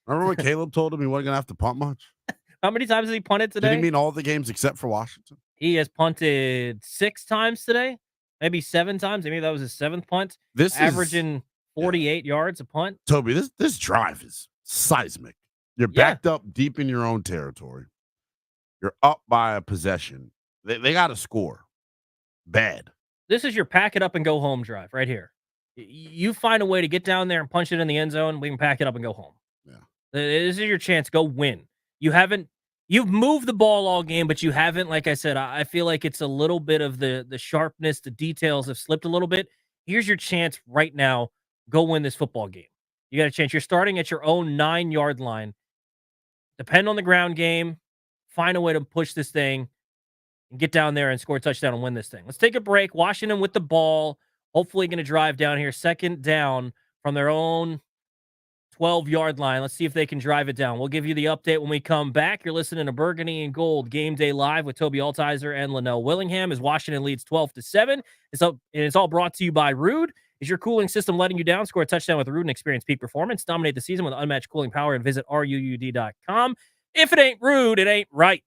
Remember when Caleb told him he wasn't gonna have to punt much? How many times has he punted today? Did he mean all the games except for Washington? He has punted 6 times today, maybe 7 times. Maybe that was his 7th punt. This averaging 48 yards a punt. Toby, this drive is seismic. You're backed up deep in your own territory. You're up by a possession. They got to score. Bad. This is your pack it up and go home drive right here. You find a way to get down there and punch it in the end zone. We can pack it up and go home. Yeah. This is your chance. Go win. You've moved the ball all game, but you haven't, like I said, I feel like it's a little bit of the sharpness, the details have slipped a little bit. Here's your chance right now. Go win this football game. You got a chance. You're starting at your own 9-yard line. Depend on the ground game. Find a way to push this thing and get down there and score a touchdown and win this thing. Let's take a break. Washington with the ball. Hopefully going to drive down here. 2nd down from their own 12-yard line. Let's see if they can drive it down. We'll give you the update when we come back. You're listening to Burgundy and Gold Game Day Live with Toby Altizer and Linnell Willingham as Washington leads 12-7. It's all brought to you by Rude. Is your cooling system letting you down? Score a touchdown with Rude and experience peak performance. Dominate the season with unmatched cooling power and visit ruud.com. If it ain't Rude, it ain't right.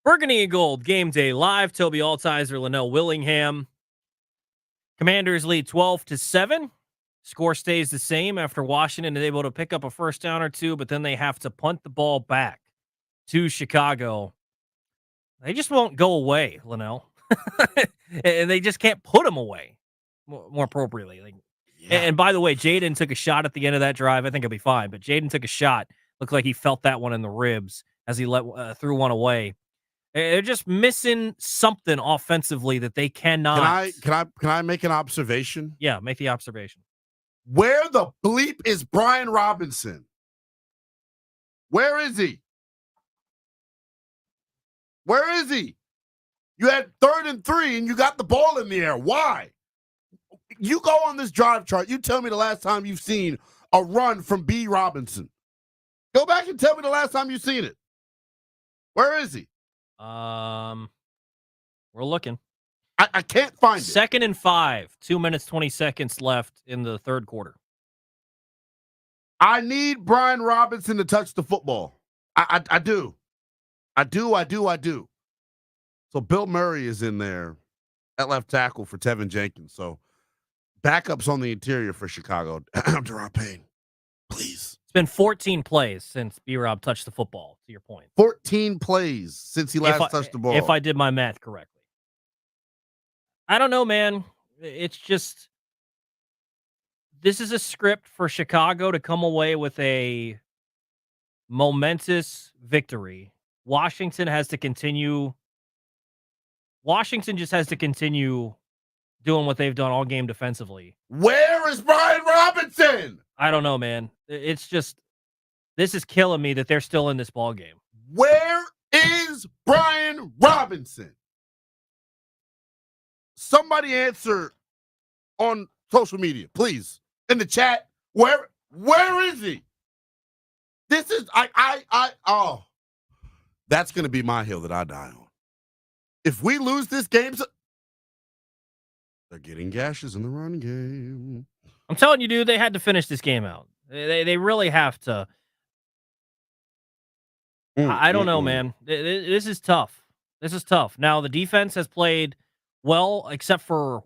Burgundy and Gold, game day live. Toby Altizer, Linnell Willingham. Commanders lead 12-7. Score stays the same after Washington is able to pick up a first down or two, but then they have to punt the ball back to Chicago. They just won't go away, Linnell. And they just can't put them away, more appropriately. And by the way, Jaden took a shot at the end of that drive. I think he'll be fine, but Jaden took a shot. Looked like he felt that one in the ribs as he threw one away. They're just missing something offensively that they cannot. Can I make an observation? Yeah, make the observation. Where the bleep is Brian Robinson? Where is he? Where is he? You had 3rd and 3 and you got the ball in the air. Why? You go on this drive chart. You tell me the last time you've seen a run from B. Robinson. Go back and tell me the last time you've seen it. Where is he? We're looking. I can't find it. 2nd and 5, 2 minutes, 20 seconds left in the third quarter. I need Brian Robinson to touch the football. I do. I do. So Bill Murray is in there at left tackle for Tevin Jenkins. So backups on the interior for Chicago. Gerard Payne, please. It's been 14 plays since B-Rob touched the football, to your point. 14 plays since he last touched the ball. If I did my math correctly. I don't know, man. It's just, this is a script for Chicago to come away with a momentous victory. Washington just has to continue doing what they've done all game defensively. Where is Brian Robinson? I don't know, man. It's just, this is killing me that they're still in this ball game. Where is Brian Robinson? Somebody answer on social media, please. In the chat. Where is he? This is that's gonna be my hill that I die on. If we lose this game, they're getting gashes in the run game. I'm telling you, dude, they had to finish this game out. They really have to. I don't know, man. This is tough. Now, the defense has played well, except for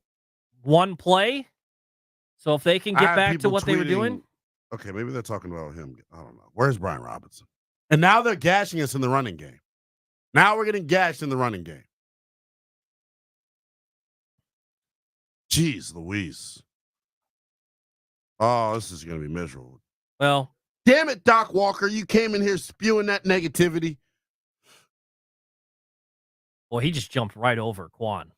one play. So if they can get back to what they were doing. Okay, maybe they're talking about him. I don't know. Where's Brian Robinson? And now they're gashing us in the running game. Now we're getting gashed in the running game. Jeez Louise. Oh, this is going to be miserable. Well, damn it, Doc Walker. You came in here spewing that negativity. Well, he just jumped right over Quan.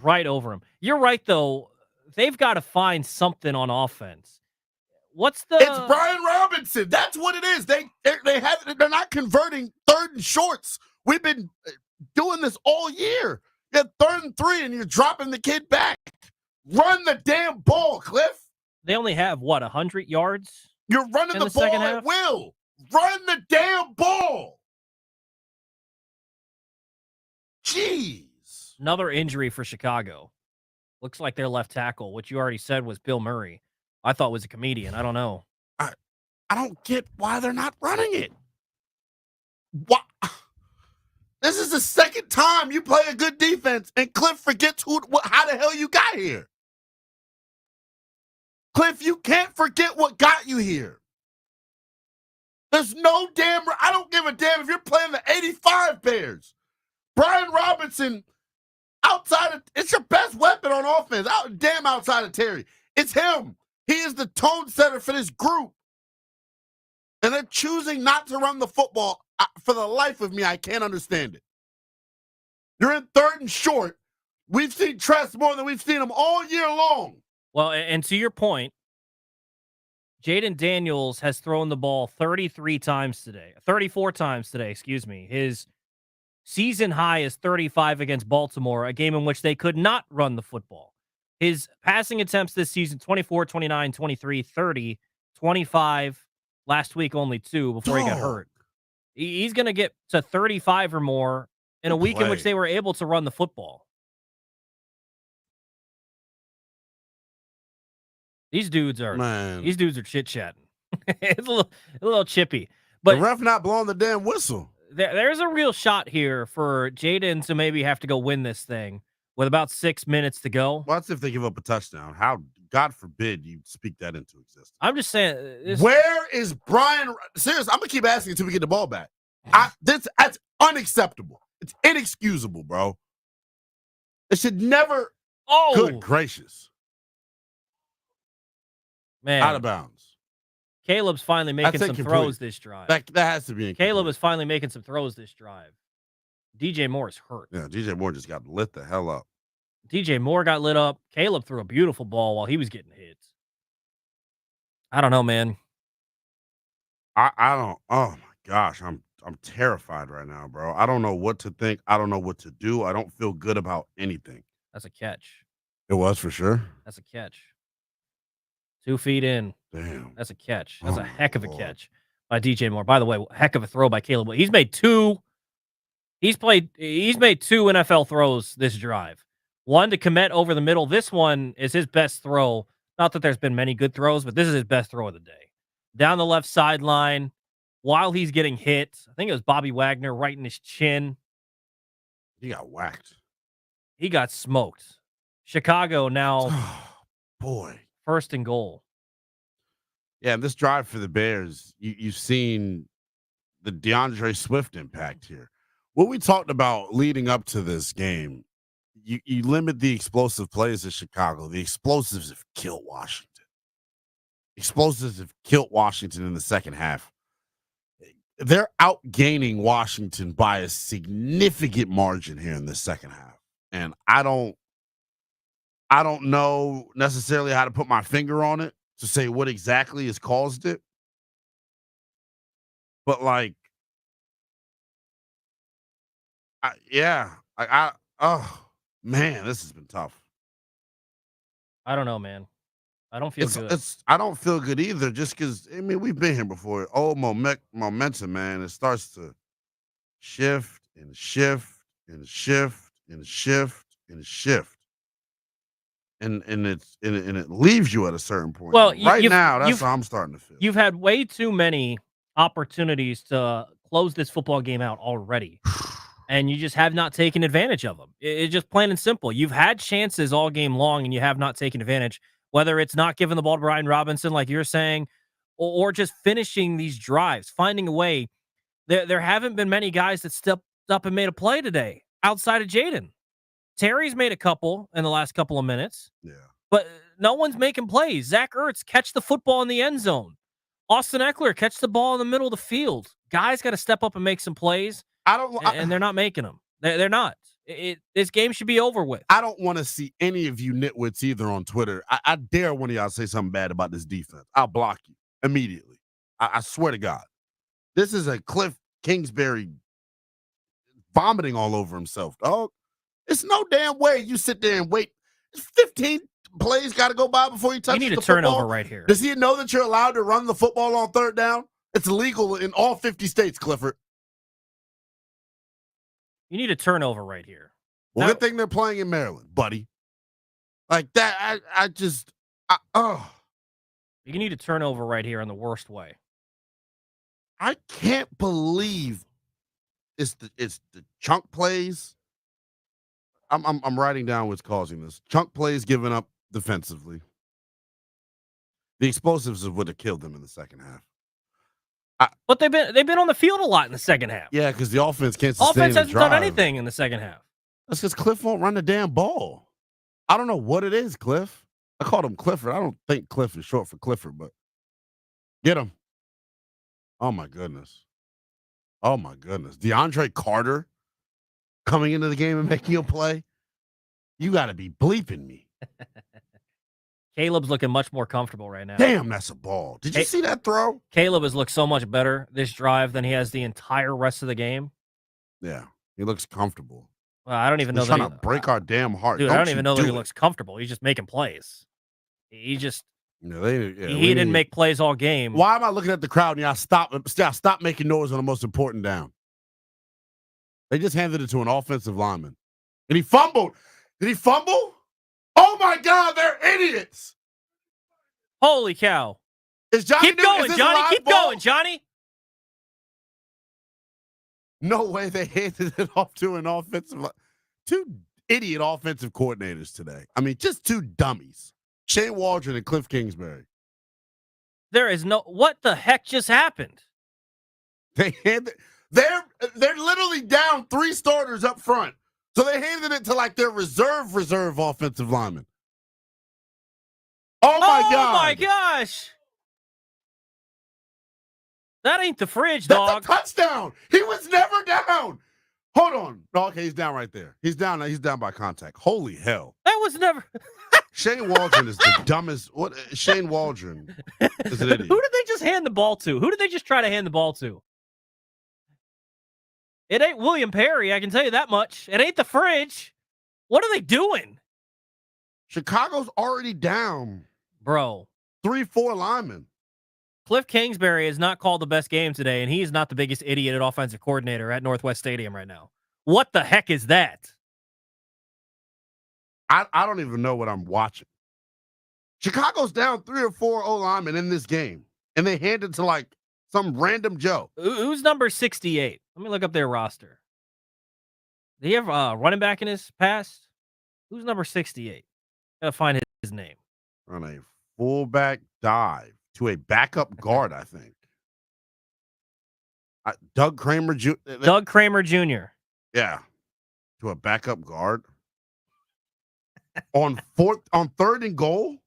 Right over him. You're right, though. They've got to find something on offense. It's Brian Robinson. That's what it is. They're not converting 3rd and shorts. We've been doing this all year. You're 3rd and 3 and you're dropping the kid back. Run the damn ball, Cliff. They only have 100 yards? You're running the ball at will. Run the damn ball. Jeez. Another injury for Chicago. Looks like their left tackle, which you already said was Bill Murray. I thought was a comedian. I don't know. I don't get why they're not running it. What? This is the second time you play a good defense, and Cliff forgets how the hell you got here. Cliff, you can't forget what got you here. There's no damn. I don't give a damn if you're playing the 85 Bears. Brian Robinson, it's your best weapon on offense. Outside of Terry. It's him. He is the tone setter for this group. And they're choosing not to run the football. For the life of me, I can't understand it. You're in 3rd and short. We've seen Tress more than we've seen him all year long. Well, and to your point, Jaden Daniels has thrown the ball 34 times today, excuse me. His season high is 35 against Baltimore, a game in which they could not run the football. His passing attempts this season, 24, 29, 23, 30, 25. Last week, only 2 before he got hurt. He's going to get to 35 or more in a week in which they were able to run the football. These dudes are chit-chatting. It's a little chippy. But the ref not blowing the damn whistle. there's a real shot here for Jaden to maybe have to go win this thing with about 6 minutes to go. Well, that's if they give up a touchdown. How, God forbid, you speak that into existence. I'm just saying. Where is Brian? Seriously, I'm gonna keep asking until we get the ball back. That's unacceptable. It's inexcusable, bro. It should never. Oh, good gracious, man! Out of bounds. Caleb's finally making some throws this drive. That has to be. Caleb is finally making some throws this drive. DJ Moore is hurt. Yeah, DJ Moore just got lit the hell up. DJ Moore got lit up. Caleb threw a beautiful ball while he was getting hits. I don't know, man. I don't. Oh my gosh, I'm terrified right now, bro. I don't know what to think. I don't know what to do. I don't feel good about anything. That's a catch. It was for sure. That's a catch. 2 feet in. Damn. That's a catch. That's a heck of a catch by DJ Moore. By the way, heck of a throw by Caleb. He's made two NFL throws this drive. One to Kmet over the middle. This one is his best throw. Not that there's been many good throws, but this is his best throw of the day. Down the left sideline while he's getting hit. I think it was Bobby Wagner right in his chin. He got whacked. He got smoked. Chicago now. Boy. 1st and goal. Yeah, this drive for the Bears, you've seen the DeAndre Swift impact here. What we talked about leading up to this game, you limit the explosive plays of Chicago. The explosives have killed Washington. Explosives have killed Washington in the second half. They're outgaining Washington by a significant margin here in the second half. And I don't know necessarily how to put my finger on it to say what exactly has caused it. But like, oh man, this has been tough. I don't know, man. I don't feel good. I don't feel good either, just because, I mean, we've been here before. Oh, momentum, man. It starts to shift and shift and shift and shift and shift. And it leaves you at a certain point. Well, now, that's how I'm starting to feel. You've had way too many opportunities to close this football game out already. And you just have not taken advantage of them. It's just plain and simple. You've had chances all game long, and you have not taken advantage, whether it's not giving the ball to Brian Robinson, like you're saying, or just finishing these drives, finding a way. There haven't been many guys that stepped up and made a play today outside of Jaden. Terry's made a couple in the last couple of minutes. Yeah. But no one's making plays. Zach Ertz, catch the football in the end zone. Austin Eckler, catch the ball in the middle of the field. Guys got to step up and make some plays. And they're not making them. They're not. This game should be over with. I don't want to see any of you nitwits either on Twitter. I dare one of y'all say something bad about this defense. I'll block you immediately. I swear to God. This is a Cliff Kingsbury vomiting all over himself, dog. It's no damn way you sit there and wait. 15 plays got to go by before you touch the football. You need a turnover right here. Does he know that you're allowed to run the football on 3rd down? It's illegal in all 50 states, Clifford. You need a turnover right here. Well, good thing they're playing in Maryland, buddy. Like that, You need a turnover right here in the worst way. I can't believe it's the chunk plays. I'm writing down what's causing this. Chunk plays given up defensively. The explosives is what have killed them in the second half. But they've been on the field a lot in the second half. Yeah, because the offense can't sustain Offense hasn't drive. done anything in the second half. That's because Cliff won't run the damn ball. I don't know what it is, Cliff. I called him Clifford. I don't think Cliff is short for Clifford, but get him. Oh, my goodness. Oh, my goodness. DeAndre Carter coming into the game and making a play. You got to be bleeping me. Caleb's looking much more comfortable right now. Damn, that's a ball. Did you see that throw? Caleb has looked so much better this drive than he has the entire rest of the game. Yeah, he looks comfortable. Well, I don't even know He's that trying to break our damn heart. Dude, I don't even know that he looks comfortable. He's just making plays. He just he didn't make plays all game. Why am I looking at the crowd and y'all stop making noise on the most important down? They just handed it to an offensive lineman. And he fumbled. Did he fumble? Oh my God, they're idiots. Holy cow. Is Johnny Keep going, Johnny. Keep going, Johnny. No way they handed it off to an two idiot offensive coordinators today. I mean, just two dummies. Shane Waldron and Cliff Kingsbury. There is no. What the heck just happened? They're literally down 3 starters up front. So they handed it to like their reserve offensive lineman. Oh my God. Oh my gosh. That ain't the fridge, dog. That's a touchdown. He was never down. Hold on. Okay, he's down right there. He's down by contact. Holy hell. That was never. Shane Waldron is the dumbest. What? Shane Waldron is an idiot. Who did they just hand the ball to? Who did they just try to hand the ball to? It ain't William Perry, I can tell you that much. It ain't the fridge. What are they doing? Chicago's already down. Bro. 3-4 linemen. Cliff Kingsbury has not called the best game today, and he is not the biggest idiot at offensive coordinator at Northwest Stadium right now. What the heck is that? I don't even know what I'm watching. Chicago's down 3 or 4 O linemen in this game, and they hand it to like some random Joe. Who's number 68? Let me look up their roster. Do you have a running back in his past? Who's number 68? Gotta find his name. On a fullback dive to a backup guard, I think. Doug Kramer Jr. Doug Kramer Jr. Yeah, to a backup guard on 3rd and goal.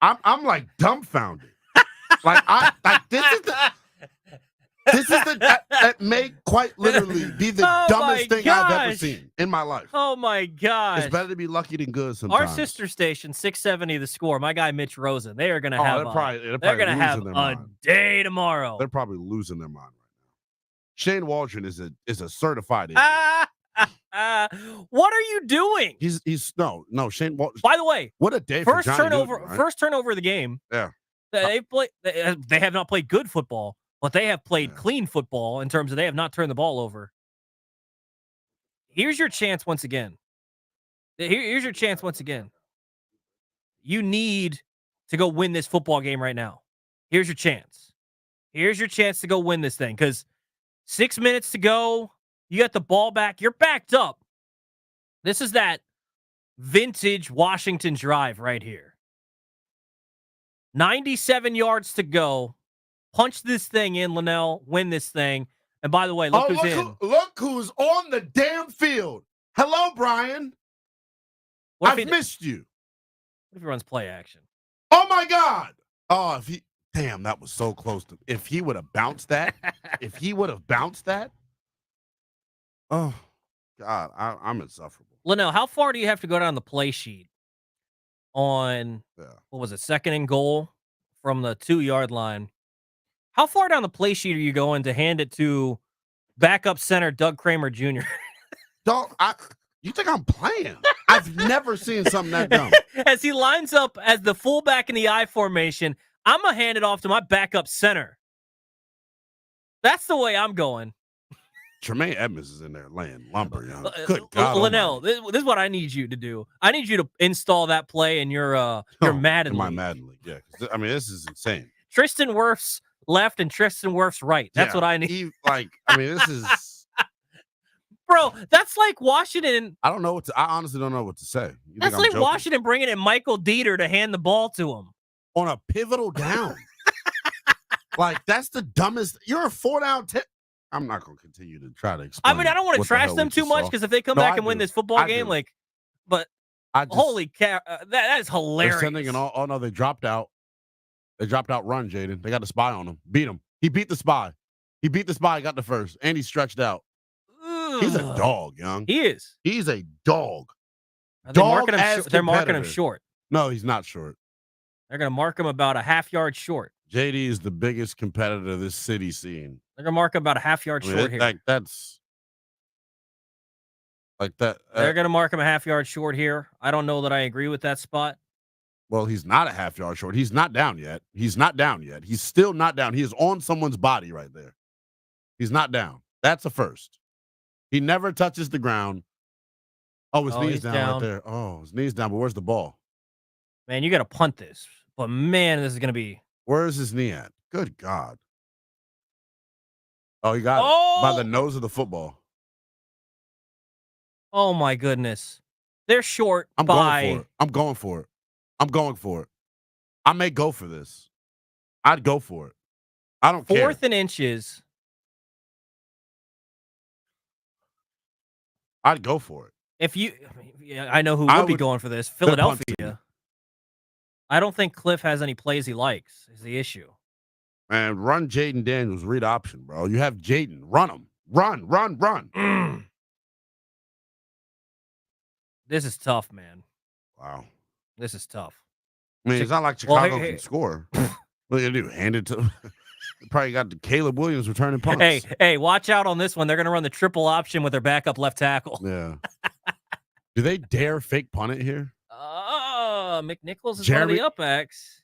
I'm like dumbfounded. This is that may quite literally be the dumbest thing I've ever seen in my life. Oh my gosh! It's better to be lucky than good sometimes. Our sister station, 670 The Score. My guy Mitch Rosen. They are going to have. They're going to have a day tomorrow. They're probably losing their mind right now. Shane Waldron is a certified idiot. What are you doing? He's no Shane Waldron. By the way, what a day first for Johnny turnover. Newton, right? First turnover of the game. Yeah, they have not played good football, but they have played clean football in terms of they have not turned the ball over. Here's your chance once again. Here's your chance once again. You need to go win this football game right now. Here's your chance. Here's your chance to go win this thing because 6 minutes to go. You got the ball back. You're backed up. This is that vintage Washington drive right here. 97 yards to go. Punch this thing in, Linnell. Win this thing. And by the way, look who's in. Look who's on the damn field. Hello, Brian. I've missed you. What if he runs play action? Oh, my God. Oh, damn, that was so close to. If he would have bounced that. Oh, God, I'm insufferable. Linnell, how far do you have to go down the play sheet on, what was it, 2nd and goal from the 2-yard line? How far down the play sheet are you going to hand it to backup center Doug Kramer Jr.? You think I'm playing? I've never seen something that dumb. As he lines up as the fullback in the I formation, I'm going to hand it off to my backup center. That's the way I'm going. Tremaine Edmonds is in there laying lumber, young. Good God, Linnell, this is what I need you to do. I need you to install that play in your Madden my league. Madden league. Yeah, I mean this is insane. Tristan Wirfs left and Tristan Wirfs right. That's what I need. This is, bro. That's like Washington. I honestly don't know what to say. That's like Washington bringing in Michael Dieter to hand the ball to him on a pivotal down. That's the dumbest. You're a 4-down. I'm not going to continue to try to explain. I mean, I don't want to trash them too much because if they come back and win this football game, holy cow, that is hilarious. They're sending no, they dropped out. They dropped out run, Jaden. They got the spy on him. Beat him. He beat the spy. Got the first, and he stretched out. Ugh. He's a dog, young. He is. He's a dog. They're marking him short. No, he's not short. They're going to mark him about a half yard short. JD is the biggest competitor this city's seen. They're going to mark him about a half yard short here. That's like that. They're going to mark him a half yard short here. I don't know that I agree with that spot. Well, he's not a half yard short. He's not down yet. He's still not down. He is on someone's body right there. He's not down. That's a first. He never touches the ground. Oh, his knee's down right there. Oh, his knee's down, but where's the ball? Man, you got to punt this. But, man, this is going to be. Where's his knee at? Good God. Oh, he got it by the nose of the football. Oh my goodness. They're short I'm by going for it. I'm going for it. I'm going for it. I may go for this. I'd go for it. I don't care. 4th and inches. I'd go for it. If you, I know who I would be would- going for this. They're punting me. Philadelphia. I don't think Cliff has any plays he likes. Is the issue. Man, run Jaden Daniels, read option, bro. You have Jaden. Run him. Run. This is tough, man. Wow. This is tough. I mean, it's not like Chicago can score. What do you do? Hand it to probably got the Caleb Williams returning punts. Hey, watch out on this one. They're going to run the triple option with their backup left tackle. Yeah. Do they dare fake punt it here? McNichols is one of the up backs.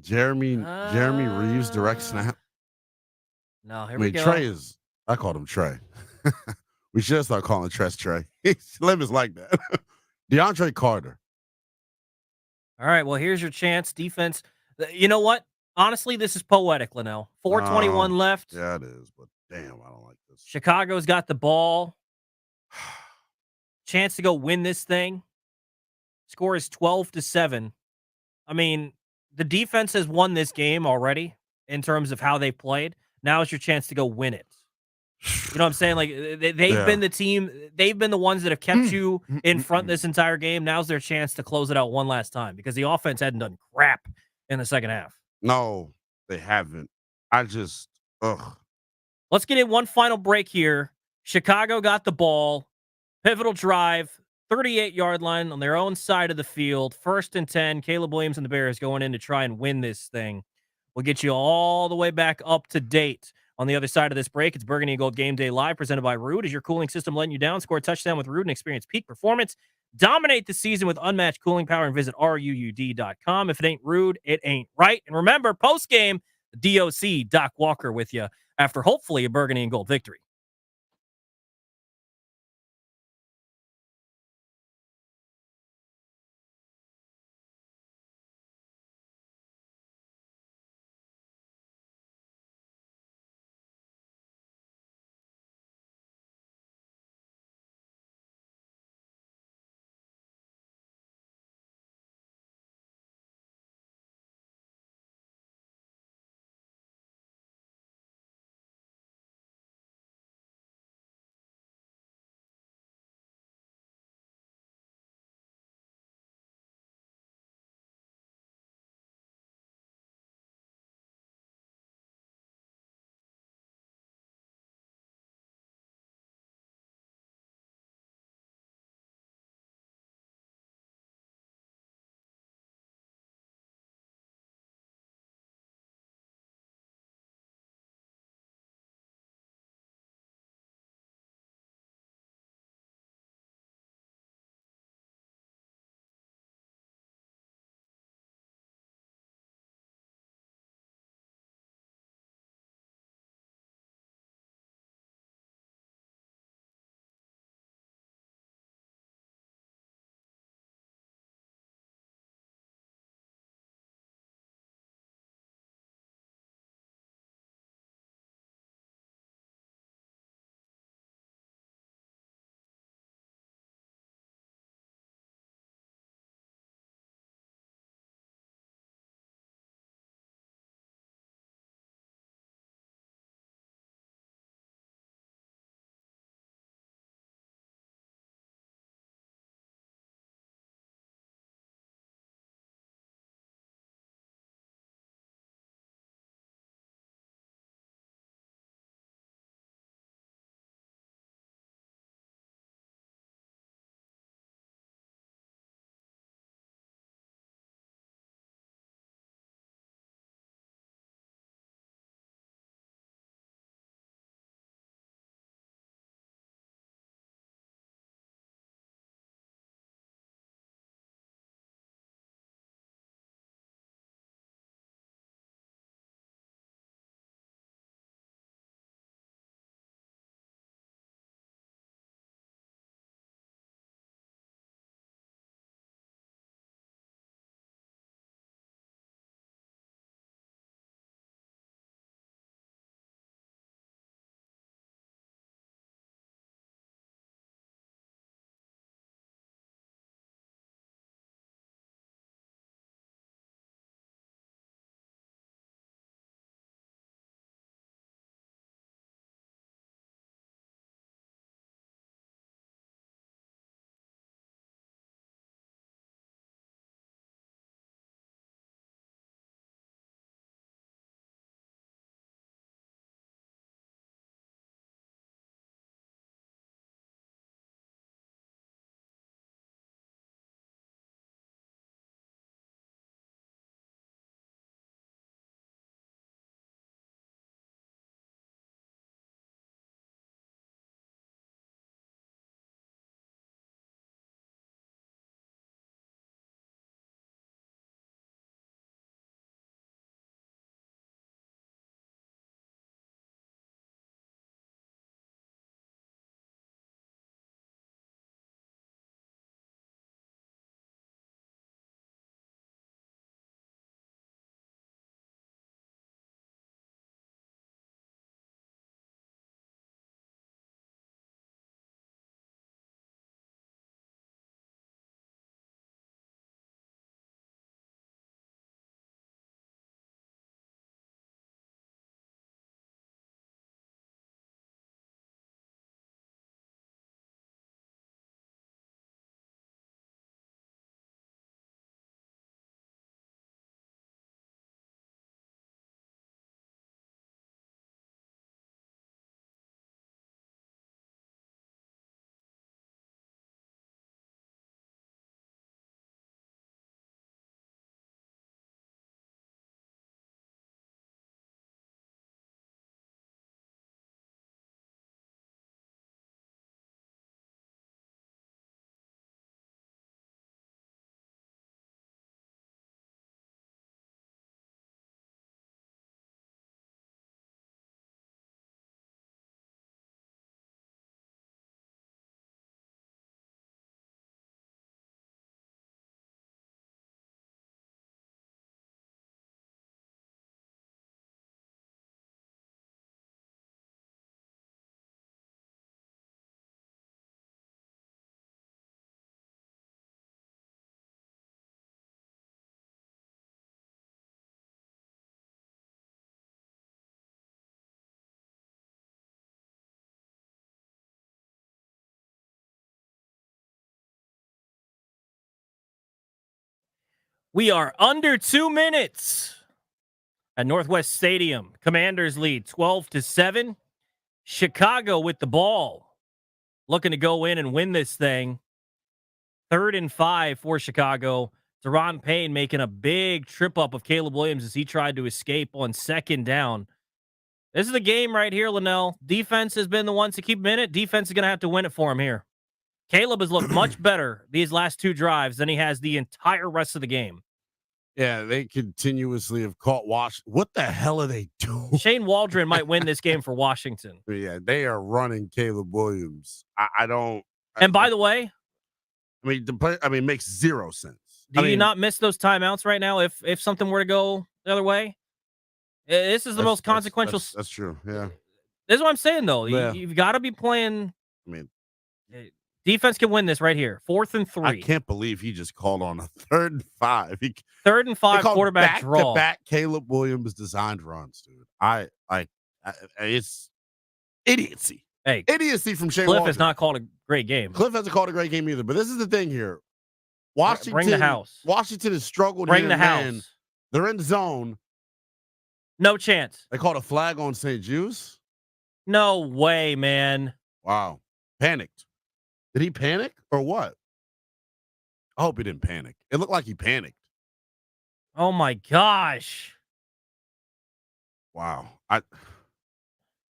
Jeremy Reeves direct snap. No, here we go. Trey is. I called him Trey. We should start calling Trey. Slim is like that. DeAndre Carter. All right, well, here's your chance. Defense. You know what? Honestly, this is poetic, Linnell. 4:21 left. Yeah, it is, but damn, I don't like this. Chicago's got the ball. Chance to go win this thing. Score is 12-7. I mean, the defense has won this game already in terms of how they played. Now is your chance to go win it. You know what I'm saying? Like they've been the team. They've been the ones that have kept you in front this entire game. Now's their chance to close it out one last time because the offense hadn't done crap in the second half. No, they haven't. Let's get in one final break here. Chicago got the ball. Pivotal drive, 38-yard line on their own side of the field. 1st and 10. Caleb Williams and the Bears going in to try and win this thing. We'll get you all the way back up to date. On the other side of this break, it's Burgundy and Gold Game Day Live, presented by Ruud. Is your cooling system letting you down? Score a touchdown with Ruud and experience peak performance. Dominate the season with unmatched cooling power and visit RUUD.com. If it ain't Ruud, it ain't right. And remember, post-game, DOC, Doc Walker with you after hopefully a Burgundy and Gold victory. We are under 2 minutes at Northwest Stadium. Commanders lead 12-7. Chicago with the ball, looking to go in and win this thing. 3rd and 5 for Chicago. Deron Payne making a big trip up of Caleb Williams as he tried to escape on 2nd down. This is the game right here, Linnell. Defense has been the ones to keep him in it. Defense is going to have to win it for him here. Caleb has looked much better these last 2 drives than he has the entire rest of the game. Yeah, they continuously have caught What the hell are they doing? Shane Waldron might win this game for Washington. Yeah, they are running Caleb Williams. I don't. And by the way, it makes zero sense. Do you not miss those timeouts right now if something were to go the other way? This is the most consequential. That's true. Yeah. This is what I'm saying, though. Yeah. You've got to be playing. Defense can win this right here. 4th and 3. I can't believe he just called on a 3rd and 5. 3rd and 5 quarterback draw. Back Caleb Williams designed runs, dude. It's idiocy. Hey, idiocy from Shane Cliff Waldron. has not called a great game. Cliff hasn't called a great game either. But this is the thing here. Washington, bring the house. Washington has struggled. Bring here the house. Man. They're in the zone. No chance. They called a flag on St. Juice. No way, man. Wow. Panicked. Did he panic or what? I hope he didn't panic. It looked like he panicked. Oh my gosh. Wow.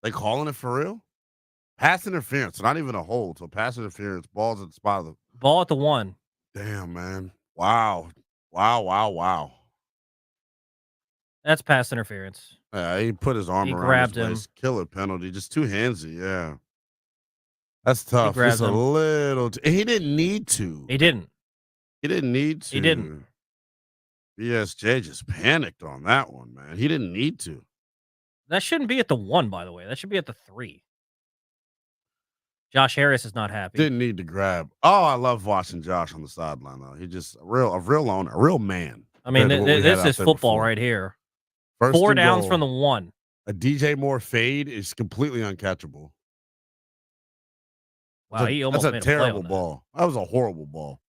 They calling it for real? Pass interference, not even a hold. So pass interference, balls at the spot of the ball at the 1. Damn, man. Wow. Wow. That's pass interference. Yeah, he put his arm around grabbed his him. waist. Killer penalty. Just too handsy. Yeah. That's tough. grabbed Just a him. little. He didn't need to. He didn't. He didn't need to. He didn't. BSJ just panicked on that one, man. He didn't need to. That shouldn't be at the 1, by the way. That should be at the 3. Josh Harris is not happy. Didn't need to grab. Oh, I love watching Josh on the sideline, though. He just a real man. I mean, compared to what we this had out is there football before. right here. First 4 and downs goal. from the 1. A DJ Moore fade is completely uncatchable. Wow, he almost That's made a a play terrible on that. ball. That was a horrible ball.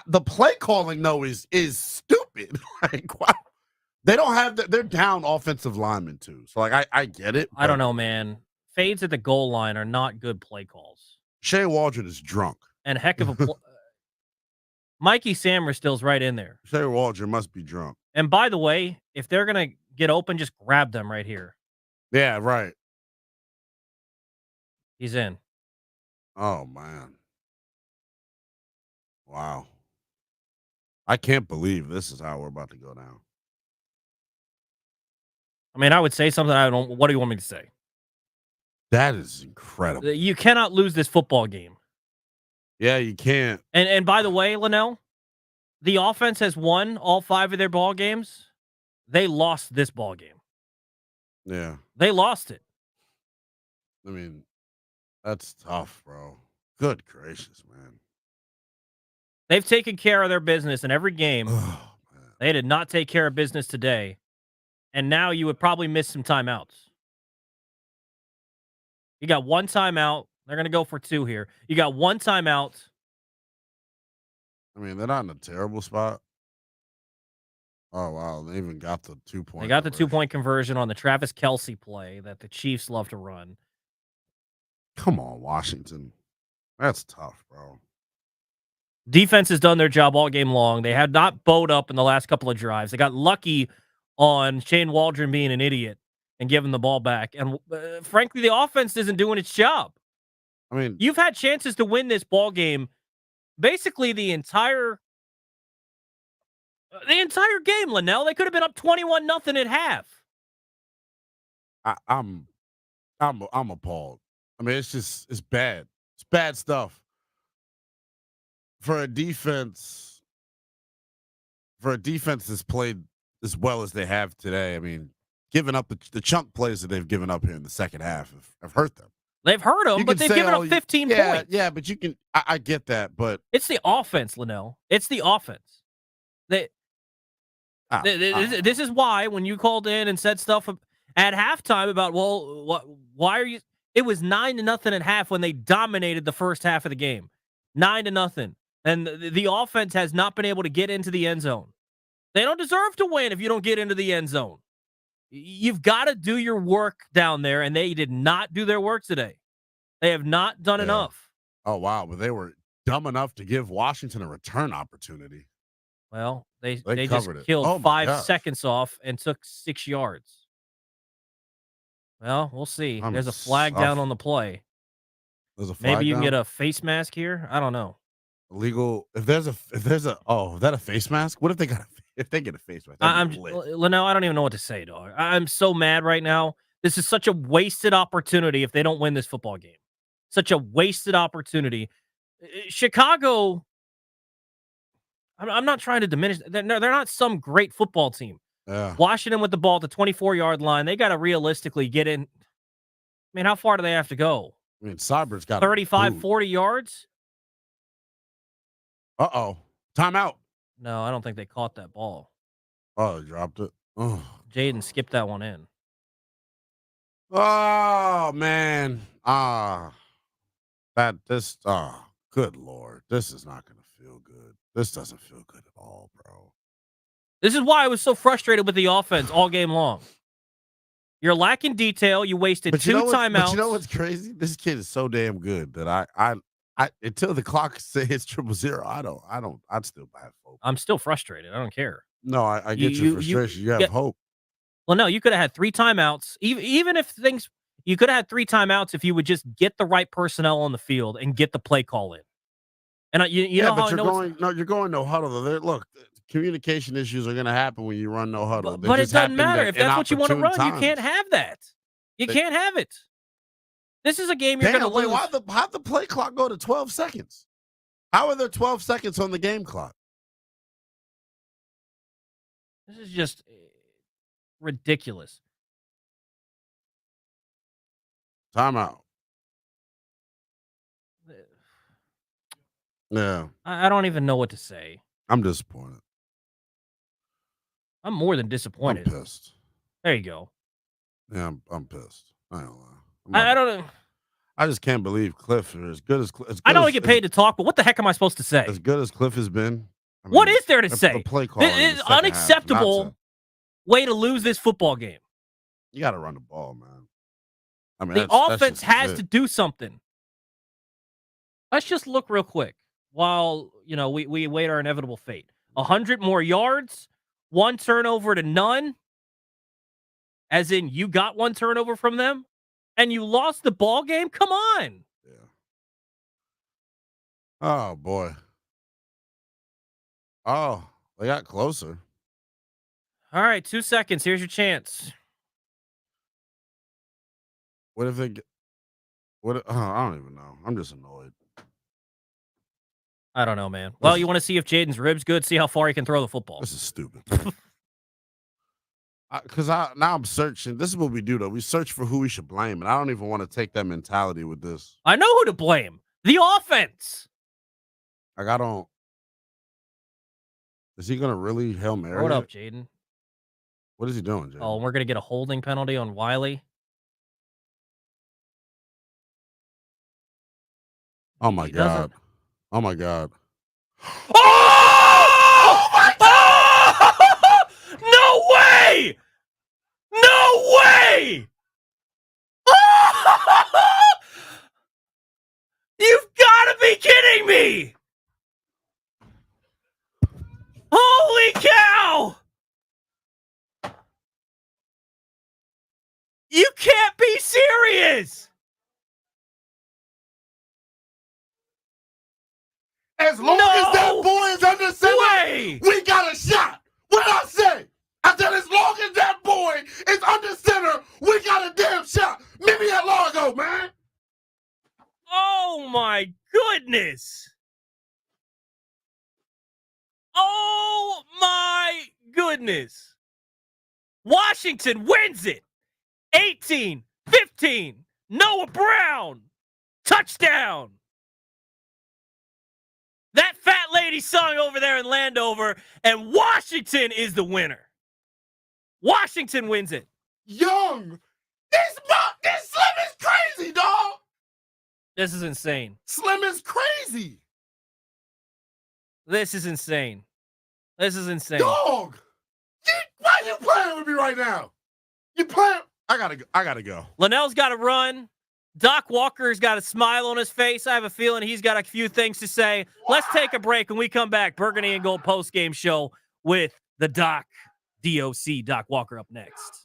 The play calling though is stupid. Like, wow. They don't have they're down offensive linemen too. So like I get it. I don't know, man. Fades at the goal line are not good play calls. Shea Waldron is drunk. And heck of a Mikey Samerstill's right in there. Shea Waldron must be drunk. And by the way, if they're gonna get open, just grab them right here. Yeah, right. He's in. Oh man. Wow. I can't believe this is how we're about to go down. I mean, I would say something. I don't. What do you want me to say? That is incredible. You cannot lose this football game. Yeah, you can't. And by the way, Linnell, the offense has won all 5 of their ball games. They lost this ball game. Yeah. They lost it. I mean, that's tough, bro. Good gracious, man. They've taken care of their business in every game. They did not take care of business today. And now you would probably miss some timeouts. You got 1 timeout. They're going to go for 2 here. You got 1 timeout. I mean, they're not in a terrible spot. Oh, wow. They even got the 2-point. They got the 2-point conversion on the Travis Kelce play that the Chiefs love to run. Come on, Washington. That's tough, bro. Defense has done their job all game long. They have not bowed up in the last couple of drives. They got lucky on Shane Waldron being an idiot and giving the ball back. And frankly, the offense isn't doing its job. I mean, you've had chances to win this ball game basically the entire game, Linnell. They could have been up 21-0 at half. I'm appalled. I mean, it's bad. It's bad stuff. For a defense that's played as well as they have today, I mean, giving up the chunk plays that they've given up here in the second half have hurt them. They've hurt them, but they've given up 15 points. Yeah, but you can. I get that, but it's the offense, Linnell. It's the offense. This is why when you called in and said stuff at halftime about, why are you? It was 9-0 at half when they dominated the first half of the game. 9-0. And the offense has not been able to get into the end zone. They don't deserve to win if you don't get into the end zone. You've got to do your work down there, and they did not do their work today. They have not done enough. Oh, wow. But they were dumb enough to give Washington a return opportunity. Well, they just covered it. killed Oh, my 5 gosh. seconds off and took 6 yards. Well, we'll see. I'm There's a flag down on the play. There's a flag Maybe you can down? get a face mask here. I don't know. Illegal. If there's a is that a face mask? What if they get a face mask? I'm That'd be lit. Linnell, I don't even know what to say, dog. I'm so mad right now. This is such a wasted opportunity if they don't win this football game. Such a wasted opportunity. Chicago, I'm not trying to diminish. They're not some great football team. Yeah. Washington with the ball at the 24-yard line. They got to realistically get in. I mean, how far do they have to go? I mean, Cyber's got 35, 40 yards? Uh-oh. Timeout. No, I don't think they caught that ball. Oh, dropped it. Oh. Jaden skipped that one in. Oh, man. Good Lord. This is not going to feel good. This doesn't feel good at all, bro. This is why I was so frustrated with the offense all game long. You're lacking detail. You wasted 2 timeouts. But you know what's crazy? This kid is so damn good that I until the clock hits 000, I'd still have hope. I'm still frustrated. I don't care. No, I get your frustration. You have hope. Well, no, you could have had 3 timeouts. Even if you could have had 3 timeouts if you would just get the right personnel on the field and get the play call in. And you know how you're going no huddle. Look, communication issues are going to happen when you run no huddle. But it doesn't matter. If that's what you want to run, you can't have that. You can't have it. This is a game you're going to lose. How'd the play clock go to 12 seconds? How are there 12 seconds on the game clock? This is just ridiculous. Timeout. Yeah. I don't even know what to say. I'm disappointed. I'm more than disappointed. I'm pissed. There you go. Yeah, I'm pissed. I don't know. I don't know. I just can't believe Cliff is as good as Cliff. I know I get paid to talk, but what the heck am I supposed to say? As good as Cliff has been. I mean, what is there to say? The play call it's unacceptable way to lose this football game. You got to run the ball, man. I mean, the offense has to do something. Let's just look real quick while we wait our inevitable fate. 100 more yards, 1 turnover to none. As in, you got 1 turnover from them, and you lost the ball game. Come on. Yeah. Oh boy. Oh, they got closer. All right, 2 seconds. Here's your chance. What if they get? I don't even know. I'm just annoyed. I don't know, man. Well, you want to see if Jaden's ribs good? See how far he can throw the football. This is stupid. Because now I'm searching. This is what we do, though. We search for who we should blame, and I don't even want to take that mentality with this. I know who to blame. The offense. Like, I don't. Is he going to really Hail Mary? What up, Jaden? What is he doing, Jaden? Oh, we're going to get a holding penalty on Wiley. Oh, my God. Oh, my God. Oh my God! No way! No way! You've got to be kidding me! Holy cow! You can't be serious! As long as that boy is under center, we got a shot. What did I say? I said as long as that boy is under center, we got a damn shot. Meet me at Largo, man. Oh, my goodness. Oh, my goodness. Washington wins it. 18-15. Noah Brown. Touchdown. That fat lady sung over there in Landover, and Washington is the winner. Washington wins it. Young. This Slim is crazy, dog. This is insane. Slim is crazy. This is insane. This is insane. Dog! Why are you playing with me right now? You playing? I gotta go. Linnell's got to run. Doc Walker's got a smile on his face. I have a feeling he's got a few things to say. Let's take a break. When we come back, Burgundy and Gold post-game show with the Doc Walker up next.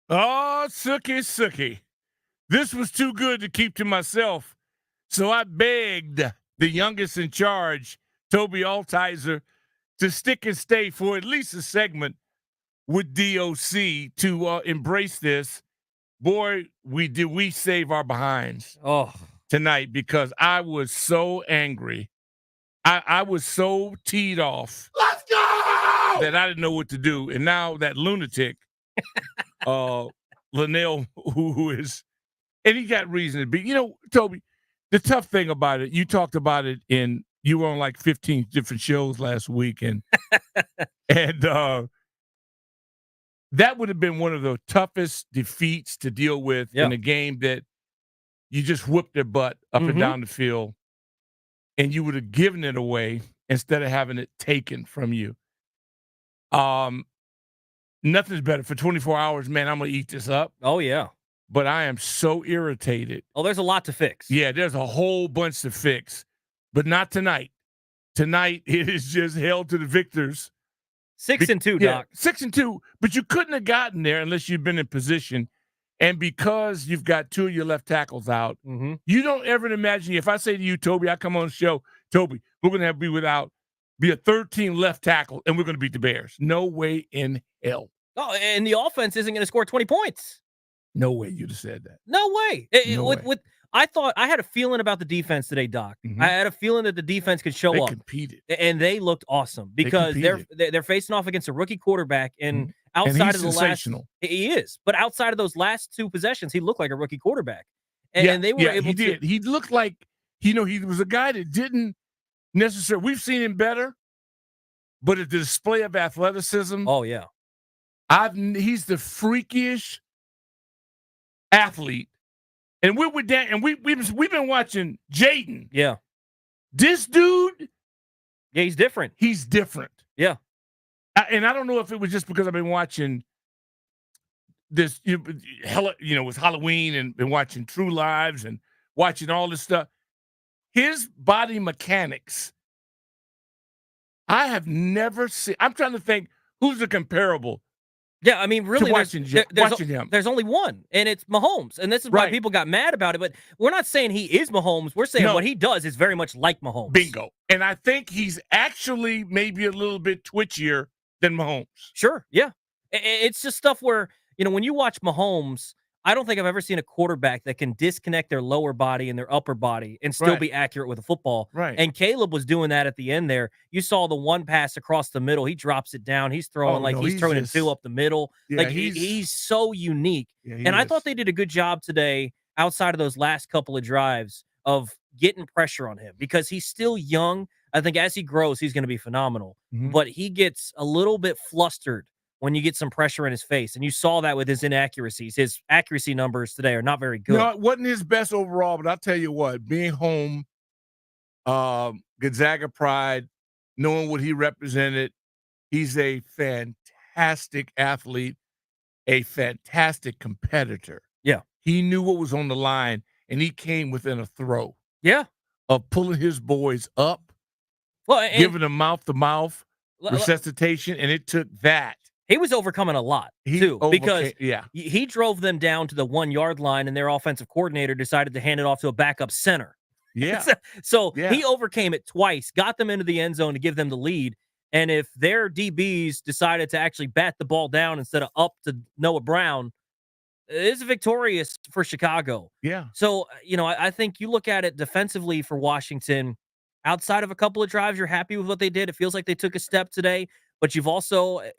Oh, Sookie. This was too good to keep to myself. So I begged the youngest in charge, Toby Altizer, to stick and stay for at least a segment with DOC to embrace this. Boy, we save our behinds tonight because I was so angry. I was so teed off. Let's go! That I didn't know what to do. And now that lunatic, Linnell, who is, and he got reason to be. You know, Toby, the tough thing about it, you talked about it you were on like 15 different shows last week, and that would have been one of the toughest defeats to deal with in a game that you just whooped their butt up and down the field, and you would have given it away instead of having it taken from you. Nothing's better. For 24 hours, man, I'm going to eat this up. Oh, yeah. But I am so irritated. Oh, there's a lot to fix. Yeah, there's a whole bunch to fix. But not tonight. Tonight, it is just hell to the victors. 6-2, Doc. 6-2. But you couldn't have gotten there unless you'd been in position. And because you've got two of your left tackles out, you don't ever imagine, if I say to you, Toby, I come on the show, Toby, we're going to be a 13 left tackle, and we're going to beat the Bears. No way in hell. Oh, and the offense isn't going to score 20 points. No way you'd have said that. No way. I had a feeling about the defense today, Doc. I had a feeling that the defense could show up. They competed. And they looked awesome because they're facing off against a rookie quarterback, and outside of the sensational. He is. But outside of those last two possessions, he looked like a rookie quarterback. And they were able to. He looked like, he was a guy that didn't necessarily. We've seen him better, but at the display of athleticism. Oh, yeah. He's the freakish athlete. And we've been watching Jaden. Yeah. This dude. Yeah, he's different. He's different. Yeah. And I don't know if it was just because I've been watching this, it was Halloween and been watching True Lives and watching all this stuff. His body mechanics, I have never seen. I'm trying to think who's the comparable. Yeah, I mean, really, watching him. There's only one, and it's Mahomes. And this is why people got mad about it. But we're not saying he is Mahomes. We're saying what he does is very much like Mahomes. Bingo. And I think he's actually maybe a little bit twitchier than Mahomes. Sure, yeah. It's just stuff where, when you watch Mahomes, I don't think I've ever seen a quarterback that can disconnect their lower body and their upper body and still be accurate with a football. Right. And Caleb was doing that at the end there. You saw the one pass across the middle. He drops it down. He's throwing he's throwing it two up the middle. Yeah, he's so unique. Yeah, I thought they did a good job today outside of those last couple of drives of getting pressure on him because he's still young. I think as he grows, he's going to be phenomenal. But he gets a little bit flustered when you get some pressure in his face. And you saw that with his inaccuracies. His accuracy numbers today are not very good. No, it wasn't his best overall, but I'll tell you what, being home, Gonzaga pride, knowing what he represented, he's a fantastic athlete, a fantastic competitor. Yeah. He knew what was on the line, and he came within a throw. Yeah. Of pulling his boys up, giving them mouth-to-mouth resuscitation, and it took that. He was overcoming a lot, too, because he drove them down to the 1 yard line, and their offensive coordinator decided to hand it off to a backup center. Yeah. So he overcame it twice, got them into the end zone to give them the lead. And if their DBs decided to actually bat the ball down instead of up to Noah Brown, it's victorious for Chicago. Yeah. So, I think you look at it defensively for Washington. Outside of a couple of drives, you're happy with what they did. It feels like they took a step today, but you've also –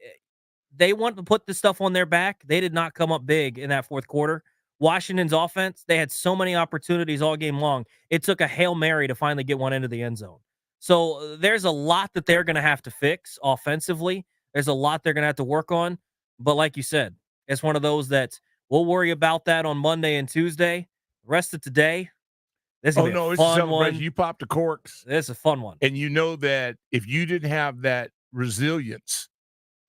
they want to put the stuff on their back. They did not come up big in that fourth quarter. Washington's offense, they had so many opportunities all game long. It took a Hail Mary to finally get one into the end zone. So there's a lot that they're going to have to fix offensively. There's a lot they're going to have to work on. But like you said, it's one of those that we'll worry about that on Monday and Tuesday. The rest of today, this is a fun one. You popped the corks. This is a fun one. And you know that if you didn't have that resilience,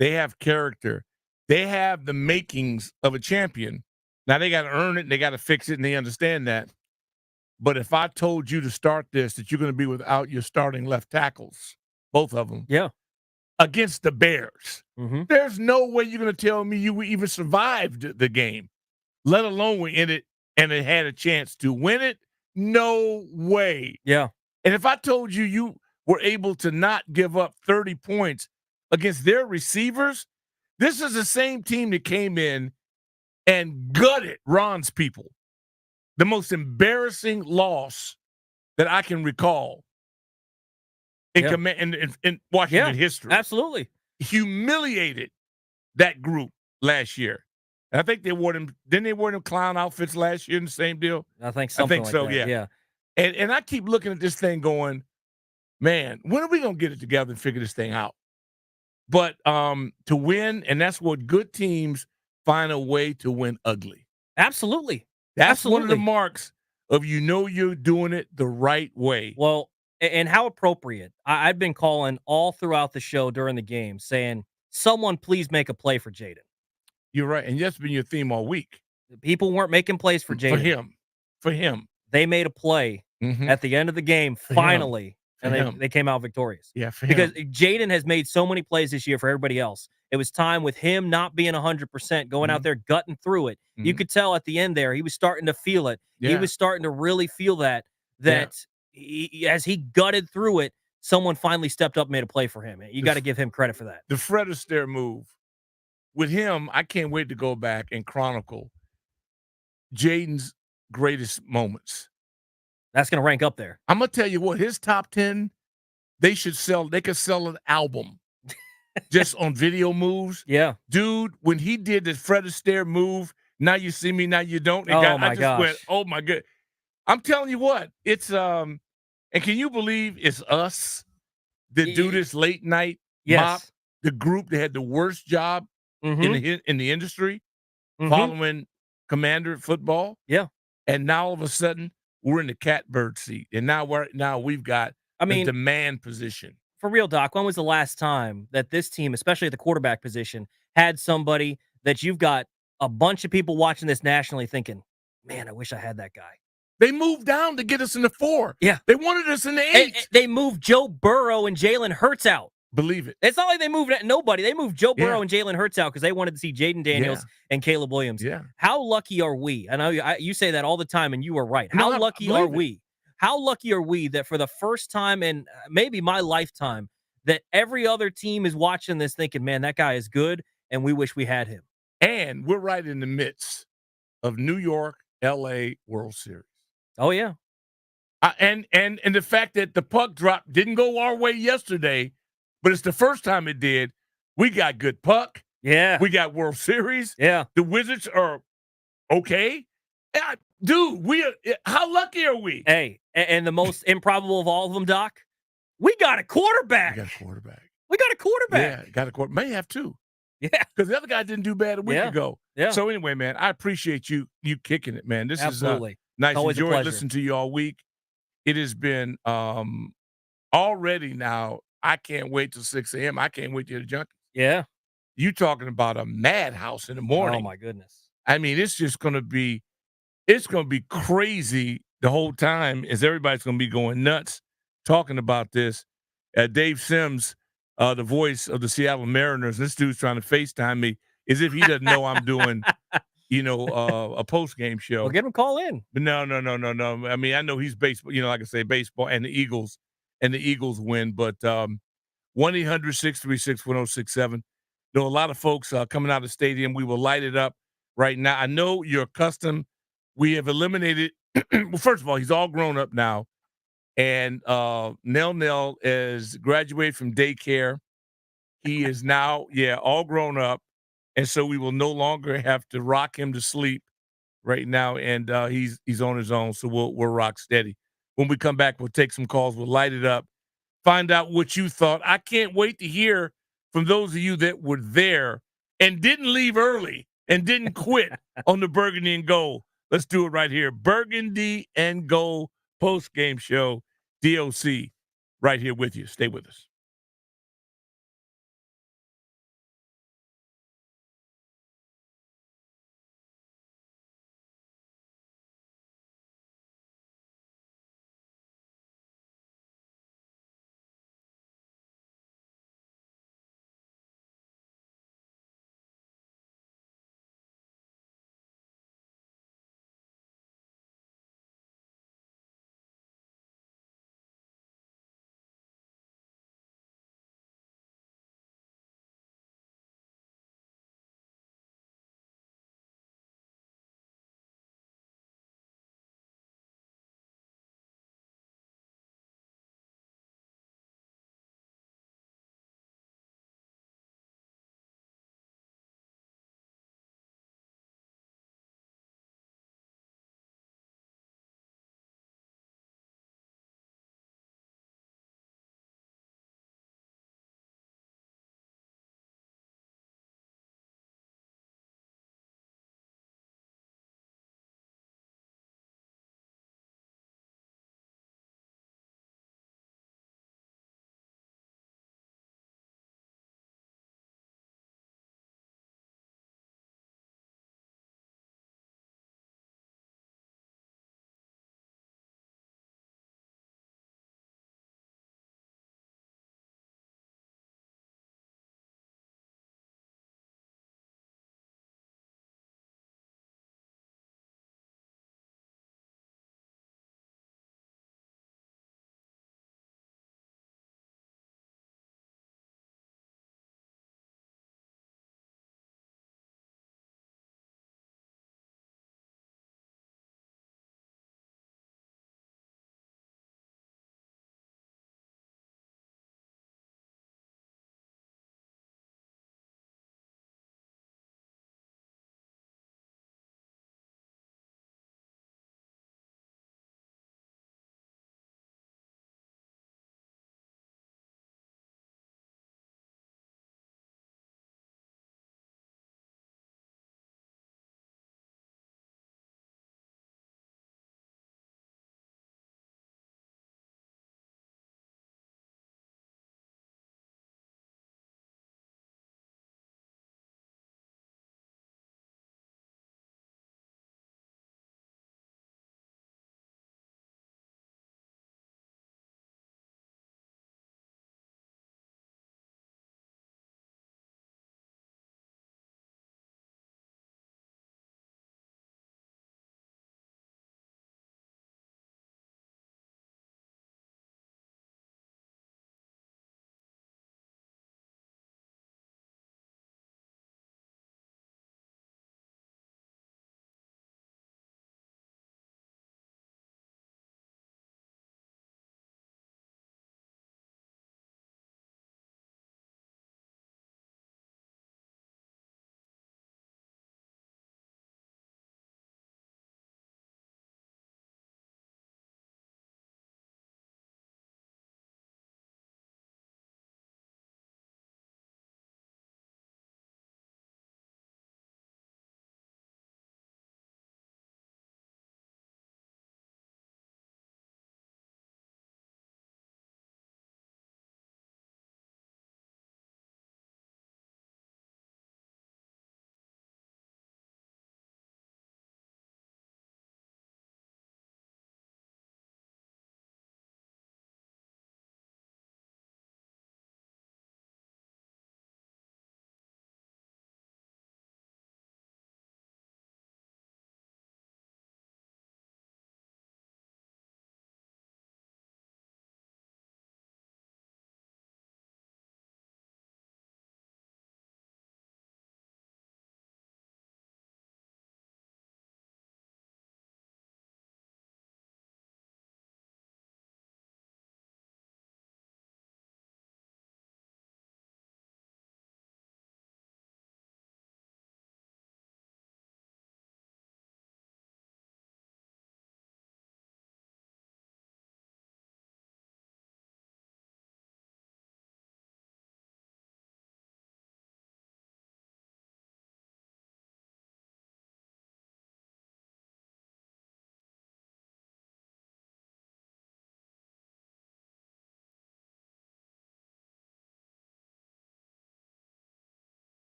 they have character. They have the makings of a champion. Now, they got to earn it, and they got to fix it, and they understand that. But if I told you to start this, that you're going to be without your starting left tackles, both of them. Yeah. against the Bears. Mm-hmm. There's no way you're going to tell me you even survived the game, let alone were in it and it had a chance to win it. No way. Yeah. And if I told you you were able to not give up 30 points against their receivers, this is the same team that came in and gutted Ron's people. The most embarrassing loss that I can recall in Washington history. Absolutely. Humiliated that group last year. And I think they wore them. Didn't they wear them clown outfits last year in the same deal? I think something like so. that. Yeah. And I keep looking at this thing, going, man, when are we gonna get it together and figure this thing out? But to win, and that's what good teams find a way to win ugly. Absolutely. That's one of the marks of you're doing it the right way. Well, and how appropriate. I've been calling all throughout the show during the game saying, someone please make a play for Jaden. You're right. And that's been your theme all week. People weren't making plays for Jaden. For him. They made a play at the end of the game, finally, and they came out victorious. Yeah, for because him. Jaden has made so many plays this year for everybody else. It was time with him not being 100%, going out there gutting through it. You could tell at the end there, he was starting to feel it. Yeah. He was starting to really feel that as he gutted through it, someone finally stepped up and made a play for him. You got to give him credit for that. The Fred Astaire move. With him, I can't wait to go back and chronicle Jaden's greatest moments. That's going to rank up there. I'm going to tell you what, his top 10, they could sell an album just on video moves. Yeah. Dude, when he did the Fred Astaire move, now you see me, now you don't. I just went, oh my God. I'm telling you what, it's and can you believe it's us that do this late night mop? The group that had the worst job in the industry following Commander football. Yeah. And now all of a sudden we're in the catbird seat. And now we've got the demand position. For real, Doc, when was the last time that this team, especially at the quarterback position, had somebody that you've got a bunch of people watching this nationally thinking, man, I wish I had that guy. They moved down to get us in the 4. Yeah. They wanted us in the 8. They moved Joe Burrow and Jalen Hurts out. Believe it. It's not like they moved nobody. They moved Joe Burrow and Jalen Hurts out because they wanted to see Jaden Daniels and Caleb Williams. Yeah. How lucky are we? I know you say that all the time, and you are right. How lucky are we? How lucky are we that for the first time in maybe my lifetime, that every other team is watching this thinking, man, that guy is good, and we wish we had him. And we're right in the midst of New York, L.A. World Series. Oh, yeah. And the fact that the puck drop didn't go our way yesterday, but it's the first time it did. We got good puck. Yeah. We got World Series. Yeah. The Wizards are okay. Dude, how lucky are we? Hey, and the most improbable of all of them, Doc, we got a quarterback. We got a quarterback. Yeah, got a quarterback. May have two. Yeah. Because the other guy didn't do bad a week ago. Yeah. So anyway, man, I appreciate you kicking it, man. This Absolutely. is nice. Always a Enjoyed pleasure. listening to you all week. It has been already now. I can't wait till 6 a.m. I can't wait to hear the Junkies. Yeah. You talking about a madhouse in the morning. Oh, my goodness. I mean, it's going to be crazy the whole time as everybody's going to be going nuts talking about this. Dave Sims, the voice of the Seattle Mariners, this dude's trying to FaceTime me as if he doesn't know I'm doing, a post-game show. Well, get him a call in. But no. I mean, I know he's baseball, like I say, baseball and the Eagles win. But 1-800-636-1067. There are a lot of folks coming out of the stadium. We will light it up right now. I know you're accustomed. We have eliminated. Well, first of all, he's all grown up now. And Nell is graduated from daycare. He is now, all grown up. And so we will no longer have to rock him to sleep right now. And he's on his own. So we'll rock steady. When we come back, we'll take some calls. We'll light it up. Find out what you thought. I can't wait to hear from those of you that were there and didn't leave early and didn't quit on the Burgundy and Gold. Let's do it right here. Burgundy and Gold post-game show. DOC right here with you. Stay with us.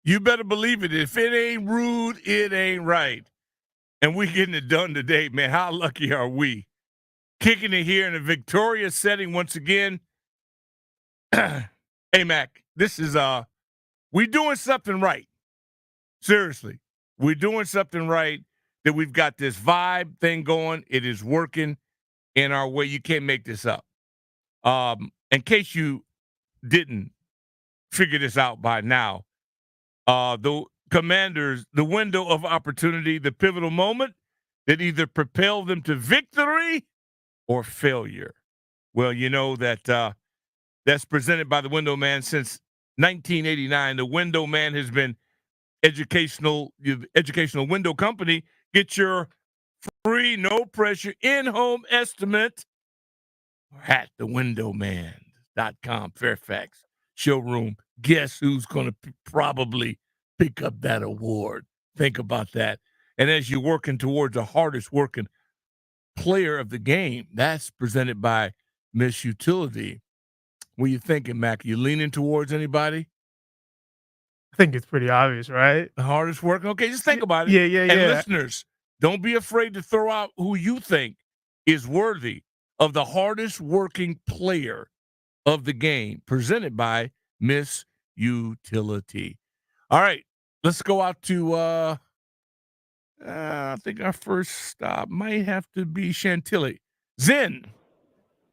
You better believe it. If it ain't rude, it ain't right. And we getting it done today, man. How lucky are we? Kicking it here in a victorious setting once again. Hey, Mac, this is we doing something right. Seriously. We're doing something right, that we've got this vibe thing going. It is working in our way. You can't make this up. In case you didn't figure this out by now, the Commanders, the window of opportunity, the pivotal moment that either propelled them to victory or failure. Well, you know that that's presented by the Window Man since 1989. The Window Man has been educational window company. Get your free, no pressure, in-home estimate at thewindowman.com, Fairfax showroom. Guess who's going to probably pick up that award? Think about that. And as you're working towards the hardest working player of the game, that's presented by Miss Utility. What are you thinking, Mac? You leaning towards anybody? I think it's pretty obvious, right? The hardest working? Okay, just think about it. Yeah. And listeners, don't be afraid to throw out who you think is worthy of the hardest working player of the game, presented by Miss Utility. All right, let's go out to I think our first stop might have to be Chantilly. Zen,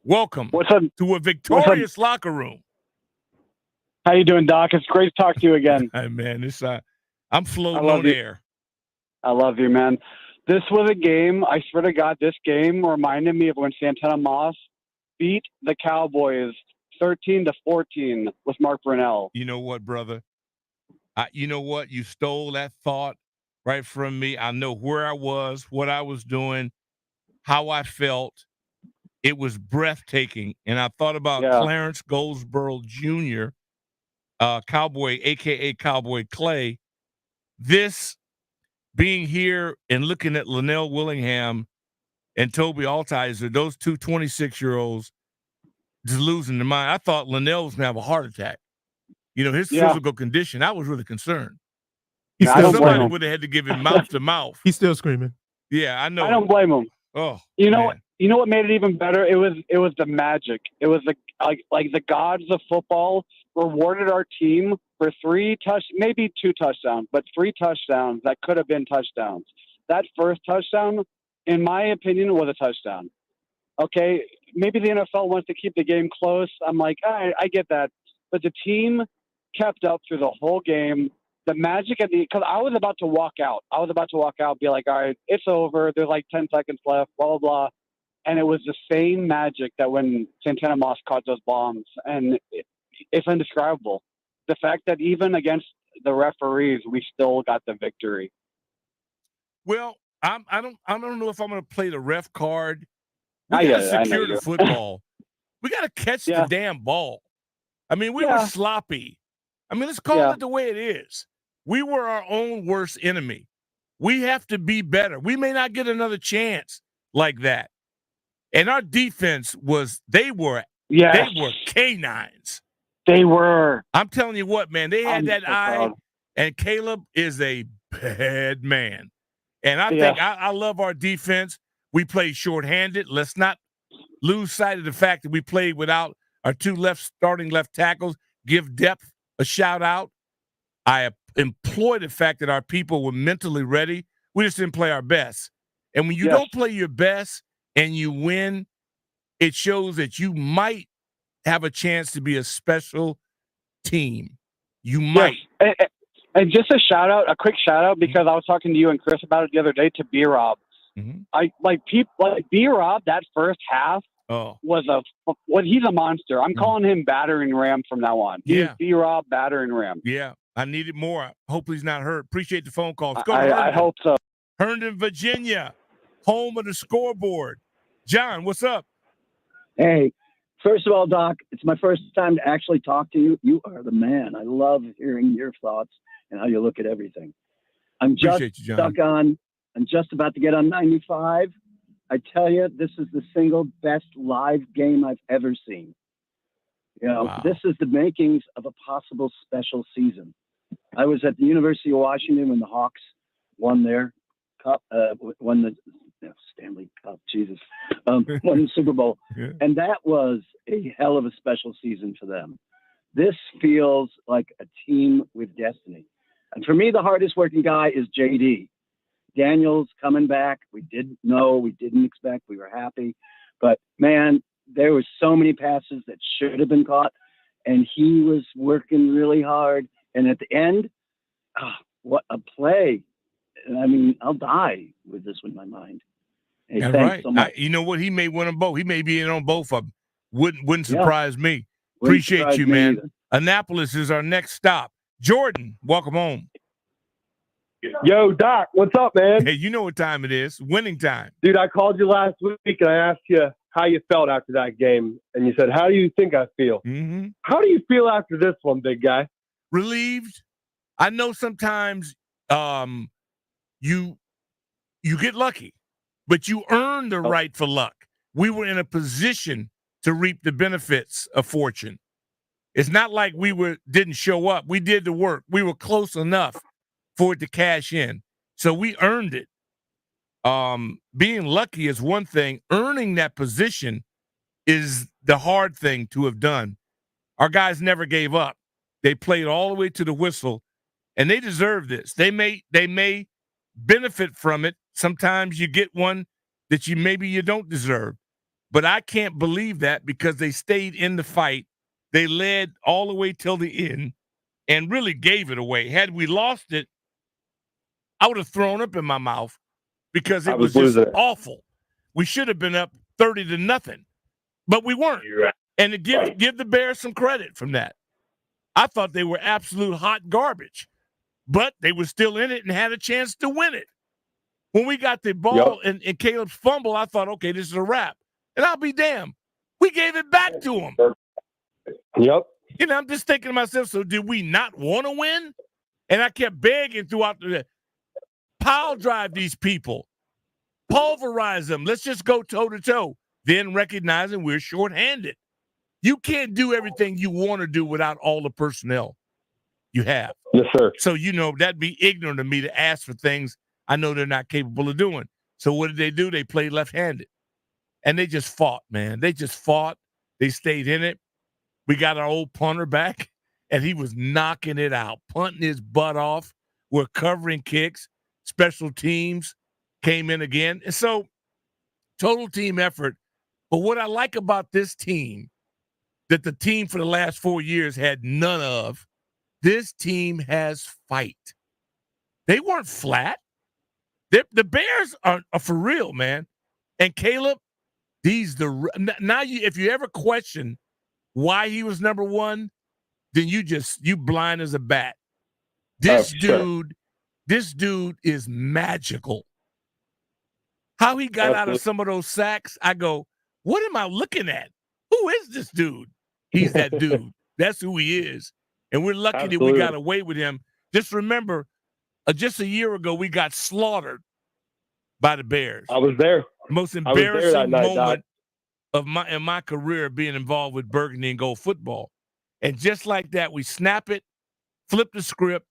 welcome. What's up? To a victorious locker room. How you doing, Doc? It's great to talk to you again. Hey, man, it's I'm floating on air. I love you, man. This was a game, I swear to God, this game reminded me of when Santana Moss beat the Cowboys 13-14 with Mark Brunell. You know what, brother? You know what? You stole that thought right from me. I know where I was, what I was doing, how I felt. It was breathtaking. And I thought about Clarence Goldsboro Jr., Cowboy, a.k.a. Cowboy Clay. This being here and looking at Linnell Willingham and Toby Altizer, those two 26-year-olds just losing their mind. I thought Linnell was going to have a heart attack. You know, his physical condition, I was really concerned. Somebody would have had to give him mouth to mouth. He's still screaming. Yeah, I know. I don't blame him. Oh, you know what made it even better? It was the magic. It was like the gods of football rewarded our team for maybe 2 touchdowns, but 3 touchdowns that could have been touchdowns. That first touchdown, in my opinion, was a touchdown. Okay, maybe the NFL wants to keep the game close. I'm like, I get that, but the team kept up through the whole game. The magic because I was about to walk out. Be like, all right, it's over. There's like 10 seconds left, blah, blah, blah. And it was the same magic that when Santana Moss caught those bombs. And it's indescribable. The fact that even against the referees, we still got the victory. Well, I don't know if I'm going to play the ref card. We got to secure the football. We got to catch the damn ball. I mean, we were sloppy. I mean, let's call it the way it is. We were our own worst enemy. We have to be better. We may not get another chance like that. And our defense they were canines. They were. I'm telling you what, man, they had that eye, and Caleb is a bad man. And I think I love our defense. We played shorthanded. Let's not lose sight of the fact that we played without our 2 starting left tackles. Give depth a shout out. I employ the fact that our people were mentally ready. We just didn't play our best. And when you don't play your best and you win, it shows that you might have a chance to be a special team. You might. Yes. And just a quick shout out, because I was talking to you and Chris about it the other day, to B-Rob. I like B-Rob, that first half he's a monster. I'm calling him battering ram from now on. He's B-Rob battering ram. Yeah. I needed more. Hopefully he's not hurt. Appreciate the phone call. I hope so. Herndon, Virginia, home of the scoreboard. John, what's up? Hey, first of all, Doc, it's my first time to actually talk to you. You are the man. I love hearing your thoughts and how you look at everything. I'm just I'm just about to get on 95. I tell you, this is the single best live game I've ever seen. You know, This is the makings of a possible special season. I was at the University of Washington when the Hawks won their cup, won the Stanley Cup, Jesus, won the Super Bowl. Yeah. And that was a hell of a special season for them. This feels like a team with destiny. And for me, the hardest working guy is JD. Daniel's coming back. We didn't know, we didn't expect, we were happy. But man, there were so many passes that should have been caught, and he was working really hard. And at the end, what a play. I mean, I'll die with this one in my mind. Hey, That's thanks right. so much. You know what? He may win them both. He may be in on both of them. Wouldn't Yeah. surprise me. Wouldn't Appreciate surprise you, me man. either. Annapolis is our next stop. Jordan, welcome home. Yo, Doc, what's up, man? Hey, you know what time it is. Winning time. Dude, I called you last week and I asked you how you felt after that game. And you said, how do you think I feel? Mm-hmm. How do you feel after this one, big guy? Relieved. I know sometimes you get lucky, but you earn the right for luck. We were in a position to reap the benefits of fortune. It's not like we didn't show up. We did the work. We were close enough for it to cash in. So we earned it. Being lucky is one thing. Earning that position is the hard thing to have done. Our guys never gave up. They played all the way to the whistle, and they deserve this. They may benefit from it. Sometimes you get one that maybe you don't deserve. But I can't believe that because they stayed in the fight. They led all the way till the end and really gave it away. Had we lost it, I would have thrown up in my mouth because it was just awful. We should have been up 30-0, but we weren't. Right. And to give the Bears some credit from that. I thought they were absolute hot garbage, but they were still in it and had a chance to win it. When we got the ball and Caleb's fumble, I thought, okay, this is a wrap. And I'll be damned. We gave it back to him. Yep. You know, I'm just thinking to myself, so did we not want to win? And I kept begging throughout the pile drive these people, pulverize them. Let's just go toe-to-toe. Then recognizing we're shorthanded. You can't do everything you want to do without all the personnel you have. Yes, sir. So, you know, that'd be ignorant of me to ask for things I know they're not capable of doing. So what did they do? They played left-handed. And they just fought, man. They just fought. They stayed in it. We got our old punter back, and he was knocking it out, punting his butt off. We're covering kicks. Special teams came in again. And so, total team effort. But what I like about this team that the team for the last 4 years had none of, this team has fight. They weren't flat. The Bears are for real, man. And Caleb, if you ever question why he was number one, then you blind as a bat. This dude is magical. How he got out of some of those sacks, I go, what am I looking at? Who is this dude? He's that dude. That's who he is. And we're lucky that we got away with him. Just remember, just a year ago, we got slaughtered by the Bears. I was there. Most embarrassing moment in my career being involved with Burgundy and Gold football. And just like that, we snap it, flip the script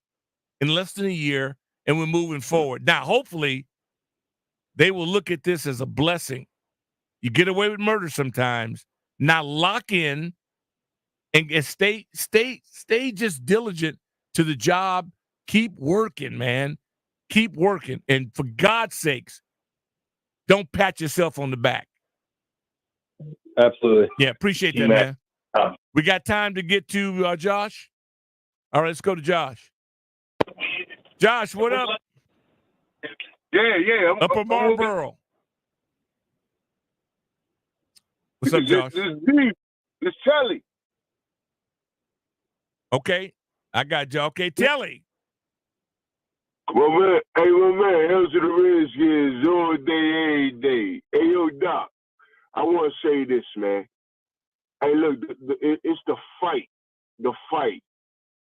in less than a year, and we're moving forward. Now, hopefully, they will look at this as a blessing. You get away with murder sometimes. Now lock in and stay just diligent to the job. Keep working, man. Keep working. And for God's sakes, don't pat yourself on the back. Absolutely. Yeah, appreciate that, man. We got time to get to Josh? All right, let's go to Josh. Josh, what up? Yeah. Up in Marlboro. What's up, Josh? This Telly. Okay, I got you. Okay, Telly. My man, Hail to the Redskins all day, every day. Hey, yo, Doc, I want to say this, man. Hey, look, it's the fight.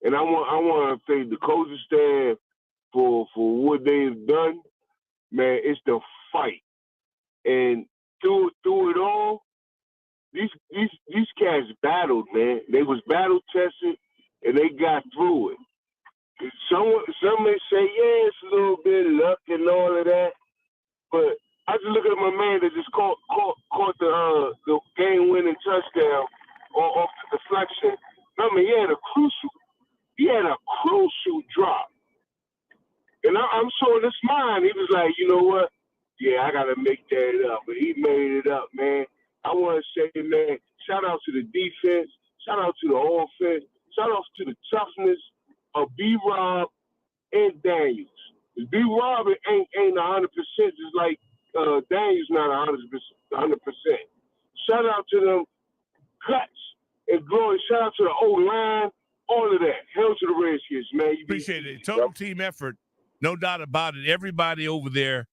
And I want to thank the coaching staff for what they've done. Man, it's the fight. And through it all, these cats battled, man. They was battle tested, and they got through it. Some may say, yeah, it's a little bit of luck and all of that, but I just look at my man that just caught the game-winning touchdown off the deflection. I mean, he had a crucial drop, and I'm so in his mind, he was like, you know what? Yeah, I gotta make that up, but he made it up, man. I want to say, man, shout out to the defense, shout out to the offense, shout out to the toughness of B-Rob and Daniels. B-Rob ain't 100%, just like Daniels not 100%. Shout out to them guts and glory. Shout out to the O-line, all of that. Hell to the Redskins, man. Appreciate it. Total team effort, no doubt about it. Everybody over there,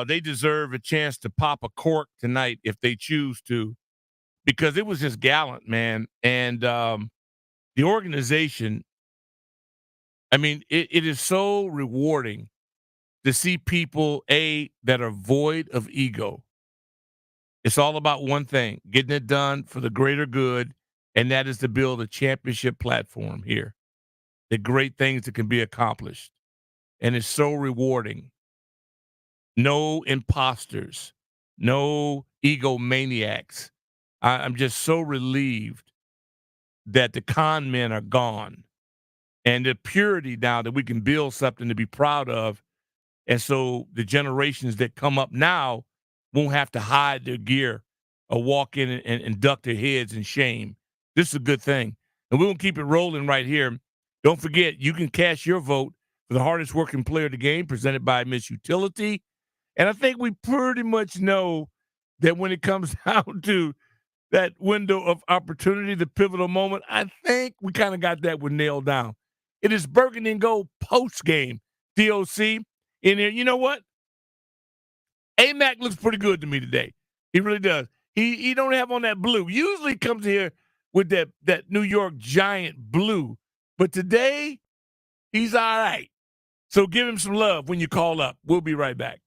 they deserve a chance to pop a cork tonight if they choose to, because it was just gallant, man. And the organization, I mean, it is so rewarding to see people, that are void of ego. It's all about one thing, getting it done for the greater good, and that is to build a championship platform here. The great things that can be accomplished. And it's so rewarding. No imposters, no egomaniacs. I'm just so relieved that the con men are gone, and the purity now that we can build something to be proud of. And so the generations that come up now won't have to hide their gear or walk in and duck their heads in shame. This is a good thing. And we're going to keep it rolling right here. Don't forget, you can cast your vote for the hardest working player of the game, presented by Miss Utility. And I think we pretty much know that when it comes down to that window of opportunity, the pivotal moment, I think we kind of got that one nailed down. It is Burgundy and Gold post game. DOC in there. You know what? A-Mac looks pretty good to me today. He really does. He don't have on that blue. Usually he comes here with that New York Giant blue. But today, he's all right. So give him some love when you call up. We'll be right back.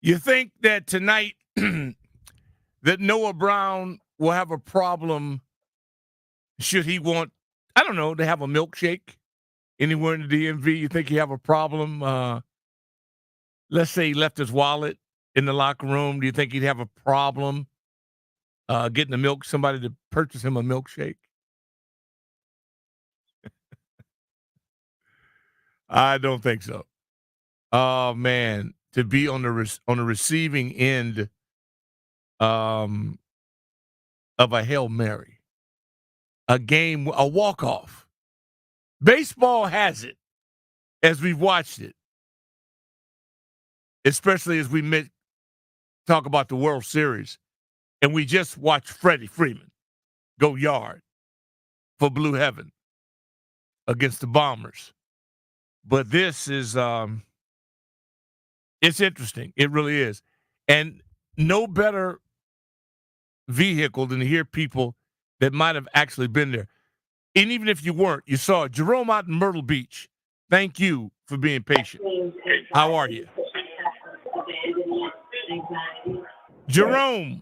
You think that tonight that Noah Brown will have a problem should he want, I don't know, to have a milkshake anywhere in the DMV? You think he have a problem? Let's say he left his wallet in the locker room. Do you think he'd have a problem getting somebody to purchase him a milkshake? I don't think so. Oh man, to be on the receiving end of a Hail Mary, a walk-off. Baseball has it, as we've watched it, especially as we talk about the World Series, and we just watched Freddie Freeman go yard for Blue Heaven against the Bombers. But this is it's interesting. It really is. And no better vehicle than to hear people that might have actually been there. And even if you weren't, you saw it. Jerome out in Myrtle Beach. Thank you for being patient. How are you? Jerome.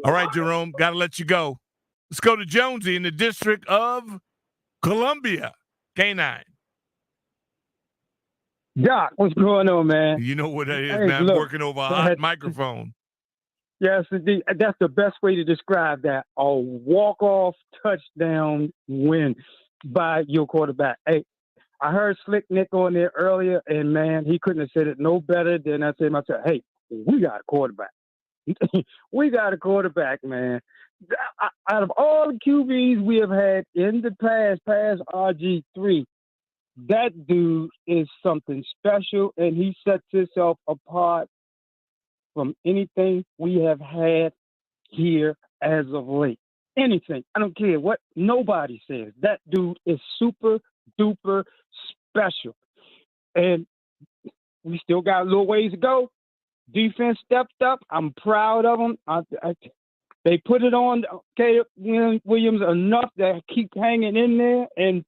All right, Jerome, got to let you go. Let's go to Jonesy in the District of Columbia. K9. Doc, what's going on, man? You know what that is, Hey, man. look, I'm working over a hot microphone. Yes, indeed. That's the best way to describe that. A walk-off touchdown win by your quarterback. Hey, I heard Slick Nick on there earlier, and, man, he couldn't have said it no better than I said myself. Hey, we got a quarterback. We got a quarterback, man. Out of all the QBs we have had in the past RG3, that dude is something special, and he sets himself apart from anything we have had here as of late. Anything. I don't care what nobody says. That dude is super duper special. And we still got a little ways to go. Defense stepped up. I'm proud of them. They put it on Caleb Williams enough to keep hanging in there. And,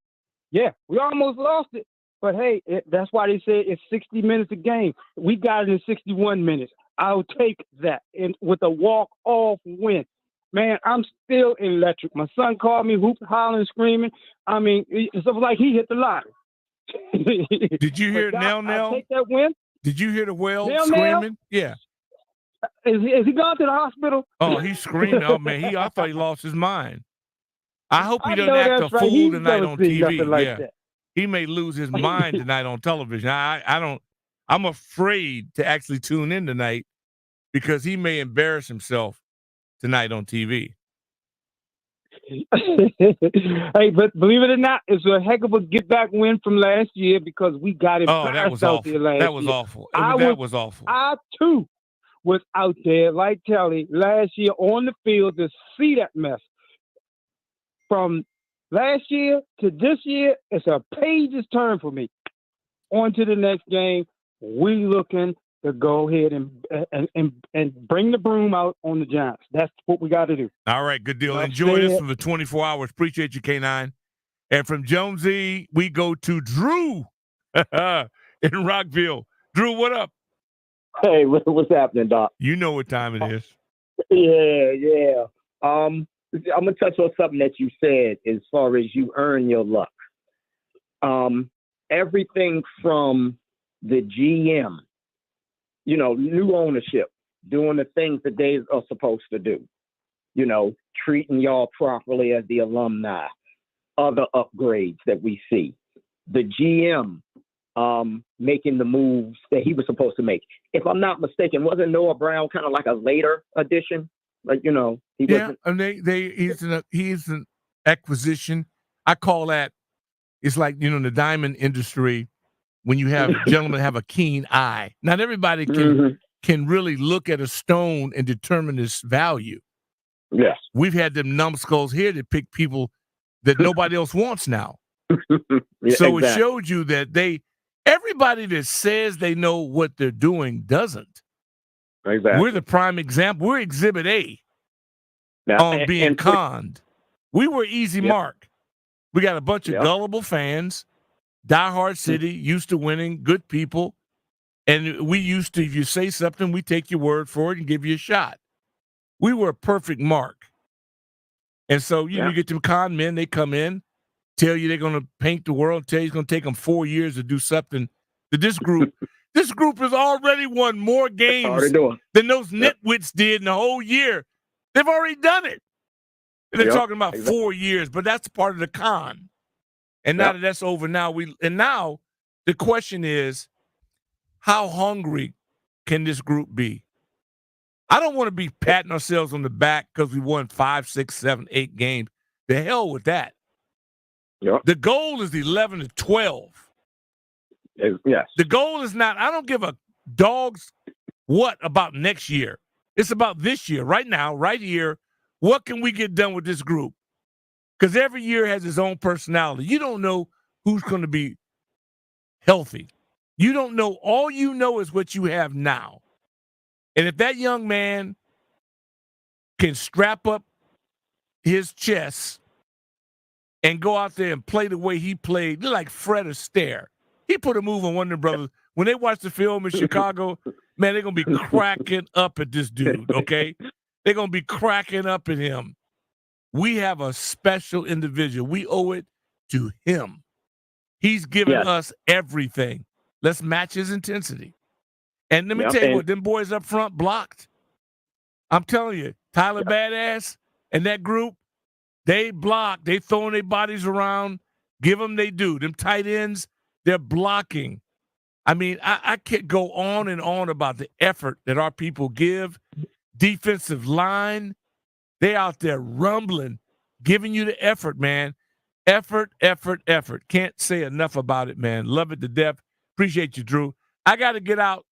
yeah, we almost lost it. But, hey, that's why they say it's 60 minutes a game. We got it in 61 minutes. I'll take that. And with a walk-off win. Man, I'm still electric. My son called me, hooping, hollering, screaming. I mean, it's like he hit the lottery. Did you hear Nell? I'll take that win. Did you hear the whale Nell? screaming? Yeah. Is he gone to the hospital? Oh, he screamed. Oh, man, I thought he lost his mind. I hope he I doesn't know act a that's right. fool He's tonight never on seen TV. nothing like Yeah. that. He may lose his mind tonight on television. I'm afraid to actually tune in tonight because he may embarrass himself tonight on TV. Hey, but believe it or not, it's a heck of a get-back win from last year because we got embarrassed that was out awful. there last That was year. awful. That was awful. I, too, was out there, like Kelly, last year on the field to see that mess. From last year to this year, it's a page's turn for me. On to the next game. We looking to go ahead and bring the broom out on the Giants. That's what we got to do. All right, good deal. Enough Enjoy this said. for the 24 hours. Appreciate you, K9. And from Jonesy, we go to Drew in Rockville. Drew, what up? Hey, what's happening, Doc? You know what time it is. Yeah. I'm gonna touch on something that you said as far as you earn your luck. Everything from the GM, new ownership, doing the things that they are supposed to do, treating y'all properly as the alumni, other upgrades that we see, the GM making the moves that he was supposed to make. If I'm not mistaken, wasn't Noah Brown kind of like a later addition? Like, he wasn't. And he's an acquisition. I call that, it's like, the diamond industry, when you have gentlemen have a keen eye. Not everybody can really look at a stone and determine its value. Yes. We've had them numbskulls here that pick people that nobody else wants now. Yeah, So exactly. it showed you that everybody that says they know what they're doing doesn't. Exactly. We're the prime example. We're Exhibit A Now, on being conned. We were easy Yep. mark. We got a bunch of gullible fans diehard city, used to winning, good people. And we used to, if you say something, we take your word for it and give you a shot. We were a perfect mark. And so, you get them con men, they come in, tell you they're going to paint the world, tell you it's going to take them 4 years to do something. This group has already won more games than those nitwits did in the whole year. They've already done it. And they're talking about 4 years, but that's part of the con. And now that that's over, now the question is, how hungry can this group be? I don't want to be patting ourselves on the back because we won 5, 6, 7, 8 games. The hell with that. Yep. The goal is 11 to 12. Yes. The goal is not, I don't give a dog's what about next year. It's about this year, right now, right here. What can we get done with this group? Because every year has its own personality. You don't know who's going to be healthy. You don't know. All you know is what you have now. And if that young man can strap up his chest and go out there and play the way he played, like Fred Astaire. He put a move on one of the brothers. When they watch the film in Chicago, man, they're going to be cracking up at this dude, okay? They're going to be cracking up at him. We have a special individual. We owe it to him. He's given us everything. Let's match his intensity. And let me tell you what, them boys up front blocked. I'm telling you, Tyler Badass and that group, they block. They throwing their bodies around. Give them they do. Them tight ends, they're blocking. I mean, I can't go on and on about the effort that our people give. Defensive line, they out there rumbling, giving you the effort, man. Effort, effort, effort. Can't say enough about it, man. Love it to death. Appreciate you, Drew. I got to get out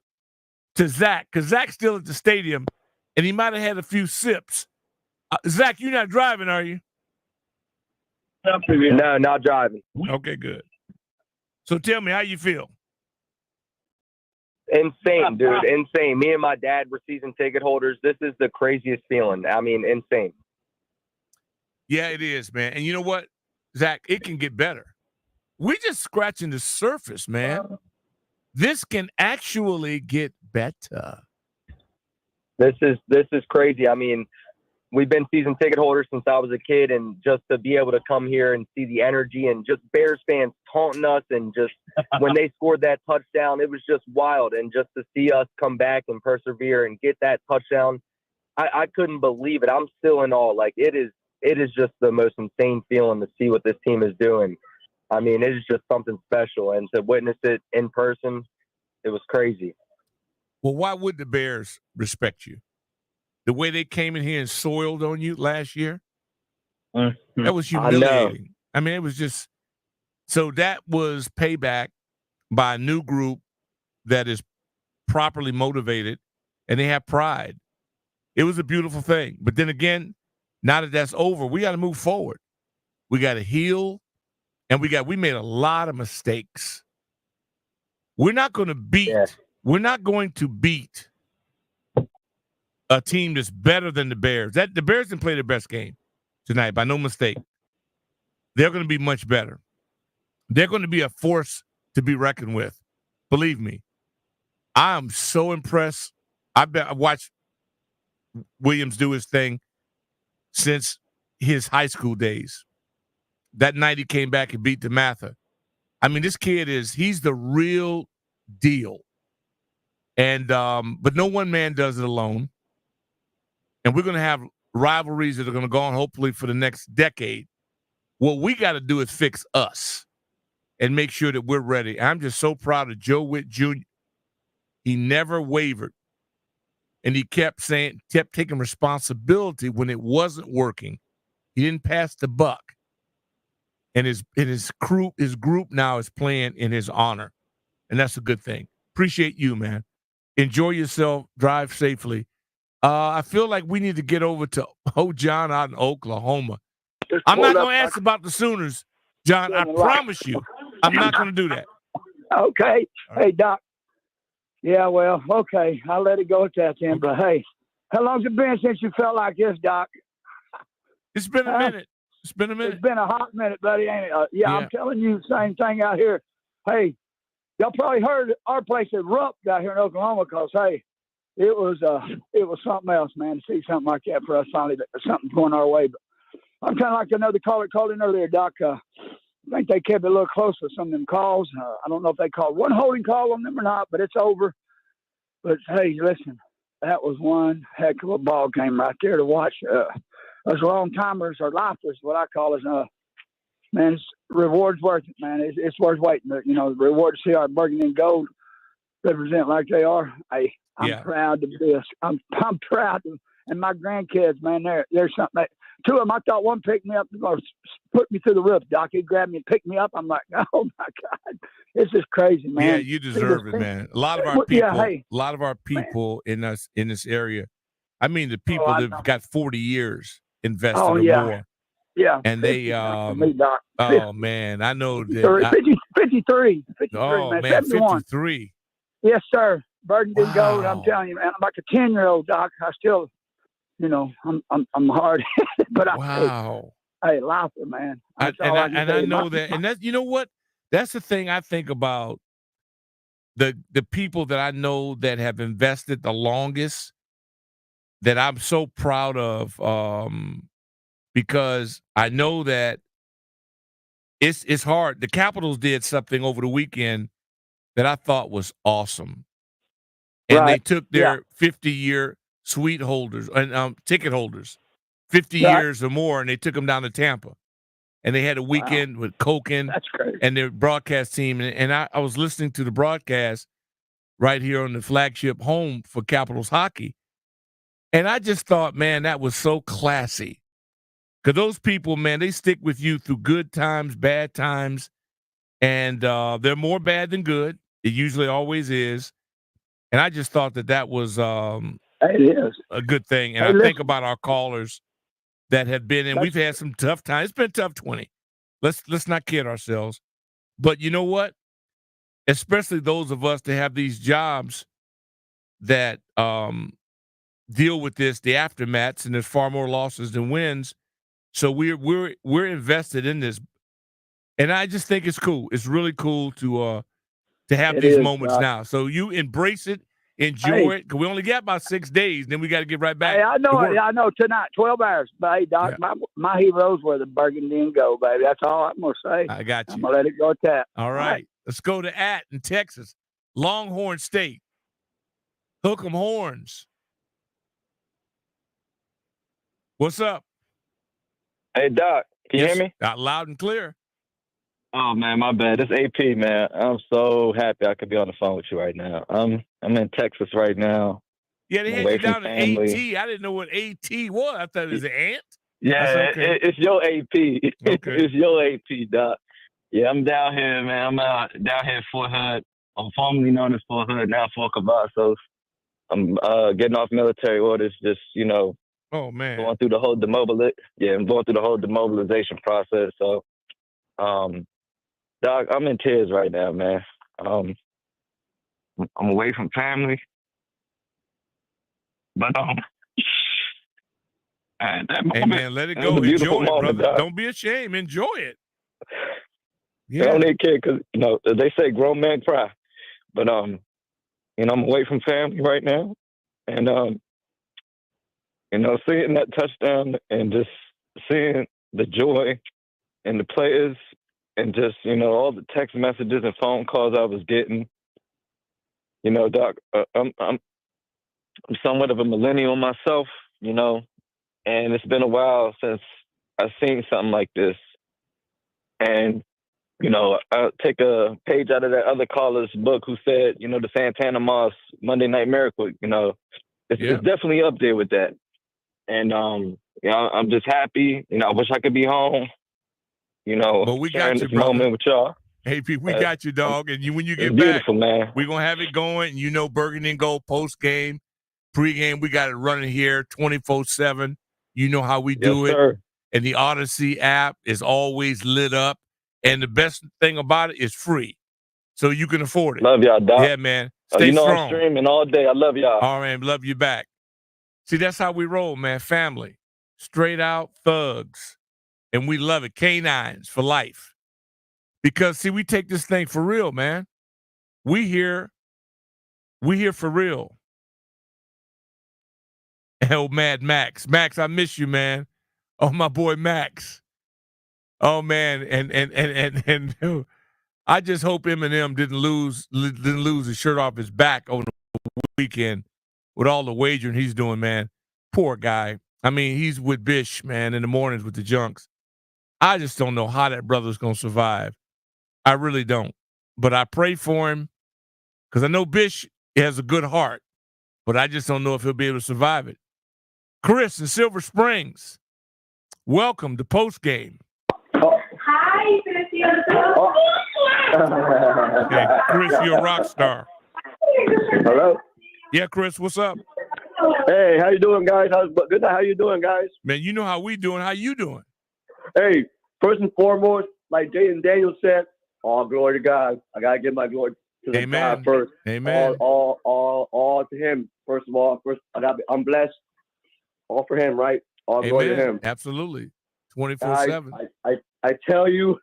to Zach because Zach's still at the stadium, and he might have had a few sips. Zach, you're not driving, are you? No, not driving. Okay, good. So tell me how you feel. Insane, dude. Insane. Me and my dad were season ticket holders. This is the craziest feeling. I mean, insane. Yeah, it is, man. And you know what, Zach? It can get better. We're just scratching the surface, man. This can actually get better. This is crazy. I mean, we've been season ticket holders since I was a kid, and just to be able to come here and see the energy and just Bears fans taunting us, and just when they scored that touchdown, it was just wild. And just to see us come back and persevere and get that touchdown, I couldn't believe it. I'm still in awe. Like, it is just the most insane feeling to see what this team is doing. I mean, it is just something special, and to witness it in person, it was crazy. Well, why would the Bears respect you? The way they came in here and soiled on you last year, that was humiliating. I mean, it was just – so that was payback by a new group that is properly motivated, and they have pride. It was a beautiful thing. But then again, now that that's over, we got to move forward. We got to heal, and we made a lot of mistakes. We're not going to beat a team that's better than the Bears. The Bears didn't play their best game tonight, by no mistake. They're going to be much better. They're going to be a force to be reckoned with. Believe me. I am so impressed. I watched Williams do his thing since his high school days. That night he came back and beat DeMatha. I mean, this kid he's the real deal. And but no one man does it alone. And we're going to have rivalries that are going to go on hopefully for the next decade. What we got to do is fix us and make sure that we're ready. I'm just so proud of Joe Witt Jr. He never wavered. And he kept taking responsibility when it wasn't working. He didn't pass the buck. And his group now is playing in his honor. And that's a good thing. Appreciate you, man. Enjoy yourself. Drive safely. I feel like we need to get over to John out in Oklahoma. I'm not going to ask about the Sooners, John. I promise you, I'm not going to do that. Okay. Hey, Doc. Yeah, well, okay. I'll let it go at that then. But, hey, how long's it been since you felt like this, Doc? It's been a minute. It's been a minute. It's been a hot minute, buddy, ain't it? Yeah, I'm telling you the same thing out here. hey, y'all probably heard our place erupt out here in Oklahoma because, hey, it was something else, man, to see something like that for us finally, something going our way. But I'm kind of like another caller called in earlier, Doc. I think they kept it a little close with some of them calls. I don't know if they called one holding call on them or not, but it's over. But, hey, listen, that was one heck of a ball game right there to watch. Us long-timers or lifers, what I call is, man, it's reward's worth it, man. It's worth waiting. The reward to see our Burgundy and Gold represent like they are. Hey, I'm proud to be I'm proud to, and my grandkids, man, there's something that, two of them, I thought one picked me up, put me through the roof, Doc. He grabbed me and picked me up. I'm like, oh my God, this is crazy, man. Yeah, you deserve it, man. A lot of our people, in this area. I mean, the people that've got 40 years invested or more. Yeah, and they me, Doc. oh man, I know that 53, oh man, man, 71. 53. Yes, sir. Burgundy and Gold. I'm telling you, man. I'm like a 10-year-old, Doc. I still, I'm hard, but hey, lifer, man. I know that, and that's, you know what? That's the thing I think about the people that I know that have invested the longest, that I'm so proud of, because I know that it's hard. The Capitals did something over the weekend that I thought was awesome. And they took their 50-year suite holders and ticket holders, 50 years or more, and they took them down to Tampa. And they had a weekend with Koken and their broadcast team. And I was listening to the broadcast right here on the flagship home for Capitals hockey. And I just thought, man, that was so classy. Because those people, man, they stick with you through good times, bad times. And they're more bad than good. It usually always is. And I just thought that was it is a good thing. And I think about our callers that have been in. We've had some tough times. It's been tough 20. Let's not kid ourselves. But you know what? Especially those of us that have these jobs that deal with this, the aftermaths, and there's far more losses than wins. So we're invested in this. And I just think it's cool. It's really cool to have these moments now. So you embrace it, enjoy it. Because we only got about 6 days, then we got to get right back. Hey, I know tonight, 12 hours. But hey, Doc, my heroes were the Burgundy and Gold, baby. That's all I'm gonna say. I got you. I'm gonna let it go at that. All right. Let's go to in Texas, Longhorn State. Hook 'em horns. What's up? Hey, Doc, can you hear me? Loud and clear. Oh man, my bad. It's AP, man. I'm so happy I could be on the phone with you right now. I'm in Texas right now. Yeah, they had you down at AT. I didn't know what AT was. I thought it was an ant. Yeah, okay. It's your AP. Okay. It's your AP, Doc. Yeah, I'm down here, man. I'm out down here in Fort Hood. I'm formerly known as Fort Hood, now Fort Cavazos. I'm getting off military orders, just, oh man, going through the whole I'm going through the whole demobilization process. So, Doc, I'm in tears right now, man. I'm away from family, but at that moment, hey man, let it go. Enjoy it, brother. Doc. Don't be ashamed. Enjoy it. Yeah. I don't need kid because they say grown men cry, but I'm away from family right now, and seeing that touchdown and just seeing the joy in the players. And just, all the text messages and phone calls I was getting, Doc, I'm somewhat of a millennial myself, and it's been a while since I've seen something like this. And, I'll take a page out of that other caller's book who said, the Santana Moss Monday Night Miracle, it's definitely up there with that. And, I'm just happy, I wish I could be home. But we got you, this moment with y'all. Hey, Pete, we got you, dog. And when you get beautiful, back, man. We're going to have it going. Burgundy and Gold post-game, pre-game. We got it running here 24/7. You know how we do it. Sir. And the Odyssey app is always lit up. And the best thing about it is free. So you can afford it. Love y'all, Doc. Yeah, man. Stay strong. I'm streaming all day. I love y'all. All right, love you back. See, that's how we roll, man. Family. Straight out thugs. And we love it. Canines for life. Because see, we take this thing for real, man. We here for real. Oh, Mad Max. Max, I miss you, man. Oh, my boy Max. Oh man, and I just hope Eminem didn't lose his shirt off his back on the weekend with all the wagering he's doing, man. Poor guy. I mean, he's with Bish, man, in the mornings with the junks. I just don't know how that brother's gonna survive. I really don't. But I pray for him because I know Bish has a good heart, but I just don't know if he'll be able to survive it. Chris in Silver Springs, welcome to Postgame. Hi, Chris. Hey, Chris, you're a rock star. Hello. Yeah, Chris, what's up? Hey, how you doing, guys? Good. How you doing, guys? Man, you know how we doing. How you doing? Hey, first and foremost, like Jaden Daniels said, all glory to God. I gotta give my glory to the God first. Amen. All to Him. First of all, I'm blessed. All for Him, right? All glory to Him. Absolutely. 24/7. I tell you,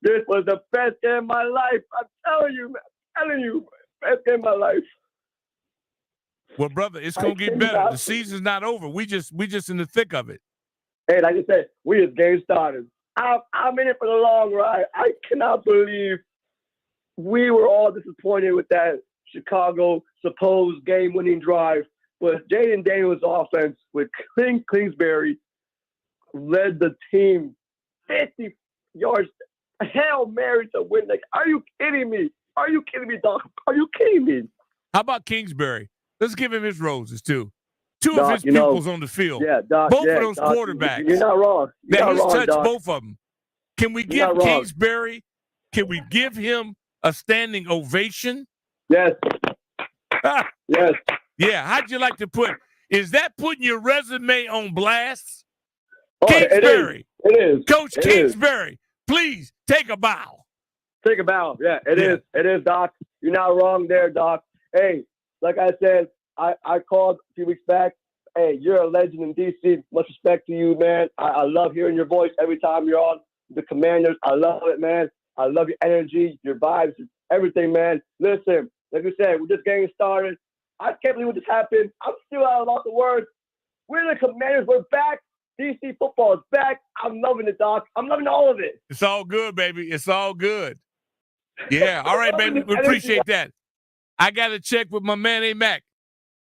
this was the best game of my life. I'm telling you, man. Best game of my life. Well, brother, it's gonna get better. The season's not over. We just in the thick of it. Hey, like I said, we just getting started. I'm in it for the long ride. I cannot believe we were all disappointed with that Chicago supposed game-winning drive. But Jaden Daniels' offense with Kingsbury led the team 50 yards. Hail Mary to win. Like, are you kidding me? Are you kidding me, Doc? Are you kidding me? How about Kingsbury? Let's give him his roses, too. Two of his pupils on the field. Yeah, Doc. Both yeah, of those Doc, quarterbacks. You're not wrong. You're Now, not he's wrong, touched Doc. both of them. Can we You're give not wrong. Kingsbury, can we give him a standing ovation? Yes. Yes. Yeah, how'd you like to put, is that putting your resume on blast? Oh, Kingsbury. It is. Coach It is. Kingsbury, please take a bow. Take a bow. Yeah, it is. It is, Doc. You're not wrong there, Doc. Hey, like I said, I called a few weeks back. Hey, you're a legend in D.C. Much respect to you, man. I love hearing your voice every time you're on the Commanders. I love it, man. I love your energy, your vibes, everything, man. Listen, like we said, we're just getting started. I can't believe what just happened. I'm still out of lots of words. We're the Commanders. We're back. D.C. football is back. I'm loving it, Doc. I'm loving all of it. It's all good, baby. It's all good. Yeah. All right, baby. We appreciate that. I got to check with my man, A-Mac.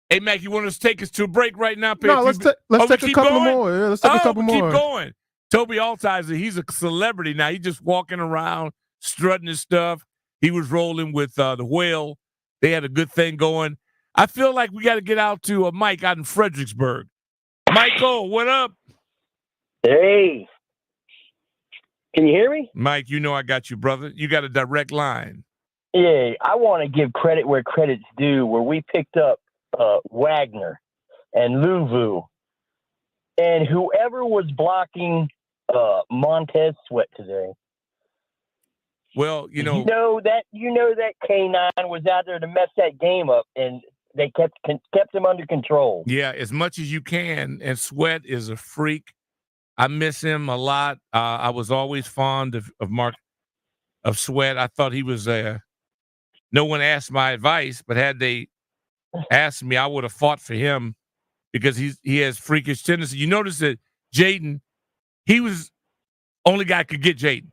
A-Mac, you want us to take us to a break right now? No, let's take a couple more. Yeah, let's take a couple more. Keep going. Toby Altizer, he's a celebrity now. He's just walking around, strutting his stuff. He was rolling with the Whale. They had a good thing going. I feel like we got to get out to Mike out in Fredericksburg. Michael, what up? Hey. Can you hear me? Mike, you know I got you, brother. You got a direct line. Yeah, I want to give credit where credit's due, where we picked up Wagner and Louvu and whoever was blocking Montez Sweat today. Well, you know that K9 was out there to mess that game up, and they kept him under control. Yeah, as much as you can. And Sweat is a freak. I miss him a lot. I was always fond of Sweat. I thought he was no one asked my advice, but had they asked me, I would have fought for him because he has freakish tendencies. You notice that Jaden, he was only guy could get Jaden.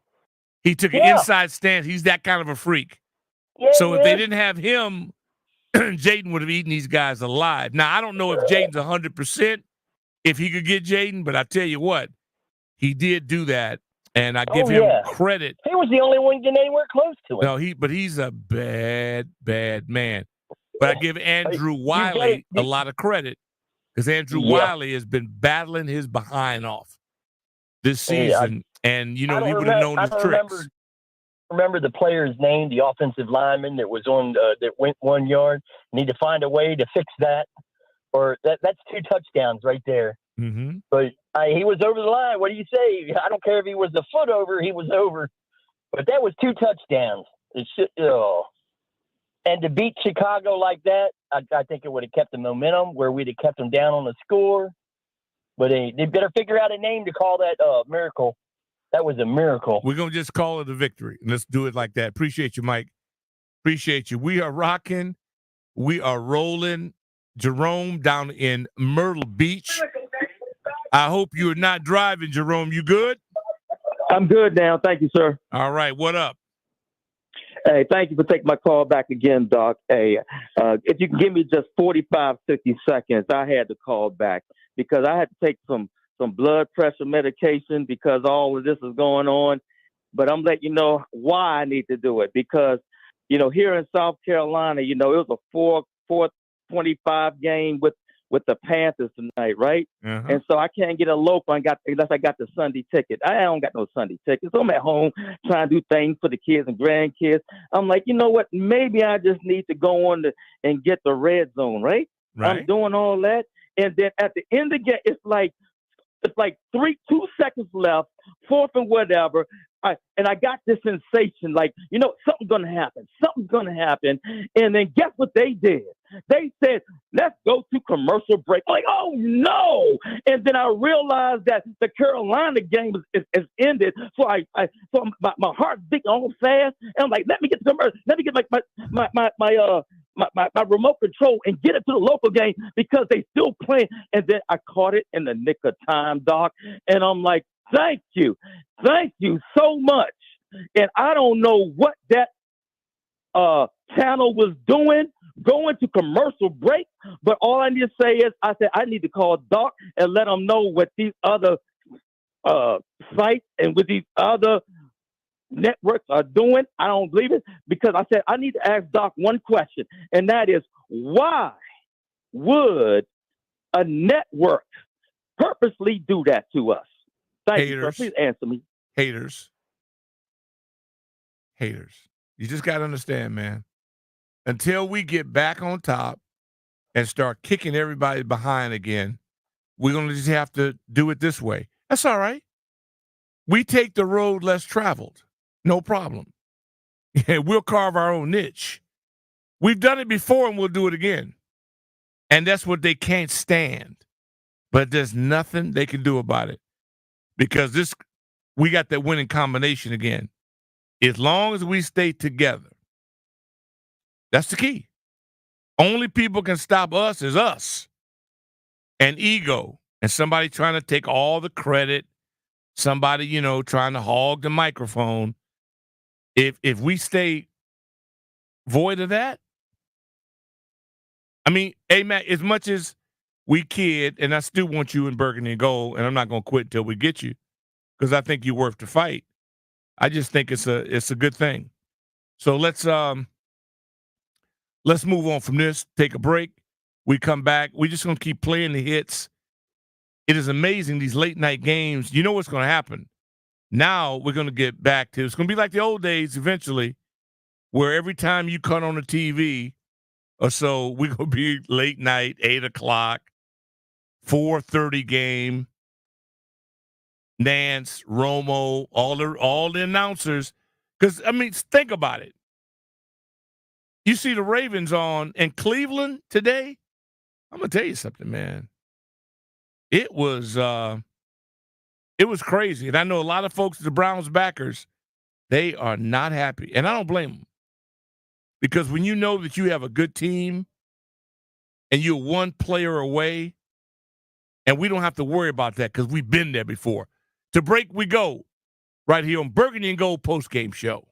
He took an inside stance. He's that kind of a freak. Yeah, so if they didn't have him, Jaden would have eaten these guys alive. Now, I don't know if Jaden's 100%, if he could get Jaden, but I tell you what, he did do that, and I give him credit. He was the only one getting anywhere close to him. No, but he's a bad, bad man. But I give Andrew Wiley a lot of credit because Andrew Wiley has been battling his behind off this season, and he would have known his tricks. Remember the player's name, the offensive lineman that was on that went 1 yard. Need to find a way to fix that, or that's 2 touchdowns right there. Mm-hmm. But he was over the line. What do you say? I don't care if he was a foot over; he was over. But that was 2 touchdowns. And to beat Chicago like that, I think it would have kept the momentum where we'd have kept them down on the score. But they better figure out a name to call that miracle That was a miracle. We're going to just call it a victory. Let's do it like that. Appreciate you, Mike. Appreciate you. We are rocking. We are rolling. Jerome down in Myrtle Beach. I hope you're not driving, Jerome. You good? I'm good now. Thank you, sir. All right. What up? Hey, thank you for taking my call back again, Doc. Hey, if you can give me just 45, 50 seconds, I had to call back because I had to take some blood pressure medication because all of this is going on. But I'm letting you know why I need to do it because, here in South Carolina, it was a 4-25 game with the Panthers tonight, right? Uh-huh. And so I can't get a local unless I got the Sunday ticket. I don't got no Sunday tickets. So I'm at home trying to do things for the kids and grandkids. I'm like, you know what? Maybe I just need to go on and get the red zone, right? I'm doing all that. And then at the end of the game, it's like 2 seconds left, fourth and whatever. And I got this sensation, like, something's going to happen. Something's going to happen. And then guess what they did? They said, let's go to commercial break. I'm like, oh, no. And then I realized that the Carolina game is ended. So my heart's beating all fast. And I'm like, let me get the commercial. Let me get my remote control and get it to the local game because they still playing. And then I caught it in the nick of time, Doc. And I'm like, thank you so much. And I don't know what that channel was doing, going to commercial break, but all I need to say is I said I need to call Doc and let them know what these other sites and with these other networks are doing. I don't believe it because I said I need to ask Doc one question, and that is why would a network purposely do that to us? Thank you, sir. Please answer me. Haters. You just got to understand, man. Until we get back on top and start kicking everybody behind again, we're going to just have to do it this way. That's all right. We take the road less traveled. No problem. We'll carve our own niche. We've done it before and we'll do it again. And that's what they can't stand. But there's nothing they can do about it. Because we got that winning combination again. As long as we stay together, that's the key. Only people can stop us is us and ego and somebody trying to take all the credit, somebody, trying to hog the microphone. If we stay void of that, I mean, hey, Matt, as much as we kid, and I still want you in Burgundy and gold, and I'm not going to quit until we get you because I think you're worth the fight. I just think it's a good thing. So let's move on from this, take a break. We come back. We're just going to keep playing the hits. It is amazing, these late night games. You know what's going to happen. Now we're going to get back to, it's going to be like the old days eventually, where every time you cut on the TV or so, we're going to be late night, 8 o'clock, 4:30 game. Nance, Romo, all the announcers. Because, I mean, think about it. You see the Ravens on in Cleveland today. I'm going to tell you something, man. It was crazy. And I know a lot of folks, the Browns backers, they are not happy. And I don't blame them. Because when you know that you have a good team and you're one player away, and we don't have to worry about that because we've been there before. To break we go right here on Burgundy and Gold Postgame Show.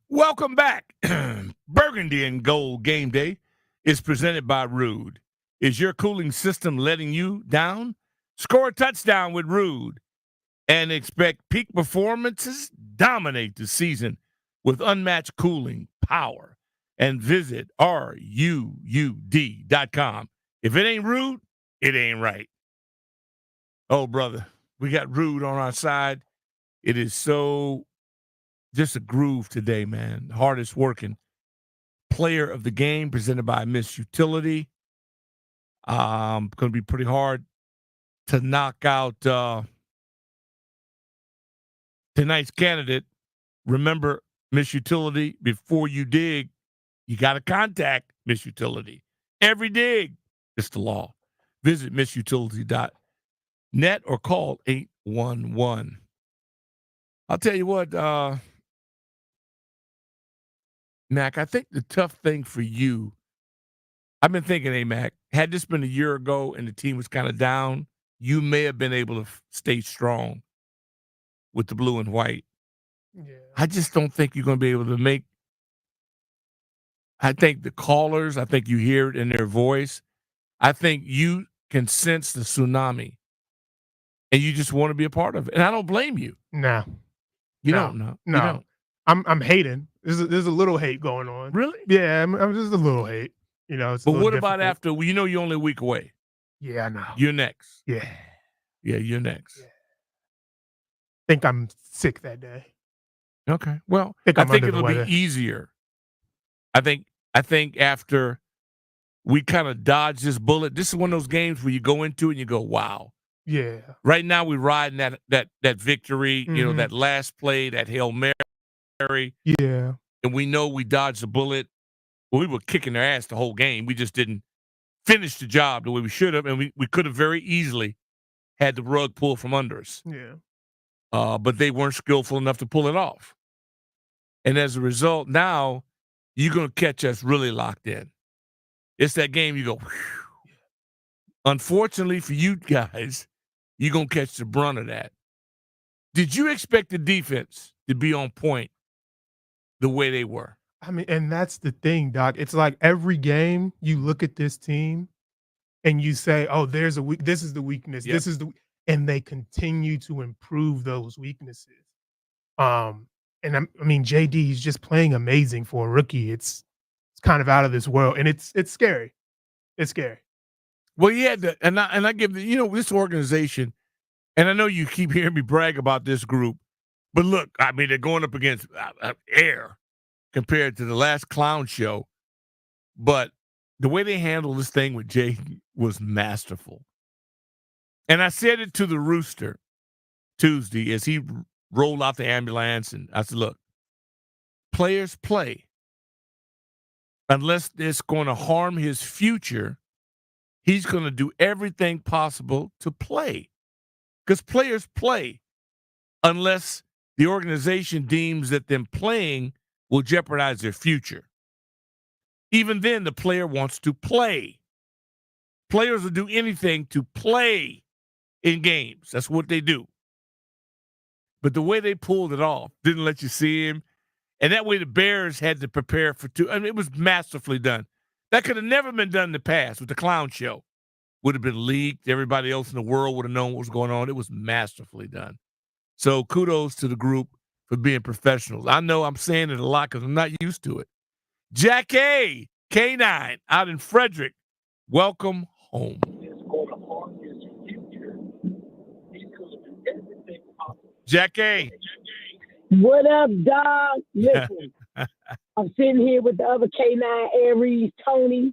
Welcome back. Burgundy and Gold Game Day is presented by Rude. Is your cooling system letting you down? Score a touchdown with Rude and expect peak performances. Dominate the season with unmatched cooling power. And visit RUUD.com. If it ain't Rude, it ain't right. Oh, brother, we got Rude on our side. It is so just a groove today, man. Hardest working player of the game, presented by Miss Utility. Going to be pretty hard to knock out tonight's candidate. Remember, Miss Utility, before you dig, you got to contact Miss Utility. Every dig, it's the law. Visit missutility.net or call 811. I'll tell you what, Mac, I think the tough thing for you, I've been thinking, hey, Mac, had this been a year ago and the team was kind of down, you may have been able to stay strong with the blue and white. Yeah. I just don't think you're going to be able to make. I think the callers, I think you hear it in their voice. I think you can sense the tsunami and you just want to be a part of it. And I don't blame you. No. You don't know. No. You don't. I'm hating. There's a little hate going on. Really? Yeah, I'm just a little hate. You know, it's but what about after? Well, you know, you're only a week away. Yeah, I know. You're next. Yeah. Yeah, you're next. Yeah. Think I'm sick that day. Okay. Well, I think it'll be easier. I think after we kind of dodge this bullet, this is one of those games where you go into it and you go, wow. Yeah. Right now we're riding that victory, you know, that last play, that Hail Mary. Yeah. And we know we dodged the bullet. Well, we were kicking their ass the whole game. We just didn't finish the job the way we should have, and we could have very easily had the rug pulled from under us. Yeah. But they weren't skillful enough to pull it off. And as a result, now you're going to catch us really locked in. It's that game you go, whew. Unfortunately for you guys, you're going to catch the brunt of that. Did you expect the defense to be on point the way they were? I mean, and that's the thing, Doc. It's like every game you look at this team and you say, oh, there's a weak. This is the weakness. Yep. This is and they continue to improve those weaknesses. And I mean, JD is just playing amazing for a rookie. It's kind of out of this world, and it's scary. It's scary. Well, yeah, and I give this organization, and I know you keep hearing me brag about this group, but look, I mean, they're going up against air compared to the last clown show, but the way they handled this thing with Jay was masterful. And I said it to the Rooster Tuesday as he rolled out the ambulance, and I said, look, players play. Unless it's going to harm his future, he's going to do everything possible to play. Because players play unless the organization deems that them playing will jeopardize their future. Even then, the player wants to play. Players will do anything to play in games. That's what they do. But the way they pulled it off, didn't let you see him. And that way the Bears had to prepare for two. I mean, it was masterfully done. That could have never been done in the past with the clown show. Would have been leaked. Everybody else in the world would have known what was going on. It was masterfully done. So kudos to the group for being professionals. I know I'm saying it a lot because I'm not used to it. Jack A, K9 out in Frederick. Welcome home. Jack A. What up, dog? Listen, I'm sitting here with the other K9, Aries, Tony.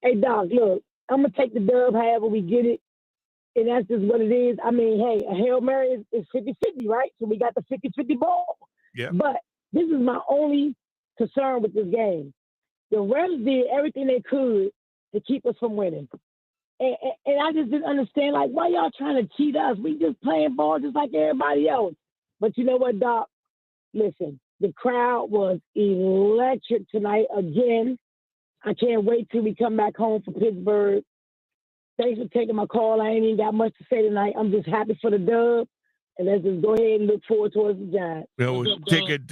Hey, dog, look, I'm going to take the dub however we get it. And that's just what it is. I mean, hey, a Hail Mary is 50-50, right? So we got the 50-50 ball. Yeah. But this is my only concern with this game. The refs did everything they could to keep us from winning. And I just didn't understand, like, why y'all trying to cheat us? We just playing ball just like everybody else. But you know what, Doc? Listen, the crowd was electric tonight again. I can't wait till we come back home for Pittsburgh. Thanks for taking my call. I ain't even got much to say tonight. I'm just happy for the dub. And let's just go ahead and look forward towards the Giants. We'll take it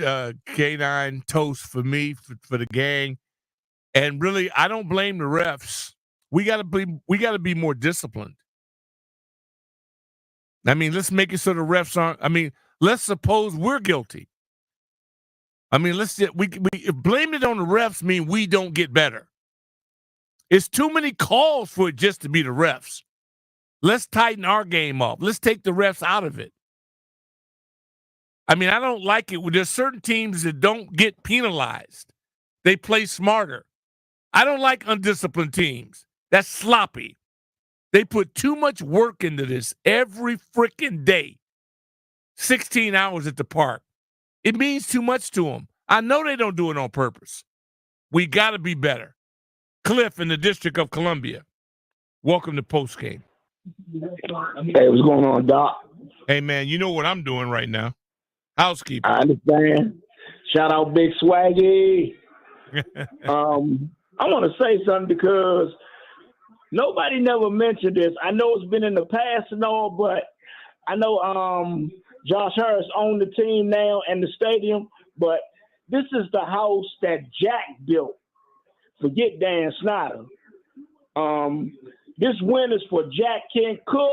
canine toast for me, for the gang. And really, I don't blame the refs. We gotta be more disciplined. I mean, let's make it so the refs aren't. I mean, let's suppose we're guilty. I mean, we blame it on the refs. Mean we don't get better. It's too many calls for it just to be the refs. Let's tighten our game up. Let's take the refs out of it. I mean, I don't like it. There's certain teams that don't get penalized. They play smarter. I don't like undisciplined teams. That's sloppy. They put too much work into this every freaking day. 16 hours at the park. It means too much to them. I know they don't do it on purpose. We got to be better. Cliff in the District of Columbia. Welcome to Postgame. Hey, what's going on, Doc? Hey, man, you know what I'm doing right now. Housekeeping. I understand. Shout out Big Swaggy. I want to say something because nobody never mentioned this. I know it's been in the past and all, but I know Josh Harris owned the team now and the stadium, but this is the house that Jack built. Forget Dan Snyder. This win is for Jack Kent Cook,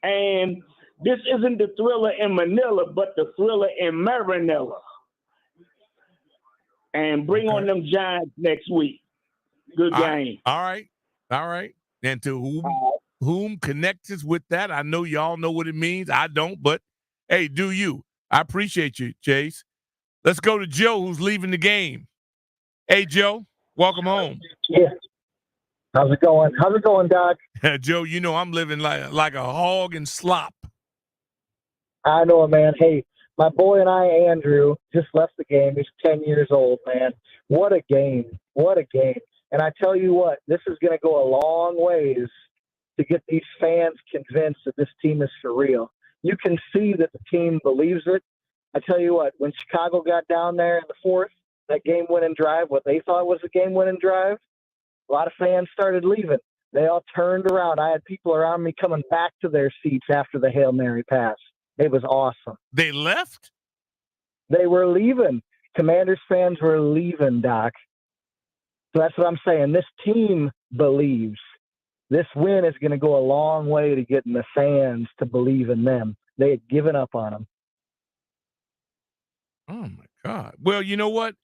and this isn't the Thriller in Manila, but the Thriller in Marinilla. And bring on them Giants next week. Good game. All right. And to whom connects with that, I know y'all know what it means. I don't, but hey, do you? I appreciate you, Chase. Let's go to Joe, who's leaving the game. Hey, Joe, welcome home. Yeah. How's it going, Doc? Joe, you know I'm living like a hog in slop. I know, man. Hey, my boy and I, Andrew, just left the game. He's 10 years old, man. What a game. And I tell you what, this is going to go a long ways to get these fans convinced that this team is for real. You can see that the team believes it. I tell you what, when Chicago got down there in the fourth, that game-winning drive, what they thought was a game-winning drive, a lot of fans started leaving. They all turned around. I had people around me coming back to their seats after the Hail Mary pass. It was awesome. They left? They were leaving. Commanders fans were leaving, Doc. So that's what I'm saying. This team believes. This win is going to go a long way to getting the fans to believe in them. They had given up on them. Oh, my God. Well, you know what?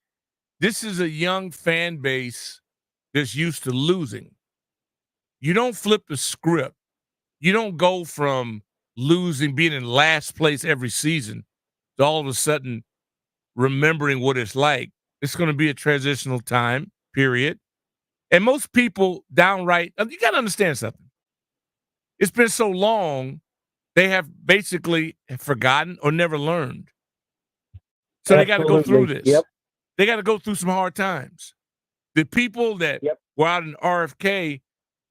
This is a young fan base that's used to losing. You don't flip the script. You don't go from losing, being in last place every season, to all of a sudden remembering what it's like. It's going to be a transitional time, period. And most people downright, you got to understand something. It's been so long, they have basically forgotten or never learned. So they got to go through this. Yep. They got to go through some hard times. The people that were out in RFK,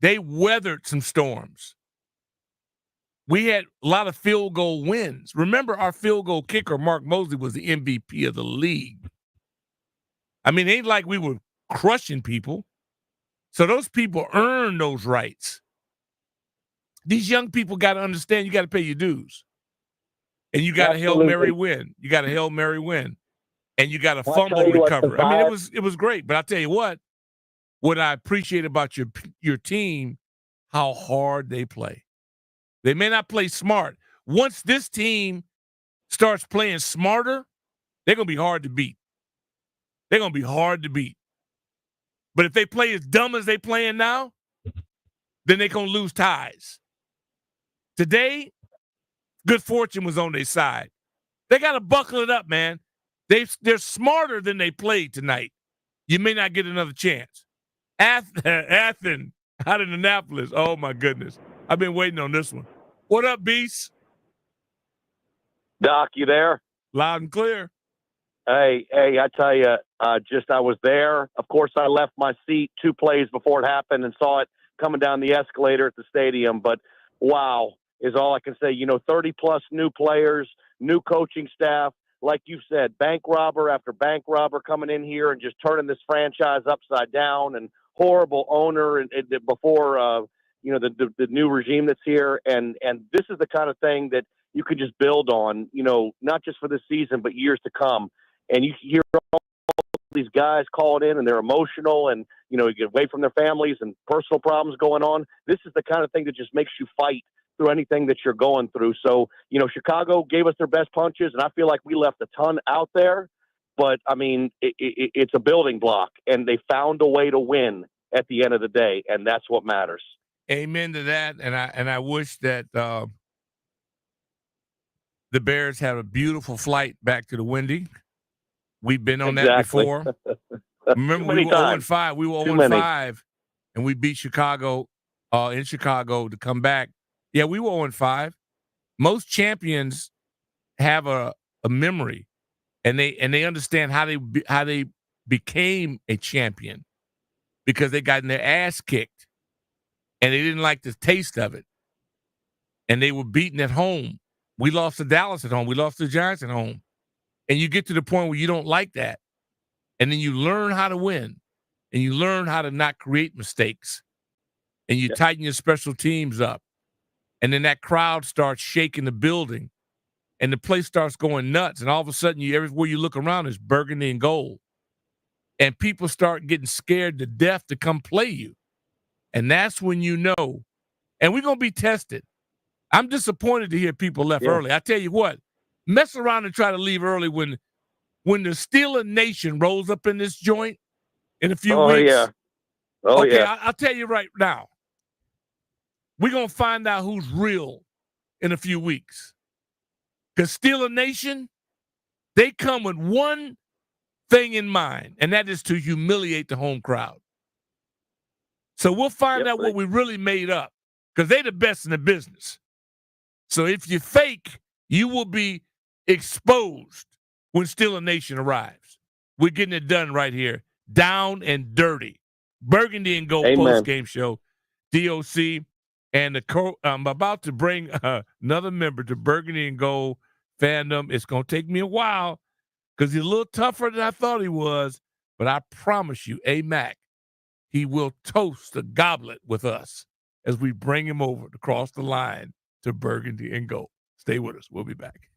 they weathered some storms. We had a lot of field goal wins. Remember, our field goal kicker, Mark Mosley, was the MVP of the league. I mean, it ain't like we were crushing people. So those people earn those rights. These young people got to understand you got to pay your dues. And you got a Hail Mary win. You got a Hail Mary win. And you got a fumble recovery. I mean, it was great. But I'll tell you what I appreciate about your team, how hard they play. They may not play smart. Once this team starts playing smarter, they're going to be hard to beat. They're going to be hard to beat. But if they play as dumb as they playing now, then they're going to lose ties. Today, good fortune was on their side. They got to buckle it up, man. They're smarter than they played tonight. You may not get another chance. Athen out of Annapolis. Oh, my goodness. I've been waiting on this one. What up, Beast? Doc, you there? Loud and clear. Hey, I tell you, I was there. Of course, I left my seat 2 plays before it happened and saw it coming down the escalator at the stadium. But wow is all I can say. 30-plus new players, new coaching staff. Like you said, bank robber after bank robber coming in here and just turning this franchise upside down, and horrible owner and before the new regime that's here. And this is the kind of thing that you could just build on, not just for this season, but years to come. And you hear all these guys calling in and they're emotional and, you get away from their families and personal problems going on. This is the kind of thing that just makes you fight through anything that you're going through. So, Chicago gave us their best punches, and I feel like we left a ton out there. But, I mean, it's a building block, and they found a way to win at the end of the day, and that's what matters. Amen to that. And I wish that the Bears have a beautiful flight back to the Windy. We've been on that before. Remember, we were 0-5. We were 0-5, and we beat Chicago in Chicago to come back. Yeah, we were 0-5. Most champions have a memory, and they understand how they became a champion because they got in their ass kicked, and they didn't like the taste of it, and they were beaten at home. We lost to Dallas at home. We lost to the Giants at home, and you get to the point where you don't like that. And then you learn how to win, and you learn how to not create mistakes, and you tighten your special teams up. And then that crowd starts shaking the building, and the place starts going nuts. And all of a sudden, everywhere you look around is burgundy and gold. And people start getting scared to death to come play you. And that's when you know. And we're going to be tested. I'm disappointed to hear people left early. I tell you what, mess around and try to leave early when the Steeler Nation rolls up in this joint in a few weeks. Yeah. Oh, okay, yeah. I'll tell you right now. We're going to find out who's real in a few weeks. Because Steeler Nation, they come with one thing in mind, and that is to humiliate the home crowd. So we'll find out what we really made up, because they're the best in the business. So if you fake, you will be exposed when Steeler Nation arrives. We're getting it done right here. Down and dirty. Burgundy and Gold post-game show. DOC. And I'm about to bring another member to Burgundy and Gold fandom. It's going to take me a while because he's a little tougher than I thought he was. But I promise you, A-Mac, he will toast a goblet with us as we bring him over to cross the line to Burgundy and Gold. Stay with us. We'll be back.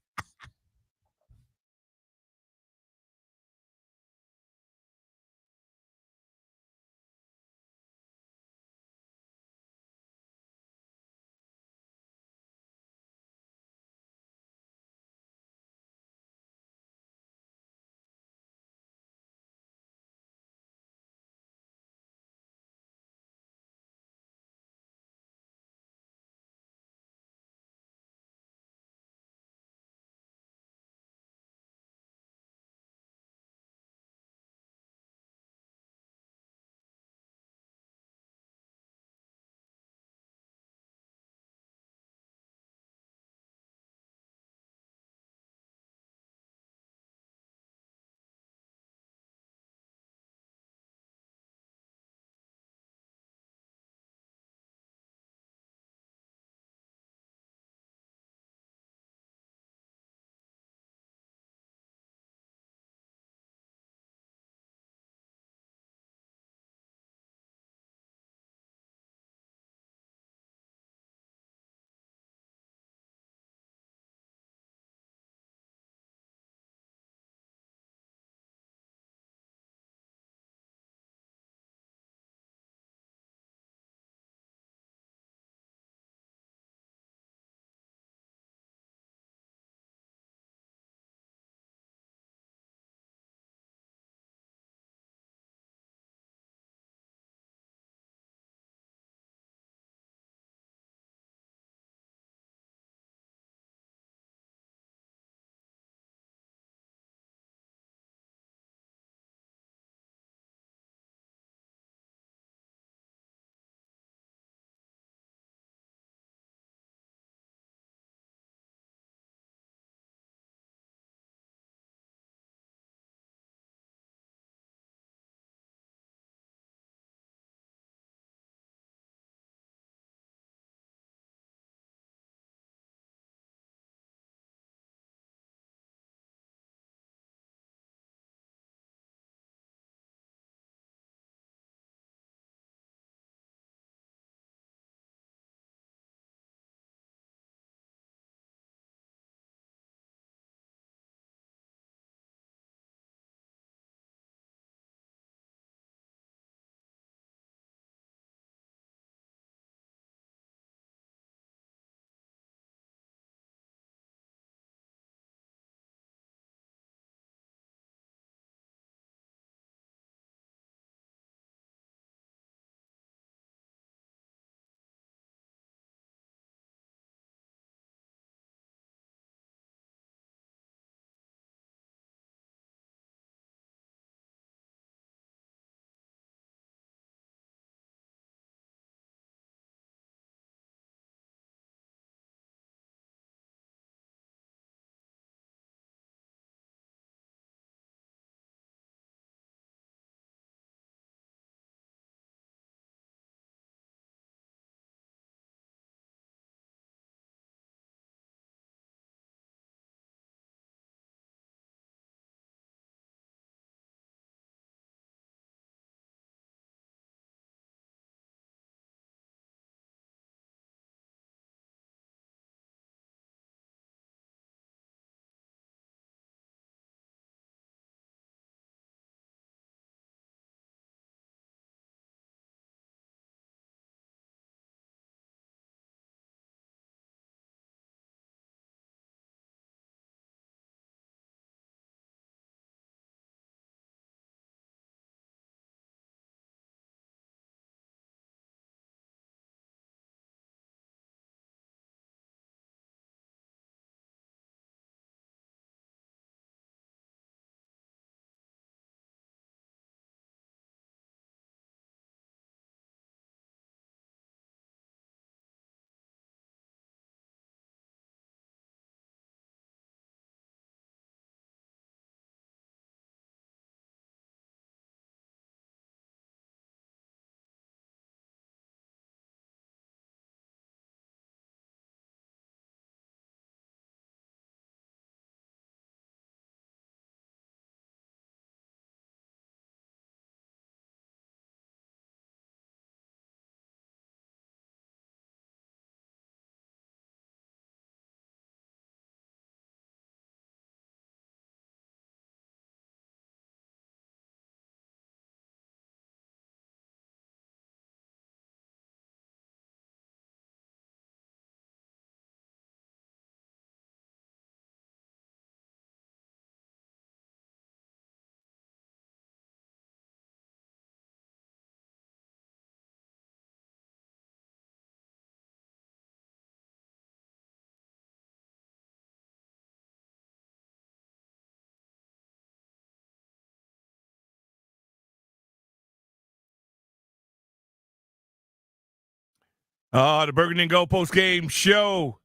The Burgundy and Gold Postgame show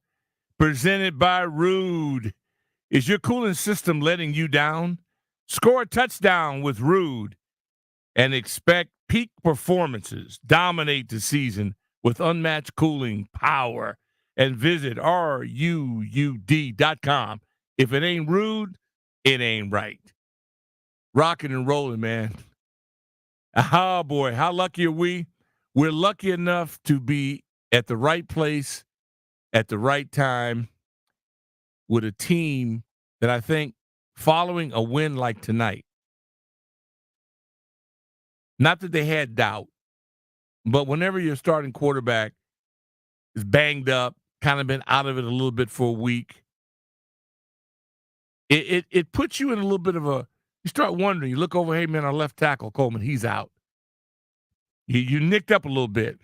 presented by Rude. Is your cooling system letting you down? Score a touchdown with Rude and expect peak performances. Dominate the season with unmatched cooling power. And visit RUUD.com. If it ain't Rude, it ain't right. Rocking and rolling, man. Oh, boy. How lucky are we? We're lucky enough to be at the right place at the right time with a team that I think following a win like tonight, not that they had doubt, but whenever your starting quarterback is banged up, kind of been out of it a little bit for a week, it puts you in a little bit of a, you start wondering, you look over, hey, man, our left tackle, Coleman, he's out. You nicked up a little bit.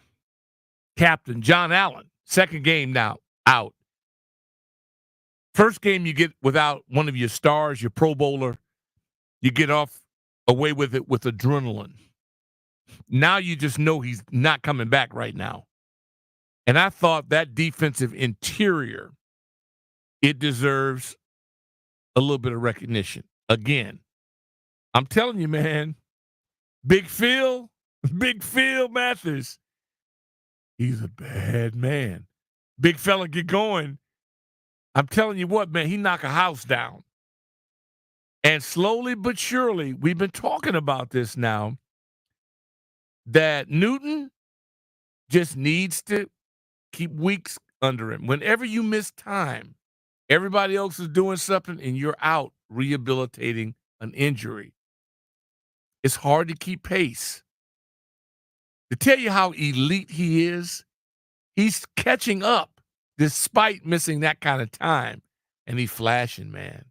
Captain John Allen, second game now, out. First game you get without one of your stars, your Pro Bowler, you get off away with it with adrenaline. Now you just know he's not coming back right now. And I thought that defensive interior, it deserves a little bit of recognition. Again, I'm telling you, man, Big Phil Mathers, he's a bad man. Big fella get going. I'm telling you what, man, he knock a house down. And slowly but surely, we've been talking about this now, that Newton just needs to keep weeks under him. Whenever you miss time, everybody else is doing something and you're out rehabilitating an injury. It's hard to keep pace. To tell you how elite he is, he's catching up despite missing that kind of time. And he's flashing, man.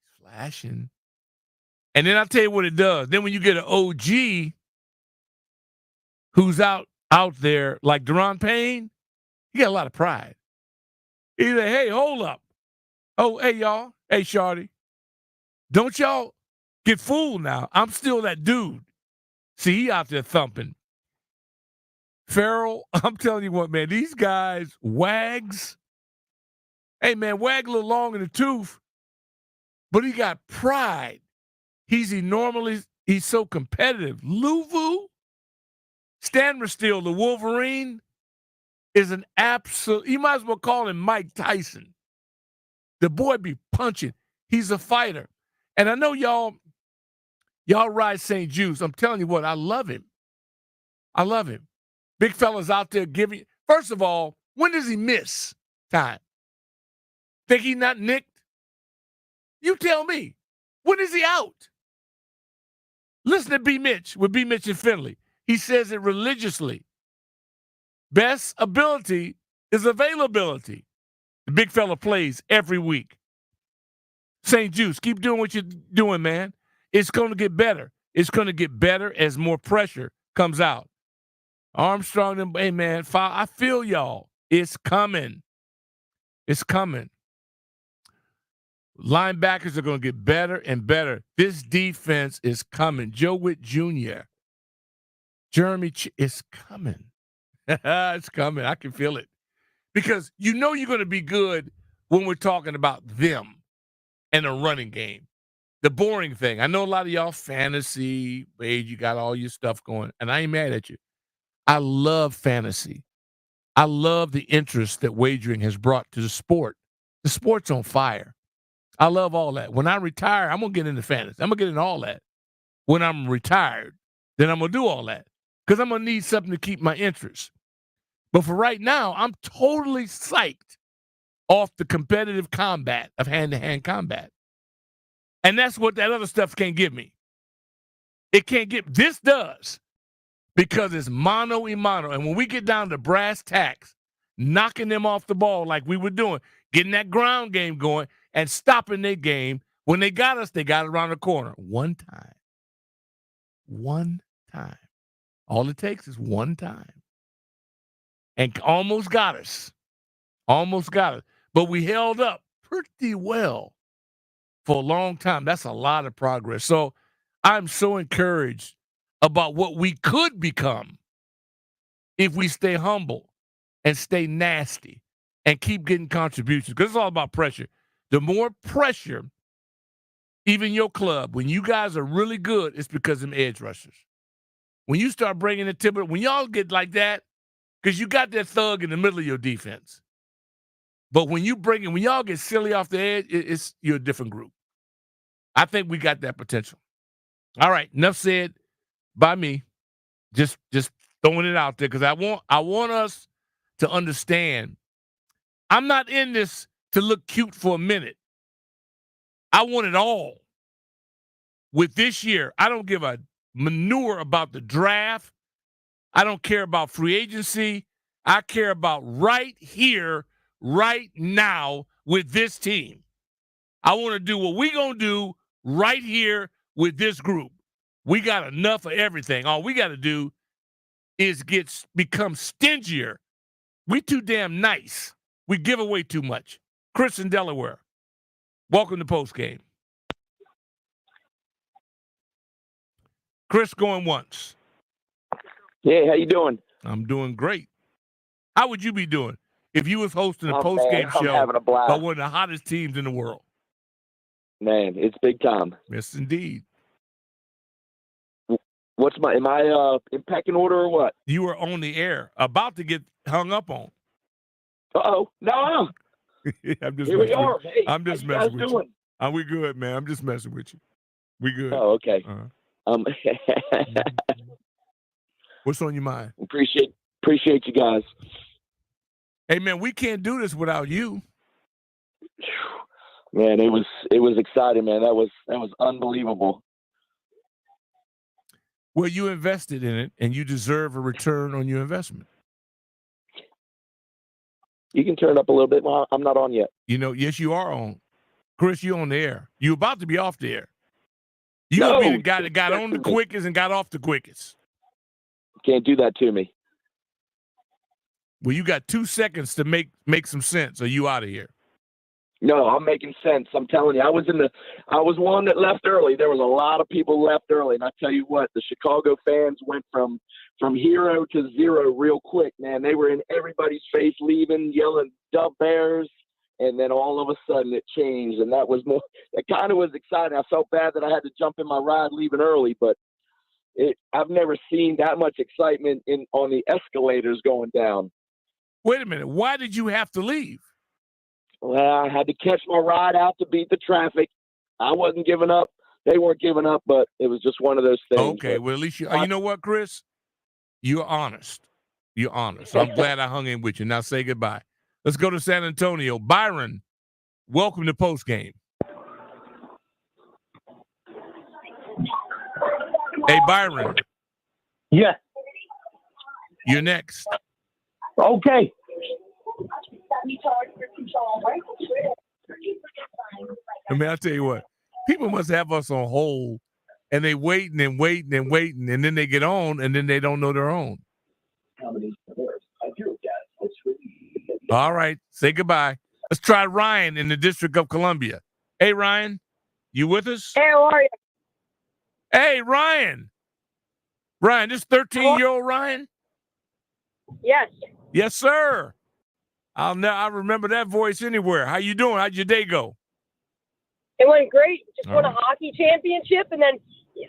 He's flashing. And then I'll tell you what it does. Then when you get an OG who's out there like Deron Payne, he got a lot of pride. He's like, hey, hold up. Oh, hey, y'all. Hey, Shawty. Don't y'all get fooled now. I'm still that dude. See, he out there thumping. Farrell, I'm telling you what, man, these guys, Wags. Hey, man, Wag a little long in the tooth, but he got pride. He's so competitive. Luvu, Stanmer Steele, the Wolverine, is an absolute, you might as well call him Mike Tyson. The boy be punching. He's a fighter. And I know y'all ride St. Jude's. I'm telling you what, I love him. I love him. Big fella's out there giving. First of all, when does he miss time? Think he not nicked? You tell me. When is he out? Listen to B. Mitch with B. Mitch and Finley. He says it religiously. Best ability is availability. The big fella plays every week. St. Jude's, keep doing what you're doing, man. It's going to get better. It's going to get better as more pressure comes out. Armstrong, hey, man, I feel y'all. It's coming. It's coming. Linebackers are going to get better and better. This defense is coming. Joe Witt Jr., Jeremy, it's coming. It's coming. I can feel it. Because you know you're going to be good when we're talking about them and a running game. The boring thing. I know a lot of y'all fantasy, Wade, you got all your stuff going, and I ain't mad at you. I love fantasy. I love the interest that wagering has brought to the sport. The sport's on fire. I love all that. When I retire, I'm going to get into fantasy. I'm going to get into all that. When I'm retired, then I'm going to do all that because I'm going to need something to keep my interest. But for right now, I'm totally psyched off the competitive combat of hand-to-hand combat. And that's what that other stuff can't give me. It can't give. This does. Because it's mano a mano. And when we get down to brass tacks, knocking them off the ball like we were doing, getting that ground game going and stopping their game, when they got us, they got around the corner. One time. One time. All it takes is one time. And almost got us. Almost got us. But we held up pretty well for a long time. That's a lot of progress. So I'm so encouraged about what we could become if we stay humble. and stay nasty and keep getting contributions, because it's all about pressure. The more pressure, even your club, when you guys are really good, it's because of them edge rushers. When you start bringing the timber, when y'all get like that, because you got that thug in the middle of your defense. But when y'all get silly off the edge, you're a different group. I think we got that potential. All right, enough said by me. Just throwing it out there, because I want us to understand. I'm not in this to look cute for a minute. I want it all. With this year, I don't give a manure about the draft. I don't care about free agency. I care about right here, right now with this team. I want to do what we going to do right here with this group. We got enough of everything. All we got to do is become stingier. We too damn nice. We give away too much. Chris in Delaware, welcome to Postgame. Chris going once. Yeah, how you doing? I'm doing great. How would you be doing if you was hosting a postgame I'm show having a blast. by one of the hottest teams in the world? Man, it's big time. Yes, indeed. Am I in pecking order or what? You are on the air, about to get hung up on. Uh-oh. No. I'm just Here we messing are. with you. Hey, I'm just how you messing guys with doing? you. We good, man. I'm just messing with you. We good. Oh, okay. What's on your mind? Appreciate you guys. Hey, man, we can't do this without you. Man, it was exciting, man. That was unbelievable. Well, you invested in it, and you deserve a return on your investment. You can turn it up a little bit. I'm not on yet. Yes, you are on. Chris, you on the air. You about to be off the air. You No, gonna be the guy that got on the quickest and got off the quickest. Can't do that to me. Well, you got 2 seconds to make some sense, or you out of here. No, I'm making sense. I'm telling you, I was one that left early. There was a lot of people left early, and I tell you what, the Chicago fans went from hero to zero real quick, man. They were in everybody's face, leaving, yelling "Dub Bears," and then all of a sudden it changed, and that kind of was exciting. I felt bad that I had to jump in my ride leaving early, but I've never seen that much excitement on the escalators going down. Wait a minute. Why did you have to leave? Well, I had to catch my ride out to beat the traffic. I wasn't giving up. They weren't giving up, but it was just one of those things. Okay, well, at least you know what, Chris? You're honest. You're honest. So I'm glad I hung in with you. Now say goodbye. Let's go to San Antonio. Byron, welcome to Postgame. Hey, Byron. Yeah. You're next. Okay. I mean, I'll tell you what. People must have us on hold, and they waiting and waiting and waiting, and then they get on, and then they don't know they're on. All right. Say goodbye. Let's try Ryan in the District of Columbia. Hey, Ryan. You with us? Hey, how are you? Hey, Ryan. Ryan, this 13-year-old Ryan? Yes. Yes, sir. I remember that voice anywhere. How you doing? How'd your day go? It went great. Just All won right. a hockey championship, and then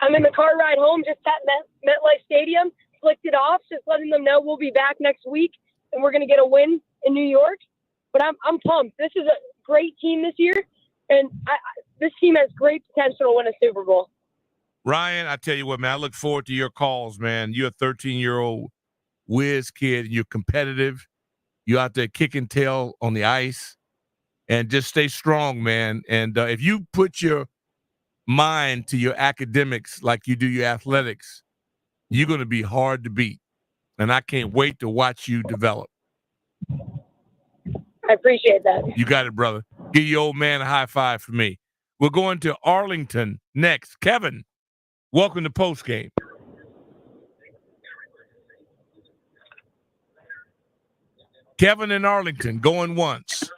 I'm in the car ride home just at MetLife Stadium. Flicked it off, just letting them know we'll be back next week, and we're going to get a win in New York. But I'm pumped. This is a great team this year, and this team has great potential to win a Super Bowl. Ryan, I tell you what, man, I look forward to your calls, man. You're a 13-year-old whiz kid. You're competitive. You're out there kicking tail on the ice. And just stay strong, man. And if you put your mind to your academics like you do your athletics, you're going to be hard to beat. And I can't wait to watch you develop. I appreciate that. You got it, brother. Give your old man a high five for me. We're going to Arlington next. Kevin, welcome to Postgame. Kevin in Arlington, going once.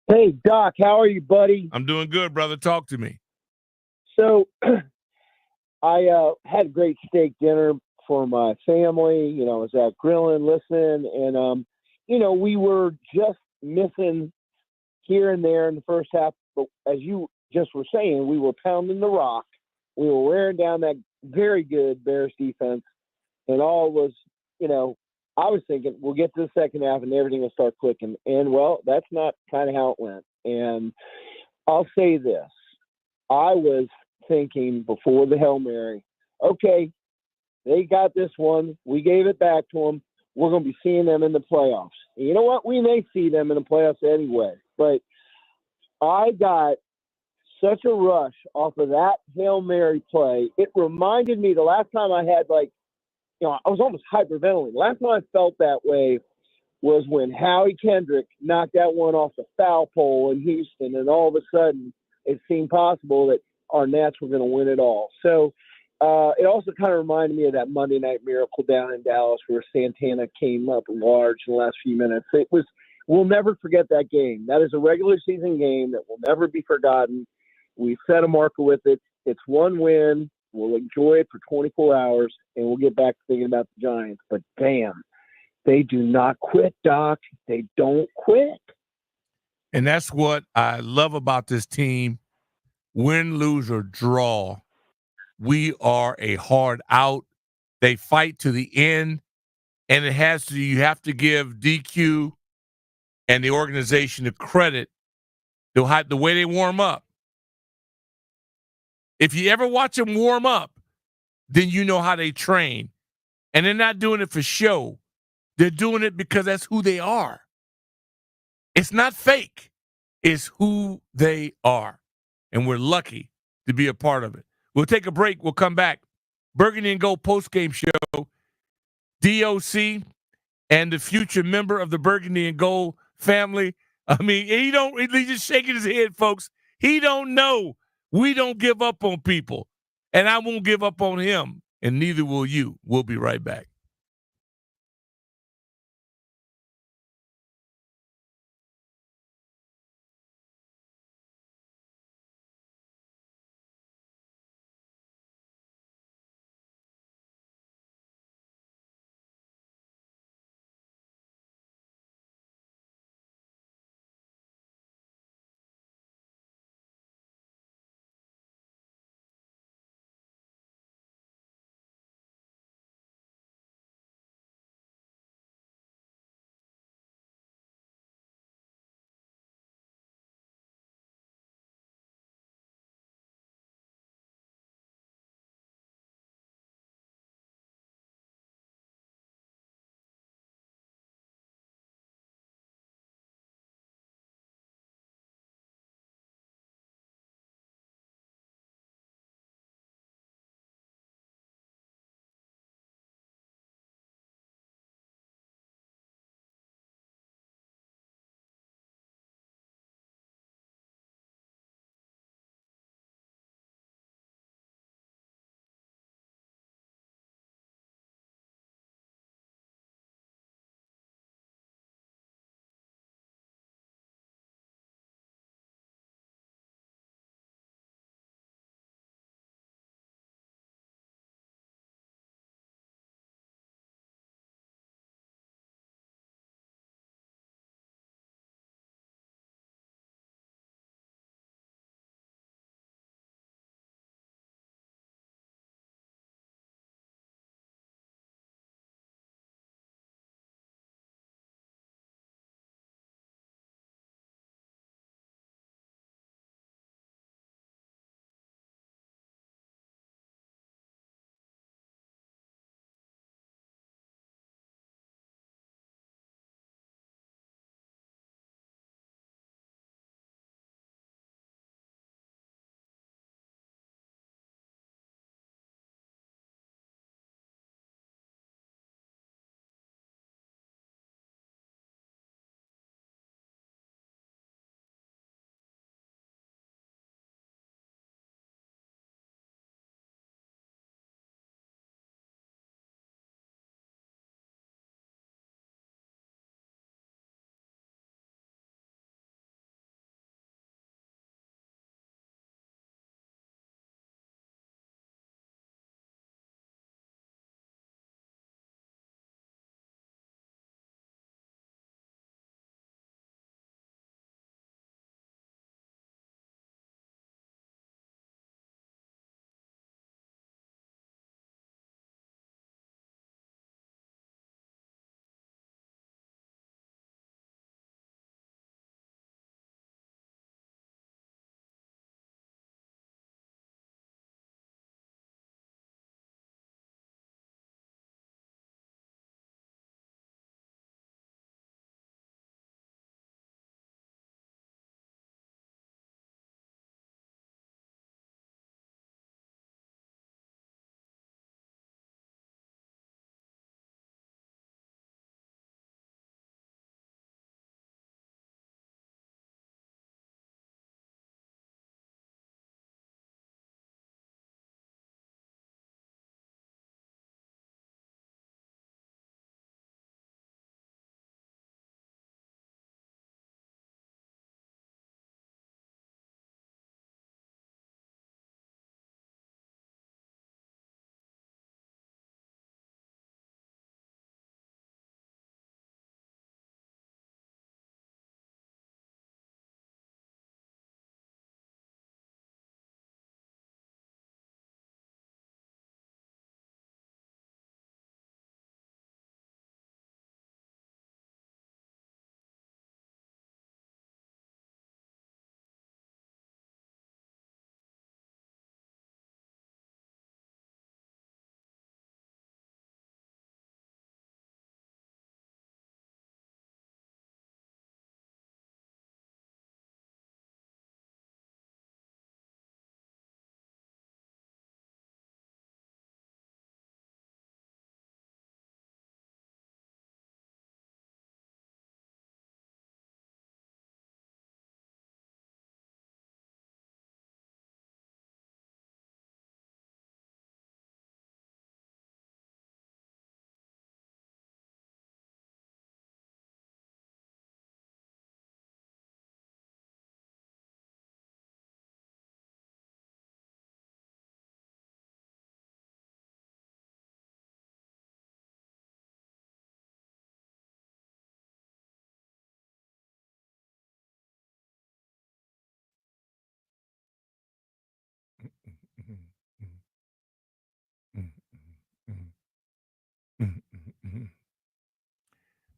Hey, Doc, how are you, buddy? I'm doing good, brother. Talk to me. So I had a great steak dinner for my family. I was out grilling, listening, and we were just missing here and there in the first half. But as you just were saying, we were pounding the rock. We were wearing down that very good Bears defense. And all was, I was thinking we'll get to the second half and everything will start clicking. And, well, that's not kind of how it went. And I'll say this. I was thinking before the Hail Mary, okay, they got this one. We gave it back to them. We're going to be seeing them in the playoffs. And you know what? We may see them in the playoffs anyway. But I got such a rush off of that Hail Mary play. It reminded me the last time I had, I was almost hyperventilating. Last time I felt that way was when Howie Kendrick knocked that one off the foul pole in Houston, and all of a sudden it seemed possible that our Nats were going to win it all. So it also kind of reminded me of that Monday Night Miracle down in Dallas where Santana came up large in the last few minutes. We'll never forget that game. That is a regular season game that will never be forgotten. We set a marker with it. It's one win. We'll enjoy it for 24 hours, and we'll get back to thinking about the Giants. But, damn, they do not quit, Doc. They don't quit. And that's what I love about this team. Win, lose, or draw, we are a hard out. They fight to the end, and you have to give DQ and the organization the credit the way they warm up. If you ever watch them warm up, then you know how they train. And they're not doing it for show. They're doing it because that's who they are. It's not fake. It's who they are. And we're lucky to be a part of it. We'll take a break. We'll come back. Burgundy and Gold postgame show. DOC and the future member of the Burgundy and Gold family. I mean, he's just shaking his head, folks. He don't know. We don't give up on people. And I won't give up on him. And neither will you. We'll be right back.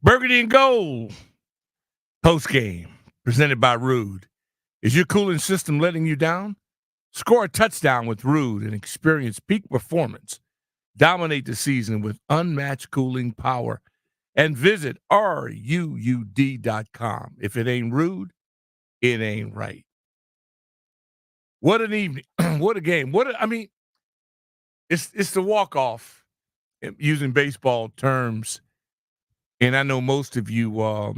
Burgundy and Gold. Postgame, presented by Rude. Is your cooling system letting you down? Score a touchdown with Rude and experience peak performance. Dominate the season with unmatched cooling power. And visit RUUD.com. If it ain't Rude, it ain't right. What an evening. What a game. It's the walk-off, using baseball terms. And I know most of you, I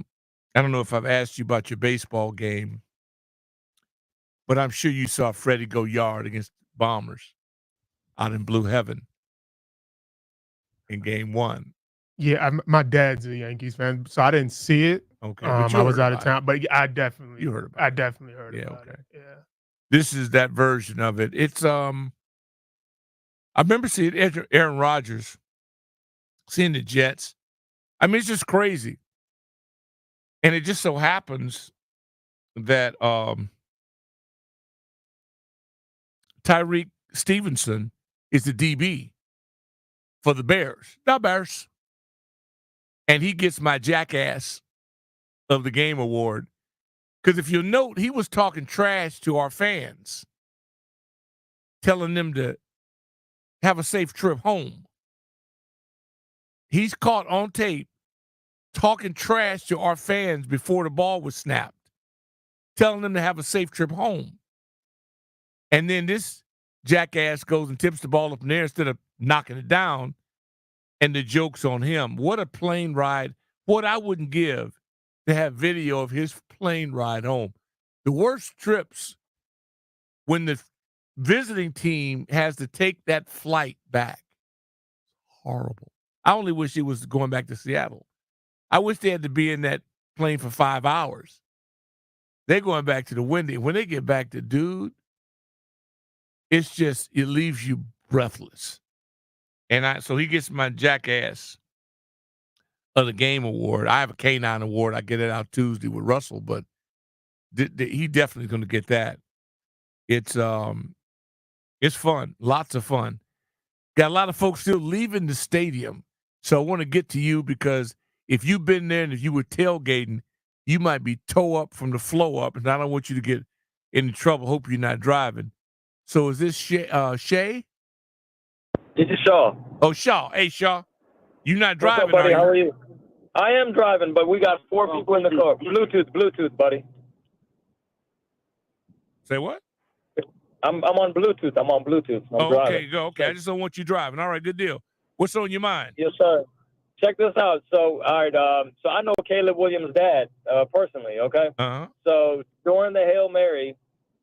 don't know if I've asked you about your baseball game, but I'm sure you saw Freddie go yard against Bombers out in Blue Heaven in game 1. Yeah, my dad's a Yankees fan, so I didn't see it. Okay, I was out of town, but I definitely heard about it. I definitely heard about okay. it. Yeah. This is that version of it. It's I remember seeing Aaron Rodgers, seeing the Jets. I mean, it's just crazy. And it just so happens that Tyreek Stevenson is the DB for the Bears. Not Bears. And he gets my Jackass of the Game award. Because if you'll note, he was talking trash to our fans, telling them to have a safe trip home. He's caught on tape talking trash to our fans before the ball was snapped, telling them to have a safe trip home. And then this jackass goes and tips the ball up in there instead of knocking it down, and the joke's on him. What a plane ride. What I wouldn't give to have video of his plane ride home. The worst trips when the visiting team has to take that flight back. Horrible. I only wish it was going back to Seattle. I wish they had to be in that plane for 5 hours. They're going back to the Windy. When they get back to dude, it's just, it leaves you breathless. And so he gets my Jackass of the Game award. I have a K9 award. I get it out Tuesday with Russell, but he definitely going to get that. It's fun, lots of fun. Got a lot of folks still leaving the stadium, so I want to get to you because if you've been there and if you were tailgating, you might be toe up from the flow up, and I don't want you to get into trouble. Hope you're not driving. So is this Shay? This is Shaw. Oh, Shaw. Hey, Shaw. You not driving, What's up, buddy? are you? How are you? I am driving, but we got 4 people in the car. Bluetooth, buddy. Say what? I'm on Bluetooth. I'm driving. Okay, go. Okay, I just don't want you driving. All right, good deal. What's on your mind? Yes, sir. Check this out. So, all right. So I know Caleb Williams' dad personally. Okay. Uh-huh. So during the Hail Mary,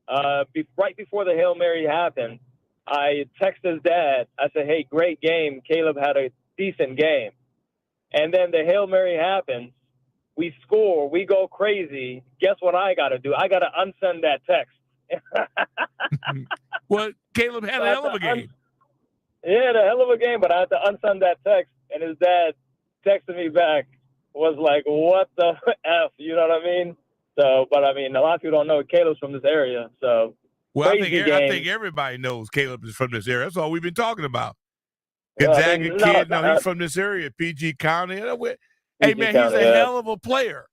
right before the Hail Mary happened, I texted his dad. I said, "Hey, great game. Caleb had a decent game." And then the Hail Mary happens. We score. We go crazy. Guess what I got to do? I got to unsend that text. Well, Caleb had a hell of a game. Yeah, the hell of a game, but I had to unsend that text, and his dad texted me back, was like, what the F, you know what I mean? So, but I mean, a lot of people don't know Caleb's from this area, so. Well, I think everybody knows Caleb is from this area. That's all we've been talking about. Gonzaga kid, no, he's from this area, PG County. Hey, man, he's a hell of a player.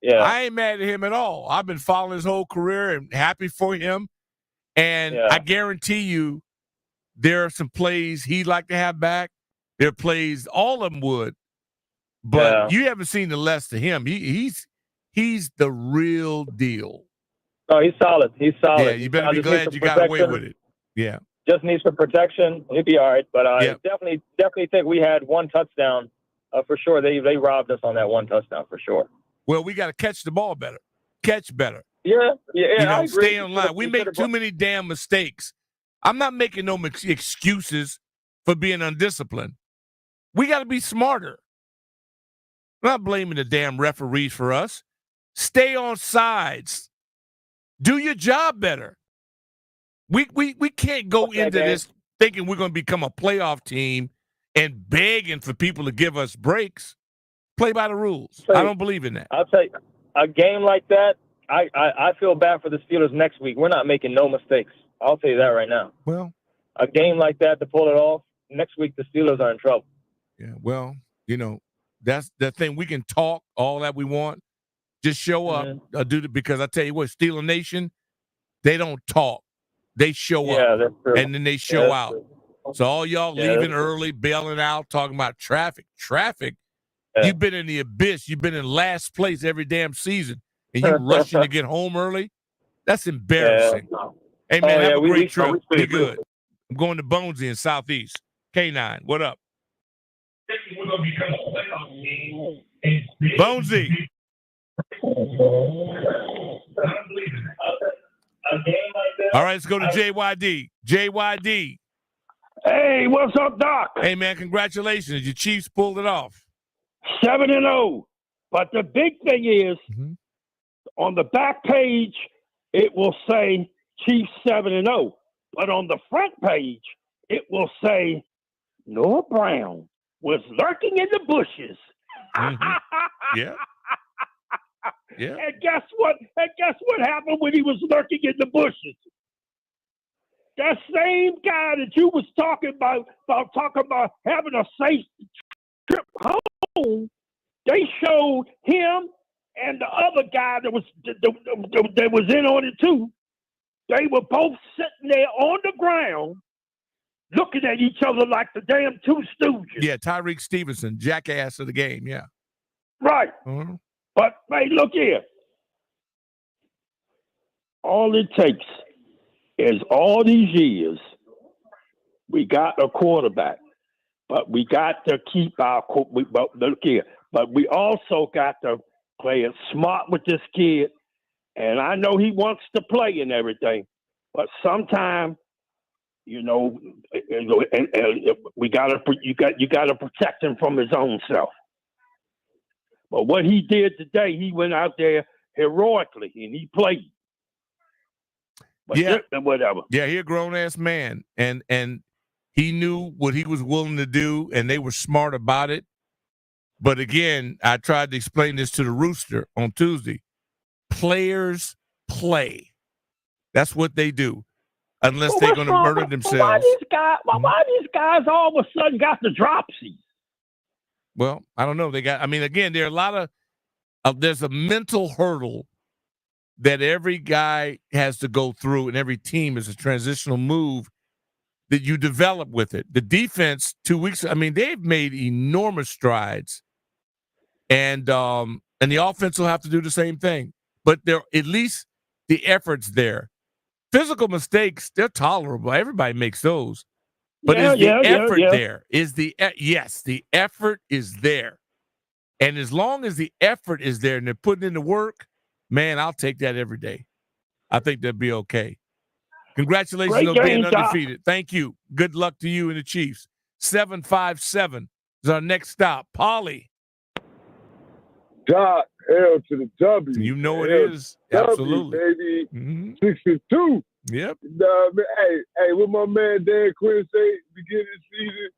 Yeah. I ain't mad at him at all. I've been following his whole career and happy for him. And I guarantee you there are some plays he'd like to have back. There are plays, all of them would. But you haven't seen the less to him. He's the real deal. Oh, he's solid. He's solid. Yeah, you better be glad you got away with it. Yeah. Just needs some protection. He'll be all right. But I definitely think we had one touchdown for sure. They robbed us on that one touchdown for sure. Well, we got to catch the ball better. Catch better. Yeah. You know, I agree. stay on line. We make too many damn mistakes. I'm not making no excuses for being undisciplined. We got to be smarter. I'm not blaming the damn referees for us. Stay on sides. Do your job better. We can't go into this thinking we're going to become a playoff team and begging for people to give us breaks. Play by the rules. I don't believe in that. I'll tell you, a game like that, I feel bad for the Steelers next week. We're not making no mistakes. I'll tell you that right now. Well, a game like that to pull it off, next week the Steelers are in trouble. Yeah, well, you know, That's the thing. We can talk all that we want. Just show up, because I tell you what, Steeler Nation, they don't talk. They show up, that's true. and then they show that's out. true. So all y'all Yeah, leaving that's true. early, bailing out, talking about traffic. Yeah. You've been in the abyss. You've been in last place every damn season, and you rushing to get home early. That's embarrassing. Hey, man, have a great trip. Be good. I'm going to Bonesy in Southeast. K9, what up? Bonesy. All right, let's go to JYD. JYD. Hey, what's up, Doc? Hey, man, congratulations. Your Chiefs pulled it off. 7-0. But the big thing is, on the back page, it will say Chiefs 7-0. But on the front page, it will say Noah Brown was lurking in the bushes. Yeah. Yeah. And guess what? Happened when he was lurking in the bushes? That same guy that you was talking about having a safe trip home, they showed him and the other guy that was in on it too. They were both sitting there on the ground looking at each other like the damn two stooges. Yeah, Tyreek Stevenson, jackass of the game, yeah. Right. Mm-hmm. But, hey, look here. All it takes is all these years, we got a quarterback, but we got to keep but look here. But we also got to play it smart with this kid. And I know he wants to play and everything, but sometimes, and we you got to protect him from his own self. But what he did today, he went out there heroically and he played. But whatever. Yeah, he a grown ass man, and he knew what he was willing to do, and they were smart about it. But again, I tried to explain this to the Rooster on Tuesday. Players play. That's what they do, unless they're going to murder themselves. Why these guys all of a sudden got the dropsy? Well, I don't know. Again, there are a lot of there's a mental hurdle that every guy has to go through, and every team is a transitional move that you develop with it. The defense 2 weeks, they've made enormous strides, and the offense will have to do the same thing. But at least the effort's there. Physical mistakes, they're tolerable. Everybody makes those. But is the effort there? Yes, the effort is there. And as long as the effort is there and they're putting in the work, man, I'll take that every day. I think that'd be okay. Congratulations on being undefeated. Thank you. Good luck to you and the Chiefs. 757 is our next stop. Polly. Doc, L to the W. You know it is. W, absolutely. Baby. Mm-hmm. 6-2. Yep. Hey, what my man Dan Quinn say beginning of the season,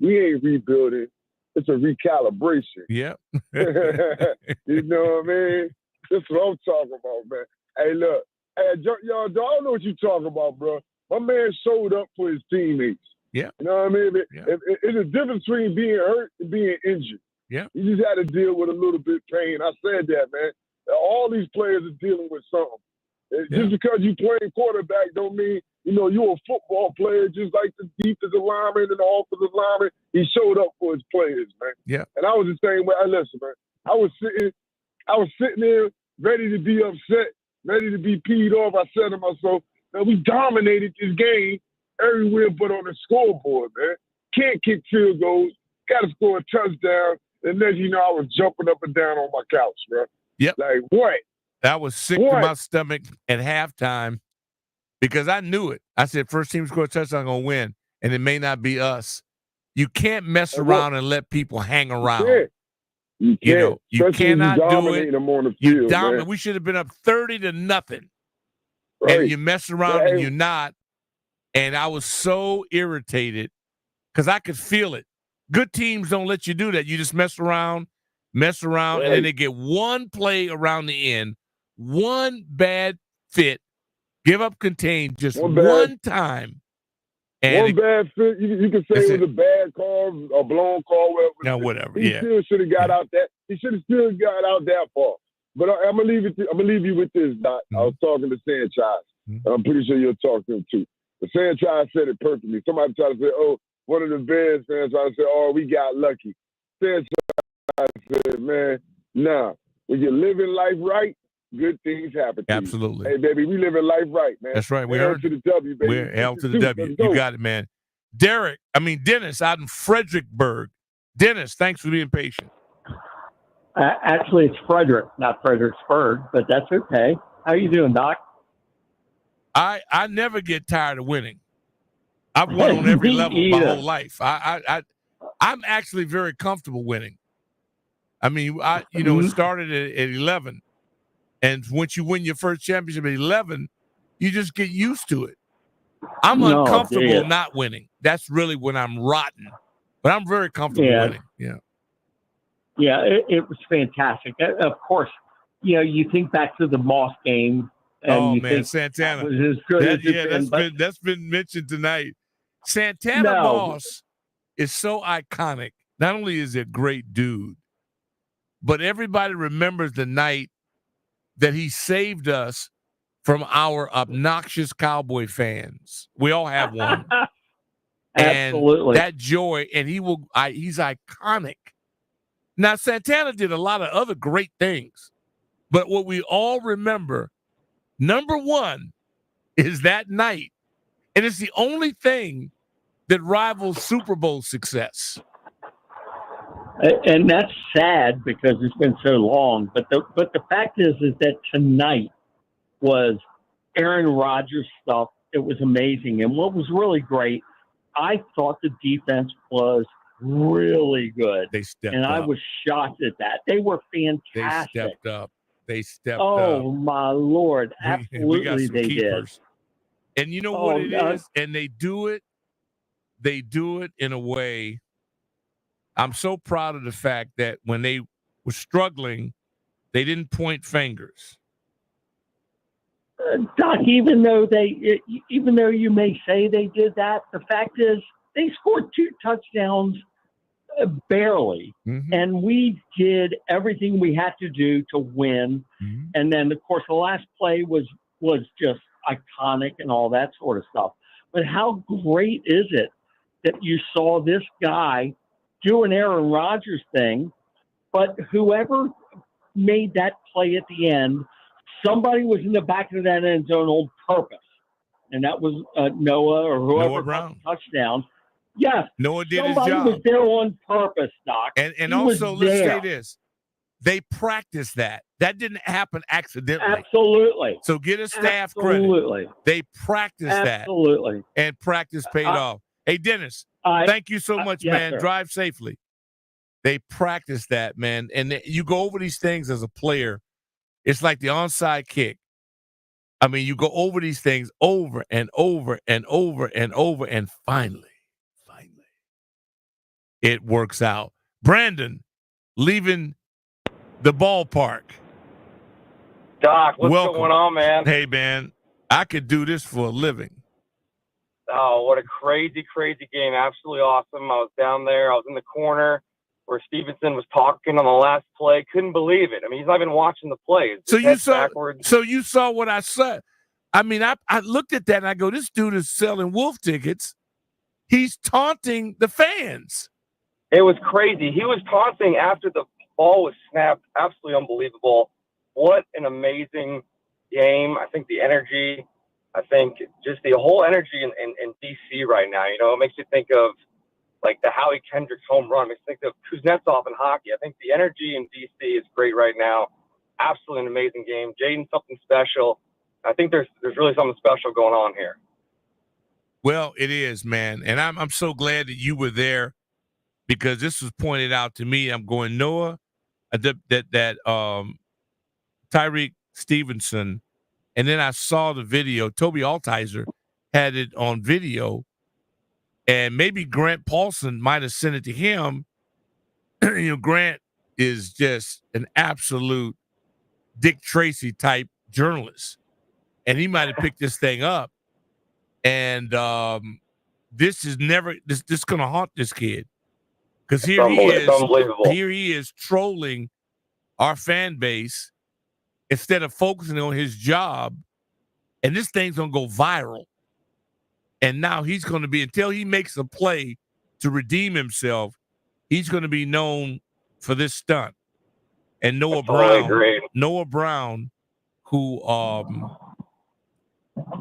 we ain't rebuilding. It's a recalibration. Yep. You know what I mean? That's what I'm talking about, man. Hey, look. Hey, y'all, I don't know what you're talking about, bro. My man showed up for his teammates. Yeah. You know what I mean? It's a difference between being hurt and being injured. Yeah. You just had to deal with a little bit of pain. I said that, man. All these players are dealing with something. Just because you playing quarterback don't mean, you're a football player just like the defensive lineman and the offensive lineman. He showed up for his players, man. Yeah. And I was the same way. Listen, man. I was sitting there ready to be upset, ready to be peed off. I said to myself, man, we dominated this game everywhere but on the scoreboard, man. Can't kick field goals. Got to score a touchdown. And then, I was jumping up and down on my couch, bro. Yep. Like, what? That was sick to my stomach at halftime because I knew it. I said, first team score a touchdown, going to win, and it may not be us. You can't mess around and let people hang around. You can't. You cannot do it. Them on the field, man. We should have been up 30-0. Right. And you mess around and you're not. And I was so irritated because I could feel it. Good teams don't let you do that. You just mess around, and then they get one play around the end, one bad fit, give up contain just one time, And one bad fit, you can say it was a bad call, a blown call, whatever. No, whatever. He still should have got out that. He should have still got out that far. But I'm gonna leave you with this, Doc. I was talking to Sanchez. I'm pretty sure you'll talk to him too. But Sanchez said it perfectly. Somebody tried to say, "Oh, one of the Bears fans tried to say, oh, we got lucky." Sanchez said, "Man, nah. When you're living life right, good things happen to Absolutely. you. Hey, baby, we living life right, man. That's right. Hell to the W, baby. We're L to the W. You got it, man. Dennis out in Fredericksburg. Dennis, thanks for being patient. Actually, it's Frederick, not Fredericksburg, but that's okay. How you doing, Doc? I never get tired of winning. I've won on every level my whole life. I'm actually very comfortable winning. I mean, it started at 11, and once you win your first championship at 11, you just get used to it. I'm uncomfortable not winning. That's really when I'm rotten, but I'm very comfortable winning. Yeah. Yeah, it was fantastic. Of course, you think back to the Moss game. And think Santana. That was as good as that's been mentioned tonight. Santana Moss is so iconic. Not only is he a great dude, but everybody remembers the night that he saved us from our obnoxious Cowboy fans. We all have one. Absolutely. And that joy, and he's iconic. Now, Santana did a lot of other great things, but what we all remember, number one, is that night. And it's the only thing that rivals Super Bowl success. And that's sad because it's been so long. But the fact is that tonight was Aaron Rodgers stuff. It was amazing. And what was really great, I thought the defense was really good. They stepped and up. I was shocked at that. They were fantastic. They stepped up. Oh, my Lord. Absolutely they keepers. Did. And you know what it is? And they do it in a way. I'm so proud of the fact that when they were struggling, they didn't point fingers. Doc, even though you may say they did that, the fact is they scored 2 touchdowns barely. Mm-hmm. And we did everything we had to do to win. Mm-hmm. And then, of course, the last play was just iconic and all that sort of stuff. But how great is it that you saw this guy do an Aaron Rodgers thing, but whoever made that play at the end, somebody was in the back of that end zone on purpose. And that was Noah or whoever got the touchdown. Yes. Noah did his somebody job. was there on purpose, Doc. And also, let's say this. They practiced that. That didn't happen accidentally. Absolutely. So get a staff credit. They practiced that. Absolutely. And practice paid off. Hey, Dennis, thank you so much, man. Sir. Drive safely. They practice that, man. And you go over these things as a player. It's like the onside kick. I mean, you go over these things over and over and over and over, and finally, it works out. Brandon, leaving the ballpark. Doc, what's Welcome. going on, man? Hey, man, I could do this for a living. Oh, what a crazy, crazy game. Absolutely awesome. I was down there. I was in the corner where Stevenson was talking on the last play. Couldn't believe it. I mean, he's not even watching the plays. So you saw what I said. I mean, I looked at that and I go, this dude is selling wolf tickets. He's taunting the fans. It was crazy. He was taunting after the ball was snapped. Absolutely unbelievable. What an amazing game. I think the energy, I think just the whole energy in D.C. right now, it makes you think of like the Howie Kendricks home run. It makes you think of Kuznetsov in hockey. I think the energy in D.C. is great right now. Absolutely an amazing game. Jaden, something special. I think there's really something special going on here. Well, it is, man. And I'm so glad that you were there because this was pointed out to me. I'm going, Noah, that Tyreek Stevenson. And then I saw the video. Toby Altizer had it on video. And maybe Grant Paulson might have sent it to him. Grant is just an absolute Dick Tracy type journalist. And he might have picked this thing up. And this is never this gonna haunt this kid. Because It's unbelievable. here he is trolling our fan base instead of focusing on his job, and this thing's gonna go viral. And now he's gonna be, until he makes a play to redeem himself, he's gonna be known for this stunt. And Noah Brown, who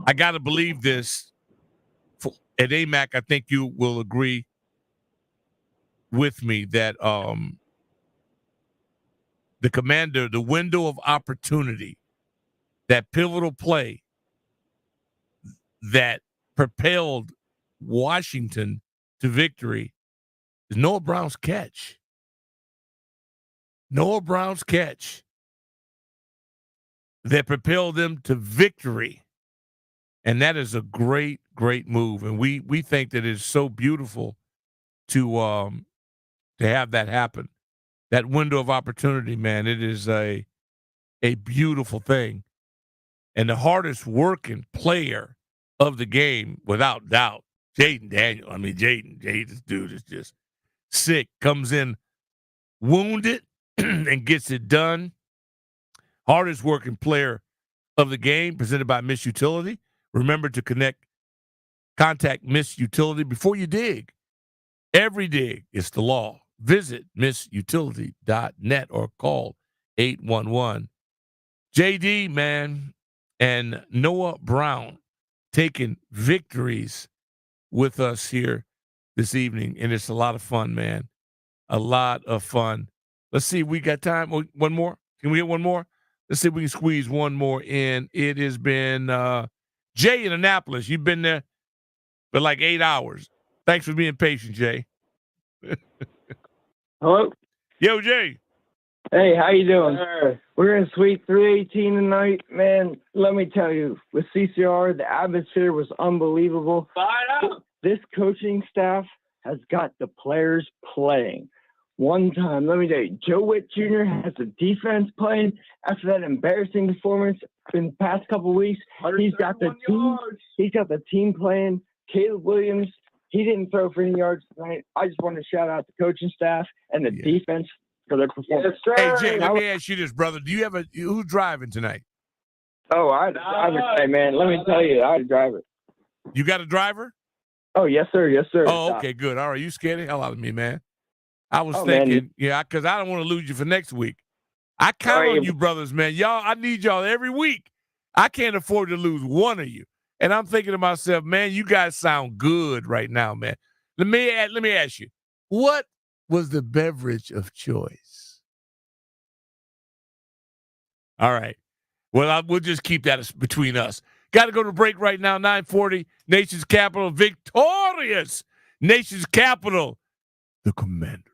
I gotta believe this. At AMAC, I think you will agree with me that the commander, the window of opportunity, that pivotal play that propelled Washington to victory is Noah Brown's catch. Noah Brown's catch that propelled them to victory. And that is a great, great move. And we think that it's so beautiful to have that happen. That window of opportunity, man, it is a beautiful thing. And the hardest working player of the game, without doubt, Jaden Daniel. I mean, Jaden, this dude is just sick. Comes in wounded and gets it done. Hardest working player of the game, presented by Miss Utility. Remember to contact Miss Utility before you dig. Every dig is the law. Visit missutility.net or call 811. JD, man, and Noah Brown taking victories with us here this evening, and it's a lot of fun, man. A lot of fun. Let's see, we got time. One more? Can we get one more? Let's see if we can squeeze one more in. It has been Jay in Annapolis. You've been there for like 8 hours. Thanks for being patient, Jay. Hello? Yo, Jay. Hey, how you doing? We're in Suite 318 tonight. Man, let me tell you, with CCR, the atmosphere was unbelievable. This coaching staff has got the players playing. One time, let me tell you, Joe Witt Jr. has the defense playing. After that embarrassing performance in the past couple of weeks, he's got the team. He's got the team playing. Caleb Williams, he didn't throw for any yards tonight. I just want to shout out the coaching staff and the defense for their performance. Hey, Jay, let me ask you this, brother. Do you have who's driving tonight? Oh, I had a driver today, man. Let me tell you, I had a driver. You got a driver? Oh, yes, sir. Yes, sir. Oh, okay, good. All right, you scared the hell out of me, man. I was thinking, because I don't want to lose you for next week. I count on you brothers, man. Y'all, I need y'all every week. I can't afford to lose one of you. And I'm thinking to myself, man, you guys sound good right now, man. Let me ask you, what was the beverage of choice? All right. Well, we'll just keep that between us. Got to go to break right now. 9:40, Nation's Capital, victorious Nation's Capital, the Commander.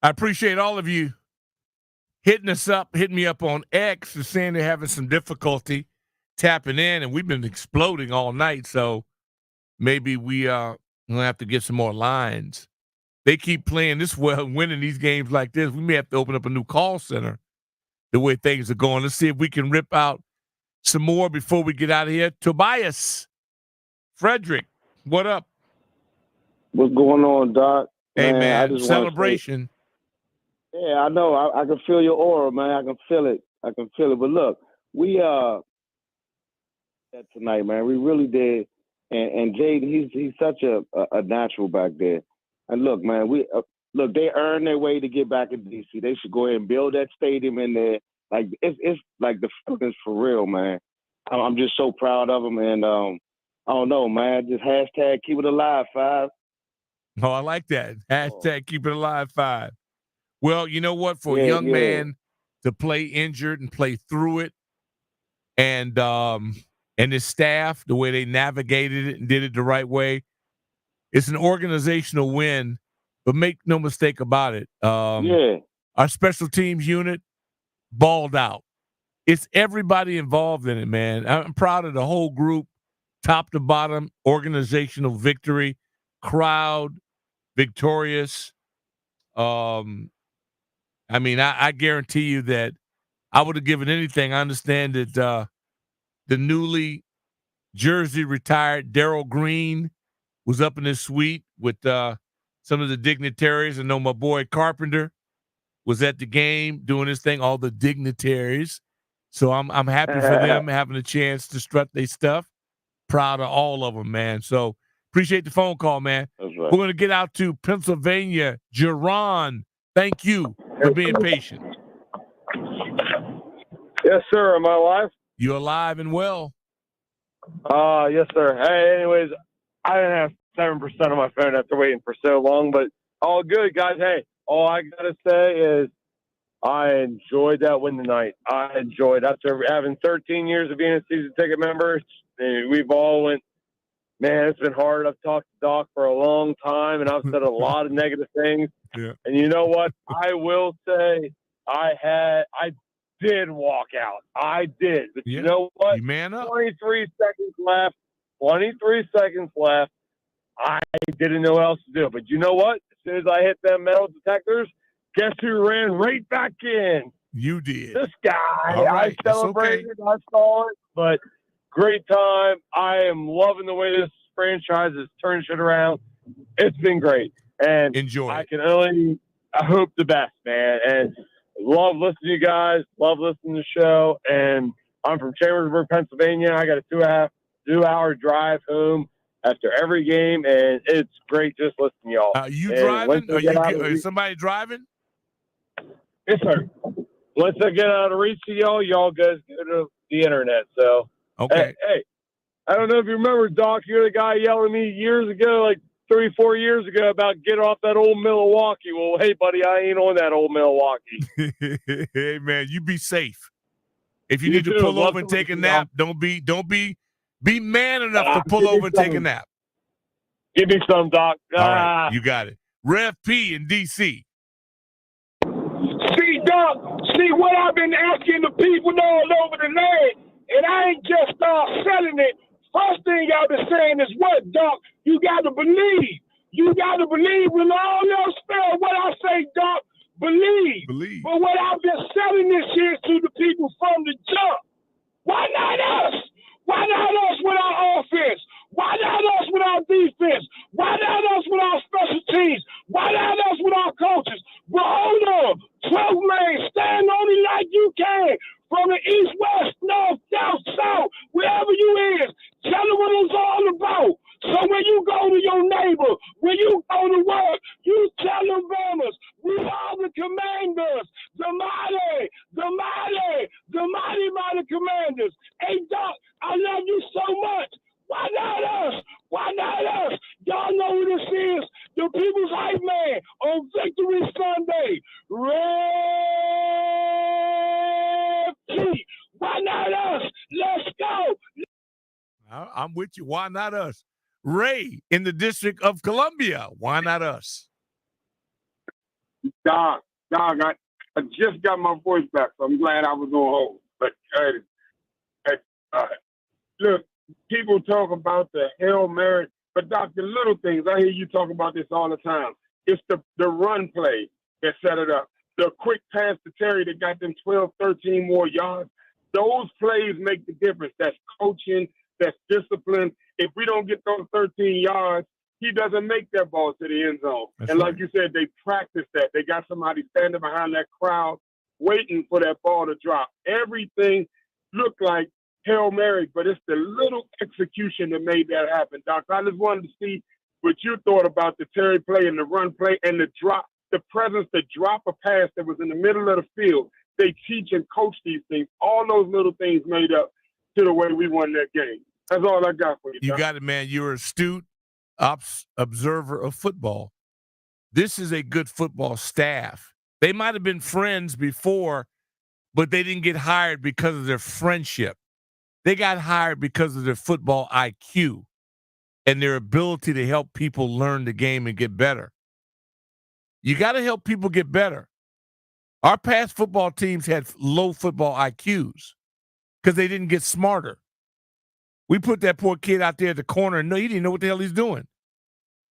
I appreciate all of you hitting me up on X and saying they're having some difficulty tapping in, and we've been exploding all night, so maybe we'll have to get some more lines. They keep playing this well and winning these games like this. We may have to open up a new call center the way things are going. Let's see if we can rip out some more before we get out of here. Tobias, Frederick, what up? What's going on, Doc? Hey, man, I just celebration. Yeah, I know. I can feel your aura, man. I can feel it. But look, we tonight, man. We really did. And Jaden, he's such a natural back there. And look, man, they earned their way to get back in DC. They should go ahead and build that stadium in there. Like it's like the Falcons for real, man. I'm just so proud of them, and I don't know, man. Just hashtag keep it alive 5. Oh, I like that. Hashtag keep it alive 5. Well, you know what? For a young man to play injured and play through it, and his staff, the way they navigated it and did it the right way, it's an organizational win. But make no mistake about it. Our special teams unit balled out. It's everybody involved in it, man. I'm proud of the whole group, top to bottom, organizational victory, crowd victorious. I mean, I guarantee you that I would have given anything. I understand that the newly Jersey retired Darryl Green was up in his suite with some of the dignitaries. I know my boy Carpenter was at the game doing his thing, all the dignitaries. So I'm happy for them having a chance to strut their stuff. Proud of all of them, man. So appreciate the phone call, man. That's right. We're going to get out to Pennsylvania. Jerron, thank you for being patient. Yes, sir. Am I alive? You're alive and well. Yes, sir. Hey, anyways, I didn't have 7% on my phone after waiting for so long, but all good, guys. Hey, all I got to say is I enjoyed that win tonight. I enjoyed after having 13 years of being a season ticket member. We've all went, man, it's been hard. I've talked to Doc for a long time, and I've said a lot of negative things. Yeah. And you know what? I will say I did walk out. I did. But you know what? You man up. 23 seconds left. 23 seconds left. I didn't know what else to do. But you know what? As soon as I hit them metal detectors, guess who ran right back in? You did. This guy. All right. I celebrated. Okay. I saw it. But great time. I am loving the way this franchise has turned shit around. It's been great. And enjoy. I can only hope the best, man. And love listening to you guys. Love listening to the show. And I'm from Chambersburg, Pennsylvania. I got a 2-hour drive home after every game, and it's great just listening to y'all. You driving? Are somebody driving? Yes, sir. Once I get out of reach of y'all guys go to the internet. So, okay. Hey, I don't know if you remember, Doc, you're the guy yelling at me years ago, like 3-4 years ago, about get off that old Milwaukee. Well, hey, buddy, I ain't on that old Milwaukee. Hey, man, you be safe. If you need to pull over and take a nap, don't be man enough to pull over and take a nap. Give me some, Doc. All right, you got it. Rev P in D.C. See, Doc, what I've been asking the people all over the land, and I ain't just selling it. First thing I've been saying is what, Doc? You got to believe. You got to believe when all else fails. What I say, Doc, believe. But what I've been selling this here to the people from the jump. Why not us? Why not us with our offense? Why not us with our defense? Why not us with our special teams? Why not us with our coaches? Well, hold on. 12 man, stand on it like you can. From the east, west, north, south, south, wherever you is. Tell them what it's all about. So when you go to your neighbor, when you go to work, you tell them, Vermers, we are the commanders, the mighty commanders. Hey, Doc, I love you so much. Why not us? Why not us? Y'all know who this is. The People's Hype Man on Victory Sunday. Red P. Why not us? Let's go. I'm with you. Why not us? Ray in the District of Columbia. Why not us? Dog, I just got my voice back, so I'm glad I was on hold. But look, people talk about the Hail Mary, but Doc, the little things, I hear you talk about this all the time. It's the run play that set it up. The quick pass to Terry that got them 12, 13 more yards. Those plays make the difference. That's coaching, that's discipline. If we don't get those 13 yards, he doesn't make that ball to the end zone. That's and right. like you said, they practice that. They got somebody standing behind that crowd waiting for that ball to drop. Everything looked like Hail Mary, but it's the little execution that made that happen, Doc. I just wanted to see what you thought about the Terry play and the run play and the drop, the presence, the drop of pass that was in the middle of the field. They teach and coach these things. All those little things made up to the way we won that game. That's all I got for you, You Doc. got it, man. You're an astute observer of football. This is a good football staff. They might have been friends before, but they didn't get hired because of their friendship. They got hired because of their football IQ and their ability to help people learn the game and get better. You got to help people get better. Our past football teams had low football IQs because they didn't get smarter. We put that poor kid out there at the corner and he didn't know what the hell he's doing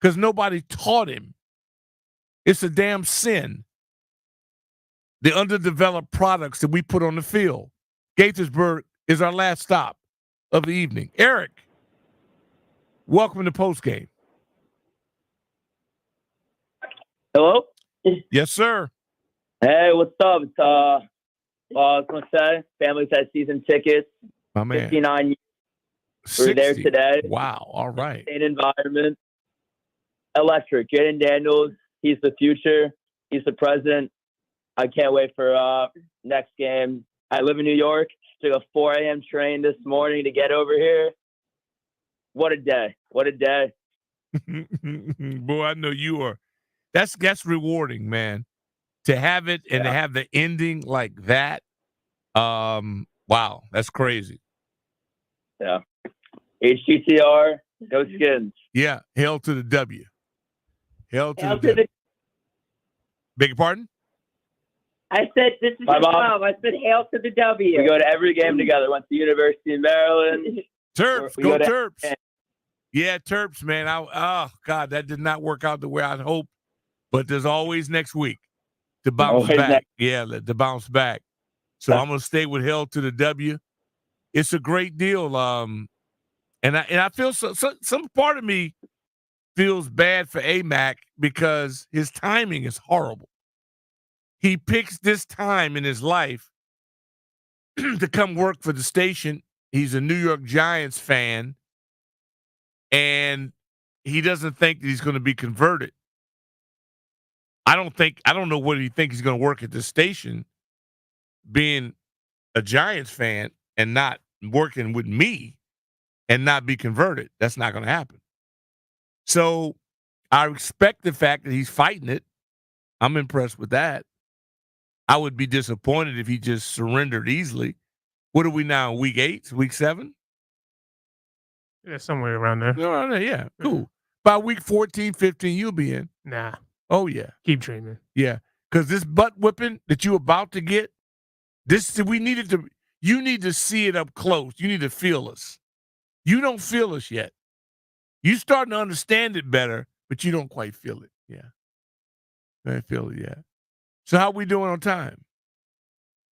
because nobody taught him. It's a damn sin. The underdeveloped products that we put on the field. Gaithersburg is our last stop of the evening. Eric, welcome to Postgame. Hello? Yes, sir. Hey, what's up? It's, I was going to say, families had season tickets. My man. 59 years. We're there 60. today. Wow. All right. Same environment. Electric. Jaden Daniels, he's the future. He's the president. I can't wait for next game. I live in New York. Took a 4 a.m. train this morning to get over here. What a day. What a day. Boy, I know you are. That's rewarding, man. To have it and to have the ending like that. Wow, that's crazy. Yeah. HGTR, go Skins. Yeah, hail to the W. Hail to Hail the to W. Beg your pardon? I said, this is My your mom. mom. I said, hail to the W. We go to every game together. Went to University of Maryland. Terps, We go to- Terps. Yeah, Terps, man. Oh, God, that did not work out the way I'd hoped. But there's always next week to bounce Always back. next- Yeah, to bounce back. So I'm going to stay with hail to the W. It's a great deal. And I feel some part of me feels bad for AMAC because his timing is horrible. He picks this time in his life to come work for the station. He's a New York Giants fan, and he doesn't think that he's going to be converted. I don't know what he thinks he's going to work at this station, being a Giants fan and not working with me and not be converted. That's not going to happen. So I respect the fact that he's fighting it. I'm impressed with that. I would be disappointed if he just surrendered easily. What are we now, week 8, week 7? Yeah, somewhere around there. Around there, yeah, cool. By week 14, 15, you'll be in. Nah. Oh, yeah. Keep dreaming. Yeah, because this butt whipping that you're about to get, you need to see it up close. You need to feel us. You don't feel us yet. You starting to understand it better, but you don't quite feel it. Yeah. I feel it, yeah. So how we doing on time?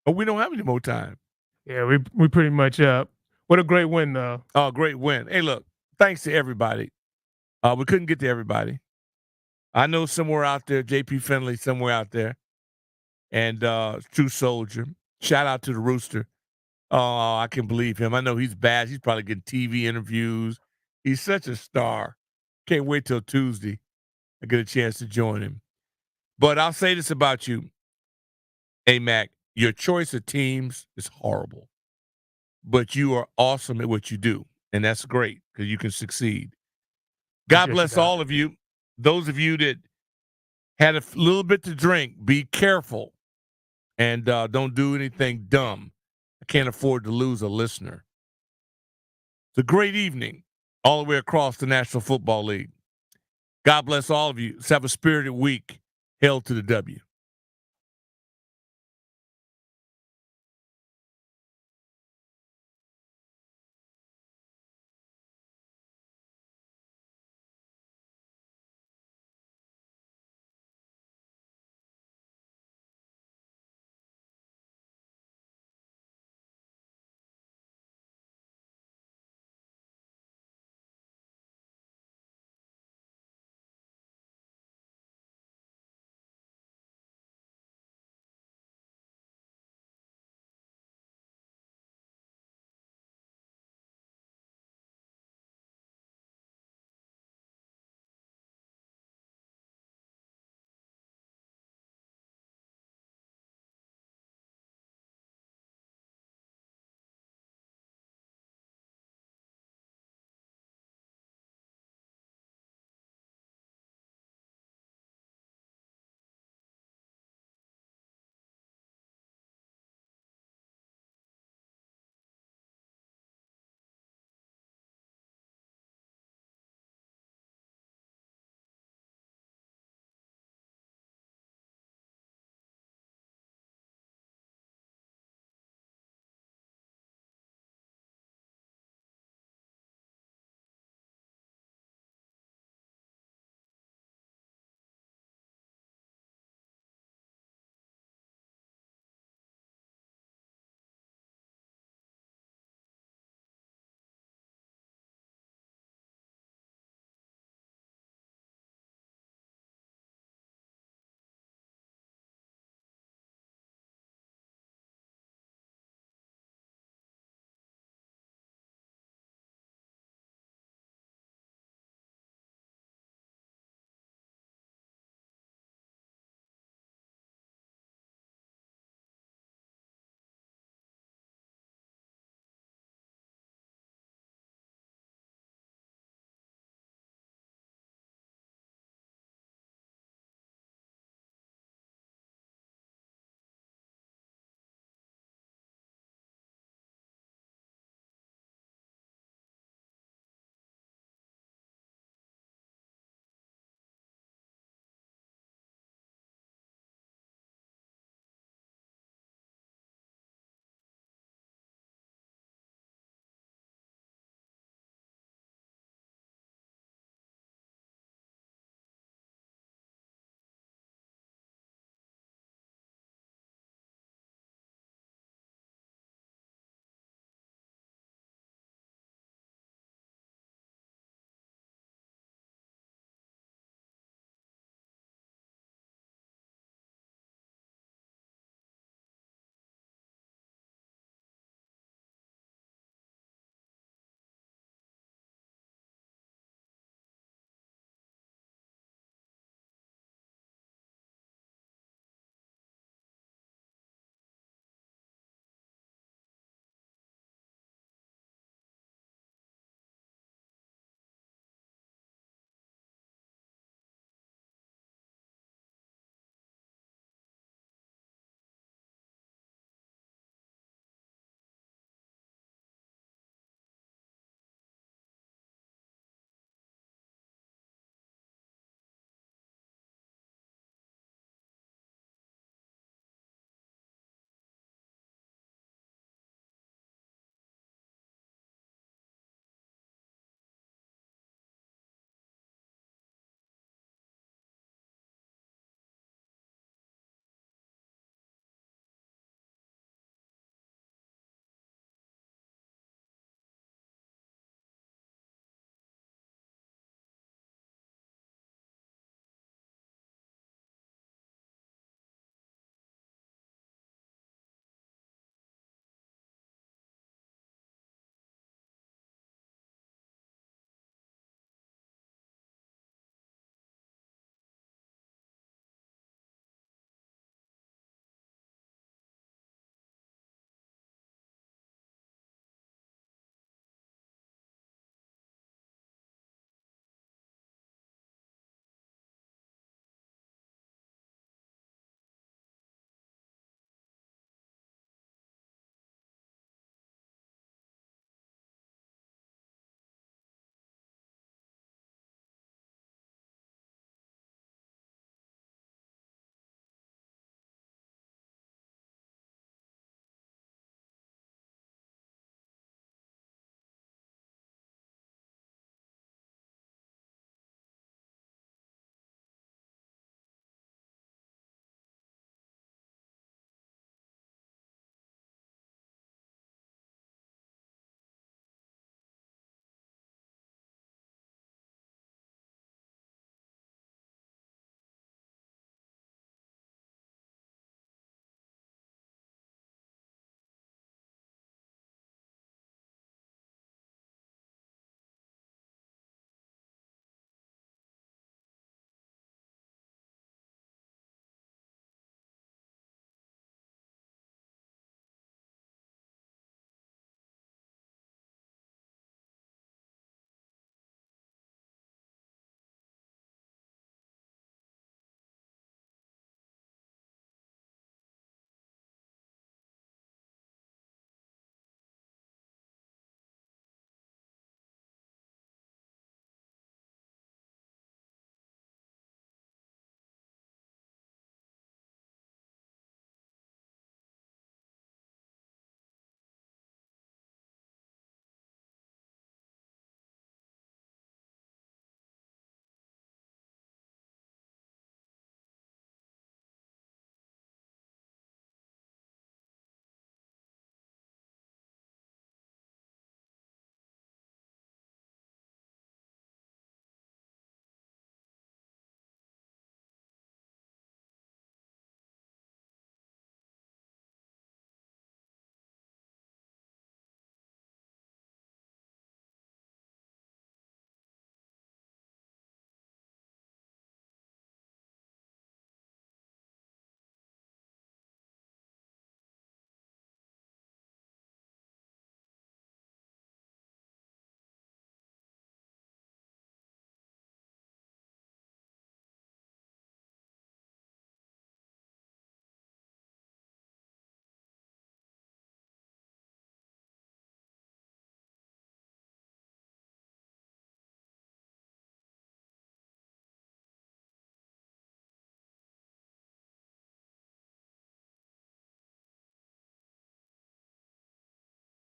Oh, we don't have any more time. Yeah, we pretty much up. What a great win, though. Oh, great win. Hey, look, thanks to everybody. We couldn't get to everybody. I know somewhere out there, JP Finley somewhere out there, and True Soldier. Shout out to the Rooster. Oh, I can believe him. I know he's bad. He's probably getting TV interviews. He's such a star. Can't wait till Tuesday. I get a chance to join him. But I'll say this about you, AMAC. Your choice of teams is horrible. But you are awesome at what you do. And that's great because you can succeed. God bless all of you. Those of you that had a little bit to drink, be careful. And don't do anything dumb. I can't afford to lose a listener. It's a great evening all the way across the National Football League. God bless all of you. Let's have a spirited week. Hail to the W.